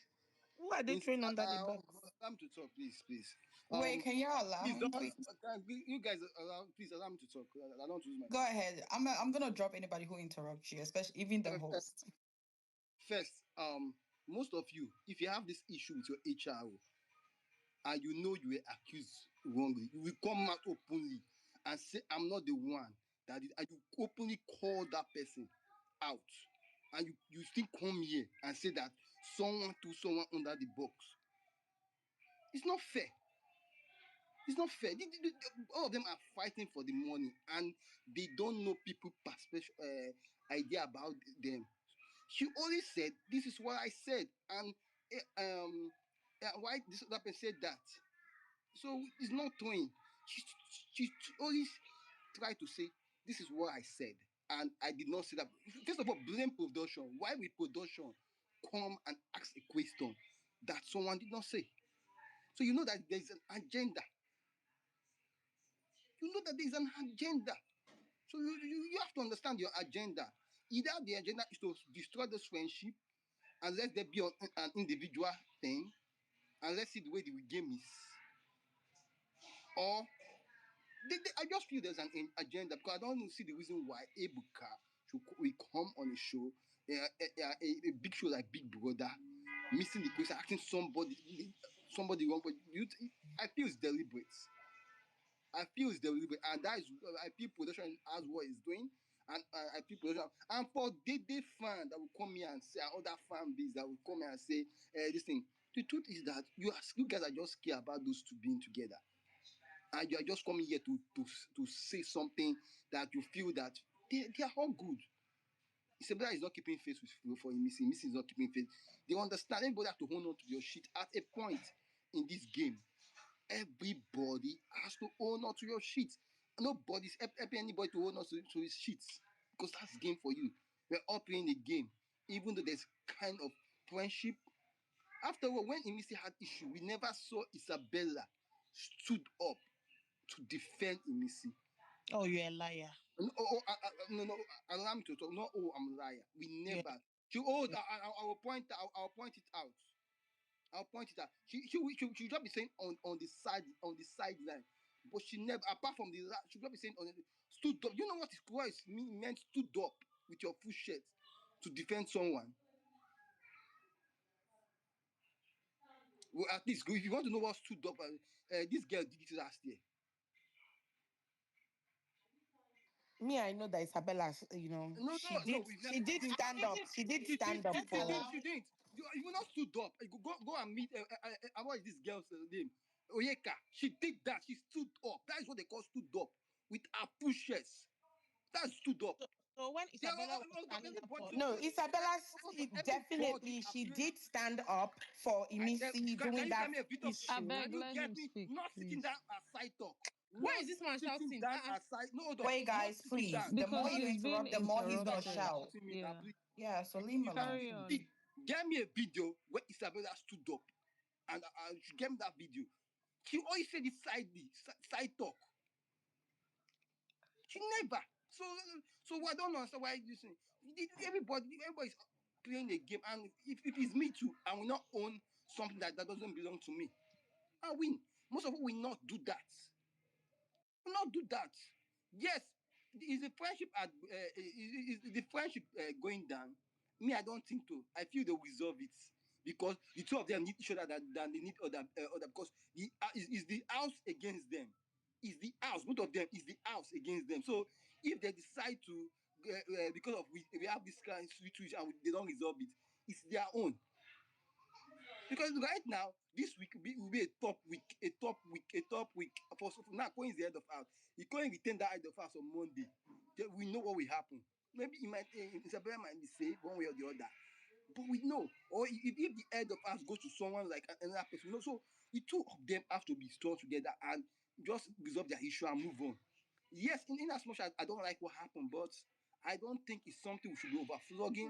Who are they throwing under the box? Allow me to talk, please. Wait, can y'all allow Please him, don't. please? You guys, please allow me to talk. I don't lose my Go mind. ahead. I'm gonna drop anybody who interrupts you, especially even the host. First, most of you, if you have this issue with your HRO and you know you were accused wrongly, you will come out openly and say, I'm not the one that did, and you openly call that person out. And you still come here and say that someone threw someone under the box. It's not fair. It's not fair. All of them are fighting for the money and they don't know people perspective idea about them. She only said, this is what I said. And why this other person said that? So it's not throwing. She always tried to say, this is what I said. And I did not say that. First of all, blame production. Why will production come and ask a question that someone did not say? So you know that there's an agenda. You know that there's an agenda. So you have to understand your agenda. Either the agenda is to destroy this friendship and let there be an individual thing and let's see the way the game is. Or I just feel there's an agenda because I don't see the reason why Ebuka will come on a show, a big show like Big Brother, missing the question, asking somebody wrong. But I feel it's deliberate. And that is I feel production has what it's doing, and I feel production. And for Dede fan that will come here and say, other fan base that will come here and say this thing. The truth is that you guys are just scared about those two being together, and you are just coming here to say something that you feel that they are all good. Isabella is not keeping face with for Imisi. Imisi is not keeping face. They understand everybody have to hold on to your shit at a point in this game. Everybody has to own on to your shit. Nobody's helping anybody to own on to his shit because that's game for you. We're all playing the game, even though there's kind of friendship. After all, when Imisi had issue, we never saw Isabella stood up to defend Imisi. Oh, you're a liar. No, allow me to talk. No, oh, I'm a liar. We Yeah. never. I will I'll point it out. I'll point it out. She just be saying on the sideline, but she never. Apart from she just be saying stood up. You know what is meant stood up with your full shirt to defend someone. Well, at least if you want to know what stood up, this girl did it last year. Me, I know that Isabella, No. We've she did never. stand up. She did stand up for. She didn't. You not stood up. You go and meet. What is this girl's name? Oyeka. She did that. She stood up. That is what they call stood up with her full two shares. That stood up. So when They are Isabella was standing up everybody. for So No, Isabella everybody definitely she appearing. did stand up for Imisi Can during you tell that me a bit of? I issue. Can beg, you let get him me? speak, Not sitting down please. aside talk. Why is Not this man sitting shouting? down aside. No, hold on. Wait, Not guys, sitting please. down. The more Because you Not he's being interrupt, the more he's gonna interrupted. shout. shouting me now, Yeah. please. Yeah, so leave him alone. Carry on. See, get me a video where Isabella stood up and get me that video. She always said it side talk. She never. So I don't understand why you saying everybody's playing a game, and if it's me too, I will not own something that doesn't belong to me. I win. Most of us will not do that. Will not do that. Yes, is the friendship is the friendship going down? Me, I don't think so. I feel they'll resolve it because the two of them need each other than they need other because the is the house against them. Is the house, both of them is the house against them. So if they decide to because of we have this kind of situation and they don't resolve it, it's their own. Because right now, this week will be a top week, For now, Coin is the head of house. He can't retain that head of house on Monday. Then we know what will happen. Maybe Isabella might be saved one way or the other. But we know, or if the head of house goes to someone like another person, so the two of them have to be strong together and just resolve their issue and move on. Yes, in as much as I don't like what happened, but I don't think it's something we should be overflogging.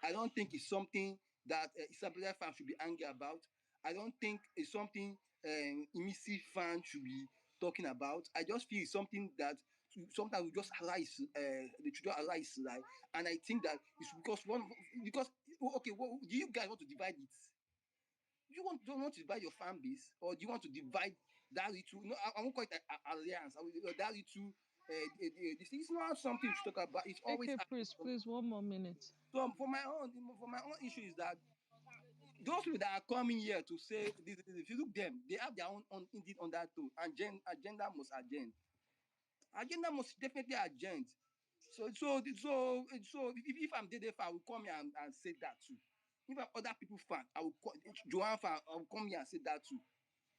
I don't think it's something that Isabella fans should be angry about. I don't think it's something Imisi fans should be talking about. I just feel it's something that sometimes we just arise, the children arise, right? And I think that it's because okay, do you guys want to divide it? Don't want to divide your fan base, or do you want to divide that little? No, I won't call it an alliance. That little. This is not something to talk about. It's always AK happening. Priest, please, 1 more minute. So for my own issue is that those people that are coming here to say this, if you look them, they have their own indeed on that too. And agenda must agenda. Agenda must definitely agenda. If I'm Dede fan, I will come here and say that too. If I'm other people fan, I will Joanna fan, I will come here and say that too.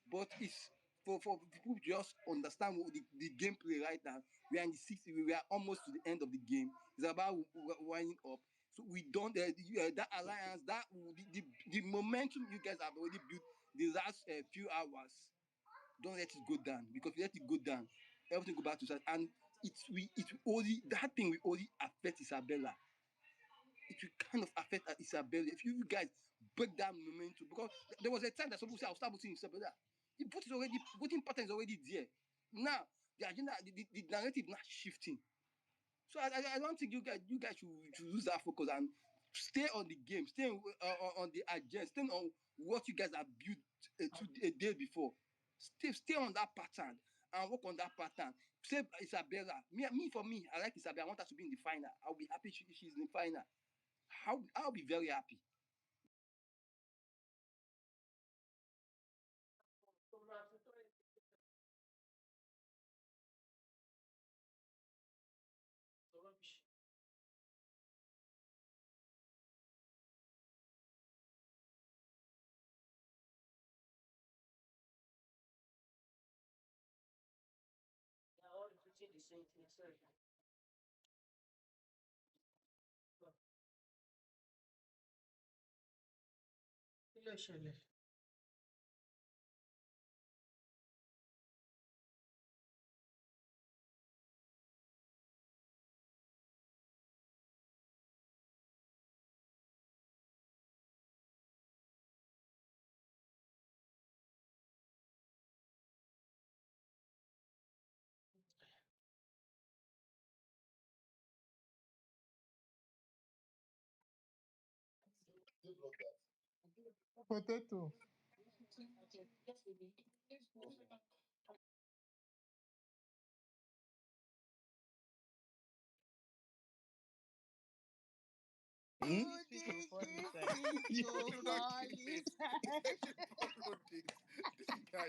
But it's for people to just understand what the gameplay right now. We are in the 60th, we are almost to the end of the game. It's about winding up. So we don't that alliance, the momentum you guys have already built the last few hours. Don't let it go down, because if you let it go down, everything go back to start. And it only that thing will only affect Isabella. It will kind of affect Isabella if you guys break that momentum, because there was a time that some people say I'll start voting Isabella. The vote is already voting pattern is already there. Now the agenda, the narrative not shifting. So I don't think you guys should lose that focus and stay on the game, stay on the agenda, stay on what you guys have built a day before. Stay on that pattern and work on that pattern. Say Isabella, for me, I like Isabella. I want her to be in the final. I'll be happy she's in the final. I'll be very happy. Potato. Hmm? Who These people did fall this inside. thing you to should not fall kill him. inside? You should follow this. This guy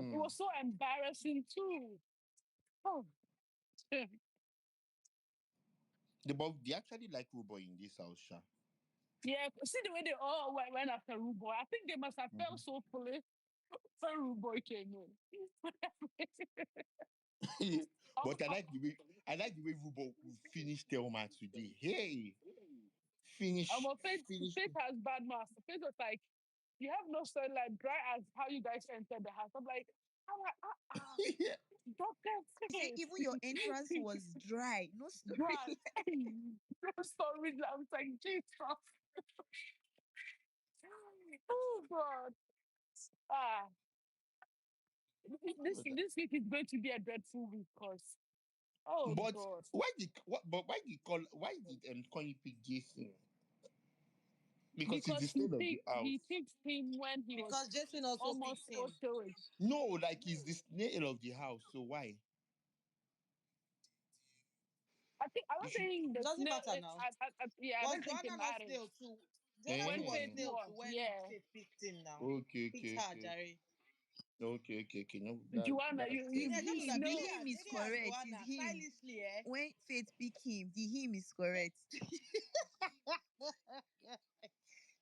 It was so embarrassing too. Oh, They actually like rooboy in this house, Sha. yeah. See the way they all went after rooboy. I think they must have felt so foolish when rooboy came in. But I like the way I like the way Rubo finished Thelma today. Hey, finish. Faith has bad master. Faith was like, you have no sunlight, dry as how you guys entered the house. I'm like, Yeah. Dr. He said Faith. even your entrance was dry. No story. Dry. No stories. I was like, Jesus. Oh, God. Ah, this week is going to be a dreadful week because, oh, But God. why did Connie pick Jason? Because it's the Because stain of the he house. picked him when he Because was Jason also almost picked him. okay. No, like it's the snail of the house. So why? I You was should. saying the Doesn't snail. matter now. Yeah, I Was don't think it Joanna not matters. still too? Joanna When was Faith still Eh. too won, when yeah. Faith picked him now. Okay, Picked okay, her, okay. Jerry. Okay. No, Joanna, that's you Me, I just know that know. Dede him is Dede and correct. It's Joanna him. stylishly, eh? When Faith pick him, the him is correct.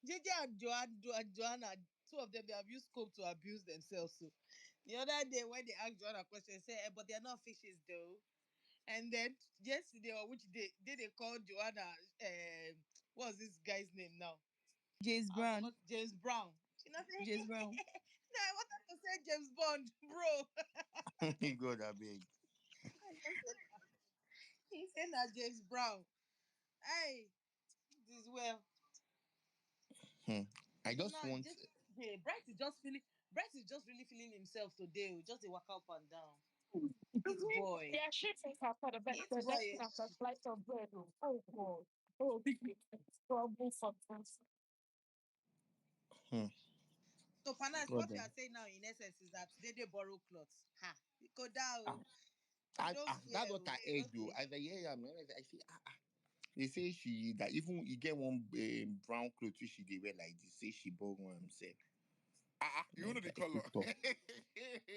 JJ and Joanna, two of them, they have used scope to abuse themselves. So the other day when they asked Joanna a question, they said, but they're not fishes though. And then yesterday, or which day, they called Joanna, what's this guy's name now? James I Brown. forgot, James Brown. She not say, James Brown. no, I wanted to say James Bond, bro. God, I beg. I just said, he said that James Brown. Hey, this is well. Hmm. I So just now, want. just hey, Bright is just really feeling himself today. Just a walk up and down. It's boy. Yeah, she thinks after It's the best boy. after slice of bread. Oh, God. Oh, big trouble sometimes. Hmm. So Panas, God, what you are saying now in essence is that they borrow clothes. Ha. You go down. You don't that's fear. what I Oh. heard though. Okay. As I hear, I say, they say she that even you get one brown clothes which she they wear like this. Say she bought one himself. You know the If you color. talk.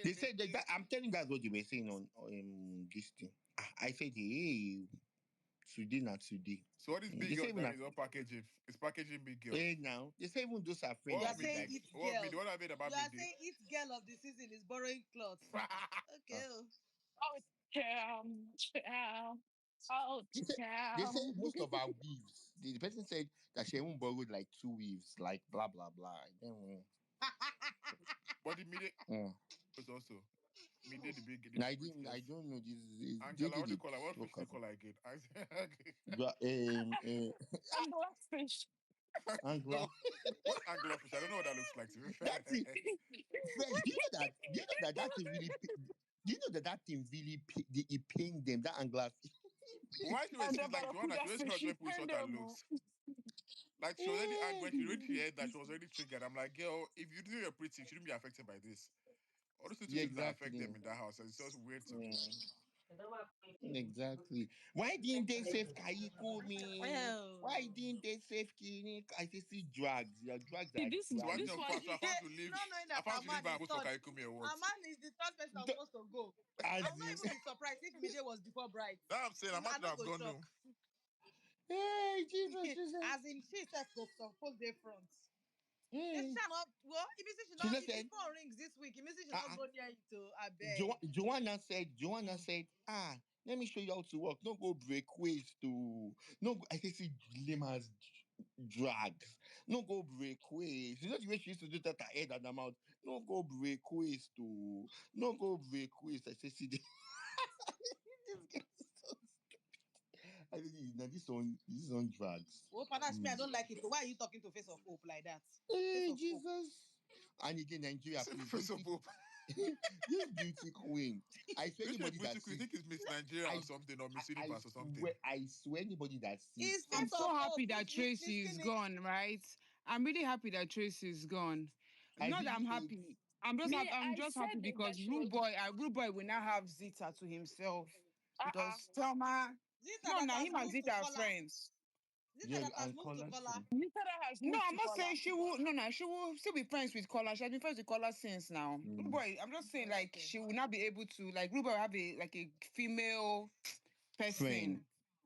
They said that I'm telling you guys what you were saying on this thing. I said, hey, today not today. So what is They big say girl even that that, is not packaging? It's packaging big girl. hey now they say even those are friends You What are that of be saying like. mide? it What of mide? girl. What I made You about are mide? saying it girl of the season is borrowing clothes. Okay. Oh. Oh, damn. Damn. Oh, They say, they say damn. most of our weaves. The person said that she even borrowed like two weaves, like blah blah blah. Then, But the mide mm. is also mide the big I pretty didn't. I girls. don't know this. They Angela, did what do you it. call her? What fish Spoke do you of call her again? I'm laughing. Angla. No, what anglerfish? I don't know what that looks like. To be fair, That's it. Fresh. Do you know that? Do you know that that thing really? Do you know that that thing really? It pained them. That angler. why she was? And She's then, like but put Joanna. She that always fish, tell she people turned short and them. looks. Like she was already angry when she heard that she was already triggered. I'm like, girl, if you do your pretty, you shouldn't be affected by this. All those little Yeah, things that affect them exactly. in that house, and it's just weird to me. Mm, exactly. Why didn't they save Kaiko me? Why Well, didn't they save Kini? I see drugs. Your drugs See, are So what this of one, course, dragging. I found to leave. Not knowing I that found to leave Aman and is vote for third. Kaikumi or what? Aman is the third person I'm supposed to go. I will As not in, even be surprised if Mide was before Bright. Now I'm saying I might I not not have go gone home. shock. hey, Jesus, Jesus. As in she said go suppose dey front. They Mm. shall not well, if you say she She not just if the said, phone rings this week, if you say she not uh-uh. go near it to I beg. Joanna said, let me show you how to work. No go break waist to no go, I say see lame as drags. No go break waist. You know the way she used to do that her head and her mouth. No go break waist to no go break waist. I say see this guy is so I think now this one drags. Oh panache me, I Mm. don't like it. Why are you talking to Face of Hope like that? Face Hey of Hope. Jesus. And again, Nigeria, Say please first this of all, this beauty queen. I swear which is anybody that basically, I sees think it's Miss Nigeria or I something or Miss Universe or something. I swear anybody that It's sees I'm Face some so of happy Hope. that Tracy is Listen it. gone, right? I'm really happy that Tracy is gone. I Not that really I'm hate happy. I'm just me, happy. I'm I just happy said it that because she was, Rude Boy will now have Zita to himself. uh-uh. Because Thelma, Zita no, that now has him and moved Zita to are Kola. friends. Zita yeah that has and moved to colors. Kola. You said I has No, moved I'm to not saying Kola. she will. No, no, she will still be friends with Kola. She has been friends with Kola since now. Rude Mm. Boy, I'm just saying like Okay. she will not be able to like Rude Boy will have a like a female Friend. person.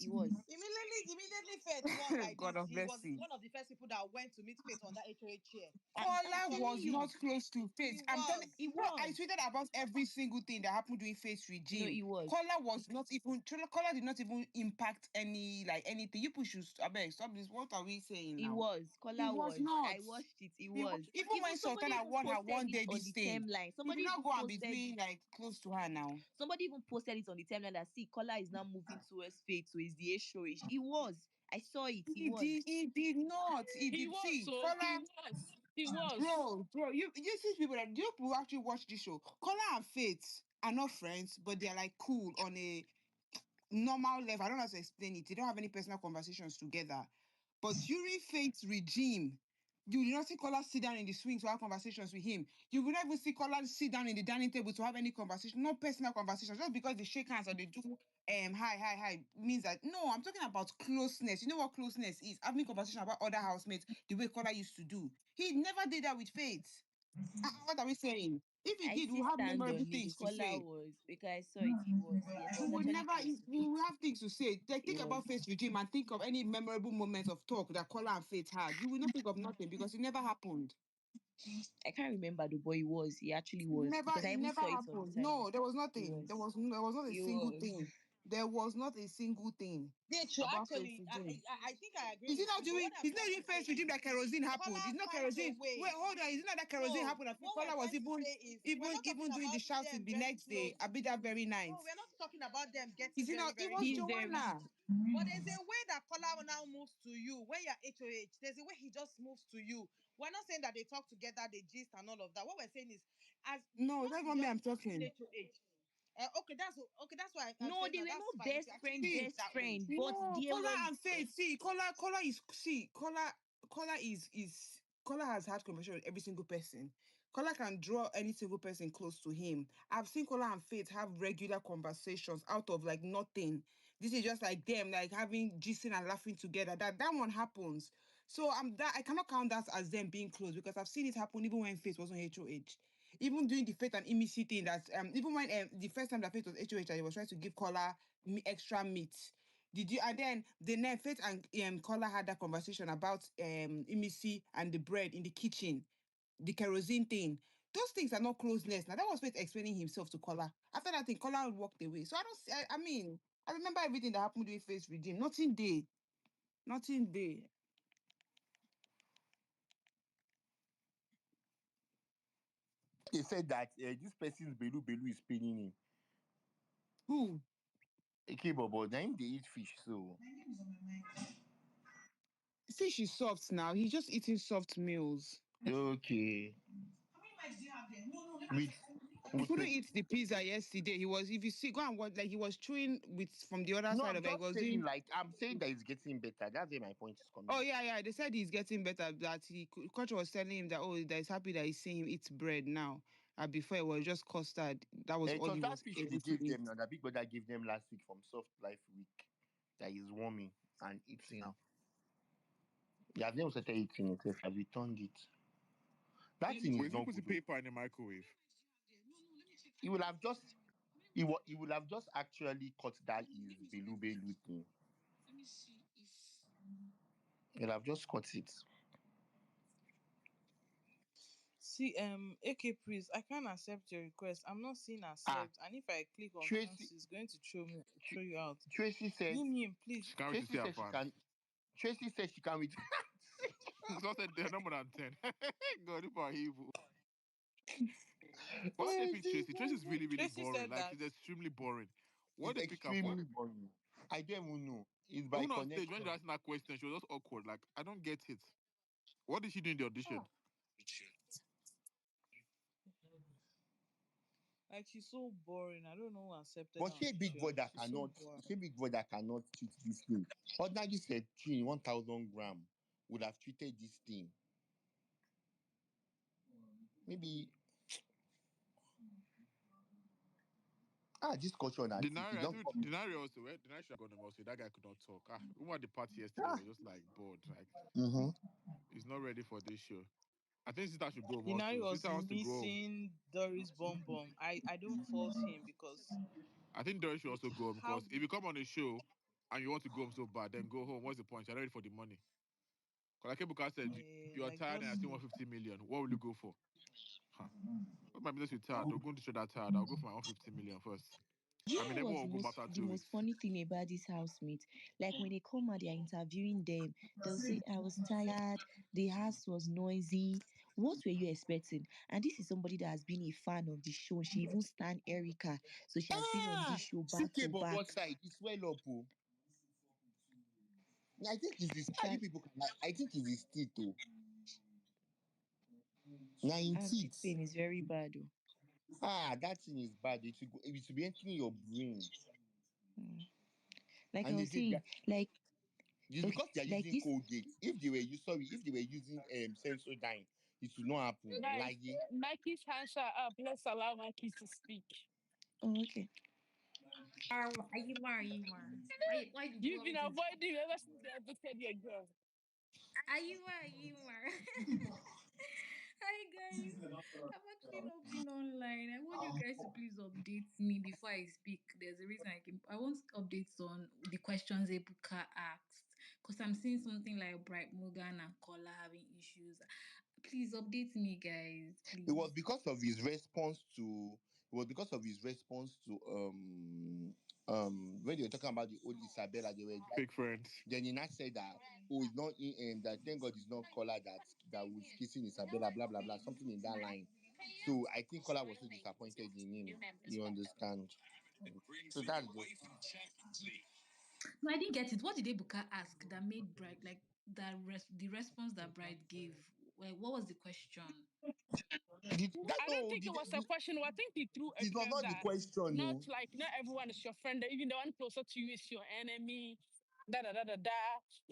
He was. Immediately Faith won, like like God this, of he was mercy. one of the first people that went to meet Faith on that HOA chair. I'm Kola telling was not you, close to He Faith. I'm telling was. you, it I was. tweeted about every single thing that happened during Faith's No, regime. it was. Kola was not even Kola did not even impact anything. You push should I beg stop this. What are we saying It now? was. He Kola was was. not. I watched it. It He was was. even Even when somebody Sultana even won her posted one it day on this the thing. timeline. He Somebody did not even go and be posted doing it. like close to her now. Somebody even posted it on the timeline that see Kola is now moving towards Faith, so it's the showish. It was. I saw it. It was. He did not. He He did was, see so he Kola. was. He was. Bro, you see people that you people actually watch this show. Kola and Faith are not friends, but they're like cool on a normal level. I don't know how to explain it. They don't have any personal conversations together. But during Faith's regime, you will not see Kola sit down in the swing to have conversations with him. You will not even see Kola sit down in the dining table to have any conversation, no personal conversations. Just because they shake hands or they do hi means that no, I'm talking about closeness. You know what closeness is? Having conversation about other housemates the way Kola used to do. He never did that with Faith. What are we saying? If he I did, still we'll have stand memorable on it. things to Kola say. was because I saw it. It was. Yes, it We was would actually never, close to we Faith. will have things to say. Like, It think about was. Faith's regime and think of any memorable moments of talk that Kola and Faith had. You will not think of nothing because it never happened. I can't remember the boy. He was. He actually was because I It even never saw it on the happened. timeline. No, there was It nothing. was. There was not a It single was. thing. There was not a single thing They should about Faith's actually. regime. I think I agree Is it with not you. But doing? what I'm It's not trying even to say first regime is, that kerosene happened. It's Kola not finds a kerosene. Wait, way. hold on. It's not that kerosene No, happened. I think what we're Kola was trying to say is, we're not talking even doing the about shouting them the dressing next day. I clothes. be that very No, night. we're not talking about them getting Is it very, not? It very was He's close. very. Joanna. But there's a way that Kola now moves to you when you're HOH. There's a way he just moves to you. We're not saying that they talk together, they gist and all of that. What we're saying is, as No, once that's you not me. get I'm to this talking. HOH, okay. That's why I'm No, saying they that were that's not fine if best you're friend, taking See, it best that way. friend, but no, there Kola was. and Faith. See, Kola is Kola has had conversation with every single person. Kola can draw any single person close to him. I've seen Kola and Faith have regular conversations out of like nothing. This is just like them like having gisting and laughing together. That one happens. So I cannot count that as them being close because I've seen it happen even when Faith was on HOH. Even during the Faith and Imisi thing, that even when the first time that Faith was HOH, I was trying to give Kola extra meat. Did you and then the night Faith and Kola had that conversation about Imisi and the bread in the kitchen, the kerosene thing. Those things are not closeness. Now that was Faith explaining himself to Kola. After that thing, Kola walked away. So I don't see, I mean, I remember everything that happened during Faith's regime. Nothing there. Nothing there. They said that this person's belu is paining him. Who? Kaybobo, now him they eat fish, so Fish is soft now. He's just eating soft meals. okay. With He with couldn't the, eat the pizza yesterday. He was, if you see, go and watch, like he was chewing with from the other no, side I'm of it. He just was saying, doing. like I'm saying that it's getting better. That's where my point is Oh coming. yeah. They said he's getting better. That coach was telling him that that he's happy that he's seeing him eat bread now. Before it was just custard. That was It all was he that was fish they able to gave eat. them now. That big brother gave them last week from Soft Life Week. That is warming and eating now. They have never started eating it. If have returned it. That thing Wait, is if you not put the good. paper in the microwave. He will have just he will have just actually cut that his belu thing. He'll have just cut it. See, AK please, I can't accept your request. I'm not seeing Ah, accept, and if I click on Tracy cancel, it's going to throw Tr- you out. Tracy said Him, please. She can't wait to Tracy see her said she can fans. Tracy said she can with So said they're no more than 10. God, if I evil. Why they Oh, pick Tracy? Tracy is Jesus. really, really Tracy boring. said Like, that. she's extremely boring. What It's they pick her for? extremely funny. I don't even know. It's by Even on stage, when you're connection. asking that question, she was just awkward. Like, I don't get it. What did she do in the audition? Ah, like she's so boring. I don't know who accepted But her on the show. She's so boring. Big brother cannot treat this thing. Ordinarily said 1,000 gram would have treated this thing. Maybe this culture and thief. Denari, It I don't think come. Denari also, where Denari should have gone him also. That guy could not talk. We were at the party yesterday, Ah. was just like bored. Like, Mm-hmm. he's not ready for this show. I think Sita should go home Inari also. was Sita wants to go home. missing Doris Bomb Bomb. I don't fault him because I think Doris should also go home how because if you come on the show and you want to go home so bad, then go home. What's the point? You're ready for the money. Because like Ebuka said, you're Like tired and I just still want 50 million. What will you go for? Huh. What my business with tired? Don't go to show that tired. I'll go for my own 50 million first. Do I you mean, know everyone what's will go after the 2 weeks. most funny thing about this housemate? Like when they come and they're interviewing them, they'll say, I was tired, the house was noisy. What were you expecting? And this is somebody that has been a fan of the show. She even stan Erica. So she has been on this show See back to Kaybobo back. side, it's well up. Oh. I think it's this. How you Can people can like? I think it's his teeth, oh. Now in teeth teeth. pain is very bad. Oh. That thing is bad. It will be entering your brain. Mm. Like I And was again, saying, like it's okay, because they are like using this. Colgate. If they were using Sensodyne, it would not happen. Guys, Like Mikey's hands are up. Let's allow Mikey to speak. Oh, okay. Why do you You've want been me to? avoiding ever since they evicted your girl. Ayuma. Hi guys. I've actually not been online. I want you guys to please update me before I speak. There's a reason I want updates on the questions Ebuka asked. Because I'm seeing something like Bright Morgan and Kola having issues. Please update me, guys. it was Please. because of his response to. When they were talking about the old Isabella, they were like, Fake friends. then he not said that, oh, it's not in that thank God it's not Kola that was kissing Isabella, blah blah blah, something in that line. So I think Kola was so disappointed in him. You understand? So that's just No, I didn't get it. What did Ebuka ask that made Bright like the response that Bright gave? Like, what was the question? I don't think it was a question. I think he threw a it was curve not the that question, no. not everyone is your friend. Even the one closer to you is your enemy. Da da da da da.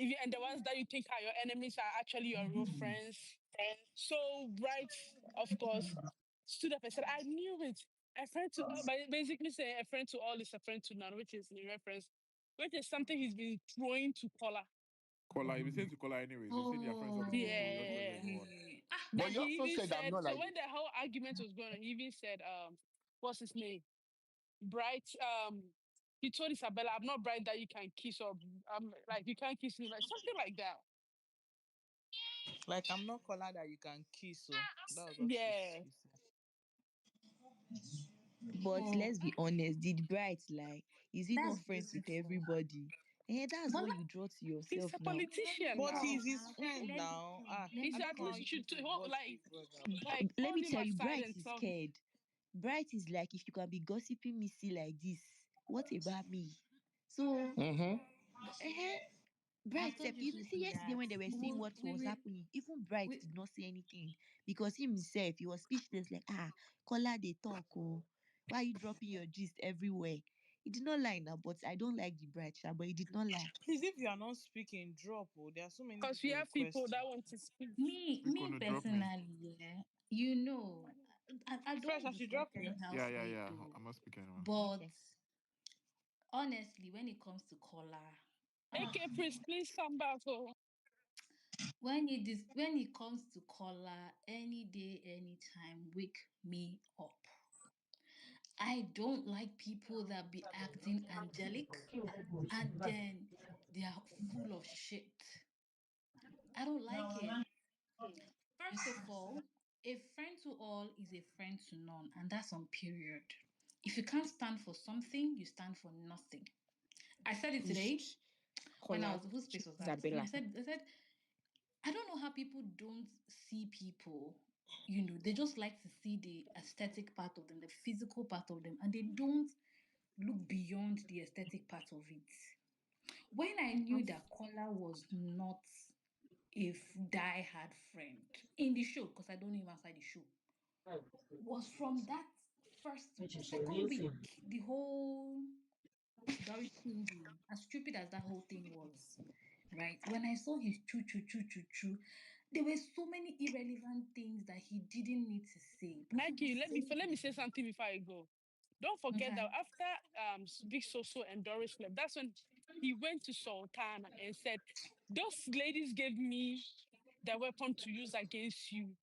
Even, and the ones that you think are your enemies are actually your real friends. So Bright, of course, stood up and said, "I knew it. A friend to basically saying a friend to all is a friend to none," which is in reference, which is something he's been throwing to Kola. Caller, you'll be saying to caller anyways. You've seen their friends all these people. You just tell Yeah. everyone. Okay. But Then he he also even said I'm said, not so like when the whole argument was going on, he even said, what's his name? Bright, he told Isabella, I'm not bright that you can kiss or like you can't kiss me, like something like that. like I'm not color that you can kiss. So that was what Yeah. he said. But Oh, let's be honest, did Bright lie? Is he not that's friends with beautiful. everybody? That's But what you draw to He's yourself a now. politician But now. he's his friend let me now. let I He's me don't at know how least come. you you should people hold, watch like Big Brother. Let hold me him tell you, aside Bright and is tell him. scared. Bright is like, if you can be gossiping Missy like this, what about me? So, eh, I've Bright, told you you see, people yesterday that when they were saying what was happening, even Bright we did not say anything because himself, he was speechless, like, Kola, they talk, oh, why are you dropping your gist everywhere? He did not lie now, but I don't like the Bright, sha, but he did not lie. Please, if you are not speaking, drop. Oh, there are so many Because we people have people requesting. that want to speak. Speak on me no drop me. personally, yeah, you know, I Fresh, don't I should dislike drop any you. Yeah, housemate yeah. though. I'm not speaking anymore. But Okay. honestly, when it comes to color, AK Priest, please come back. Oh. when it comes to color, any day, anytime, wake me up. I don't like people that be acting angelic and then they are full of shit. I don't like it. First of all, a friend to all is a friend to none, and that's on period. If you can't stand for something, you stand for nothing. I said it today when I Kola, was whose space was that? When Isabella. I said I don't know how people don't see people. They just like to see the aesthetic part of them, the physical part of them, and they don't look beyond the aesthetic part of it. When I knew that Kola was not a die-hard friend in the show, because I don't know him outside the show, was from that second week, the whole Doris thingy, as stupid as that whole thing was, right? When I saw his choo choo choo choo choo, there were so many irrelevant things that he didn't need to say, but he Mikey, was let me saying. say something before I go. Don't forget Okay. that after Big Soso and Doris left, that's when he went to Sultana and said, "Those ladies gave me the weapon to use against you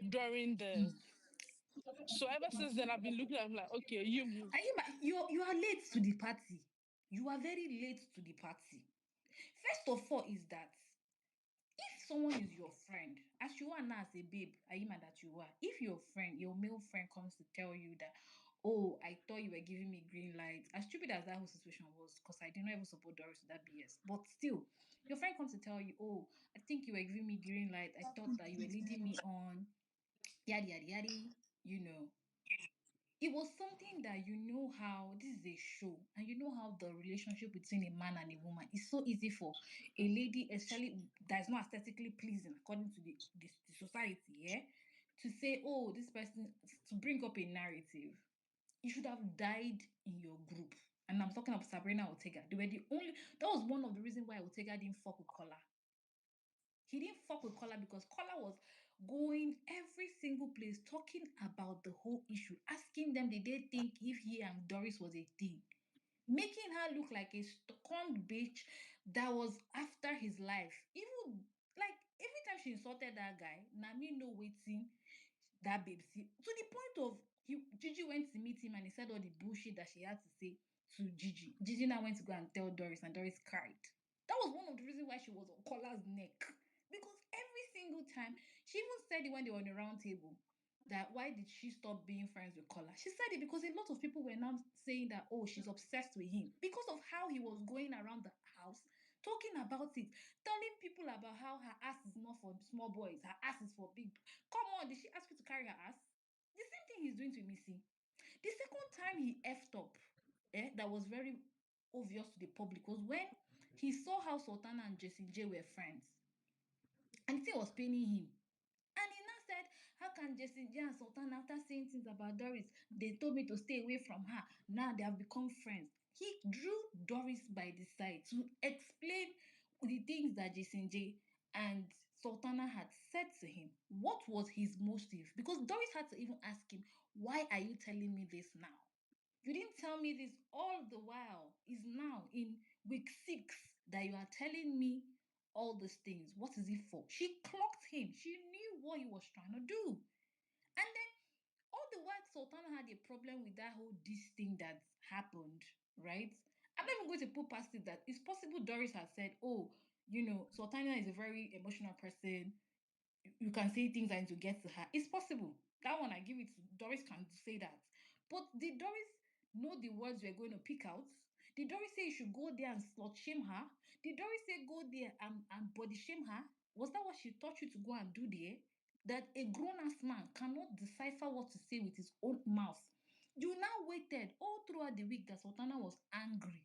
during the." So ever since then, I've been looking at him like, okay, you move. You are late to the party. You are very late to the party. First of all, is that if someone is your friend, as you are now as a babe, Aima that you are, if your friend, your male friend comes to tell you that, oh, I thought you were giving me green light, as stupid as that whole situation was, because I didn't even support Doris with that BS, but still, your friend comes to tell you, oh, I think you were giving me green light, I thought that you were leading me on, yada yada yada, you know, it was something that you know how this is a show and you know how the relationship between a man and a woman is so easy for a lady, especially that is not aesthetically pleasing according to the society, yeah, to say, oh, this person, to bring up a narrative. You should have died in your group. And I'm talking about Sabrina Ortega. They were the only, that was one of the reasons why Ortega didn't fuck with Kola. He didn't fuck with Kola because Kola was going every single place talking about the whole issue, asking them did they think if he and Doris was a thing, making her look like a scorned bitch that was after his life. Even like every time she insulted that guy, Nami no waiting that babe see to the point of Gigi went to meet him and he said all the bullshit that she had to say to Gigi. Gigi now went to go and tell Doris and Doris cried. That was one of the reasons why she was on Cola's neck. Because every single time, she even said it when they were on the round table, that why did she stop being friends with Kola? She said it because a lot of people were now saying that, oh, she's obsessed with him because of how he was going around the house talking about it, telling people about how her ass is not for small boys, her ass is for big. Come on, did she ask you to carry her ass? The same thing he's doing to Missy. The second time he effed up, that was very obvious to the public was when he saw how Sultana and Jessie J were friends. And the thing was paining him. And he now said, how can Jessie J and Sultan, after saying things about Doris, they told me to stay away from her. Now they have become friends. He drew Doris by the side to explain the things that Jessie J and Sultana had said to him. What was his motive? Because Doris had to even ask him, why are you telling me this now? You didn't tell me this all the while. It's now in week 6 that you are telling me all these things. What is it for? She clocked him. She knew what he was trying to do. And then all the while Sultana had a problem with that whole this thing that happened, right? I'm not even going to put past it that it's possible Doris has said, oh, Sultana is a very emotional person, you can say things and to get to her. It's possible. That one I give it to Doris can say that. But did Doris know the words we're going to pick out? Did Doris say you should go there and slut shame her? Did Doris say go there and body shame her? Was that what she taught you to go and do there? That a grown-ass man cannot decipher what to say with his own mouth. You now waited all throughout the week that Sultana was angry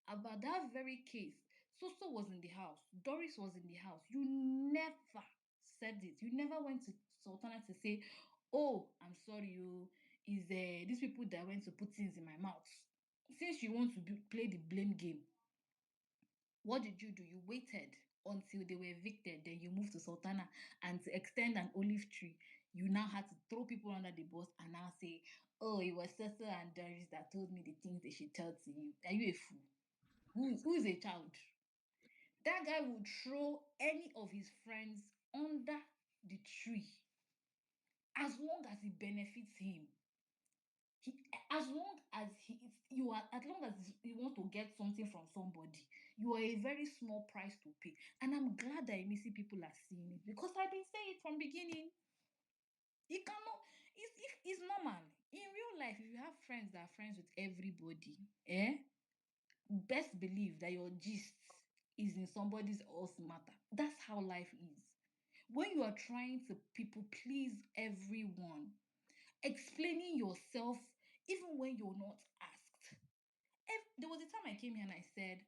about that very case. Soso was in the house. Doris was in the house. You never said it. You never went to Sultana to say, oh, I'm sorry, you is these people that went to put things in my mouth. Since you want to play the blame game, what did you do? You waited until they were evicted, then you moved to Sultana, and to extend an olive tree, you now had to throw people under the bus and now say, oh, it was Cecil and Doris that told me the things they should tell to you. Are you a fool? Who is a child? That guy would throw any of his friends under the tree as long as it benefits him. As long as you are, as long as you want to get something from somebody, you are a very small price to pay. And I'm glad that Imisi people are seeing it because I've been saying it from beginning. You cannot. It's normal in real life. If you have friends that are friends with everybody, best believe that your gist is in somebody's else matter. That's how life is. When you are trying to people please everyone, explaining yourself even when you're not asked. There was a time I came here and I said,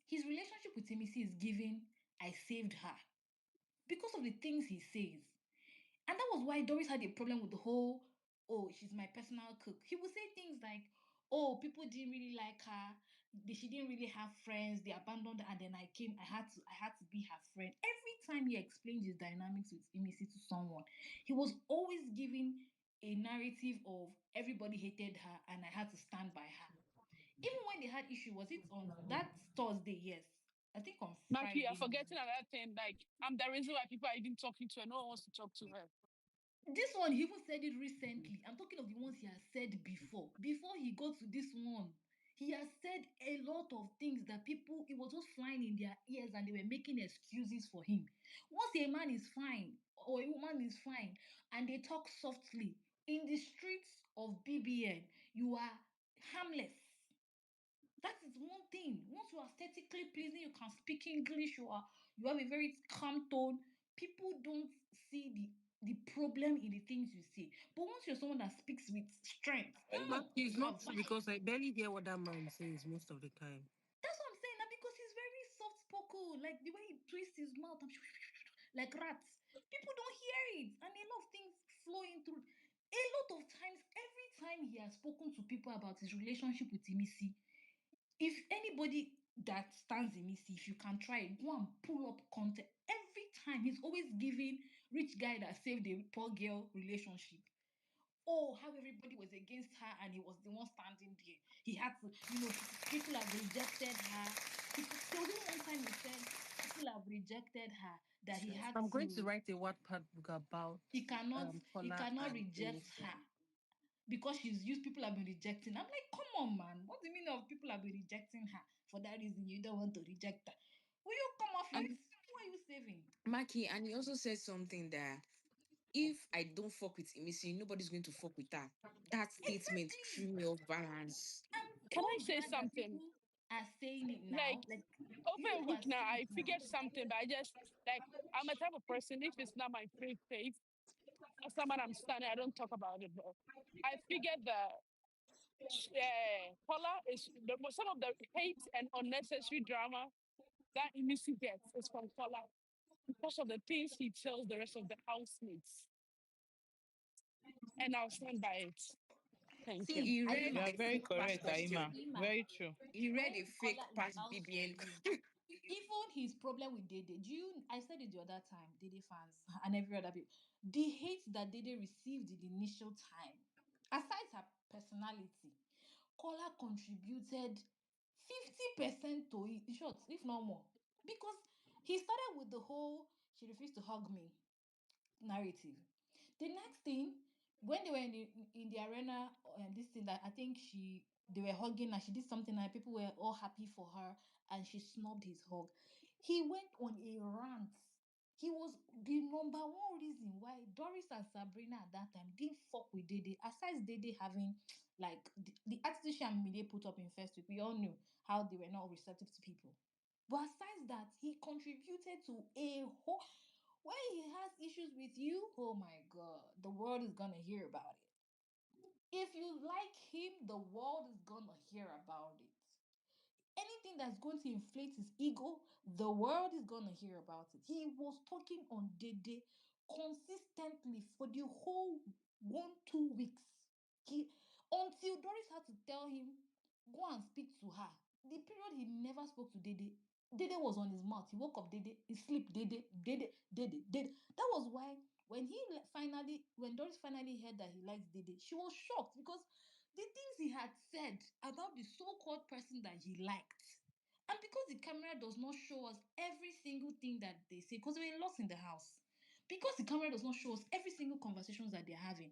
his relationship with Timothy is giving, I saved her because of the things he says. And that was why Doris had a problem with the whole, oh, she's my personal cook. He would say things like, oh, people didn't really like her. She didn't really have friends. They abandoned her. And then I came, I had to be her friend. Every time he explained his dynamics with Imisi to someone, he was always giving a narrative of everybody hated her and I had to stand by her. Even when they had issue, was it on that Thursday? Yes. I think on Maki, you're Friday. forgetting another thing. Like, I'm the reason why people are even talking to her. No one wants to talk to her. This one, he even said it recently. I'm talking of the ones he has said before. Before he got to this one. He has said a lot of things that people, it was just flying in their ears and they were making excuses for him. Once a man is fine or a woman is fine and they talk softly in the streets of BBN, you are harmless. That is one thing. Once you are aesthetically pleasing, you can speak English, you have a very calm tone. People don't see the problem in the things you say. But once you're someone that speaks with strength, But it's you are not true vibes. because I barely hear what that man says most of the time. That's what I'm saying. Now because he's very soft spoken, like the way he twists his mouth, like rats. People don't hear it, and a lot of things flowing through. A lot of times, every time he has spoken to people about his relationship with Imisi, if anybody that stands in Imisi, if you can try it, go and pull up content. Every time he's always giving rich guy that saved a poor girl relationship. Oh, how everybody was against her and he was the one standing there. He had to, people have rejected her. There was even one time he said people have rejected her that he had I'm going to to. write a Wattpad book about He Kola cannot and reject Imisi. her because she's used. People have been rejecting. I'm like, come on, man. What's the meaning of people have been rejecting her? For that reason, you don't want to reject her. Will you come off it? And Who are you saving? Maki, and he also said something that if I don't fuck with Imisi, nobody's going to fuck with her. That statement threw Exactly. me off balance. I'm Can I so say glad that something? people are saying it Like now. Like over people a who are week now, saying I it now. figured something, but I just like I'm a type of person. If it's not my faith, as someone I'm standing, I don't talk about it. But I figured that Paula is some of the hate and unnecessary drama that Imisi gets is from Paula because of the things he tells the rest of the housemates, and I'll stand by it. Thank See, you. he read You Aima, are a very fake pass correct, question. Aima. Aima, Very true. He read a when fake Kola is pass out to BBN. you, even his problem with Dede, I said it the other time, Dede fans and every other people, the hate that Dede received in the initial time, aside her personality, Kola contributed 50% to it, in short, if not more. Because he started with the whole she refused to hug me narrative. The next thing, when they were in the arena, this thing that I think they were hugging and she did something and people were all happy for her and she snubbed his hug. He went on a rant. He was the number one reason why Doris and Sabrina at that time didn't fuck with Dede. Aside Dede having like the attitude she and Mide put up in first week, we all knew how they were not receptive to people. But aside that, he contributed to a whole. When he has issues with you, oh my god, the world is gonna hear about it. If you like him, the world is gonna hear about it. Anything that's going to inflate his ego, the world is gonna hear about it. He was talking on Dede consistently for the whole 1 2 weeks. He until Doris had to tell him, go and speak to her. The period he never spoke to Dede, Dede was on his mouth. He woke up Dede, he sleep Dede, Dede, Dede, Dede. That was why when Doris finally heard that he likes Dede, she was shocked because the things he had said about the so-called person that he liked. And because the camera does not show us every single thing that they say, because we're lost in the house. Because the camera does not show us every single conversations that they're having,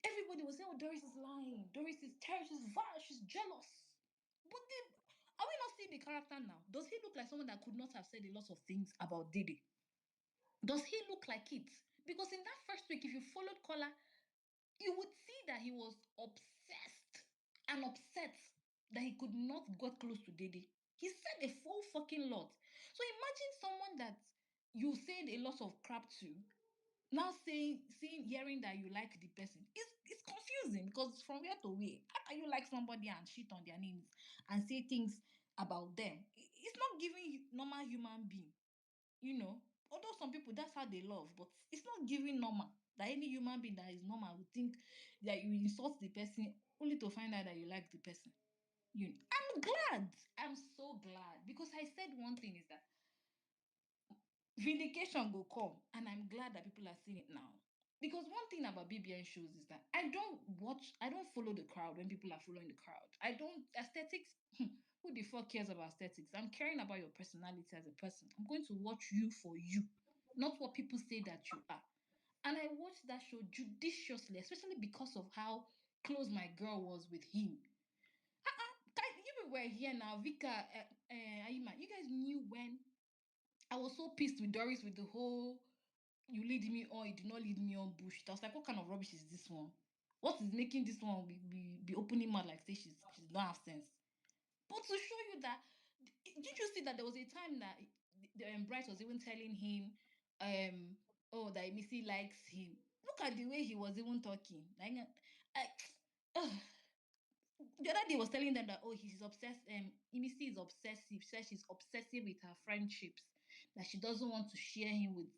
everybody was saying, "Oh, Doris is lying. Doris is terrible. She's vile. She's jealous." But are we not seeing the character now? Does he look like someone that could not have said a lot of things about Diddy? Does he look like it? Because in that first week, if you followed Kola, you would see that he was obsessed and upset that he could not get close to Dede. He said a full fucking lot. So imagine someone that you said a lot of crap to, now hearing that you like the person. It's confusing because from where to where? How can you like somebody and shit on their names and say things about them? It's not giving normal human being. Although some people that's how they love, but it's not giving normal that any human being that is normal would think that you insult the person only to find out that you like the person. I'm glad. I'm so glad because I said one thing is that vindication will come, and I'm glad that people are seeing it now. Because one thing about BBN shows is that I don't follow the crowd when people are following the crowd. I don't aesthetics. Who the fuck cares about aesthetics? I'm caring about your personality as a person. I'm going to watch you for you, not what people say that you are. And I watched that show judiciously, especially because of how close my girl was with him. You we were here now, Vika, Aima, you guys knew when I was so pissed with Doris with the whole you lead me on, you did not lead me on bullshit. I was like, what kind of rubbish is this one? What is making this one be opening mouth like say she's not have sense? But to show you that, did you see that there was a time that Bright was even telling him, oh, that Missy likes him. Look at the way he was even talking. Like, I, the other day was telling them that he's obsessed. Imisi is obsessive. Says she's obsessive with her friendships. That she doesn't want to share him with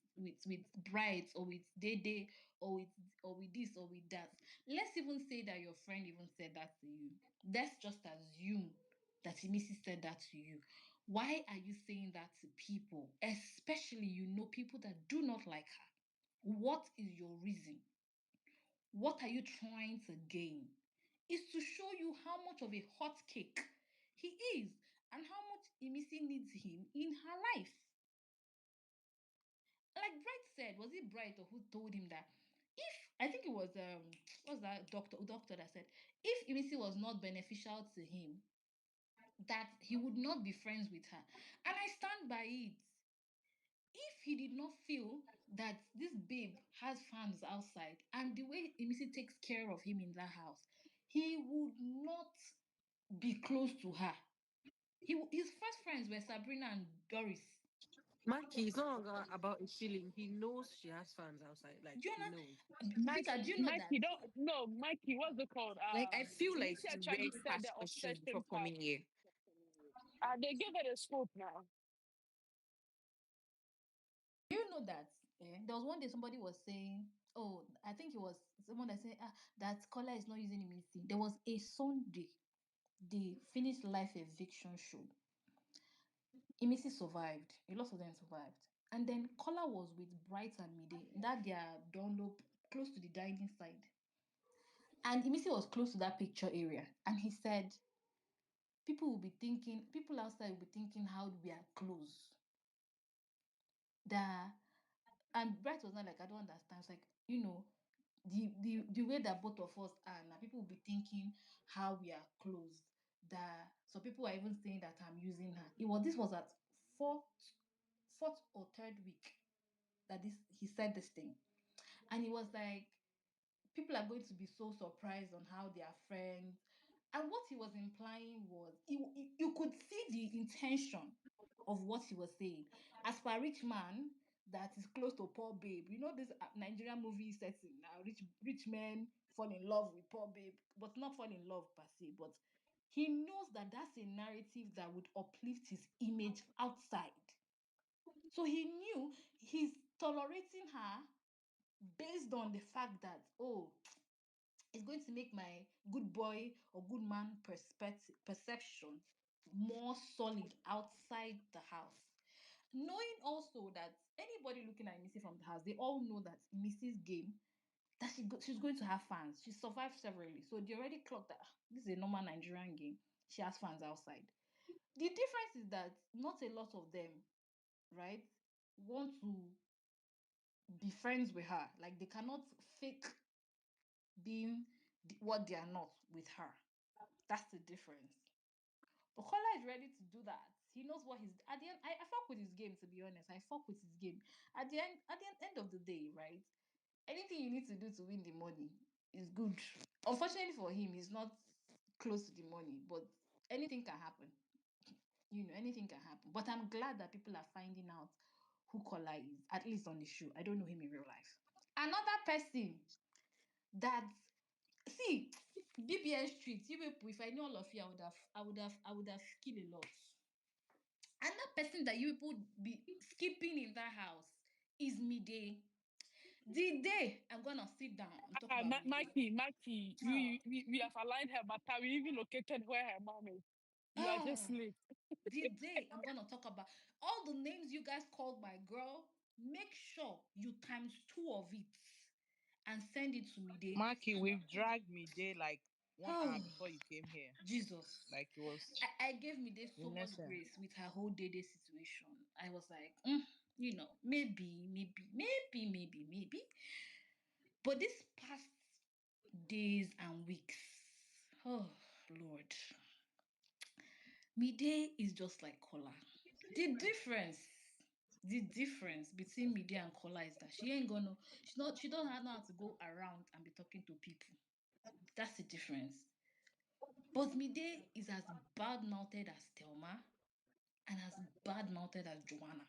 brides or with Dede or with this or with that. Let's even say that your friend even said that to you. Let's just assume that Imisi said that to you. Why are you saying that to people, especially people that do not like her? What is your reason? What are you trying to gain? Is to show you how much of a hot cake he is and how much Imisi needs him in her life. Like Bright said, was it Bright or who told him that if I think it was what's that doctor that said if Imisi was not beneficial to him, that he would not be friends with her. And I stand by it. If he did not feel that this babe has fans outside and the way Imisi takes care of him in that house, he would not be close to her. His first friends were Sabrina and Doris. Maki, it's no longer about a feeling. He knows she has fans outside. Like, Do you he know, knows. Vika, do you know Mikey, that? don't no, Mikey, what's it called? Like I feel like Missy she actually read said the past questions before obsession part. coming here. They gave her a scope now. Do you know that? There was one day somebody was saying, oh, I think it was someone that said that Kola is not using Imisi. There was a Sunday, the finished life eviction show. Imisi survived. A lot of them survived. And then Kola was with Bright and Mide. That their Dunlop close to the dining side. And Imisi was close to that picture area. And he said, people outside will be thinking how we are close. That and Bright was not like, I don't understand. It's like, the way that both of us are now, people will be thinking how we are close. That so people are even saying that I'm using her. This was at fourth or third week that this he said this thing. And he was like, people are going to be so surprised on how they are friends. And what he was implying was you could see the intention of what he was saying. As for a rich man that is close to poor babe, this Nigerian movie setting now, rich men fall in love with poor babe, but not fall in love per se, but he knows that that's a narrative that would uplift his image outside. So he knew he's tolerating her based on the fact that, it's going to make my good boy or good man perception more solid outside the house. Knowing also that anybody looking at Missy from the house, they all know that Missy's game, that she's going to have fans. She survived severally. So they already clocked that this is a normal Nigerian game. She has fans outside. The difference is that not a lot of them, right, want to be friends with her. Like they cannot fake being what they are not with her. That's the difference. But Kola is ready to do that. He knows what he's at the end. I fuck with his game, to be honest. I fuck with his game. At the end of the day, right? Anything you need to do to win the money is good. Unfortunately for him, he's not close to the money, but anything can happen. Anything can happen. But I'm glad that people are finding out who Kola is, at least on the show. I don't know him in real life. Another person that see BBN street, you people, if I know all of you, I would have killed a lot. Another person that you people be skipping in that house is Mide. The day I'm gonna sit down and talk about Mide. Mikey, Oh, we have aligned her matter. We even located where her mom is. You are just oh, late. the day I'm gonna talk about all the names you guys called my girl. Make sure you times two of it and send it to Mide. Maki, we've dragged me day like 1 hour Oh, before you came here. Jesus. Like it was I gave me this so much unnecessary. grace with her whole day situation. I was like, maybe. But this past days and weeks, oh Lord, Mide is just like kola. The difference, the difference between Mide and kola is that she ain't gonna, she don't know how to go around and be talking to people. That's the difference. But Mide is as bad mouthed as Thelma and as bad mouthed as Joanna.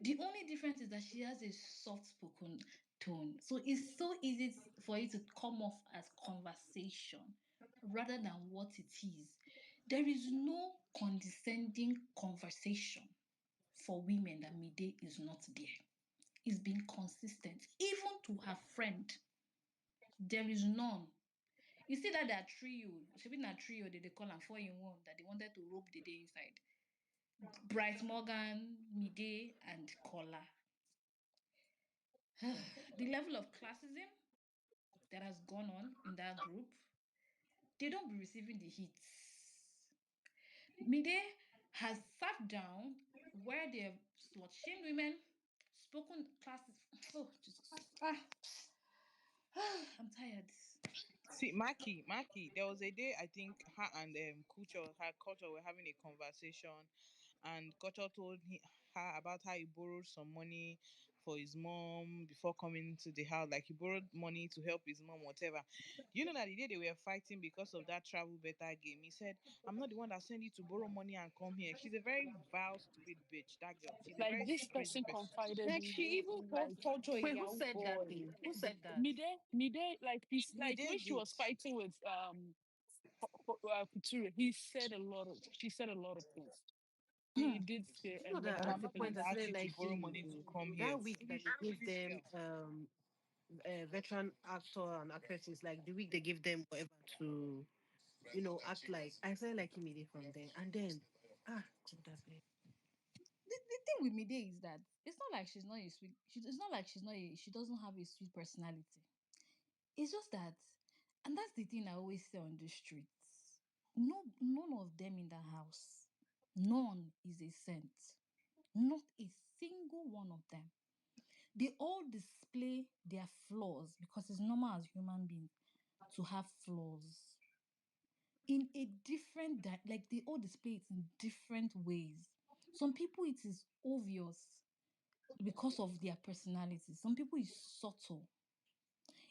The only difference is that she has a soft spoken tone. So it's so easy for it to come off as conversation rather than what it is. There is no condescending conversation for women that Mide is not there. It's been consistent. Even to her friend, there is none. You see that that trio, should be that trio that they call them 4-in-1 that they wanted to rope the day inside. Bright Morgan, Mide, and Kola. The level of classism that has gone on in that group, they don't be receiving the hits. Mide has sat down where they have slut shamed women, spoken classes. Oh, Jesus. I'm tired. See, Maki, there was a day I think her and Culture were having a conversation, and Culture told her about how he borrowed some money for his mom before coming to the house. Like he borrowed money to help his mom, whatever. You know that the day they were fighting because of that travel better game, he said, "I'm not the one that sent you to borrow money and come here." She's a very vile, stupid bitch. That girl. She's a Like very this crazy person person. confided Like she even called like culture a Wait, who Yahoo said that boy. thing? Who Like, said that? Mide, like he's We like when did she was it. fighting with Couture, she said a lot of things. He Hmm. did say you a know lot that That of at I'm the not the one point things. I that asked started you to borrow money to liking come here. that week that they gave This them girl. veteran actor and actresses, like the week they give them whatever to, act like. I started liking Midi from then. And then, God, that bad. The thing with Mide is that it's not like she's not a sweet. It's not like she doesn't have a sweet personality. It's just that, and that's the thing I always say on the streets. No, none of them in the house, none is a saint. Not a single one of them. They all display their flaws because it's normal as human beings to have flaws in a different like they all display it in different ways. Some people it is obvious because of their personality. Some people it's subtle.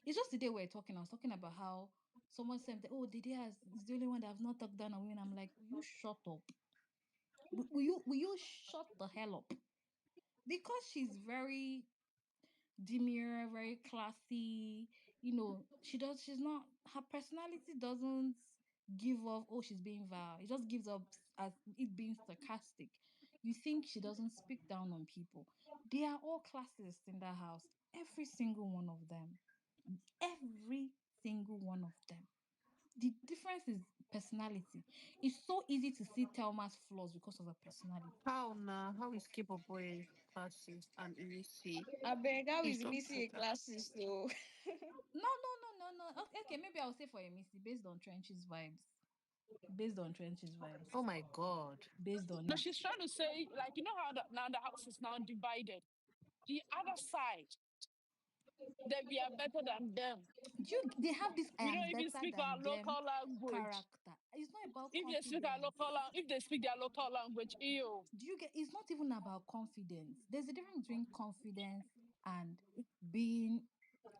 It's just the day we're talking. I was talking about how someone said, "Oh, Dede is the only one that have not talked down on women." I'm like, "Will you shut up? Will you shut the hell up?" Because she's very demure, very classy. She's not, her personality doesn't give off, oh, she's being vile. It just gives up as it being sarcastic. You think she doesn't speak down on people. They are all classists in that house. Every single one of them. Every single one of them. The difference is personality. It's so easy to see Thelma's flaws because of her personality. How now? How is Kaybobo classes and Imisi? I beg, how Please is don't Missy say a that. classist though? No, no, no, no, no. Okay, maybe I'll say for a Missy based on Trench's vibes. Based on Trench's Oh vibes. my God. Based on No, it. she's trying to say, like, you know how now the house is now divided. The other side, that we are better than them. They have this I We am don't even better speak our than them local language. character. It's not about confidence. If they speak their local language, ew. Do you get, it's not even about confidence. There's a difference between confidence and being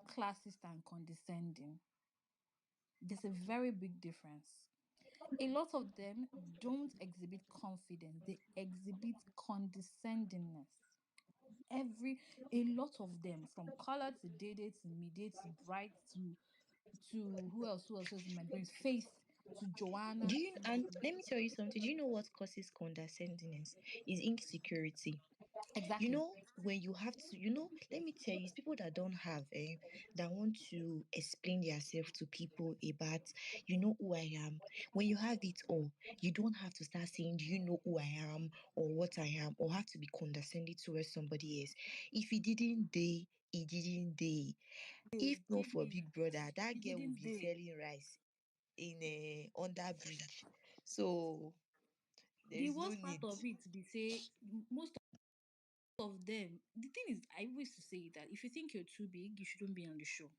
classist and condescending. There's a very big difference. A lot of them don't exhibit confidence, they exhibit condescendingness. A lot of them, from color to Dede to Mide to Bright to who else is in my brain, Faith to Do Joanna you to and let me tell you something. Do you know what causes condescendingness? Is insecurity. exactly. When you have to, let me tell you, it's people that don't have, that want to explain themselves to people about, who I am. When you have it all, you don't have to start saying, do you know who I am or what I am, or have to be condescending towards somebody else. If he didn't day, he didn't day. If not for Big Brother, that It girl will didn't be day. selling rice in a under bridge. So there The is no worst part need. of it be say most of them. The thing is, I used to say that if you think you're too big, you shouldn't be on the show.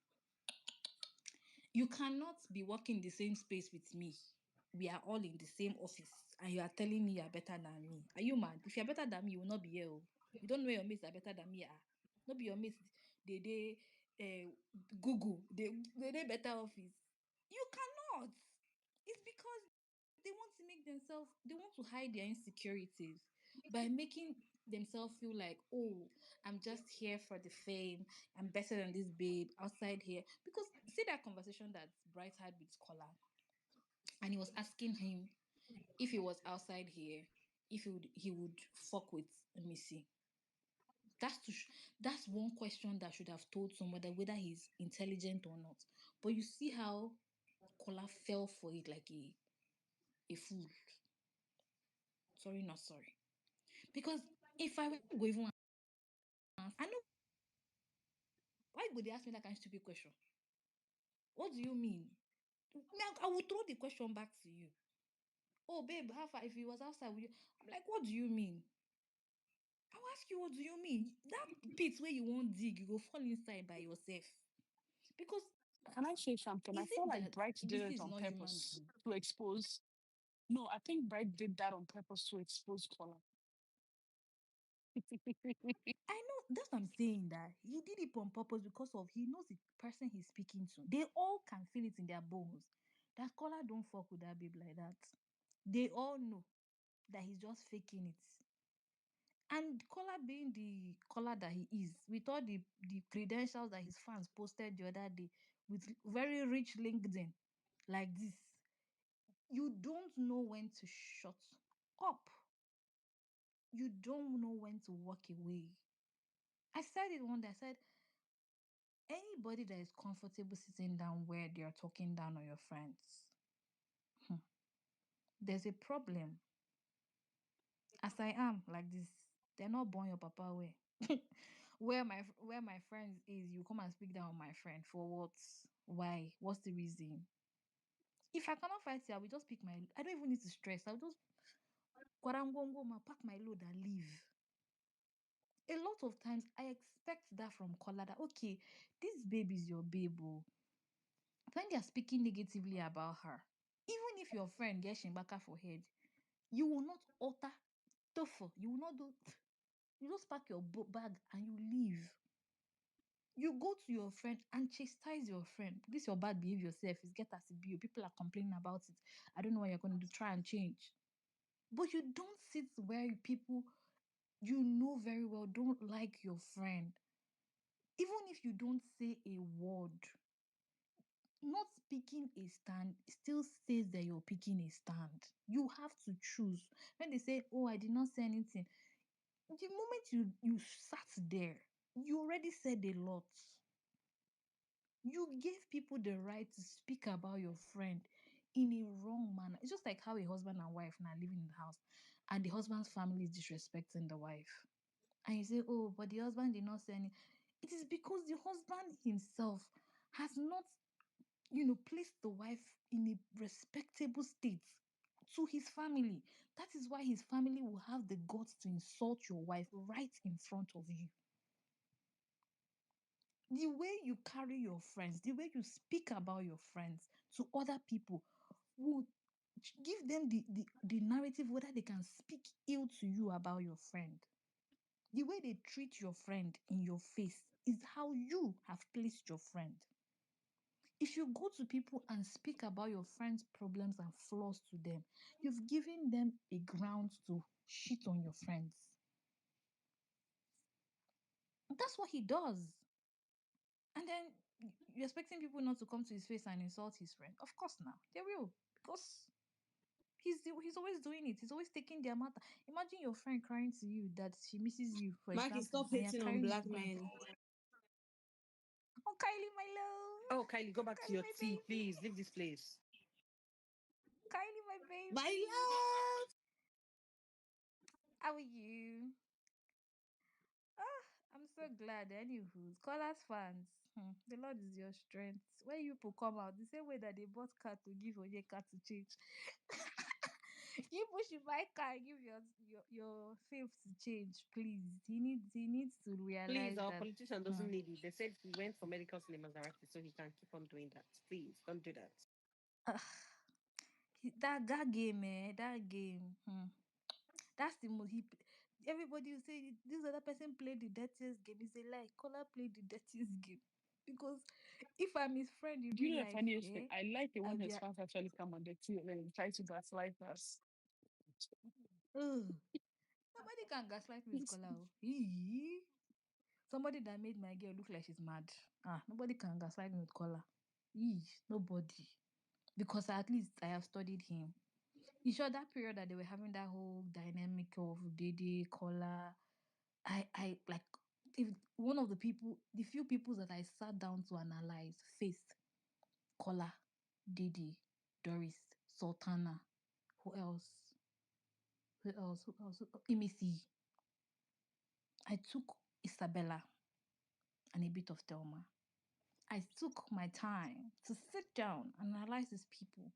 You cannot be working the same space with me. we are all in the same office and you are telling me you are better than me. Are you mad? If you're better than me, you will not be here. Oh. You don't know your mates are better than me. Ah. Not be your mates, they Google, they better office. You cannot. It's because they want to make themselves, they want to hide their insecurities by making themselves feel like, oh, I'm just here for the fame. I'm better than this babe outside here. Because see that conversation that Bright had with Scholar, and he was asking him if he was outside here, if he would fuck with Missy. That's one question that should have told somebody whether he's intelligent or not. But you see how Kola fell for it like a fool. Sorry, not sorry. Because if I were to go even ask, I know why would they ask me that kind of stupid question? What do you mean? I will throw the question back to you. Oh, babe, how far? If he was outside, would you? I'm like, what do you mean? I'll ask you, what do you mean? That pit where you won't dig, you go fall inside by yourself. Because Can I say something? I is feel it like that Bright did Ibisi it is on not human purpose being? to expose. No, I think Bright did that on purpose to expose Kola. I know that's what I'm saying, that he did it on purpose because of he knows the person he's speaking to. They all can feel it in their bones. That Kola don't fuck with that babe like that. They all know that he's just faking it. And Kola being the Kola that he is, with all the credentials that his fans posted the other day, with very rich LinkedIn like this, you don't know when to shut up. You don't know when to walk away. I said it one day. I said, anybody that is comfortable sitting down where they are talking down on your friends, there's a problem. As I am like this, they're not born your papa way. Where my friends is, you come and speak down on my friend for what? Why? What's the reason? If I cannot fight you, I will just pick my. I don't even need to stress. I'll just kwarangwongoma, pack my load and leave. A lot of times, I expect that from Kola that okay, this baby is your babe. Oh. When they are speaking negatively about her, even if your friend gets Shimbaka for head, you will not utter tofu. You will not do. You just pack your bag and you leave. You go to your friend and chastise your friend. This your bad behavior self is get as it be. People are complaining about it. I don't know what you're going to do. Try and change. But you don't sit where people you know very well don't like your friend. Even if you don't say a word, not picking a stand still says that you're picking a stand. You have to choose. When they say, oh, I did not say anything, the moment you sat there, you already said a lot. You gave people the right to speak about your friend in a wrong manner. It's just like how a husband and wife now living in the house and the husband's family is disrespecting the wife. And you say, oh, but the husband did not say any. It is because the husband himself has not, placed the wife in a respectable state to his family. That is why his family will have the guts to insult your wife right in front of you. The way you carry your friends, the way you speak about your friends to other people will give them the narrative whether they can speak ill to you about your friend. The way they treat your friend in your face is how you have placed your friend. If you go to people and speak about your friend's problems and flaws to them, you've given them a ground to shit on your friends. That's what he does. And then you're expecting people not to come to his face and insult his friend. Of course now. They will. Because he's always doing it. He's always taking their matter. Imagine your friend crying to you that she misses you, for Maggie, example, stop and you're hating on carrying it black to go and men. oh, Kylie, my love. Oh, Kylie, go back to Kylie, your my tea, baby. please. Leave this place. Kylie, my My baby. love. How are you? Ah, I'm so glad. Anywho, scholars fans, the Lord is your strength. When you people come out, the same way that they bought car to give Onyeka to change, you people should buy car and give your faith to change, please. He needs to Please, realize our that. politician doesn't Hmm, need it. They said he went for medical cinemas directly, so he can keep on doing that. Please, don't do that. That game, that game. That's the most everybody will say this other person played the dirtiest game. It's a lie. Kola played the dirtiest game. Because if I'm his friend in Do you real know the life, funniest thing? I like it I'll when be his fans actually come on the team and try to gaslight us. ugh. Nobody can gaslight me with Kola. Oh. Eee. Somebody that made my girl look like she's mad. Nobody can gaslight me with Kola. Nobody. Because at least I have studied him. You sure that period that they were having that whole dynamic of Dede, Kola, I like if one of the few people that I sat down to analyze faced Kola, Dede, Doris, Sultana, who else? Who else? Who else? Imisi. I took Isabella and a bit of Thelma. I took my time to sit down and analyze these people.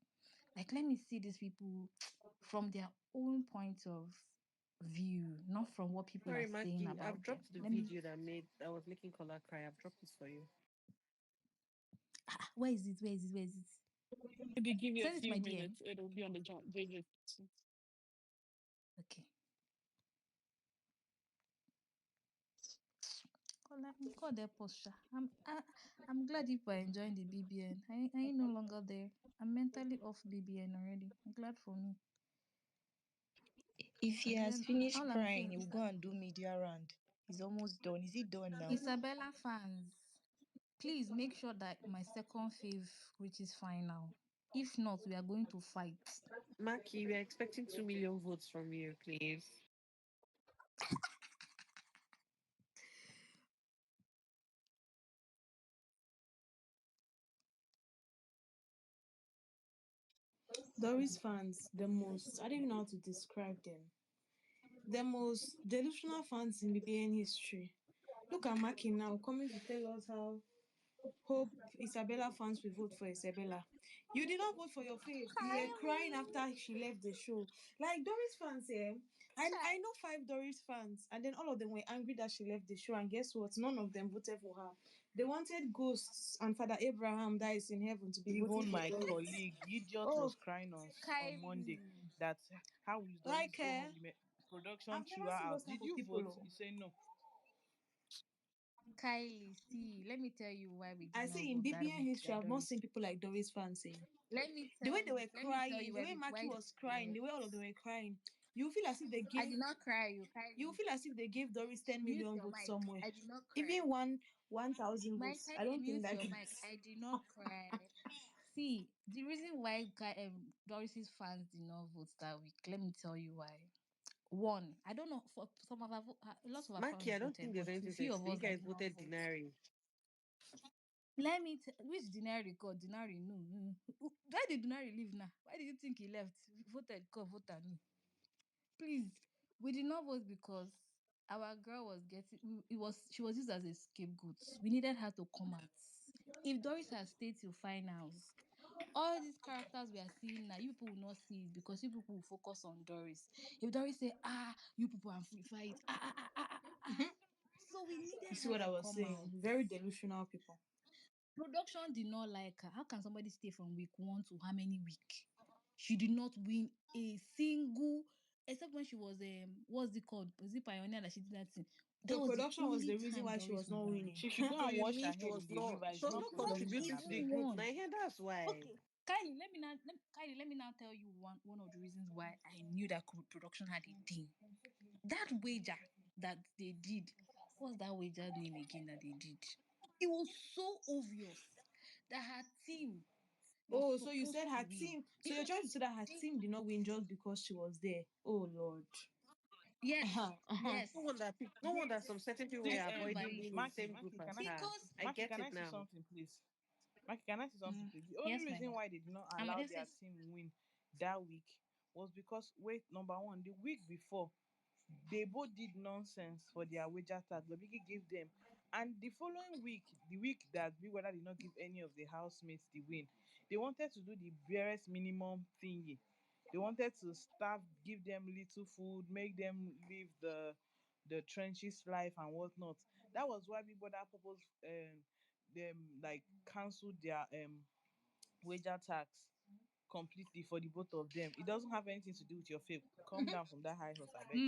Like, let me see these people from their own point of view, not from what people are Sorry, saying Maggie. I've about them. dropped the Let me. video that was making Kola cry. I've dropped this for you. Where is it? Where is it? Where is it? Maybe give you a Send it to few my DM. minutes, it'll be on the joint. Okay. God help us, Sha. I'm glad you are enjoying the BBN. I ain't no longer there. I'm mentally off BBN already. I'm glad for me. If he At the has end, finished all I'm crying, saying he will is go and do media round. He's almost done. Is he done now? Isabella fans, please make sure that my second fave reaches final. If not, we are going to fight. Maki, we're expecting 2 million votes from you, please. Doris fans, the most, I don't even know how to describe them. The most delusional fans in BBN history. Look at Maki now coming to tell us how hope Isabella fans will vote for Isabella. You did not vote for your fave. You were crying Kylie. after she left the show. Like Doris fans, I know 5 Doris fans, and then all of them were angry that she left the show. And guess what? None of them voted for her. They wanted ghosts and Father Abraham that is in heaven to be voting Even for my Doris. colleague, Idiot, Oh, was crying on Monday Kylie. that how will Doris like go home? Production I've threw never her seen those out. type Did of you people. vote? Oh. You say no. Kylie, see, let me tell you why we did I not say in vote that BBN week history, that I've not Doris. seen people like Doris fans saying. The way they were Let me tell crying, you the why way we Maki why was crying, yeah. the way all of them were crying, you feel as if they I gave did not cry, you you Kylie. feel as if they gave Doris 10 Mute million your votes mic. somewhere. I did not cry. Even 1,000 My votes. I Kylie, don't think mute that your mic. gives. I did not cry. See, the reason why Doris's fans did not vote that week, let me tell you why. One, I don't know, for some of a lot of our Maki, fans I don't think voted, there's but anything to few of explain. You us that guys did not voted vote. Denari. Which Denari called? Denari, no. Why did Denari leave now? Why did you think he left? Voted, call, voted me. Please, we did not vote because our girl was getting she was used as a scapegoat. We needed her to come out. If Doris had stayed till finals, all these characters we are seeing now, you people will not see it because you people will focus on Doris. If Doris say, you people amplify it, So we You needed see her what I to was come saying? out. Very delusional people. Production did not like her. How can somebody stay from week 1 to how many week? She did not win a single, except when she was what's it called? Was it Pioneer that she did that thing? That So was the production was only the reason time why she Doris was won not that winning. She should go So and you wash her mean head with the river. she It's was not not She not producing contributing to her the even pay. group. Now won. here, that's why. Okay, Kylie, Kylie, let me now tell you one of the reasons why I knew that production had a thing. That wager that they did, what's that wager name again that they did? It was so obvious that her team was Oh, so you said supposed to her win. team. So you're Because trying to say that her team did not win just because she was there. Oh Lord. yes, Uh-huh, uh-huh. No yes, wonder no wonder some certain people See, were I stand by avoiding it. being in the Maki, same group Maki, as her. Because I Maki, get can it I say now. something, please? Maki, can I say something, please? The only yes, my reason love. why they did not I'm allow gonna their say team win that week was because, wait, number one, the week before, they both did nonsense for their wager tag. Lobiki gave them. And the following week, the week that Big Brother did not give any of the housemates the win, they wanted to do the barest minimum thingy. They wanted to staff, give them little food, make them live the trenches life and whatnot. That was why Big Brother purpose them like cancelled their wager tax. completely for the both of them. It doesn't have anything to do with your faith. Come down from that high horse, I beg.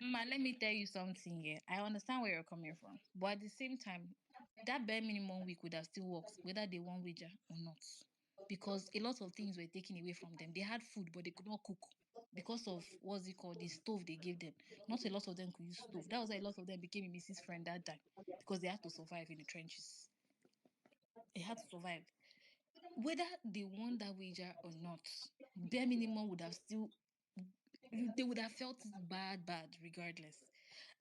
Ma, let me tell you something here. I understand where you're coming from, but at the same time, that bare minimum week would have still worked, whether they want wager or not. Because a lot of things were taken away from them. They had food, but they could not cook because of what's it called, the stove they gave them. Not a lot of them could use stove. That was why a lot of them became a Mrs. Friend that time because they had to survive in the trenches. They had to survive. Whether they won that wager or not, bare minimum would have still they would have felt it bad regardless.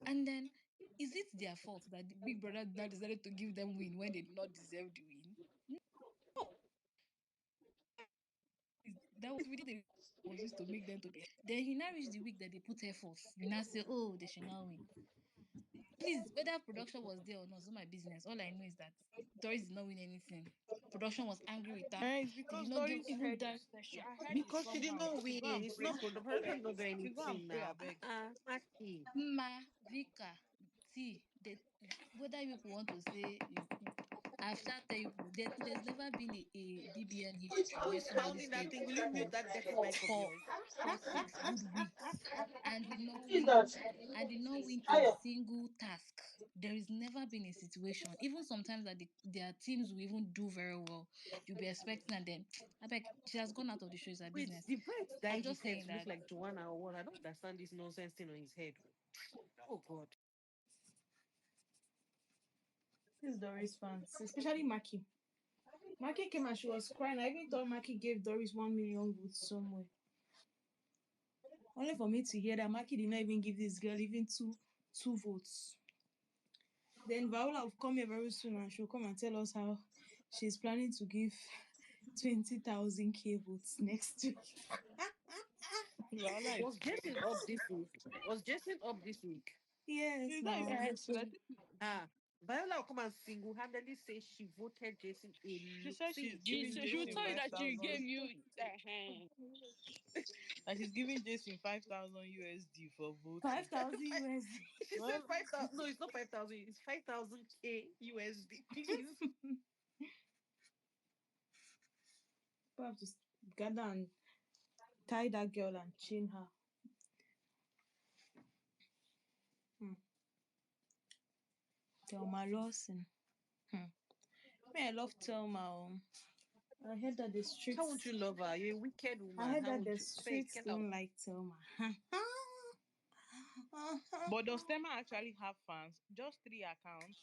And then, is it their fault that the big brother now decided to give them win when they did not deserve the win? No, that was really the was used to make them to be. Then you now reach the week that they put effort. You now say, oh, they should now win. Please, whether production was there or not, it's not my business. All I know is that Doris did not win anything. Production was angry with her. And it's They did because not give Doris even head dime is session. her head is Because she did somehow. not She should go win. and It's pray. not the person not doing She should go and anything pray, I now. beg. Maki. Ma, Vika, see, whether you want to say, I've started tell you, there's never been a BBN history where Who's somebody pounding that stayed thing? Will you mute for that dirty for mic of for yours? for 6 good weeks and did not win a Ayo. single task. There has never been a situation, even sometimes that their teams will even do very well. You'll be expecting, and then I beg, she has gone out of the show, it's her Wait, business. did Bright dye I'm his just hair saying to look that like Joanna or what? I don't understand this nonsense thing on his head. Oh God. This Doris fans, especially Maki. Maki came and she was crying. I even thought Maki gave Doris 1 million votes somewhere. Only for me to hear that Maki did not even give this girl even two votes. Then Viola will come here very soon and she'll come and tell us how she's planning to give 20,000 K votes next week. Lala is Was Jason crazy. up this week? Was Jason up this week? Yes, She's not now. even yes. voted. I think Ah, Viola will come and single-handedly say she voted Jason she said she's giving It's She will Jason tell you true. five that she thousand. gave you. That she's giving Jason 5,000 USD for voting. 5,000 Fi- USD. she said Well, 5,000. No, it's not 5,000. It's 5,000 K USD. Please. People have to gather and tie that girl and chain her. Hmm. Thelma Lawson. Hmm. Me, I love Thelma. I heard that the How won't streets. you love her? You're a wicked I woman. heard How that the won't you? Beg, streets get out. don't like Thelma. but does Thema actually have fans? Just three accounts.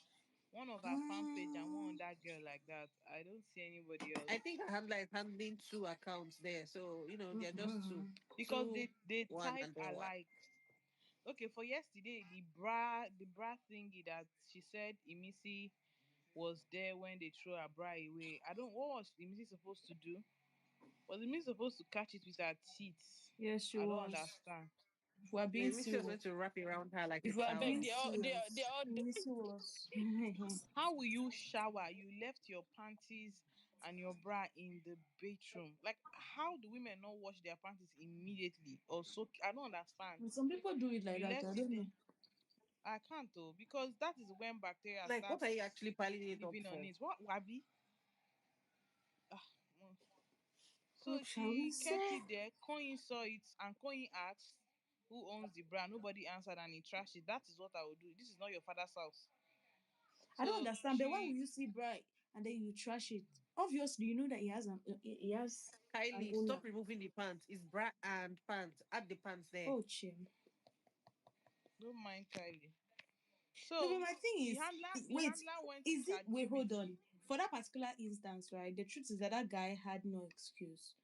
One of her fan page and one on that girl like that. I don't see anybody I else. think I have like handling two accounts there. So, they're just two. Because Two, they one, type and then one. alike. Okay, for yesterday, the bra thingy that she said Imisi was there when they threw her bra away. I don't what was Imisi supposed to do? Was Imisi supposed to catch it with her teeth? Yes, she I don't was. understand. We're being Maybe she was going serious. to wrap it around her like a If I We're beg, being towel. they serious. all. Missy was. How will you shower? You left your panties and your bra in the bathroom. Like, how do women not wash their panties immediately? Or so I don't understand. Some people do it like You that. I left it don't know. in. I can't though, because that is when bacteria Like, what are you starts actually piling it up living on for? it. What wabi? Ah, mm. So What shall we she kept say? it there. Koyin saw it, and Koyin asked, "Who owns the bra?" Nobody answered, and he trashed it. That is what I would do. This is not your father's house. I don't So understand. But why will she you see bright and then you trash it? Obviously, you know that he has an Kylie, owner. stop removing the pants. It's bra and pants. Add the pants there. Oh, chim. don't mind Kylie. No, but So my thing the is, handler, the wait, handler went to is it? Wait, hold ChatGPT. on. For that particular instance, right? The truth is that that guy had no excuse.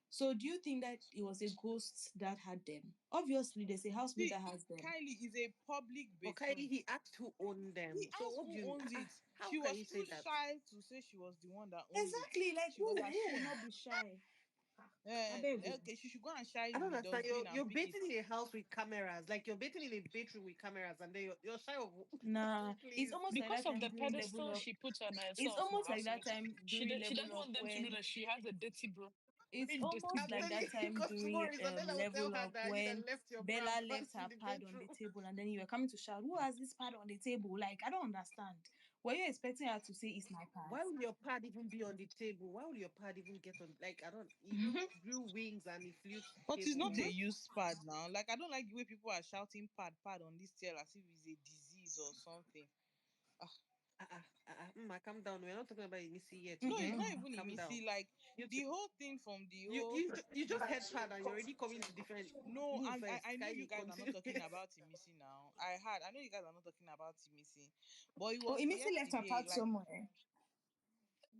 So, do you think that it was a ghost that had them? Obviously, there's a housemate See, that has them. Kylie is a public But Kylie, Mm. bathroom. he asked who owned He them. So asked what do who you? owns it. How She can was you say too that? shy to say she was the one that owns it. Exactly. Like She was who will ashamed. not be shy? I beg you. Okay, she should go and shy I don't the understand. dustbin You're and pick it. bathing in a house with cameras, like you're bathing in a bedroom with cameras, and then you're shy of. Nah, it's Please. almost like Because that of time the during level pedestal up. she puts on It's herself almost now, like so that time during she level doesn't up want them to know when that she has a dirty bro. it's Very dirty almost I'm like bro. telling that you, time because during tomorrow Isabella will tell level her up that you when done left your bra Bella and left pants in her the pad on bedroom. the table and then you were coming to shout, who has this pad on the table? Like I don't understand. Were you expecting her to say it's my Why pants? will your pad even be on the table? Why will your pad even get on? Like, I don't. He look grew wings and he flew to the But it's table, not a man. used pad now. Like I don't like the way people are shouting pad on this tail as if it's a disease or something. Calm down. We're not talking about Missy yet, No, it's okay? not even Calm Imisi. down. Like You the two, whole thing from the you whole. you you just head pad and you're already coming to different. No, Move and I first. know Can you you guys are not continue? talking about Imisi now. I know you guys are not talking about Imisi, but it Oh, was Emisi left her yesterday. pants Like somewhere.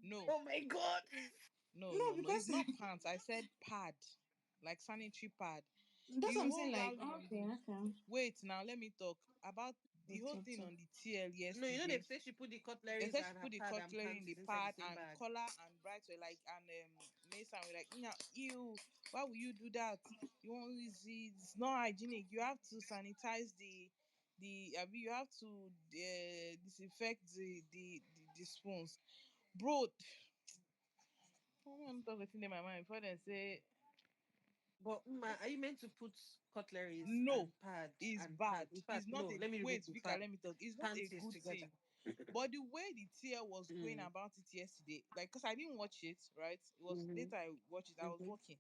no, Oh my god. No, it's because not pants. I said pad, like sanitary pad. that's The what I'm saying. whole Like, rally on okay, the okay. wait now. Let me talk about the whole Talk, thing talk. on the TL No, you know they've yesterday. said she put the They cutleries said she and her put the pad and cutlery in the panties inside the pad same and bag. collar and bright were like and Mensan were like, yeah, ew, why would you do that? You want it's not hygienic. You have to sanitize I mean, you have to disinfect the spoons. Bro, I'm talking in my mind before they say But are you meant to put cutleries no, and pad it's and pad? bad. In It's fact, not no. a Let me remove wait, the Vika, let me talk. It's not a panties good together. thing. But the way the tier was going Mm, about it yesterday, like, because I didn't watch it, right? It was mm-hmm, later I watched it, I was mm-hmm, working.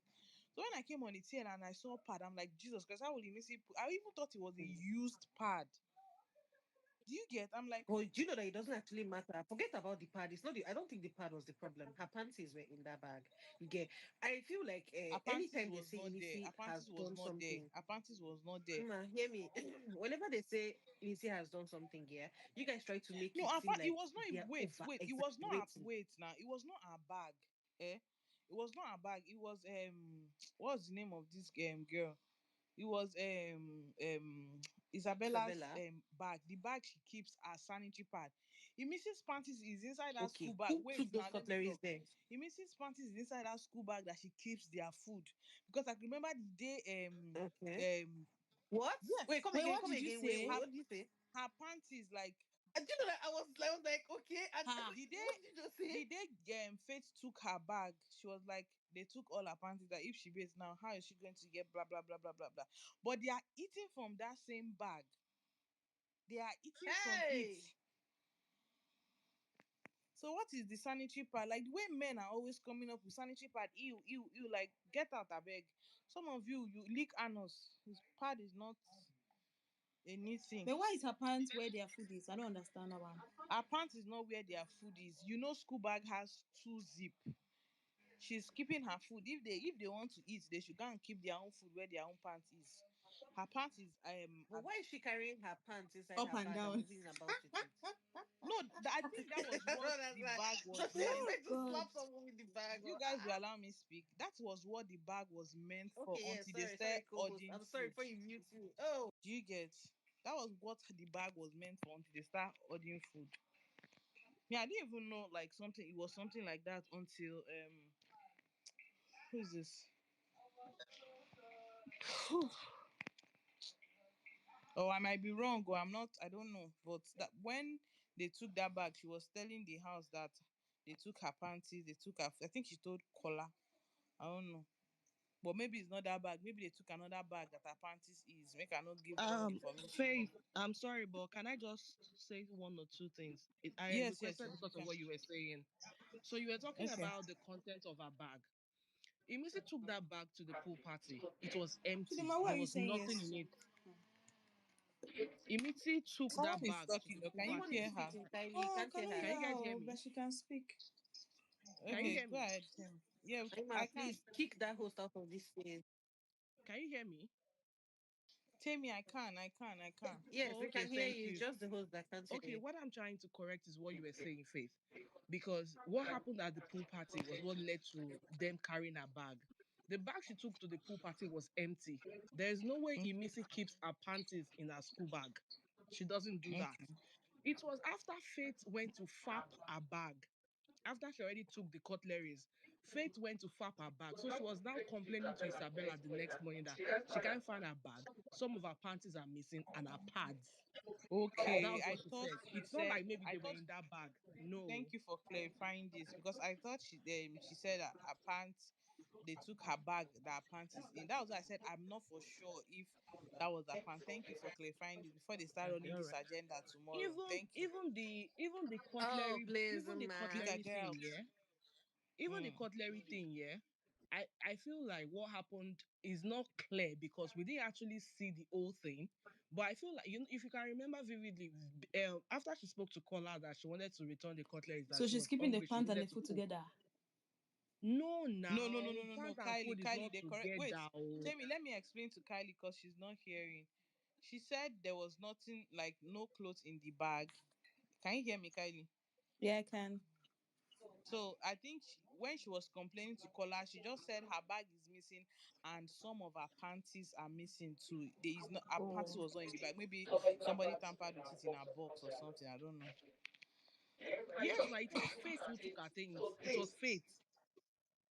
So when I came on the tier and I saw pad, I'm like, Jesus Christ, how will you miss it? I even thought it was a mm. used pad. Do you get? I'm like, But do you know that it doesn't actually matter? Forget about the pad. It's not the. I don't think the pad was the problem. Her panties were in that bag. You get. I feel like Apantis anytime they was say not there. Inisi has Apantis was done not there. something, Apantis was not there. Hear me. Whenever they say Inisi has done something, yeah, you guys try to make No, it seem it like was not they're over it was not exaggerating. wait now. It was not a bag. Eh? It was not a bag. It was what's the name of this girl? It was Isabella's Isabella. bag. The bag she keeps as sanitary pad. Mrs. Panties is inside that school Okay, bag. who Wait took those now, let me cutleries talk. there? Mrs. Panties is inside that school bag that she keeps their food. Because I can remember the day Okay. um What? Wait, yes, come Wait, again, what come did you again. Wait, say? her what did you say? her panties like And do you know that I was like, okay, and Ha. the day what did you just say? the day Faith took her bag, she was like, they took all her panties. That if she bathes now, how is she going to get blah blah blah blah blah blah? But they are eating from that same bag. They are eating from Hey, it. So what is the sanitary pad? Like the way men are always coming up with sanitary pad, ew, like get out, I beg. Some of you leak anus. His pad is not a new thing. But why is her pants where their food is? I don't understand that one. Her pants is not where their food is. You know, school bag has two zip. She's keeping her food. If they want to eat, they should go and keep their own food where their own pants is. Her pants is but why is she carrying her pants inside Up her and bag and down. moving about with it? no. I think that was I what don't the understand. bag was Does she meant. Oh expect to God. slap someone with the bag? You guys will allow me speak. That was what the bag was meant for Okay, yeah, until they sorry, start co-host. ordering I'm sorry food. for you mute me. Oh, Do you get? That was what the bag was meant for until they start ordering food. Yeah, I didn't even know like something. It was something like that until who's this? Oh, I might be wrong, or I'm not. I don't know. But that when they took that bag, she was telling the house that they took her panties. They took her. I think she told Kola. I don't know. But maybe it's not that bag. Maybe they took another bag that her panties is. Make I not give wrong information. Faith, I'm sorry, but can I just say one or two things? I Yes, requested you because of can. what you were saying. So you were talking Okay. about the content of our bag. Emisi took that bag to the pool party. It was empty. Chidima, what There are you was saying nothing yes in to? it. Emisi took Someone that is bag to talking. the Though. pool Can you someone party. is hear her? speaking, Kylie. You Oh, can't hear cannot her. Can hear you guys hear her, but me? she can speak. Can you Okay, hear go me? ahead, Tim. Yeah, I Aima, can. please kick that host out of this space. Can you hear me? Tammy, I can. Yes, Oh, we okay. can hear Thank you. you. Just the host that can't hear Okay, you. what I'm trying to correct is what you were saying, Faith. Because what happened at the pool party was what led to them carrying her bag. The bag she took to the pool party was empty. There's no way Emisi keeps her panties in her school bag. She doesn't do that. Okay. It was after Faith went to fap her bag. After she already took the cutleries, Faith went to fap her bag. So she was now complaining to Isabella the next morning that she can't find her bag. Some of her panties are missing and her pads. That Okay, was I what she thought said. she It's not said. like maybe I they were thought. in that bag. No. Thank you for clarifying this because I thought she said her pants. they took her bag that her pants is in. That was why I said I'm not for sure if that was her pants. Thank you for clarifying this before they start running You're this right. agenda tomorrow. Even Thank you. even the even the Oh, cutlery please, even the Vika, cutlery man. get thing, out. yeah. Even the Mm. cutlery thing, yeah. I feel like what happened is not clear because we didn't actually see the whole thing. But I feel like if you can remember vividly, after she spoke to Kola that she wanted to return the cutleries, that So she she's was keeping the hungry, she pants and needed the to food cook. together. No, No, no, no, now no, no, no. pants and Kylie, food is Kylie, not they correct. Wait, together. Oh. Jamie, let me explain to Kylie because she's not hearing. She said there was nothing like no clothes in the bag. Can you hear me, Kylie? Yeah, I can. So I think when she was complaining to Kola, she just said her bag is missing and some of her panties are missing too. There is not her panties Oh. was not in the bag. Maybe somebody tampered with it in her box or something. I don't know. Yes, now it was Faith who took her things. It was Faith.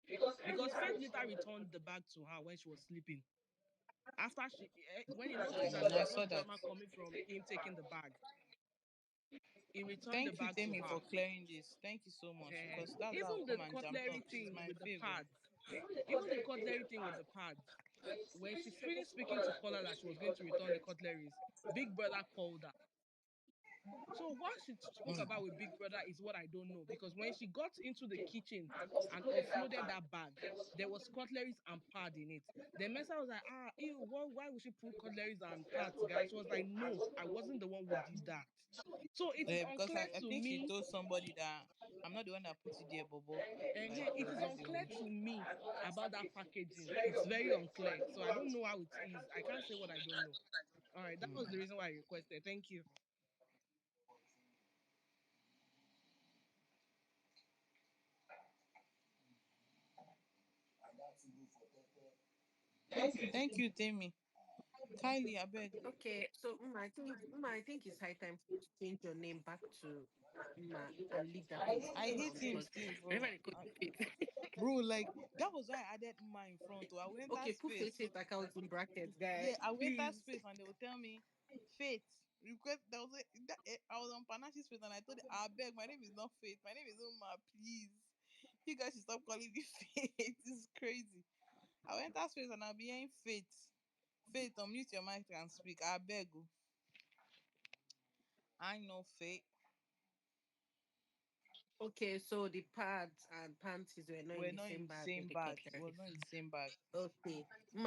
Because Faith later returned the bag to her when she was sleeping. After when he noticed that there I was no saw that. drama coming from him taking the bag, he returned the Thank you, bag to Temi, her. for clearing this. Thank you so much because that's how I'll Even come the and jam cutlery talk. She's thing my with the favorite. pads, even the cutlery thing with the pads, when she's finished speaking to Kola that she was going to return the cutleries, Big Brother called her. So what she spoke about with Big Brother is what I don't know because when she got into the kitchen and offloaded that bag, there was cutleries and pad in it. Then Mensa was like, ew, why would she put cutleries and pads together? She was like, no, I wasn't the one who did that. So it is Yeah, because unclear I to think she me. told somebody that I'm not the one that put it there, Bobo. And Like, it was is this the unclear one? to me about that packaging. It's very unclear. So I don't know how it is. I can't say what I don't know. All right, that was the reason why I requested. Thank you. Thank you, Temi. Kylie, I beg. Okay, so I think it's high time to change your name back to and leave that place I hate alone him because still, bro. whenever they call you Faith, Bro, like that was why I added mine in front. I will enter okay, put space. Faith account in brackets, Yeah, guy, I will enter please. space and they will tell me, Faith, request. I was on Panache space and I told them, I beg, my name is not Faith. My name is Uma, please. You guys should stop calling me Faith. It's crazy. I will enter space and I'll be hearing Faith. Faith, unmute your mic and speak. I beg you. I know Faith. Okay, so the pads and panties were not in We're the not in same the bag with same the bag. It was cutlery. not in the same bag. Okay,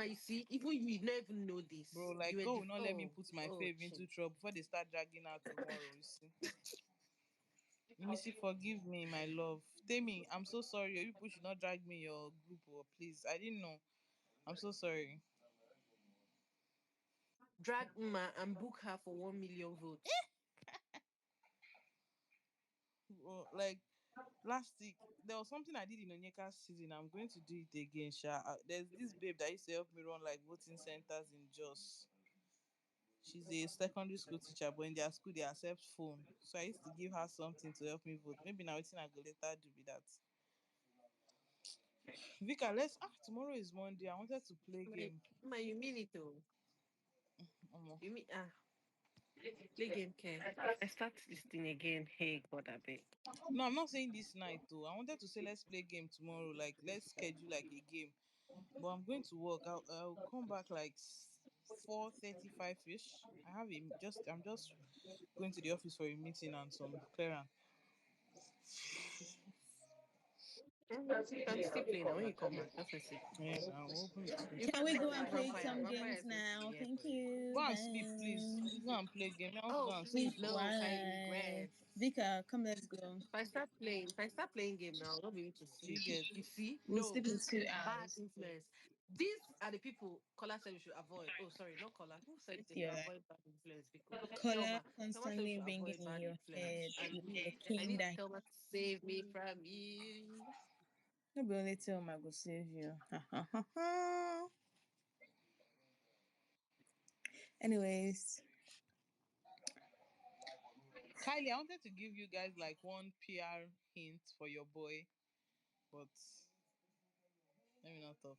you see, even you never even know Bro, this. You like were God the will not let me put my fave into chin. trouble before they start dragging out tomorrow. You see. Missy, forgive me, my love. Temi, I'm so sorry. You people should not drag me in your group, or please. I didn't know. I'm so sorry. Drag Uma and book her for 1 million votes. Like last week, there was something I did in Onyeka's season. I'm going to do it again, Sha. There's this babe that used to help me run like voting centers in Jos. She's a secondary school teacher, but in their school they accept phone. So I used to give her something to help me vote. Maybe now it's I go later do be that. Vika, let's tomorrow is Monday. I wanted to play game. You mean it though. Omo. You mean play game care. If I start this thing again, hey God I beg. No, I'm not saying this night though. I wanted to say let's play game tomorrow. Like let's schedule like a game. But I'm going to work. I'll come back like 4:35 ish. I'm just going to the office for a meeting and some clearance. You can still play now when you come back. Just message me. Yeah, I'll open it. In Can fact, we let go me and ask play Vampire. some Vampire games is going to now? be here Thank for you. Go you. and sleep, please. Bye. You go and play game. I want to go Oh and please sleep. Sleep no, I well. regret. Vika, come, let's go. If I start playing game now, I'll not be able to Do you sleep. get? You see? We'll No. sleep in two Bad hours. influence. These are the people Kola said we should avoid. Oh, sorry, not Kola. Who said they should You're like avoid bad influence? Because color Thelma said we constantly should ringing avoid in bad your influence. head. And You're me, a I king need that Thelma to save me from you. no be only tell my go save you. Ha, ha, ha, ha. Anyways, Kylie, I wanted to give you guys like one PR hint for your boy, but let me not talk.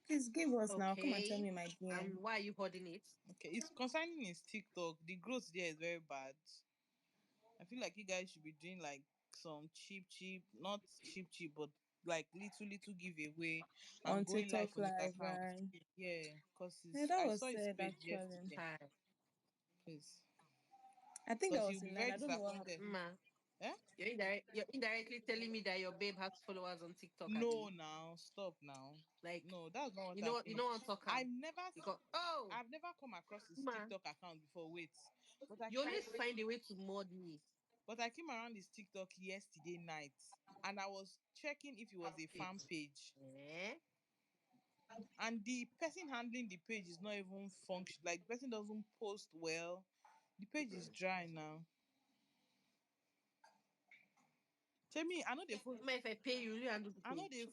please give us now. Come and tell Okay. me my And DM. why are you holding it? Okay, it's concerning his TikTok. The growth there is very bad. I feel like you guys should be doing like some cheap, not cheap, but like little giveaway On and going live TikTok on his live, account. right? Yeah, because Yeah, his that I was saw his sad page actually. yesterday. Hi. Please, I think I because he'll was be in line. very I don't know what disappointed. happened. Ma, Eh? you're indirectly telling me that your babe has followers on TikTok, No, Abby. now stop now. Like, No, that's not what you happened. know what talker. I never, Because oh I've never come across his ma, TikTok account before. Wait, but I you came, always find a way to mod me. but I came around his TikTok yesterday night, and I was checking if it was a fan page, Eh? and the person handling the page is not even function. Like the person doesn't post well. The page is dry now. Tell me, I know they follow. Ma, if I pay you, you handle the I know page.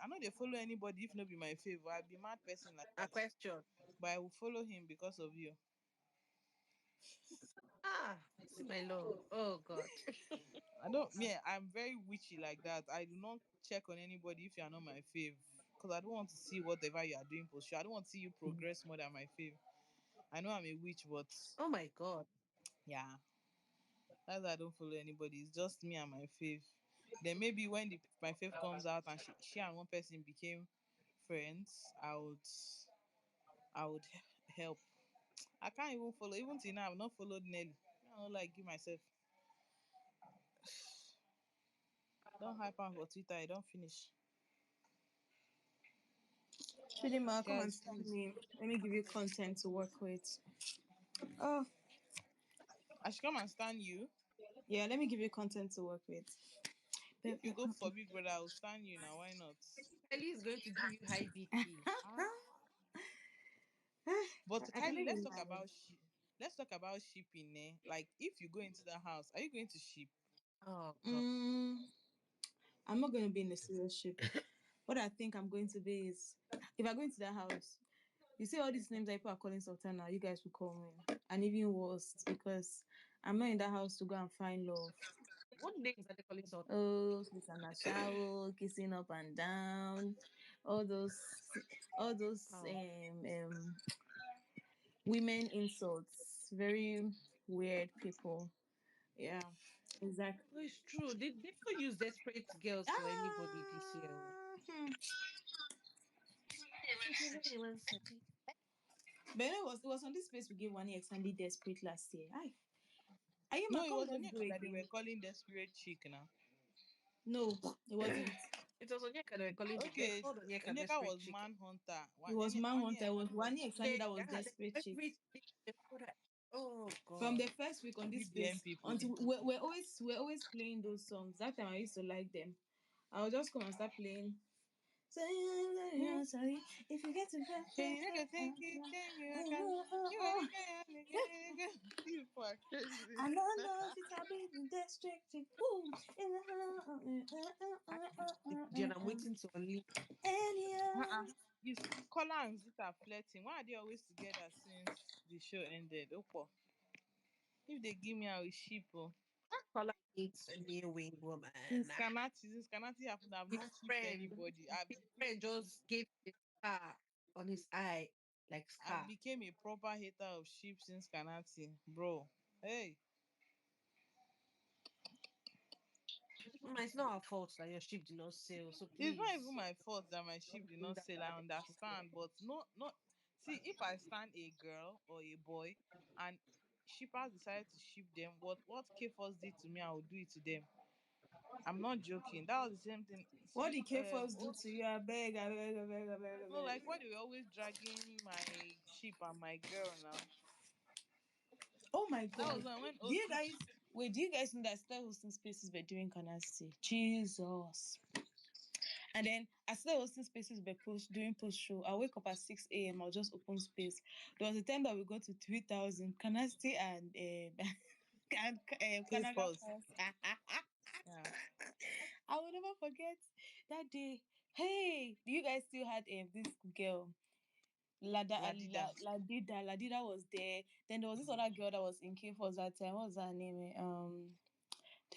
I know they follow anybody if not be my favor. I be mad person like A that, question. but I will follow him because of you. Ah, see my love. Oh God. I don't. Yeah, I'm very witchy like that. I do not check on anybody if you are not my fave, because I don't want to see whatever you are doing for sure. I don't want to see you progress more than my fave. I know I'm a witch, but Oh my God. yeah, that's why I don't follow anybody. It's just me and my fave. Then maybe when my fave comes out and she and one person became friends, I would help. I can't even follow. Even till now, I've not followed Nelly. I don't like give myself. Don't hype am for Twitter. I don't finish. Chidima, come and Guys, stand please. me. Let me give you content to work with. Oh, I should come and stand you. yeah, let me give you content to work with. If you go for Big Brother, I will stand you now. Why not? Ellie is going to give you high BP. Ah. But I can Kylie, even lie. let's talk about shipping. Eh? Like, if you go into the house, are you going to ship? Oh God. Mm, I'm not going to be in a serious ship. What I think I'm going to be is, if I go into that house, you see all these names that people are calling Sultana, you guys will call me. And even worse, because I'm not in that house to go and find love. What names are they calling Sultan? Oh, Sultana shower, kissing up and down, all those, all those Oh. women insults. Very weird people. Yeah, Oh, exactly. it's true. They don't use desperate girls for anybody this year. Oh. Hmm. Okay, give me 1 second. But it was on this space we gave one extremely desperate last year. Aye. No, Ayima, it come was let's Onyeka go that they were again. calling desperate chick now. No, it wasn't. It was Onyeka they were calling. They Okay, called Onyeka Onyeka desperate was chicken. manhunter. It was Manhunter. It was Was Wani Exani They that was yeah, they, desperate chick. everything. They put it- Oh From God. the first week on this BBN space people. until we're always playing those songs. That time I used to like them. I'll just come and start playing. Hmm. Sorry, if you get to Hey, you nigga think you can, you can. You are the guy, nigga. You people are crazy. I don't know if it's a big district. Boom. I Jen, I'm waiting to unleash. Uh-uh. Anyhow. You Kola and Zita flirting. Why are they always together since the show ended? Opo. If they give me a ship, oh. Paula needs a new wing woman. Since Kanati happened, I've His not shipped friend, anybody. his friend just gave him a scar on his eye, like I've scar. became a proper hater of sheep since Kanati, bro. Hey, Ma, it's not our fault that your ship did not sail. So it's not even please, my fault that my sheep don't did bring not that sell. I bad energy here. understand, but no. See, if I stand a girl or a boy, and shippers decided to ship them, what K-Force did to me, I will do it to them. I'm not joking. That was the same thing. What did K-Force do Oh, to you? I beg, I beg, I beg, I beg, I no, like beg. why they were always dragging my sheep and my girl now. Oh my That god. was when Do you OC. guys wait, do you guys know that Star hosting spaces were doing canasta? Jesus. And then I started hosting spaces by doing post show. I wake up at 6 a.m. I'll just open space. There was a time that we got to 3,000 Canasti and Canada K-Force. Force. Yeah. I will never forget that day. Hey, do you guys still had this girl? Ladida. Ladida was there. Then there was this other girl that was in K for that time. What was her name?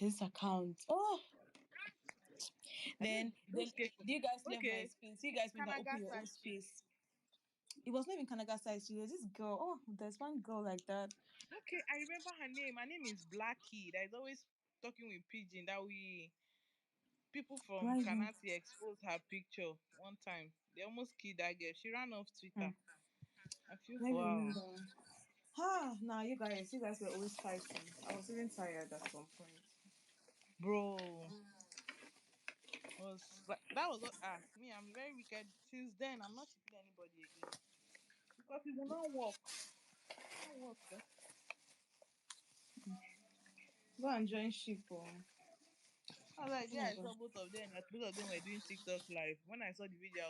This account. Oh, I know then those K. you guys left my Okay, space. You guys went and open your own Kanagasa chick. space. It was not even Kanaga size. There's this girl. Oh, there's one girl like that. Okay, I remember her name. Her name is Blackie. That is always talking with Pigeon. That we. People from Why is it? Kanati exposed her picture one time. They almost killed that girl. She ran off Hmm. Twitter. I feel I for her. remember. Ah, nah, you guys were always fighting. I was even tired at some point. Bro, was like that was what me, I'm very wicked. Since then I'm not shipping anybody again. Because it will not work. Not work, eh? Go and join ship, or I was like, oh yeah, my I saw god. both of them. That both of them were doing TikTok live. When I saw the video,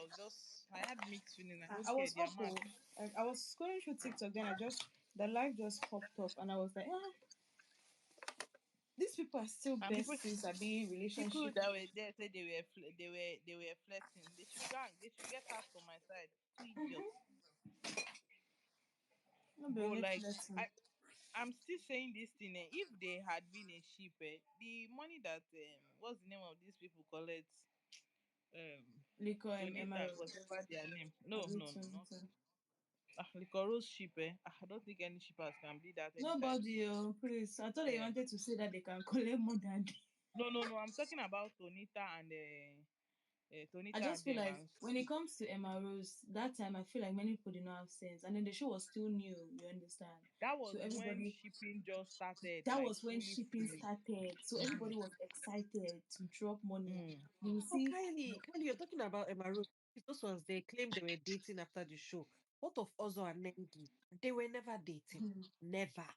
I had mixed feeling. Like, I okay, was they are up, mad. oh. I was scrolling through TikTok, then the live just popped up, and I was like, these people are still And people besties, are being people relationship. that were there said they were flirting. They should gang. They should get out from my side. Two idiots, No be bro. only Like flirting. I'm still saying this thing. If they had been a sheep, the money that what's the name of these people collect? Liquor Tonita, Emerald. whatever their name. I No, do no, no, too. not Licorice sheep. I don't think any shippers can be that anytime Nobody, soon. oh, please. I thought they Eh, wanted to say that they can collect more than. no, no, no. I'm talking about I Tonita and just feel them. like And when it comes to Emma Rose, that time I feel like many people did not have sense, and then the show was still new. You understand? that So was when everybody, shipping just started, that like was when fully, shipping fully. started. So everybody was excited to drop money. Mm. You Oh, see, Kylie, you're talking about Emma Rose. Those ones, they claimed they were dating after the show. What of Ozo and Nengi? They were never dating. Never.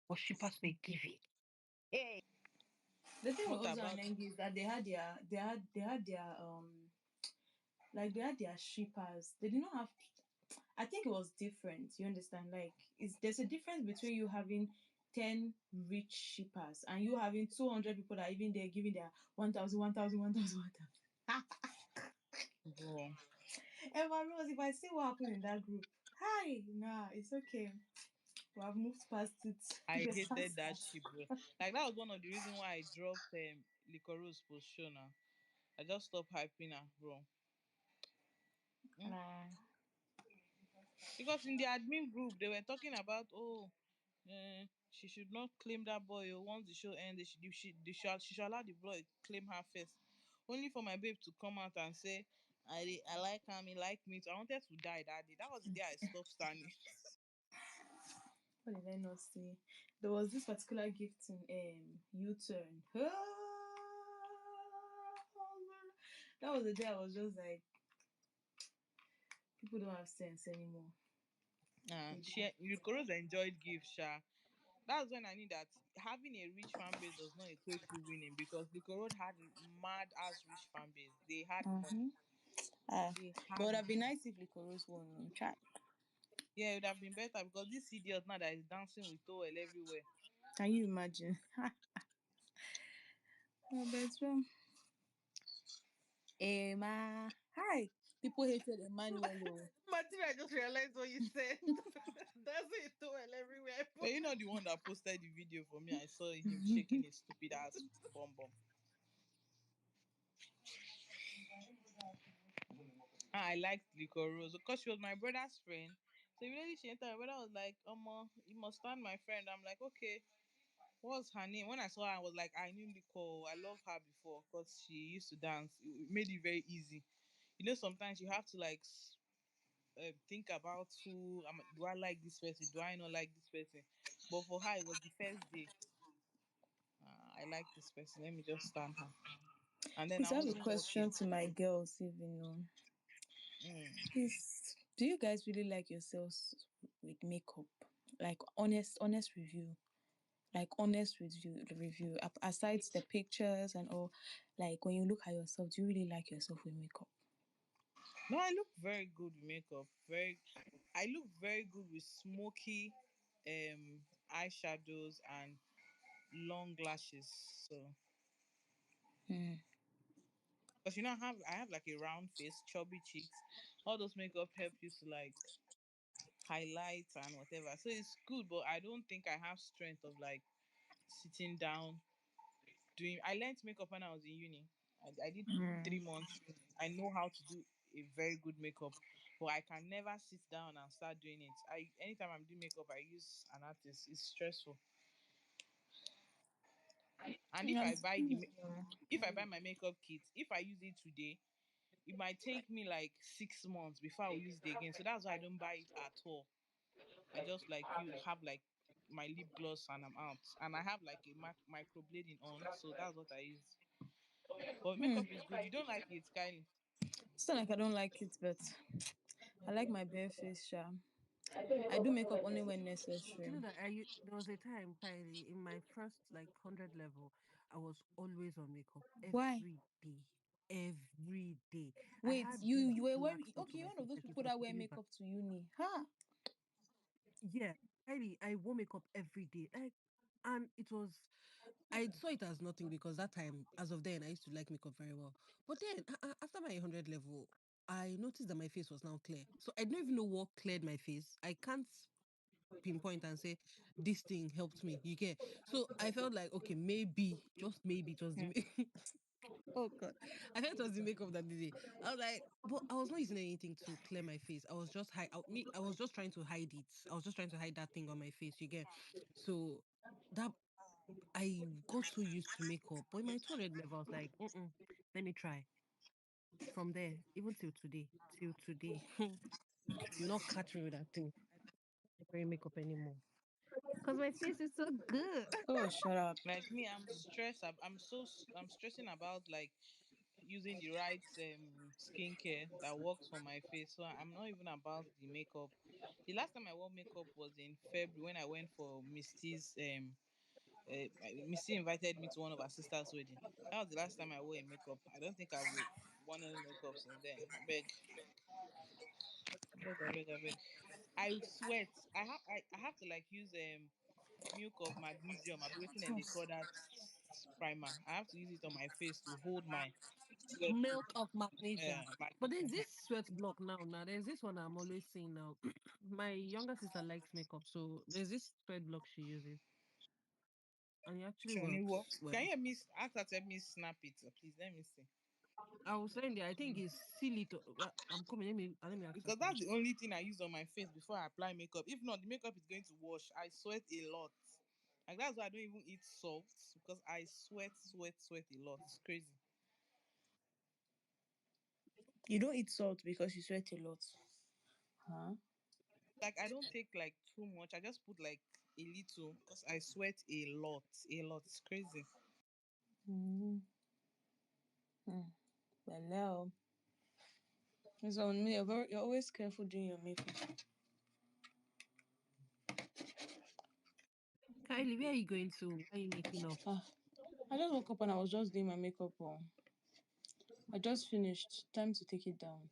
But shippers were giving. Hey. the thing with What Ozo and about Nengi is that they had their shippers. They did not have. I think it was different. You understand? Like, there's a difference between you having 10 rich shippers and you having 200 people that are even there giving their 1,000, 1,000, 1,000, 1,000. bro? Emma Rose, if I see what happened in that group, hi, nah, it's okay. We have moved past it. I The hated past that that. ship, bro. Like that was one of the reasons why I dropped Licorice post show now. I just stopped hyping her, bro. Mm? Nah. Because in the admin group they were talking about she should not claim that boy. Once the show ends, she should allow the boy claim her first. Only for my babe to come out and say, I like him, he like me. So I wanted to die that day. That was the day I stopped standing. What did I not say? There was this particular gift in U-turn. That was the day I was just like, people don't have sense anymore. They She don't. Eucharis enjoyed gifts, sha. That's when I knew that having a rich fan base does not equate to winning because Eucharis had mad ass rich fan base. They had money. Mm-hmm. They But it had would have been money. nice if Licoros won. Try. Yeah, it would have been better because this idiot now that is dancing with towel everywhere. Can you imagine? Oh, best friend. Emma. Hi. People hated Emmanuel. Oh. Martina, I just realized what you said. That's it. Towel everywhere. But you know the one that posted the video for me, I saw him shaking his stupid ass bum bum. I liked Licorice because she was my brother's friend. So immediately she entered, my brother was like, you must stand my friend. I'm like, okay. What's her name? When I saw her, I was like, I knew Nicole. I love her before because she used to dance. It made it very easy. You know, sometimes you have to like think about do I like this person? Do I not like this person? But for her, it was the first day. I like this person. Let me just stand her. And then Please, I I have a wasn't question working. to my girls, even know. Mm. Please, do you guys really like yourselves with makeup? Like honest review. Like honest review. Aside the pictures and all, like when you look at yourself, do you really like yourself with makeup? No, I look very good with makeup. I look very good with smoky eyeshadows and long lashes. So Hmm. because I have like a round face, chubby cheeks. All those makeup help you to like highlight and whatever. So it's good, but I don't think I have strength of like sitting down doing. I learned makeup when I was in uni. I did Hmm. 3 months. I know how to do a very good makeup, but I can never sit down and start doing it. I anytime I'm doing makeup, I use an artist. It's stressful. And Yeah, I'm seeing it now. if I buy my makeup kit, if I use it today, it might take me like 6 months before I'll use it again. So that's why I don't buy it at all. I just like you have like my lip gloss and I'm out. And I have like a microblading on, so that's what I use. But Hmm. makeup is good. You don't like it, Kylie? It's not like I don't like it, but I like my bare face, sha. I do makeup only when Do you know necessary. that there was a time, Kylie, in my first like 100 level, I was always on makeup Why? every day. Every day. I Wait, had you these you were black wearing spots on okay, my one of face, those like it people was that wear really bad. makeup to uni. Ha! Yeah, Kylie, I wore makeup every day. Like, and it was, I saw it as nothing because that time, as of then, I used to like makeup very well. But then, after my 100 level, I noticed that my face was now clear. So I don't even know what cleared my face. I can't pinpoint and say this thing helped me. You get, so I felt like okay, maybe just maybe it was the Hmm. oh god, I felt it was the makeup that did it. I was like, but I was not using anything to clear my face. I was just I was just trying to hide it. I was just trying to hide that thing on my face. You get, so that I got so used to makeup. But in my 200 level, I was like, let me try. From there, even till today, you not catch me with that thing. I don't wear makeup anymore because my face is so good. Oh, shut up. Like me, I'm stressed. I'm stressing about like using the right skincare that works for my face. So I'm not even about the makeup. The last time I wore makeup was in February when I went for Misty's. Misty invited me to one of her sister's wedding. That was the last time I wore a makeup. I don't think I've worn any makeup since then. I beg. I sweat. I have to like use milk of magnesium. I'll be waiting and they call that primer. I have to use it on my face to hold my sweat. Milk of magnesia. But there's Magnesium. this sweat block now. Now there's this one I'm always seeing now. My younger sister likes makeup, so there's this sweat block she uses, and it actually Can you works works? Can well. you ask her to help me snap it, please? Let me see. I was saying that I think it's silly to. I'm coming. Let me ask her Because for you. that's the only thing I use on my face before I apply makeup. If not, the makeup is going to wash. I sweat a lot. Like that's why I don't even eat salt because I sweat a lot. It's crazy. You don't eat salt because you sweat a lot. Huh? Like I don't take like too much. I just put like a little because I sweat a lot. A lot. It's crazy. Mm-hmm. Well, it's on me. You're always careful doing your makeup. Kylie, where are you going to? Where are you making up? Ah, I just woke up and I was just doing my makeup. Oh. I just finished. Time to take it down.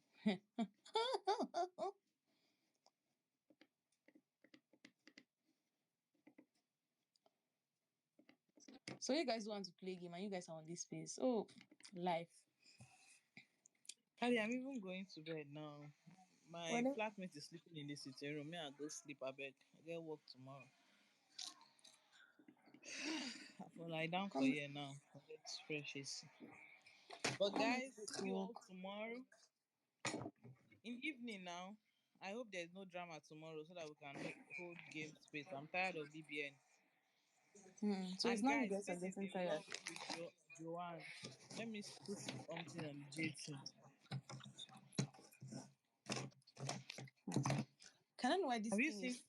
So you guys want to play game and you guys are on this space. Oh, life. Kylie, I'm even going to bed now. My Well, flatmate is sleeping in the sitting room. Me, I go sleep. I beg. I get work tomorrow. I for lie down for come, here now. Forget fresh AC. But come let's guys, go see to you all work. tomorrow in evening now. I hope there's no drama tomorrow so that we can hold game space. I'm tired of BBN. So it's And now you guys, guys are Faith is getting in tired. love with Joanne. Let me put something on the JT. Can I know why this Have you thing seen is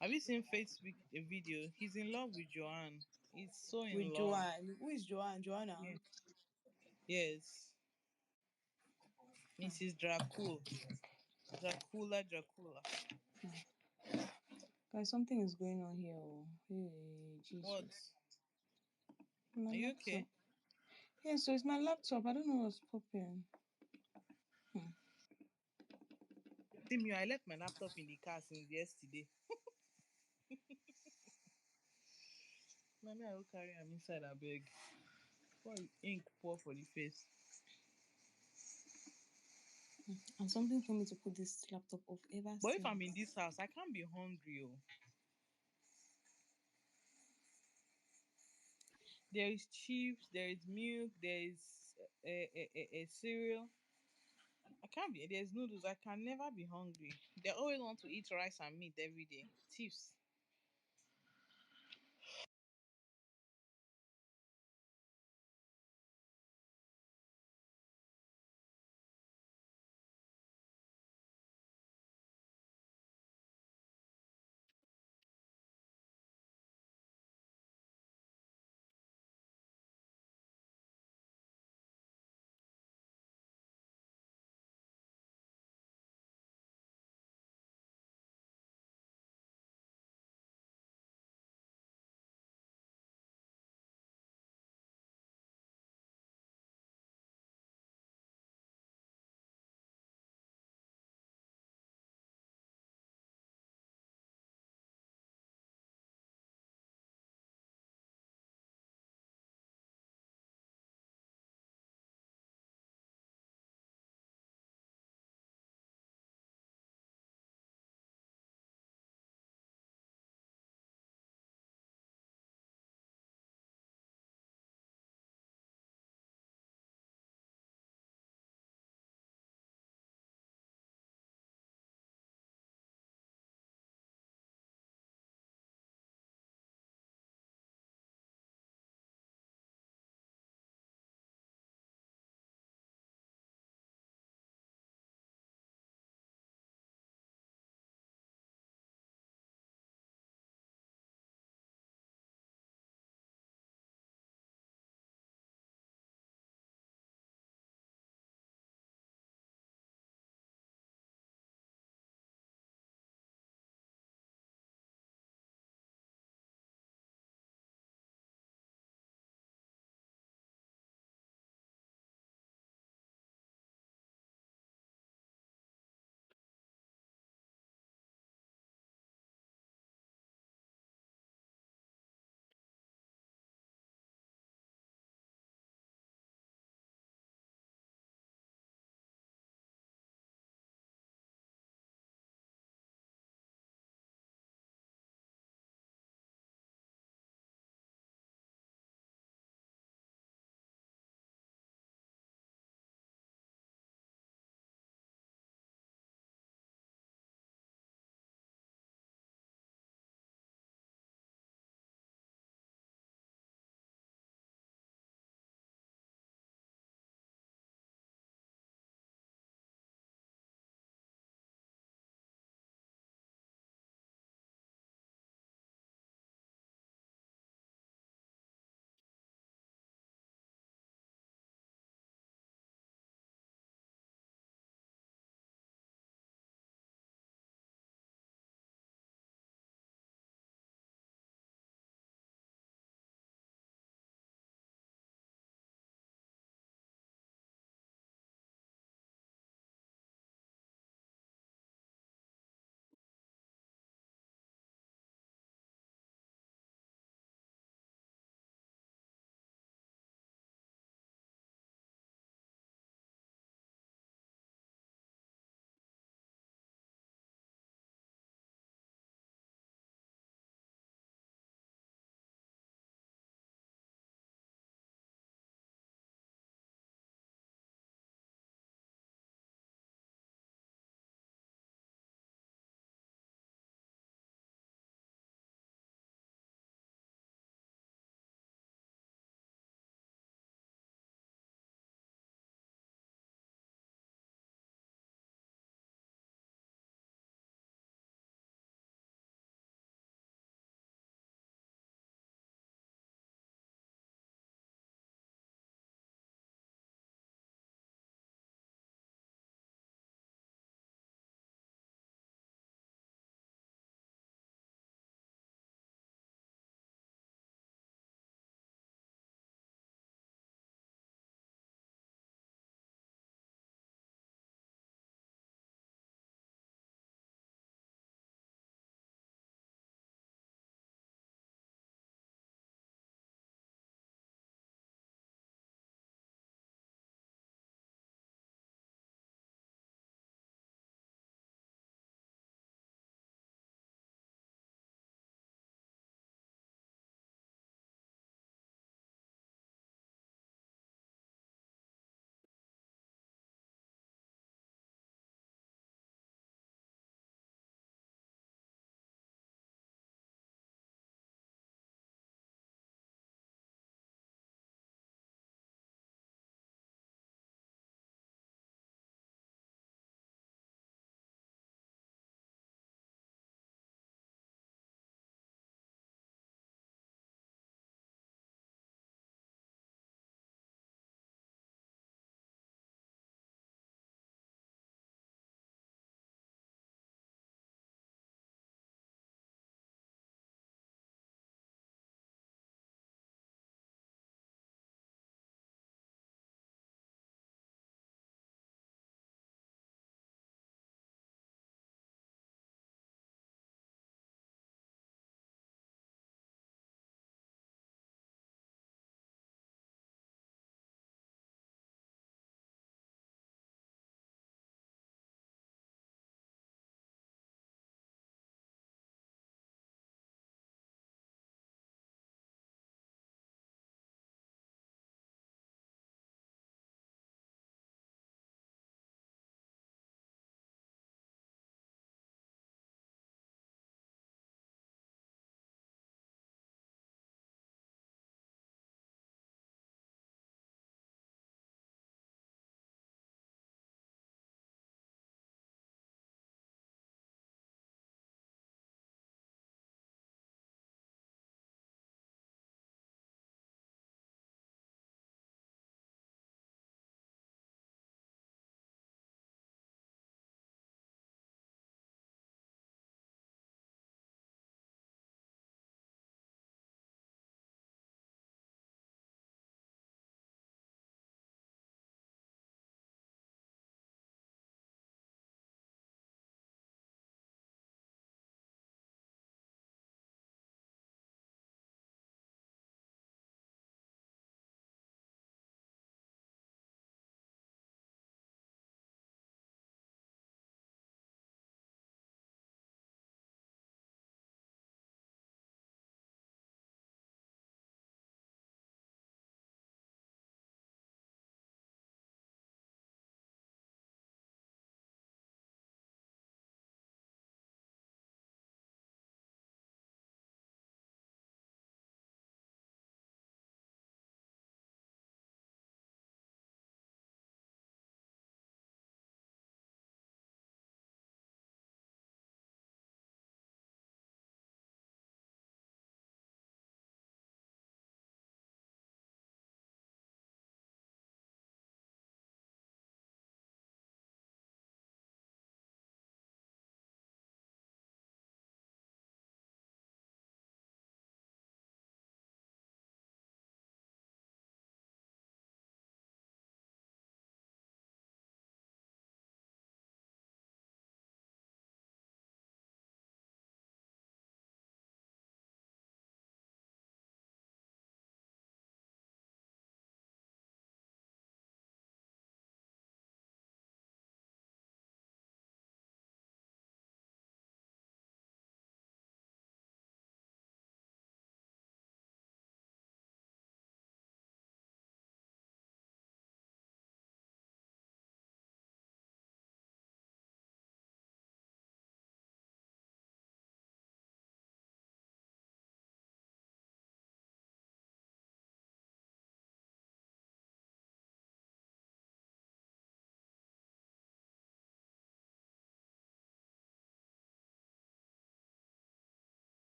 have you seen Faith's video? He's in love with Joanne. He's so in with love. Joanne? Who is Joanne? Joanna. Yeah. Yes. Mrs. Dracula. Guys, something is going on here. Oh, hey, Jesus. What? My Are you okay? laptop. Yeah, so it's my laptop. I don't know what's popping. See me, I left my laptop in the car since yesterday. Mommy, I will carry him inside a bag. Pour ink pour for the face. And something told me to put this laptop off ever But if I'm in since. this house, I can't be hungry. Oh. There is chips, there is milk, there is a cereal. I can't be. There's noodles. I can never be hungry. They always want to eat rice and meat every day. Thieves.